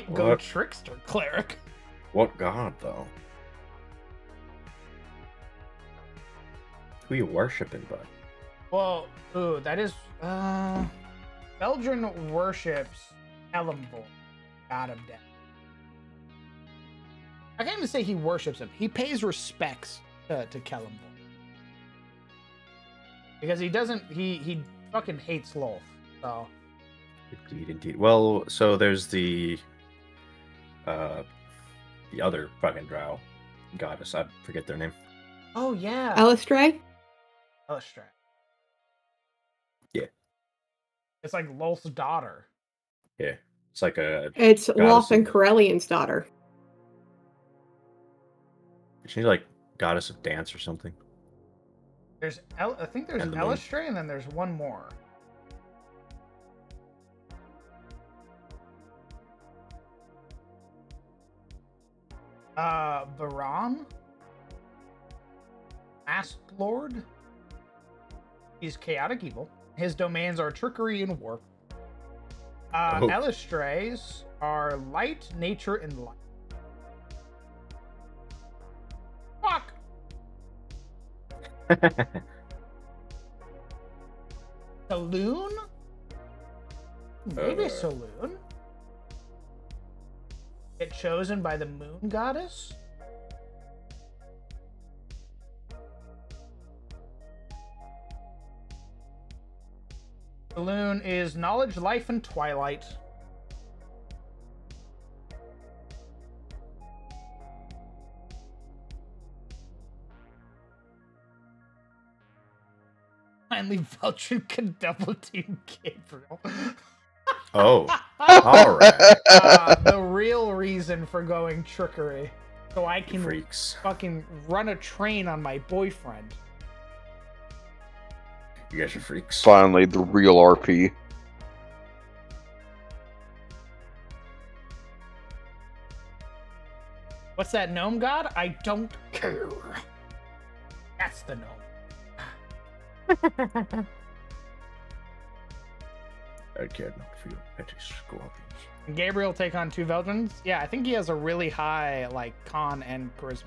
What? trickster cleric. What god though? Who you worshiping, bud? Well, ooh, that is Beldrin worships Elimvor, god of death. I can't even say he worships him. He pays respects to Kelimvor. Because he doesn't he fucking hates Lolth, so Indeed. Well, so there's the other fucking drow goddess. I forget their name. oh yeah. Alistray? Elistray. Yeah. It's like Lolth's daughter. Yeah. It's like a It's goddess Lawson of- Corellian's daughter. She's like goddess of dance or something. There's I think there's And the moon. Elistray and then there's one more. Varan? Masked Lord? He's chaotic evil. His domains are trickery and warp. Oh. Elistrays are light, nature, and light. Fuck! Saloon? Maybe Saloon? Get chosen by the moon goddess? Saloon is knowledge, life, and twilight. Finally, Veltrin can double team Gabriel. Oh, all right. The real reason for going trickery, so I can Freaks. fucking run a train on my boyfriend. You guys are freaks. Finally, the real RP. What's that gnome god? I don't care. That's the gnome. I care not for your petty squabbles. Gabriel take on 2 Veldrins? Yeah, I think he has a really high, like, con and charisma.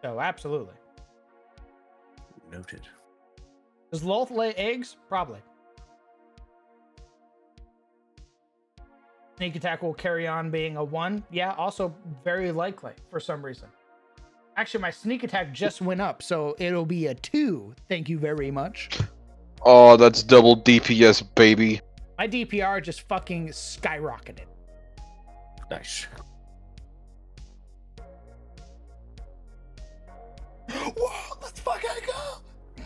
So, absolutely. Noted. Does Lolth lay eggs? Probably. Sneak attack will carry on being a 1. Yeah, also very likely for some reason. Actually, my sneak attack just went up, so it'll be a 2. Thank you very much. Oh, that's double DPS, baby. My DPR just fucking skyrocketed. Nice. Whoa, let's fucking go!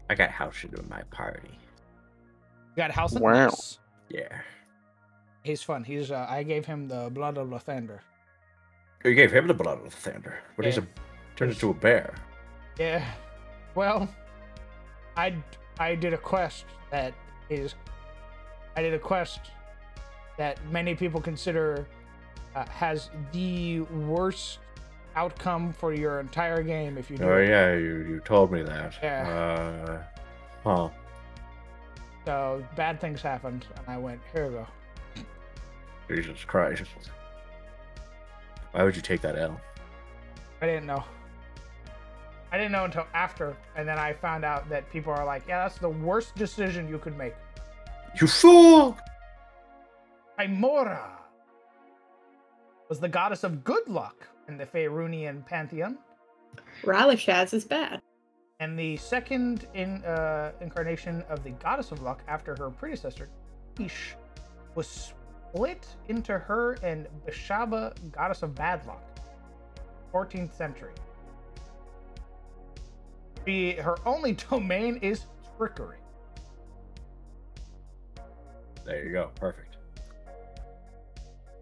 I got house into my party. You got House in? Wow. Nice. Yeah. He's fun. He's I gave him the blood of the thunder. You gave him the blood of the thunder, but he's Yeah. turned into a bear. Yeah. Well, I did a quest that many people consider has the worst outcome for your entire game if you do Oh it. yeah, you told me that. Yeah. Huh. So bad things happened, and I went, here we go. Jesus Christ. Why would you take that L? I didn't know. I didn't know until after, and then I found out that people are like, yeah, that's the worst decision you could make. You fool! Aimora was the goddess of good luck in the Faerunian pantheon. Ralashaz is bad. And the second incarnation of the goddess of luck after her predecessor, Ish, was split into her and Bishaba, goddess of bad luck, 14th century. Her only domain is trickery. There you go. Perfect.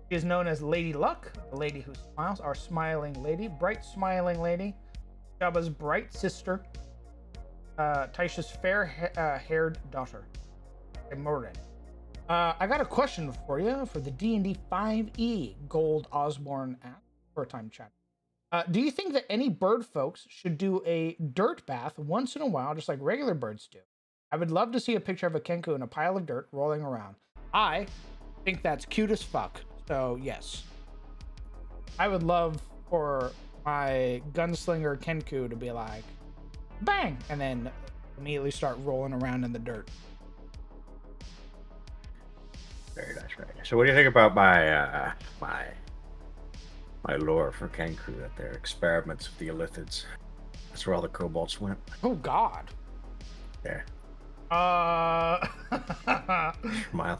She is known as Lady Luck, the lady who smiles, our smiling lady, bright smiling lady, Shaba's bright sister, Taisha's fair-haired daughter, Morin. I got a question for you for the D&D 5e Gold Osborne app for a time chat. Do you think that any bird folks should do a dirt bath once in a while, just like regular birds do? I would love to see a picture of a Kenku in a pile of dirt rolling around. I think that's cute as fuck. So yes, I would love for my gunslinger Kenku to be like, bang, and then immediately start rolling around in the dirt. Very nice, very nice. So what do you think about my my lore for Kenku, that they're experiments of the Illithids? That's where all the kobolds went. Oh God. Yeah. Smile.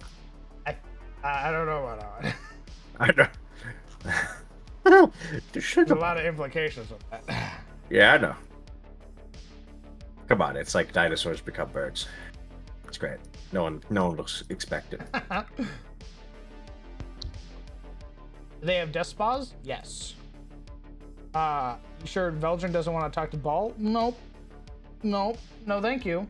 I don't know about that one. I know. There's a lot of implications of that. Yeah, I know. Come on, it's like dinosaurs become birds. It's great. No one looks expected. Do they have death spas? Yes. You sure Velgen doesn't want to talk to Ball? Nope. Nope. No, thank you.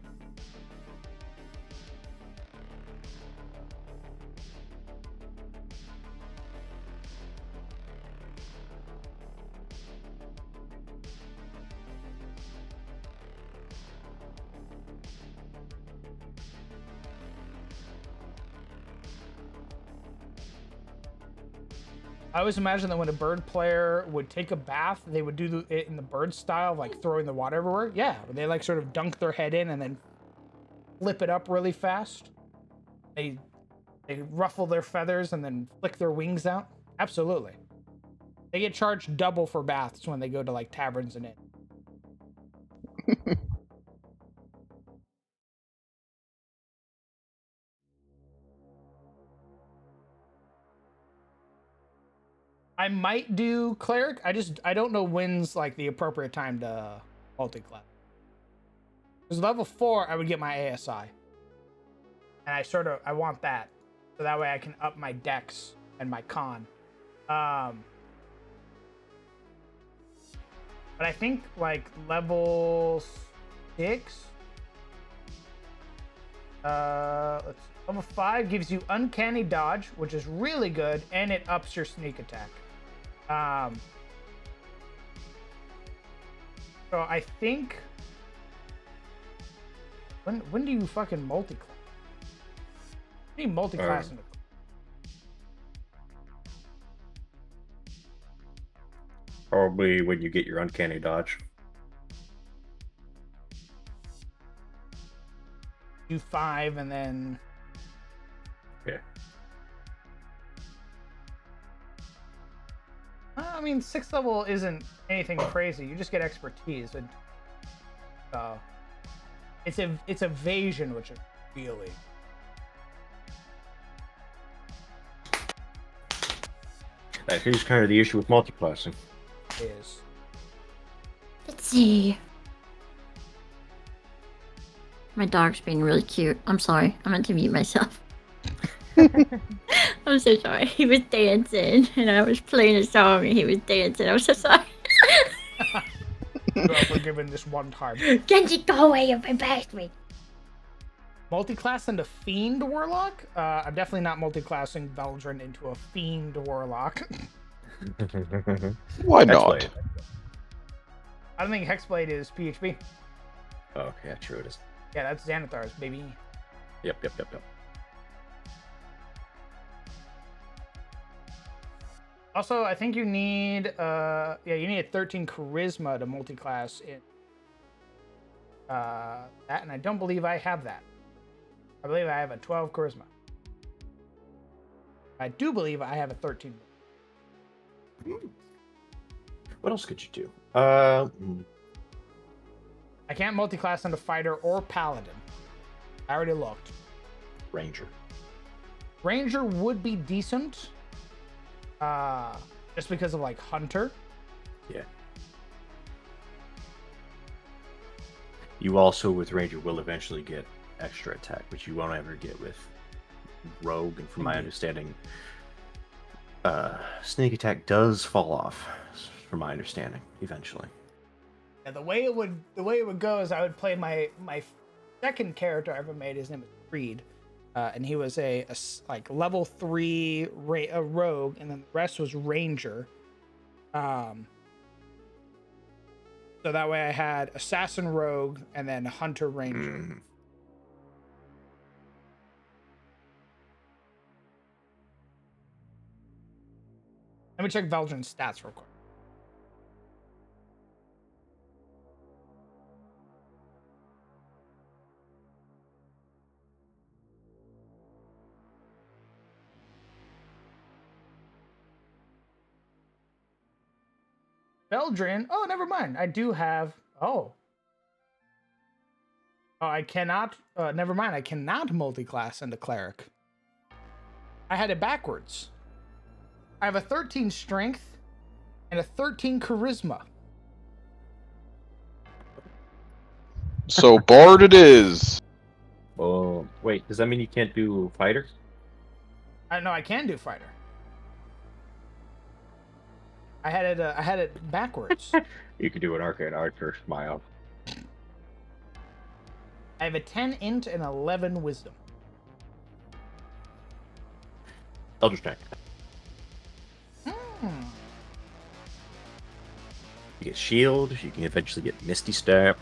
I always imagine that when a bird player would take a bath, they would do it in the bird style, like throwing the water everywhere. Yeah, they like sort of dunk their head in and then flip it up really fast. They ruffle their feathers and then flick their wings out. Absolutely. They get charged double for baths when they go to like taverns and inns. I might do cleric. I don't know when's like the appropriate time to multi-class. Because level 4, I would get my ASI. And I want that. So that way I can up my dex and my con. But I think like level 6. Let's see. Level 5 gives you uncanny dodge, which is really good, and it ups your sneak attack. So I think when do you fucking multi-class? You need multi-class in the Probably when you get your uncanny dodge. do 5 and then yeah. I mean, 6th level isn't anything crazy. You just get expertise. And So it's evasion, which is really. That is kind of the issue with multiclassing. Is. Let's see. My dog's being really cute. I'm sorry. I meant to mute myself. I'm so sorry. He was dancing, and I was playing a song, and he was dancing. I'm so sorry. You are forgiven this one time. Genji, go away. You've embarrassed me. Multiclass into Fiend Warlock? I'm definitely not multiclassing Veldrin into a Fiend Warlock. Why not? Hexblade. I don't think Hexblade is PHB. Oh, yeah, true it is. Yeah, that's Xanathar's, baby. Yep. Also, I think you need you need a 13 charisma to multiclass in that, and I don't believe I have that. I believe I have a 12 charisma. I do believe I have a 13. What else could you do? I can't multiclass into fighter or paladin. I already looked. Ranger. Ranger would be decent. Just because of like hunter. Yeah. You also with Ranger will eventually get extra attack, which you won't ever get with Rogue, and from my understanding, sneak attack does fall off, from my understanding, eventually. Yeah, the way it would go is I would play my second character I ever made. His name is Creed, and he was a like level 3 rogue, and then the rest was Ranger. So that way I had assassin rogue and then hunter ranger. Let me check Veldrin's stats real quick. Veldrin. Oh, never mind. I do have. Oh, I cannot. Never mind. I cannot multiclass into cleric. I had it backwards. I have a 13 strength and a 13 charisma. So Bard it is. Oh, wait. Does that mean you can't do fighter? I know I can do fighter. I had it backwards. You could do an arcane archer, smile. I have a 10 int and 11 wisdom. Eldritch Knight. You get shield. You can eventually get Misty Step.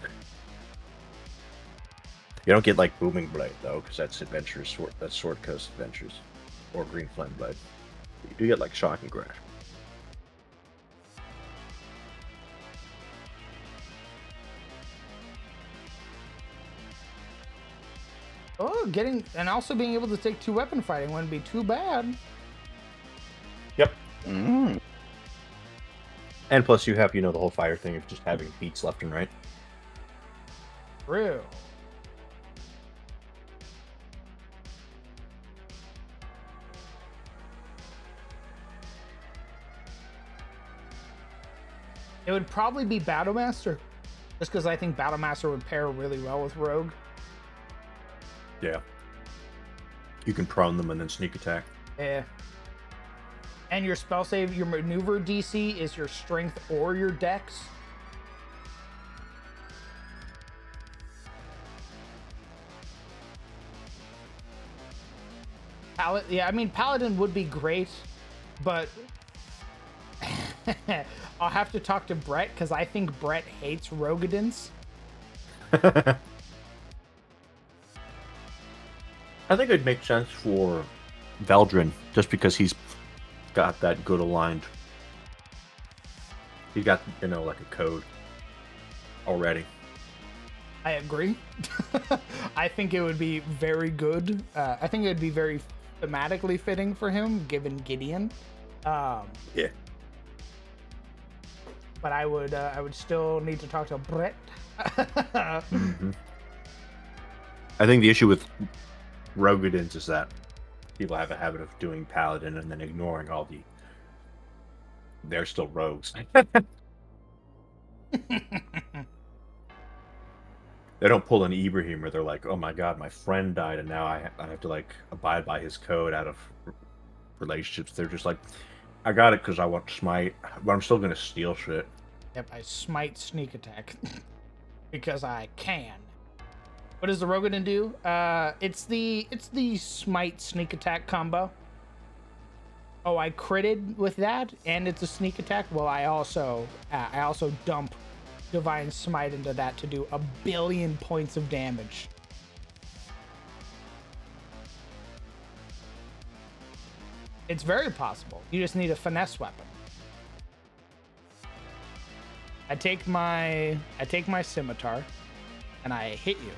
You don't get like Booming Blade though, because that's adventures. That's Sword Coast Adventures, or Green Flame Blade. You do get like Shocking Grasp. Oh, and also being able to take 2 weapon fighting wouldn't be too bad. Yep. And plus you have, the whole fire thing of just having beats left and right. True. It would probably be Battlemaster, just because I think Battlemaster would pair really well with Rogue. Yeah. You can prone them and then sneak attack. Yeah. And your spell save, your maneuver DC is your strength or your dex. Yeah, I mean, Paladin would be great, but I'll have to talk to Brett, because I think Brett hates Rogadins. I think it'd make sense for Veldrin, just because he's got that good aligned. He's got, like a code already. I agree. I think it would be very good. I think it would be very thematically fitting for him, given Gideon. Yeah. But I would still need to talk to Brett. Mm-hmm. I think the issue with Rogadins is that people have a habit of doing Paladin and then ignoring all the... They're still rogues. They don't pull an Ibrahim where they're like, oh my god, my friend died and now I have to like abide by his code out of relationships. They're just like, I got it because I want to smite, but I'm still going to steal shit. Yep, I smite sneak attack because I can. What does the Rogadin do? It's the smite sneak attack combo. Oh, I critted with that, and it's a sneak attack. Well, I also dump Divine Smite into that to do 1 billion points of damage. It's very possible. You just need a finesse weapon. I take my scimitar and I hit you.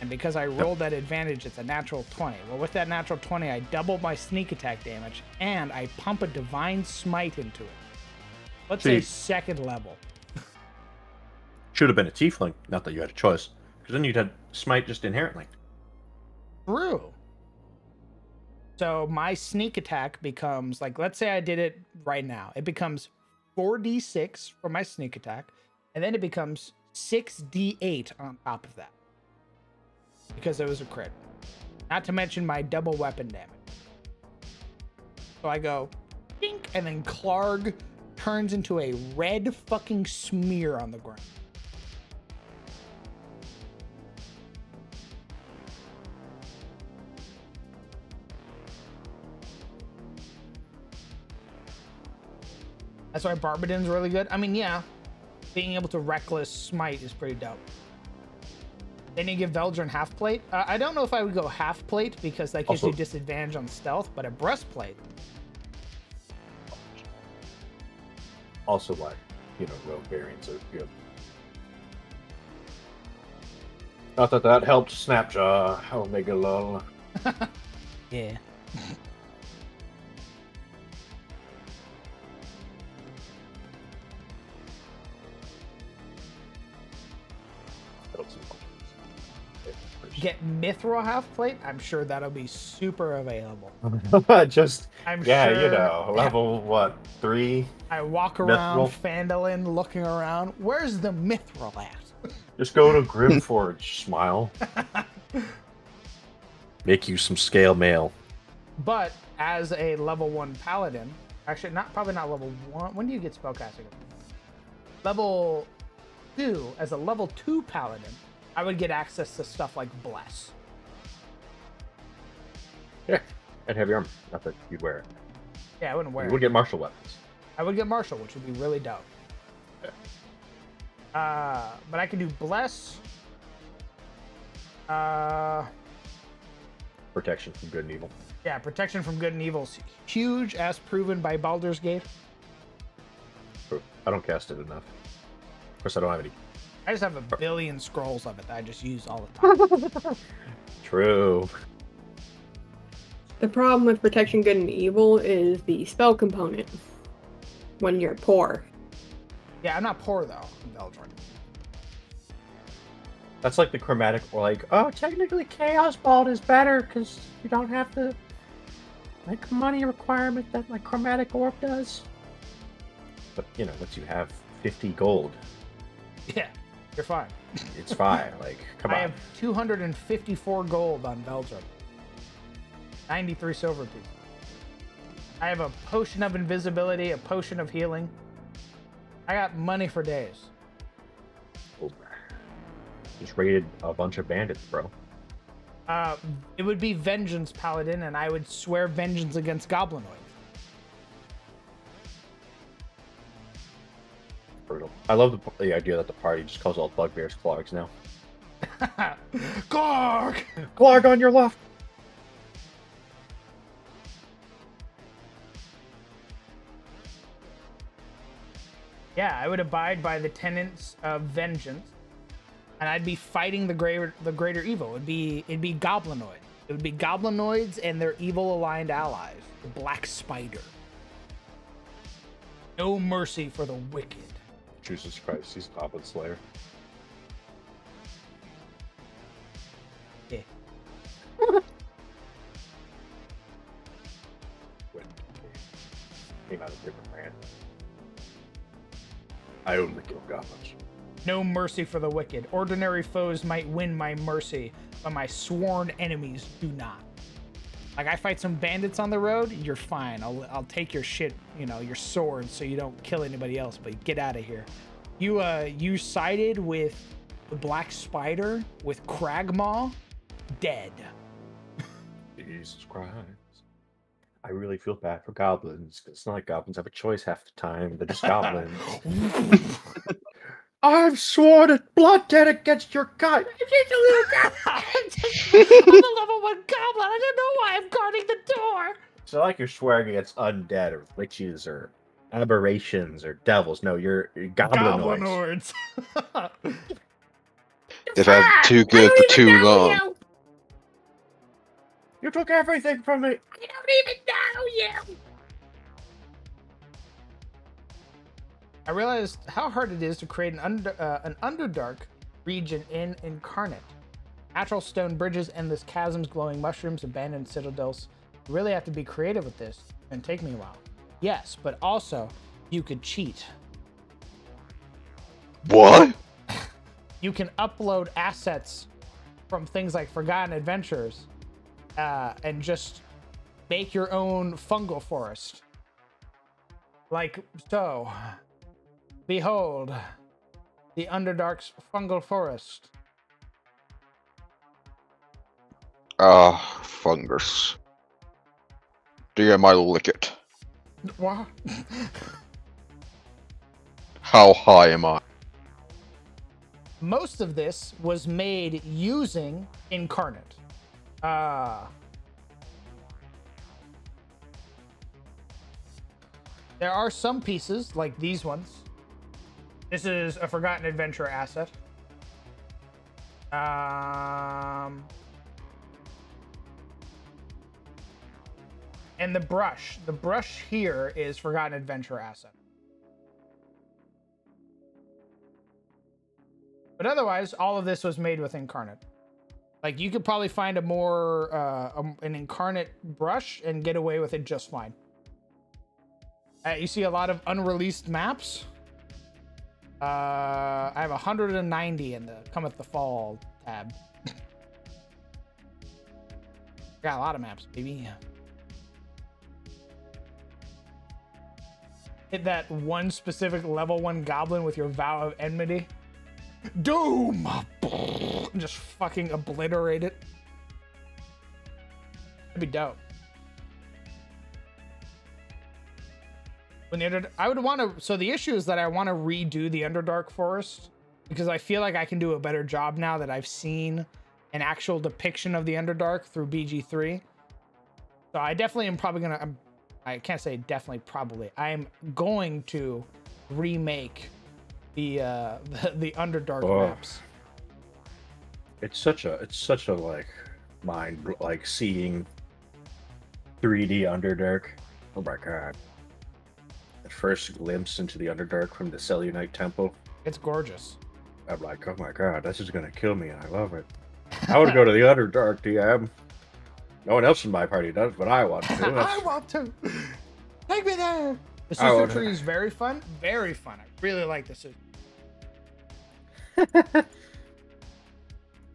And because I rolled that advantage, it's a natural 20. Well, with that natural 20, I double my sneak attack damage and I pump a Divine Smite into it. Let's say 2nd level. Should have been a tiefling, not that you had a choice, because then you'd had smite just inherently. True. So my sneak attack becomes, like, let's say I did it right now. It becomes 4d6 for my sneak attack, and then it becomes 6d8 on top of that. Because it was a crit. Not to mention my double weapon damage. So I go, dink, and then Clarg turns into a red fucking smear on the ground. That's why Barbadin's really good. I mean, yeah, being able to reckless smite is pretty dope. Then you give Veldrin half plate. I don't know if I would go half plate because that gives you disadvantage on stealth, but a breastplate. Also, like, rogue variants are good. Not that that helped Snapjaw, Omega lol. Yeah. Get Mithril half plate. I'm sure that'll be super available. Just I'm sure, level what 3? I walk around Phandalin looking around. Where's the Mithril at? Just go to Grimforge, smile. Make you some scale mail. But as a level 1 paladin, actually probably not level 1. When do you get spellcasting? Level 2. As a level 2 paladin, I would get access to stuff like Bless. Yeah, and heavy armor. Not that you'd wear it. Yeah, I wouldn't wear it. You would get martial weapons. I would get martial, which would be really dope. Yeah. But I could do Bless. Protection from good and evil. Yeah, protection from good and evil is huge, as proven by Baldur's Gate. I don't cast it enough. Of course, I don't have any. I just have 1 billion scrolls of it that I just use all the time. True. The problem with protection good and evil is the spell component when you're poor. Yeah, I'm not poor though in Veldrin. That's like the chromatic, or like, oh, technically Chaos Bald is better because you don't have the like money requirement that like Chromatic Orb does. But once you have 50 gold, yeah, you're fine. It's fine. Like, come on. I have 254 gold on Veldrin. 93 silver pieces. I have a potion of invisibility, a potion of healing. I got money for days. Just raided a bunch of bandits, bro. It would be Vengeance Paladin, and I would swear vengeance against Goblinoids. Brutal. I love the idea that the party just calls all bugbears Clarks now. Clark! Clark on your left! Yeah, I would abide by the tenets of vengeance, and I'd be fighting the greater evil. It'd be Goblinoids. It would be Goblinoids and their evil aligned allies, the Black Spider. No mercy for the wicked. Jesus Christ, he's Goblin Slayer. I only kill goblins. No mercy for the wicked. Ordinary foes might win my mercy, but my sworn enemies do not. Like, I fight some bandits on the road, you're fine. I'll take your shit, you know, your sword, so you don't kill anybody else, but get out of here. You sided with the Black Spider, with Cragmaw, dead. Jesus Christ. I really feel bad for goblins. It's not like goblins have a choice half the time. They're just goblins. I've sworn a blood debt against your god. I'm a level 1 goblin. I don't know why I'm guarding the door. It's not like you're swearing against undead or witches or aberrations or devils. No, you're goblinoids. Goblinoids. They've had too good for too long. You took everything from me. I don't even know you. I realized how hard it is to create an Underdark region in Incarnate. Natural stone bridges, endless chasms, glowing mushrooms, abandoned citadels. You really have to be creative with this, and take me a while. Yes, but also, you could cheat. What? You can upload assets from things like Forgotten Adventures and just make your own fungal forest. Like so. Behold, the Underdark's fungal forest. Ah, fungus. Damn, I lick it. What? How high am I? Most of this was made using Incarnate. There are some pieces, like these ones. This is a Forgotten Adventure asset. And the brush. The brush here is Forgotten Adventure asset. But otherwise, all of this was made with Incarnate. Like, you could probably find a more, an Incarnate brush and get away with it just fine. You see a lot of unreleased maps. I have 190 in the Cometh the Fall tab. Got a lot of maps, baby. Hit that one specific level 1 goblin with your Vow of Enmity. Doom! Just fucking obliterate it. That'd be dope. When I would want to, so the issue is that I want to redo the Underdark Forest because I feel like I can do a better job now that I've seen an actual depiction of the Underdark through BG3. So I definitely am probably going to, I can't say definitely, probably. I am going to remake the Underdark maps. It's such a like mind like seeing 3D Underdark. Oh my god. The first glimpse into the Underdark from the Selunite Temple. It's gorgeous. I'm like, oh my god, this is gonna kill me, and I love it. I would go to the Underdark, DM. No one else in my party does, but I want to. I want to. Take me there. The sister tree is very fun. Very fun. I really like the sister.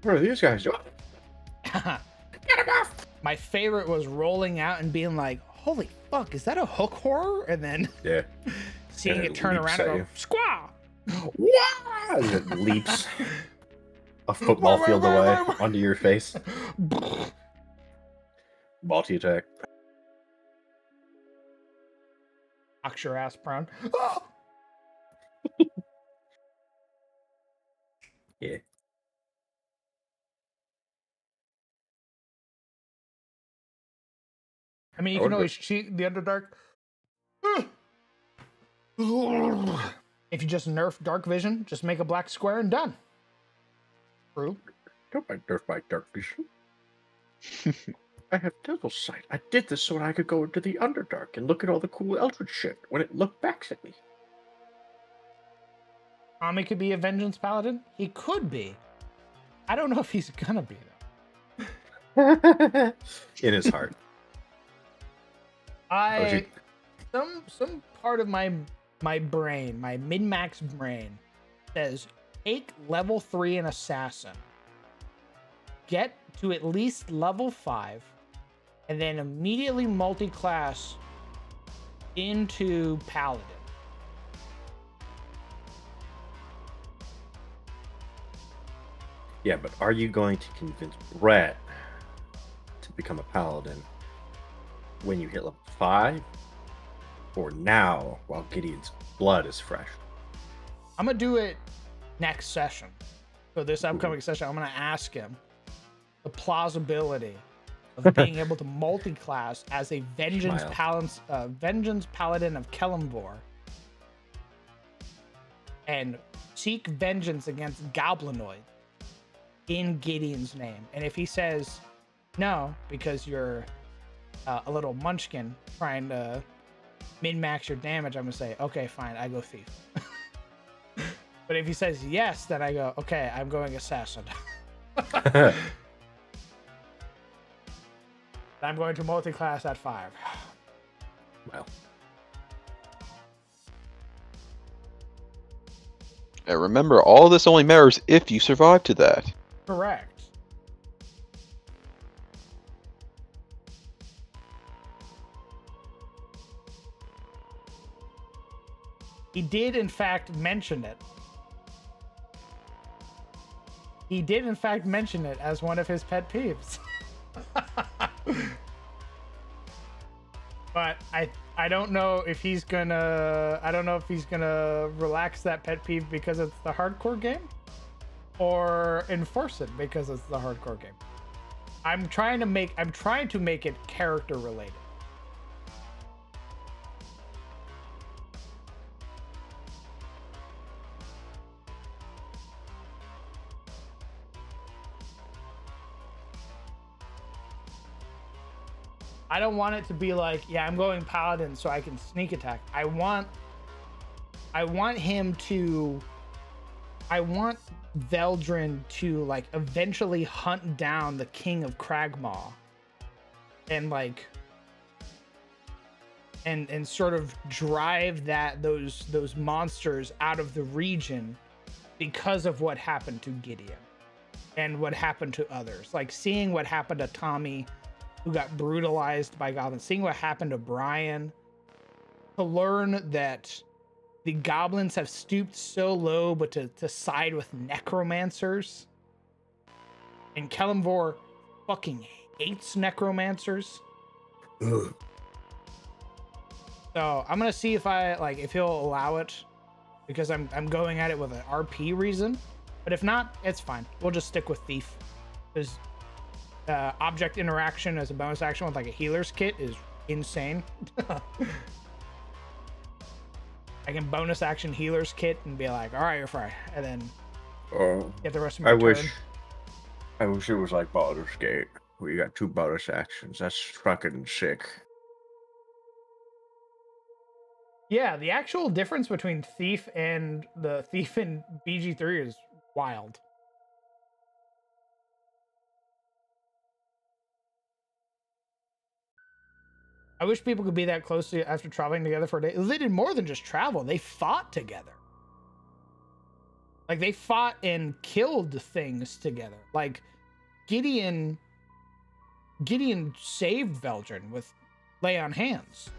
What are these guys doing? Get him off! My favorite was rolling out and being like, holy fuck, is that a hook horror? And then seeing it turn around and go, squaw! Yeah! As it leaps a football field away onto your face. Multi attack. Knocks your ass prone. Yeah. I mean, you can always cheat the Underdark. If you just nerf Dark Vision, just make a black square and done. True. Don't nerf my Dark Vision. I have Devil's Sight. I did this so I could go into the Underdark and look at all the cool Eldritch shit when it looked back at me. Tommy could be a Vengeance Paladin. He could be. I don't know if he's gonna be though. In his heart. Some part of my my brain, my min-max brain says take level 3 in assassin, get to at least level 5, and then immediately multi-class into paladin. Yeah, but are you going to convince Brett to become a paladin when you hit level 5? Or now, while Gideon's blood is fresh? I'm gonna do it next session. So this upcoming session, I'm gonna ask him the plausibility of being able to multi-class as a vengeance paladin of Kelemvor and seek vengeance against Goblinoid in Gideon's name. And if he says no, because you're a little munchkin trying to min-max your damage, I'm gonna say, okay, fine, I go thief. But if he says yes, then I go, okay, I'm going assassin. I'm going to multi-class at 5. Well. And remember, all this only matters if you survive to that. Correct. He did, in fact, mention it. He did, in fact, mention it as one of his pet peeves. But I don't know if he's gonna relax that pet peeve because it's the hardcore game, or enforce it because it's the hardcore game. I'm trying to make it character related. I don't want it to be like, yeah, I'm going paladin so I can sneak attack. I want Veldrin to like eventually hunt down the king of Cragmaw and like and sort of drive those monsters out of the region because of what happened to Gideon and what happened to others. Like seeing what happened to Tommy, who got brutalized by goblins, seeing what happened to Brian, to learn that the goblins have stooped so low, but to side with necromancers. And Kelemvor fucking hates necromancers. Ugh. So I'm gonna see if he'll allow it, because I'm going at it with an RP reason. But if not, it's fine. We'll just stick with thief, because object interaction as a bonus action with like a healer's kit is insane. I can bonus action healer's kit and be like, all right, you're fine, and then get the rest of my turn. I wish it was like Baldur's Gate, where you got 2 bonus actions. That's fucking sick. Yeah, the actual difference between thief and the thief in BG3 is wild. I wish people could be that close to after traveling together for a day. They did more than just travel. They fought together. Like, they fought and killed things together. Like, Gideon saved Veldrin with lay on hands.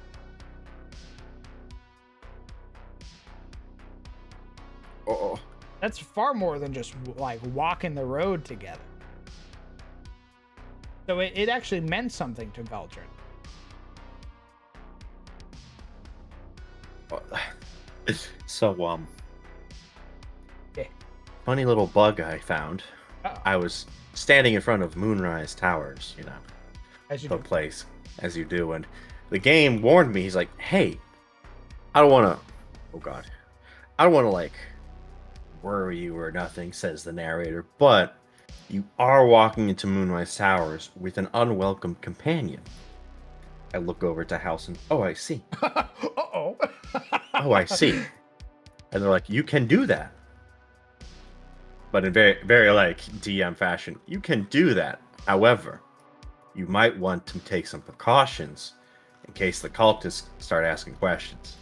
Uh-oh. That's far more than just, like, walking the road together. So it actually meant something to Veldrin. So, yeah. Funny little bug I found. Uh-oh. I was standing in front of Moonrise Towers, you know, as you the do. place, as you do, and the game warned me. He's like, "Hey, I don't want to. Oh God, I don't want to like worry you or nothing," says the narrator. But you are walking into Moonrise Towers with an unwelcome companion. I look over to House and oh, I see. Uh-oh. Oh, I see. And they're like, you can do that. But in very, very like DM fashion, you can do that. However, you might want to take some precautions in case the cultists start asking questions.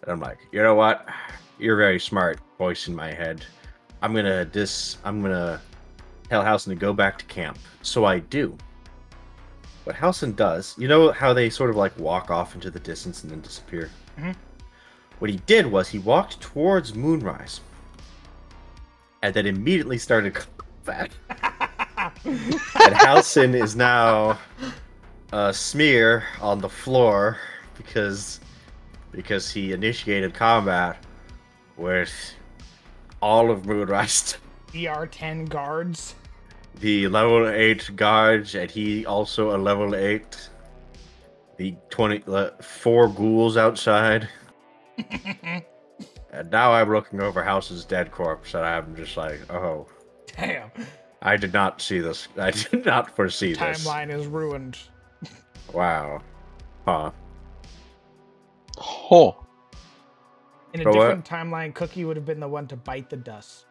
And I'm like, you know what? You're very smart, voice in my head. I'm gonna tell Halson to go back to camp. So I do. What Halson does, you know how they sort of like walk off into the distance and then disappear? Mm-hmm. What he did was he walked towards Moonrise. And then immediately started combat. And Halson is now a smear on the floor because he initiated combat with all of Moonrise. ER10 guards. The level 8 guards, and he also a level 8. The 4 ghouls outside. And now I'm looking over House's dead corpse, and I'm just like, oh. Damn. I did not see this. I did not foresee this. Timeline is ruined. Wow. Huh. Huh. In a different timeline, Cookie would have been the one to bite the dust.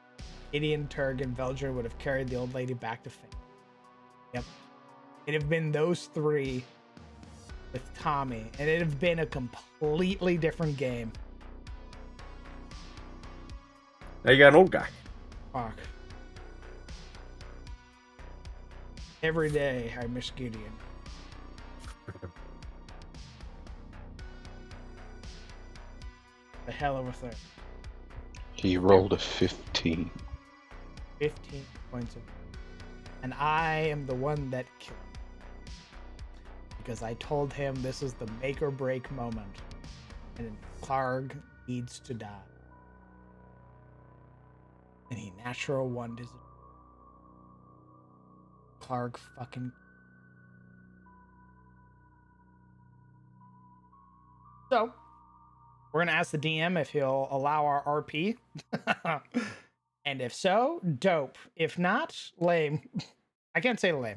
Gideon, Turg, and Velger would have carried the old lady back to Fame. Yep. It'd have been those 3 with Tommy, and it'd have been a completely different game. Now you got an old guy. Fuck. Every day I miss Gideon. A hell of a thing. He rolled a 15. 15 points of... And I am the one that killed him. Because I told him this is the make or break moment. And Clark needs to die. And he natural one his... Clark fucking... So, we're gonna ask the DM if he'll allow our RP. And if so, dope. If not, lame. I can't say lame.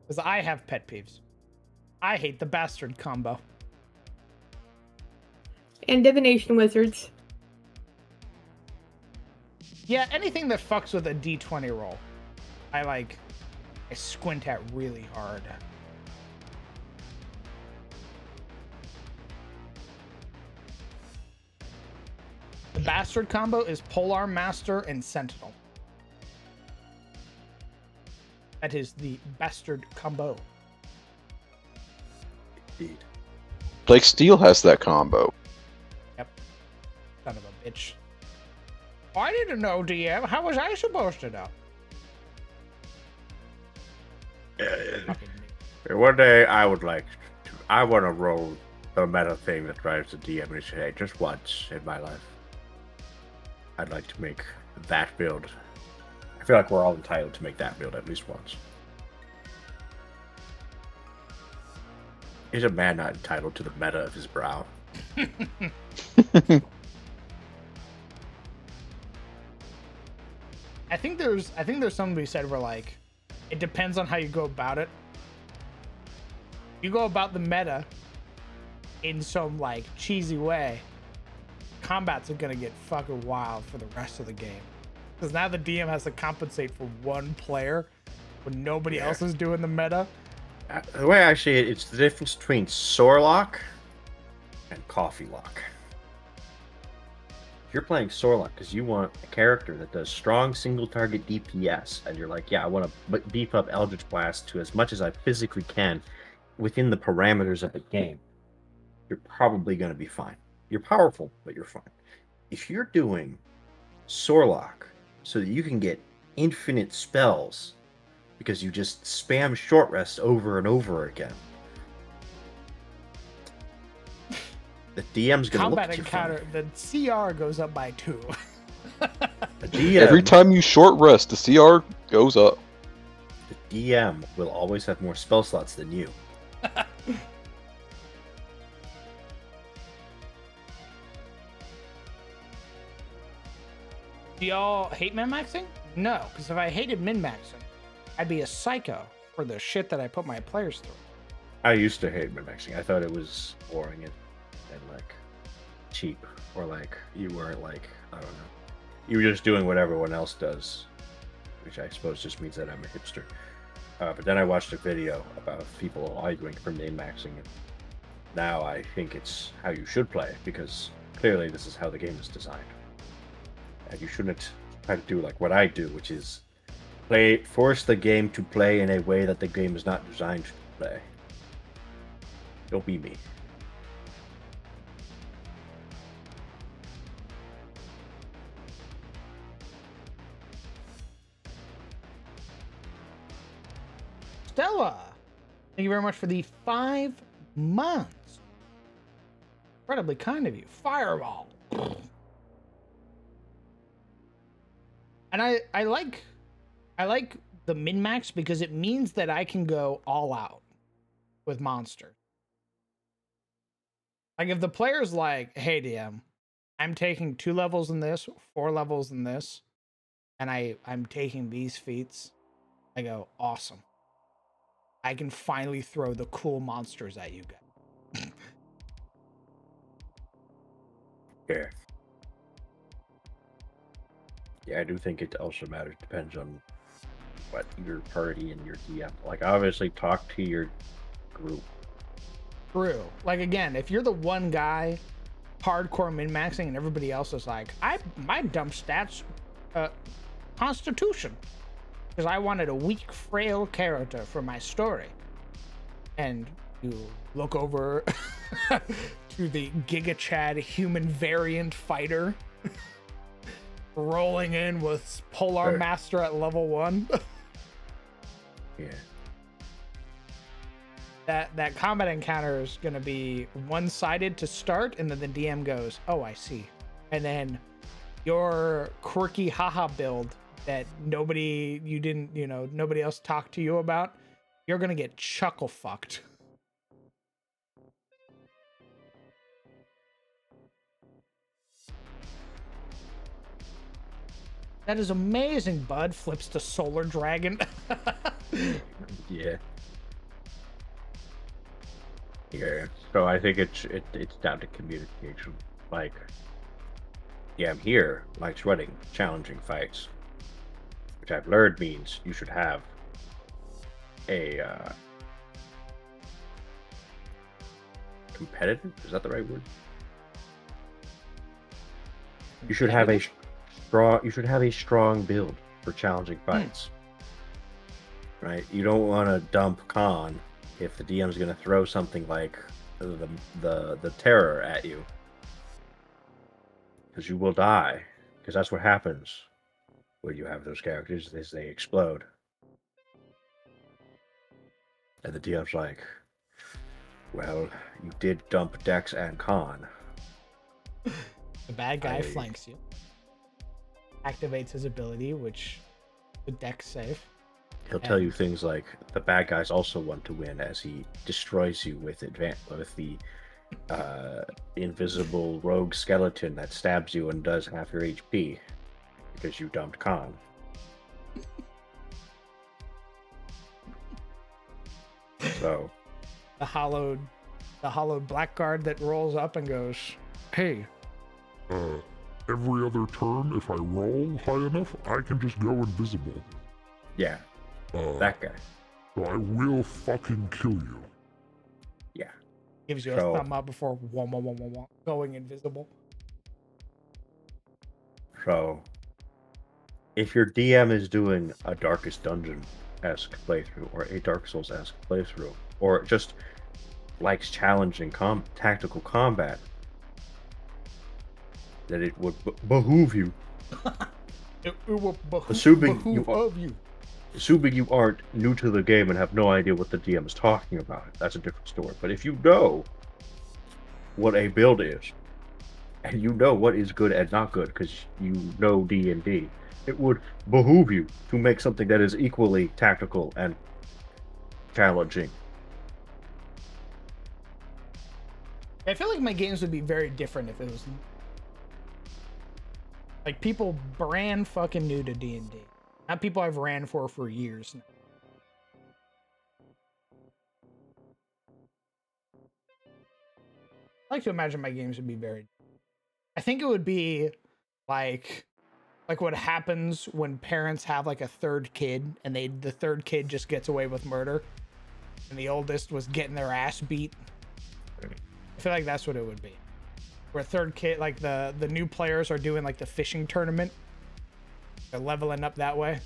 Because I have pet peeves. I hate the bastard combo. And divination wizards. Yeah, anything that fucks with a D20 roll. I squint at really hard. The bastard combo is Polar Master and Sentinel. That is the bastard combo. Indeed. Blake Steel has that combo. Yep. Son of a bitch. I didn't know, DM. How was I supposed to know? One day I want to roll the meta thing that drives the DM and say, hey, just once in my life, I'd like to make that build. I feel like we're all entitled to make that build at least once. Is a man not entitled to the meta of his brow? I think there's something to be said where it depends on how you go about it. You go about the meta in some cheesy way, combats are gonna get fucking wild for the rest of the game. Because now the DM has to compensate for one player when nobody else is doing the meta. The way I see it, it's the difference between Sore Lock and Coffee Lock. If you're playing Sore Lock because you want a character that does strong single target DPS, and you're like, yeah, I want to beef up Eldritch Blast to as much as I physically can within the parameters of the game, you're probably going to be fine. You're powerful, but you're fine. If you're doing Sore Lock so that you can get infinite spells because you just spam short rest over and over again, the DM's going to look at you encounter, the CR goes up by 2. Every time you short rest, the CR goes up. The DM will always have more spell slots than you. Do y'all hate min-maxing? No, because if I hated min-maxing, I'd be a psycho for the shit that I put my players through. I used to hate min-maxing. I thought it was boring and cheap, or you weren't I don't know. You were just doing what everyone else does, which I suppose just means that I'm a hipster. But then I watched a video about people arguing for min-maxing, and now I think it's how you should play, because clearly this is how the game is designed. And you shouldn't try to do like what I do, which is force the game to play in a way that the game is not designed to play. Don't be me. Stella, thank you very much for the 5 months. Incredibly kind of you. Fireball. And I like the min-max because it means that I can go all out with monsters. Like if the player's like, hey DM, I'm taking 2 levels in this, 4 levels in this, and I'm taking these feats, I go, awesome. I can finally throw the cool monsters at you guys. Yeah. Yeah, I do think it also matters. Depends on what your party and your DM. Like, obviously, talk to your group. True. Like, again, if you're the one guy hardcore min-maxing and everybody else is like, my dump stats, Constitution. Because I wanted a weak, frail character for my story. And you look over to the Giga Chad human variant fighter rolling in with Polar Master at level 1. Yeah. That combat encounter is going to be one-sided to start, and then the DM goes, oh, I see. And then your quirky haha build that nobody else talked to you about, you're gonna get chuckle fucked. That is amazing. Bud flips to Solar Dragon. Yeah. Yeah. So I think it's down to communication. Like, yeah, I'm here, likes running challenging fights. Which I've learned means you should have a competitive. Is that the right word? You should have a strong. You should have a strong build for challenging fights. Right? You don't want to dump con if the DM's going to throw something like the terror at you, because you will die. Because that's what happens when you have those characters, is they explode. And the DM's like, well, you did dump Dex and Con. The bad guy flanks you. Activates his ability, which the Dex save. He'll tell you things like, the bad guys also want to win, as he destroys you with the invisible rogue skeleton that stabs you and does half your HP. Because you dumped Con. So the hollowed blackguard that rolls up and goes, hey. Every other turn, if I roll high enough, I can just go invisible. Yeah. That guy. So I will fucking kill you. Yeah. Gives you a thumb up before going invisible. So if your DM is doing a Darkest Dungeon-esque playthrough, or a Dark Souls-esque playthrough, or just likes challenging tactical combat, then it would behoove you. It will assuming you assuming you aren't new to the game and have no idea what the DM is talking about, that's a different story. But if you know what a build is, and you know what is good and not good, because you know D&D, it would behoove you to make something that is equally tactical and challenging. I feel like my games would be very different if it was like people brand fucking new to D&D. Not people I've ran for years now. I like to imagine my games would be very... I think it would be like what happens when parents have like a third kid and the third kid just gets away with murder and the oldest was getting their ass beat. I feel like that's what it would be. where third kit, like the new players are doing like the fishing tournament. They're leveling up that way.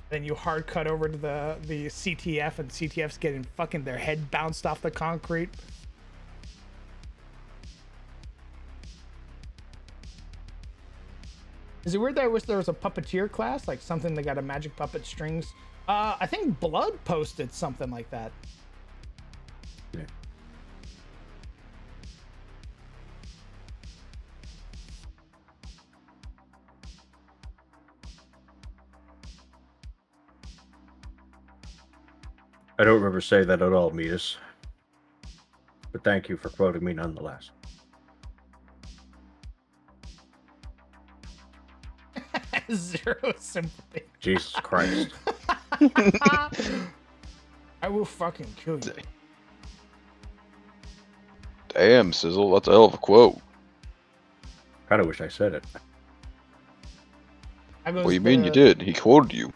Then you hard cut over to the CTF, and CTF's getting fucking their head bounced off the concrete. Is it weird that I wish there was a puppeteer class, like something that got a magic puppet strings? I think Blood posted something like that. Yeah. I don't remember saying that at all, Metis. But thank you for quoting me nonetheless. Zero sympathy. Jesus Christ. I will fucking kill you. Damn, Sizzle, that's a hell of a quote. Kind of wish I said it. What do you mean you did? He quoted you.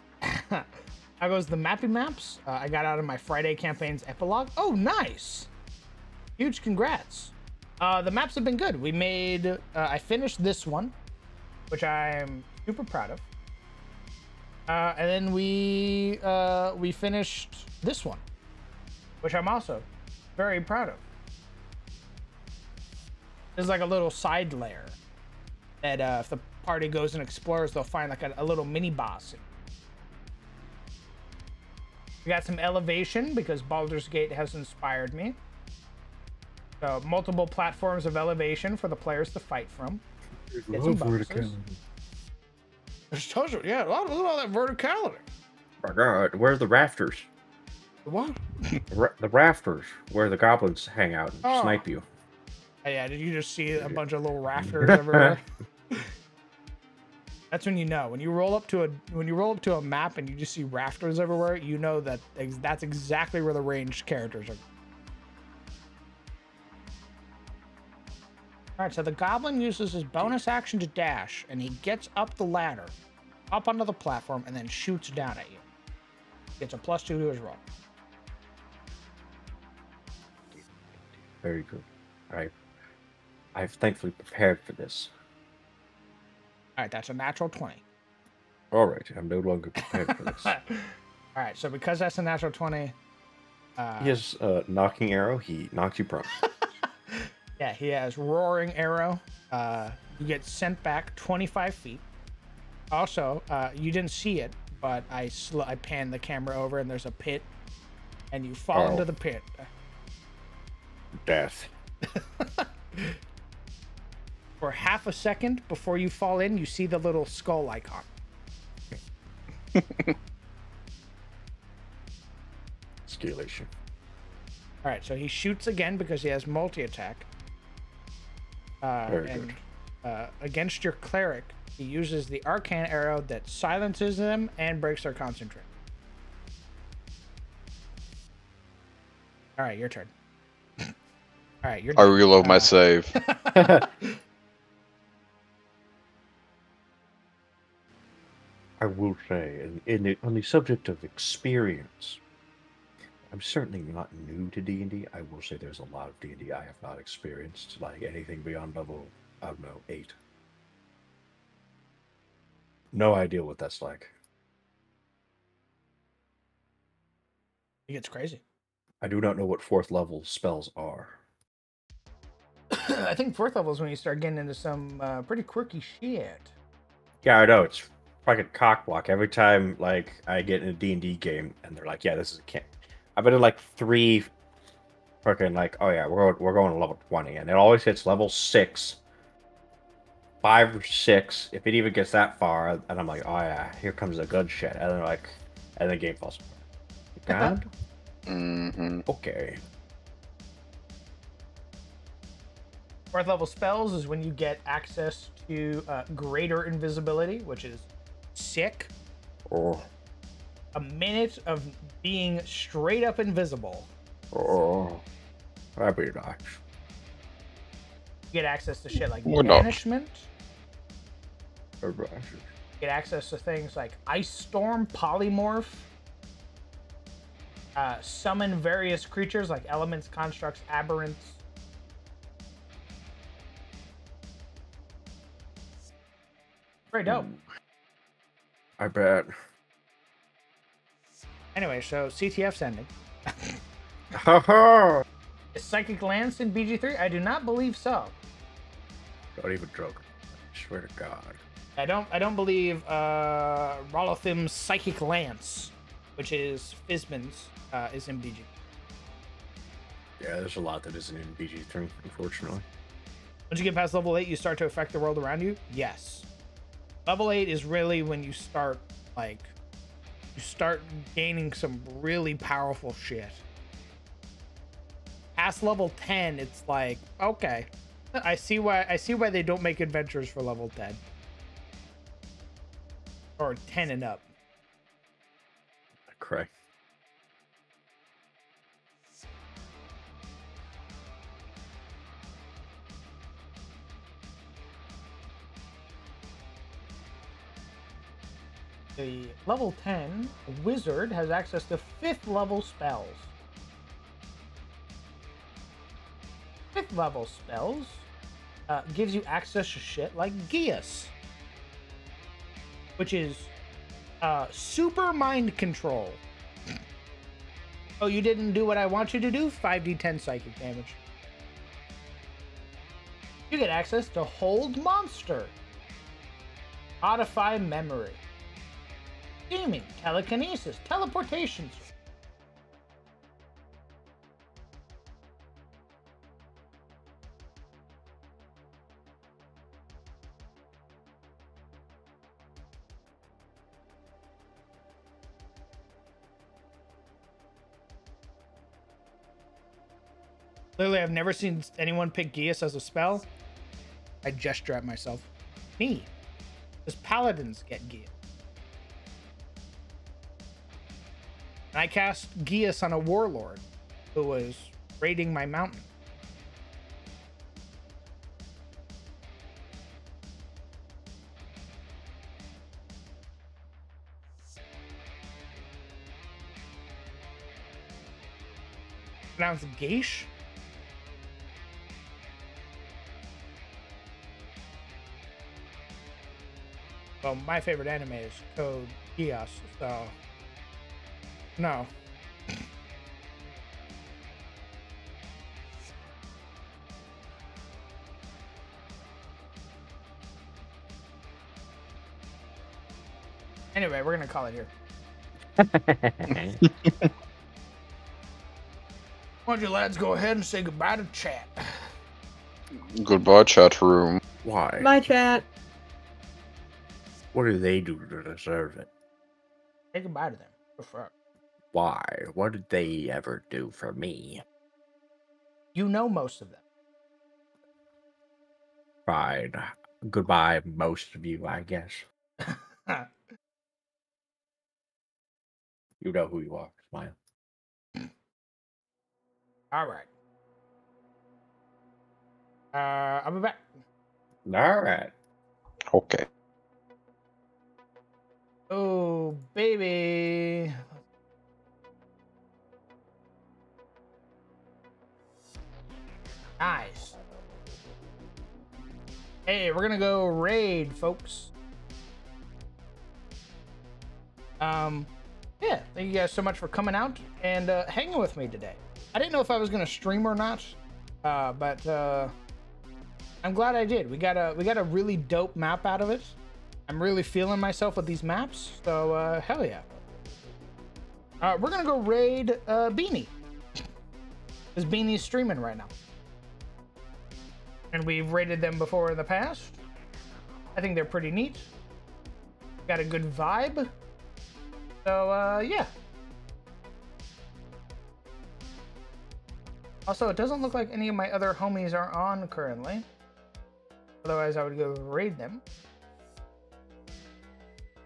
How goes the mappy maps? I got out of my Friday campaign's epilogue. Oh, nice. Huge congrats. The maps have been good. We made, I finished this one, which I'm super proud of. And then we finished this one, which I'm also very proud of. There's like a little side layer that if the party goes and explores, they'll find like a little mini boss. We got some elevation because Baldur's Gate has inspired me. So multiple platforms of elevation for the players to fight from. Get some bonuses. There's tons of, yeah, look at all that verticality. My God, where's the rafters? What? The rafters where the goblins hang out and snipe you. Yeah, did you just see a bunch of little rafters everywhere? That's when you know. When you roll up to a map and you just see rafters everywhere, you know that that's exactly where the ranged characters are. All right, so the goblin uses his bonus action to dash, and he gets up the ladder, up onto the platform, and then shoots down at you. Gets a +2 to his roll. Very good. I've thankfully prepared for this. All right, that's a natural 20. All right, I'm no longer prepared for this. All right, so because that's a natural 20... he has a knocking arrow. He knocks you prone. Yeah, he has roaring arrow. You get sent back 25 feet. Also, you didn't see it, but I panned the camera over and there's a pit, and you fall into the pit. Death. For half a second before you fall in, you see the little skull icon. Scalation. All right, so he shoots again because he has multi-attack. Very good. Against your cleric, he uses the arcane arrow that silences them and breaks their concentration. All right, your turn. All right, you're I done. reload my save. I will say, on the subject of experience, I'm certainly not new to D&D. I will say there's a lot of D&D I have not experienced, like anything beyond level, I don't know, 8. No idea what that's like. It gets crazy. I do not know what 4th level spells are. I think 4th level is when you start getting into some pretty quirky shit. Yeah, I know, it's fucking cockblock. Every time, like, I get in a D&D game, and they're like, yeah, this is a camp. I've been in like 3 fucking like, oh yeah, we're going to level 20, and it always hits level 6, 5 or 6, if it even gets that far, and I'm like, oh yeah, here comes the good shit, and then like, and the game falls apart. God? Okay. 4th level spells is when you get access to greater invisibility, which is sick. Oh. A minute of being straight up invisible. Oh. That'd be nice. You get access to shit like Or not. banishment. That'd be nice. You get access to things like Ice Storm, Polymorph. Summon various creatures like elements, constructs, aberrants. Very dope. I bet. Anyway, so CTF's ending. Haha! Is Psychic Lance in BG3? I do not believe so. Don't even joke. I swear to God. I don't believe Rolothim's Psychic Lance, which is Fizban's, is in BG. Yeah, there's a lot that isn't in BG3, unfortunately. Once you get past level 8, you start to affect the world around you? Yes. Level 8 is really when you start, like, you start gaining some really powerful shit. Past level 10, it's like, okay. I see why they don't make adventures for level 10. Or 10 and up. Correct. The level 10 wizard has access to 5th level spells. 5th level spells gives you access to shit like Geas, which is super mind control. Oh, you didn't do what I want you to do? 5d10 psychic damage. You get access to Hold Monster, Modify Memory, Steaming, Telekinesis, Teleportation. Literally, I've never seen anyone pick Geas as a spell. I gesture at myself. Me. Because paladins get Geas. I cast Geas on a warlord who was raiding my mountain. Pronounced Geish? Well, my favorite anime is Code Geass, so no. Anyway, we're gonna call it here. Why don't you lads go ahead and say goodbye to chat? Goodbye, chat room. Why? Bye, chat. What do they do to deserve it? Say goodbye to them. Go for it. Why? What did they ever do for me? You know most of them. Fine. Goodbye, most of you, I guess. You know who you are. Smile. All right. I'll be back. All right. Okay. Oh, baby. Nice. Hey, we're gonna go raid, folks. Yeah, thank you guys so much for coming out and hanging with me today. I didn't know if I was gonna stream or not, but I'm glad I did. We got a really dope map out of it. I'm really feeling myself with these maps, so hell yeah. We're gonna go raid Beanie, because Beanie's streaming right now. And we've raided them before in the past. I think they're pretty neat. Got a good vibe. So, yeah. Also, it doesn't look like any of my other homies are on currently. Otherwise, I would go raid them.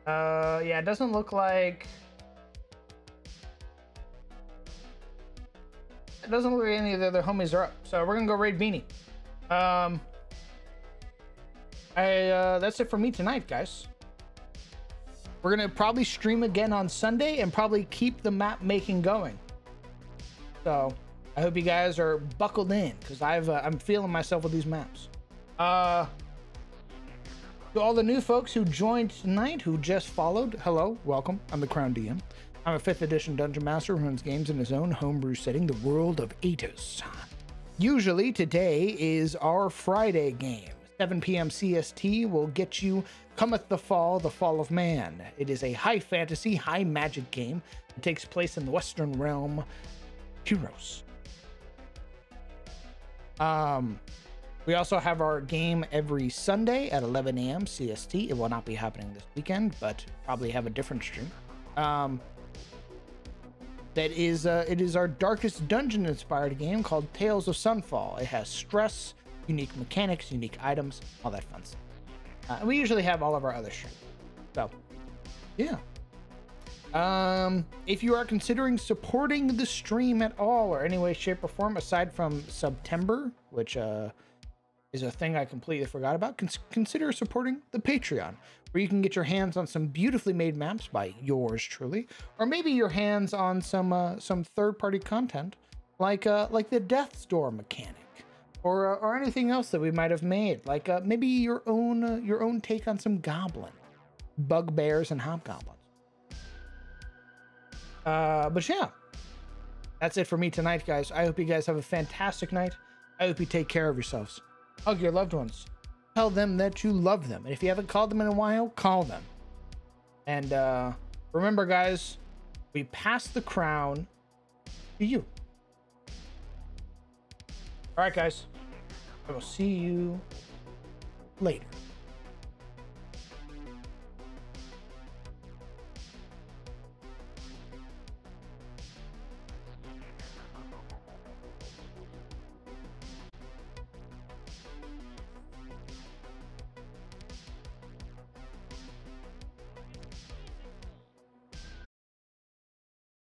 Yeah, it doesn't look like... It doesn't look like any of the other homies are up. So we're gonna go raid Beanie. That's it for me tonight, guys. We're gonna probably stream again on Sunday and probably keep the map making going. So I hope you guys are buckled in, because I'm feeling myself with these maps. To all the new folks who joined tonight, who just followed, hello, welcome. I'm the Crown DM. I'm a 5th edition Dungeon Master who runs games in his own homebrew setting, the world of Atos. Usually today is our Friday game. 7 p.m. CST will get you Cometh the Fall of Man. It is a high fantasy, high magic game. It takes place in the Western realm, Heroes. We also have our game every Sunday at 11 a.m. CST. It will not be happening this weekend, but probably have a different stream. It is our Darkest Dungeon inspired game called Tales of Sunfall. It has stress, unique mechanics, unique items, all that fun stuff. And we usually have all of our other streams. So, yeah. If you are considering supporting the stream at all or any way, shape, or form, aside from September, which is a thing I completely forgot about, consider supporting the Patreon, where you can get your hands on some beautifully made maps by yours truly, or maybe your hands on some third-party content, like the Death's Door mechanic, or anything else that we might have made, like maybe your own take on some goblin, bugbears, and hobgoblins. But yeah, that's it for me tonight, guys. I hope you guys have a fantastic night. I hope you take care of yourselves. Hug your loved ones. Tell them that you love them. And if you haven't called them in a while, call them. And remember, guys, we pass the crown to you. All right, guys. I will see you later.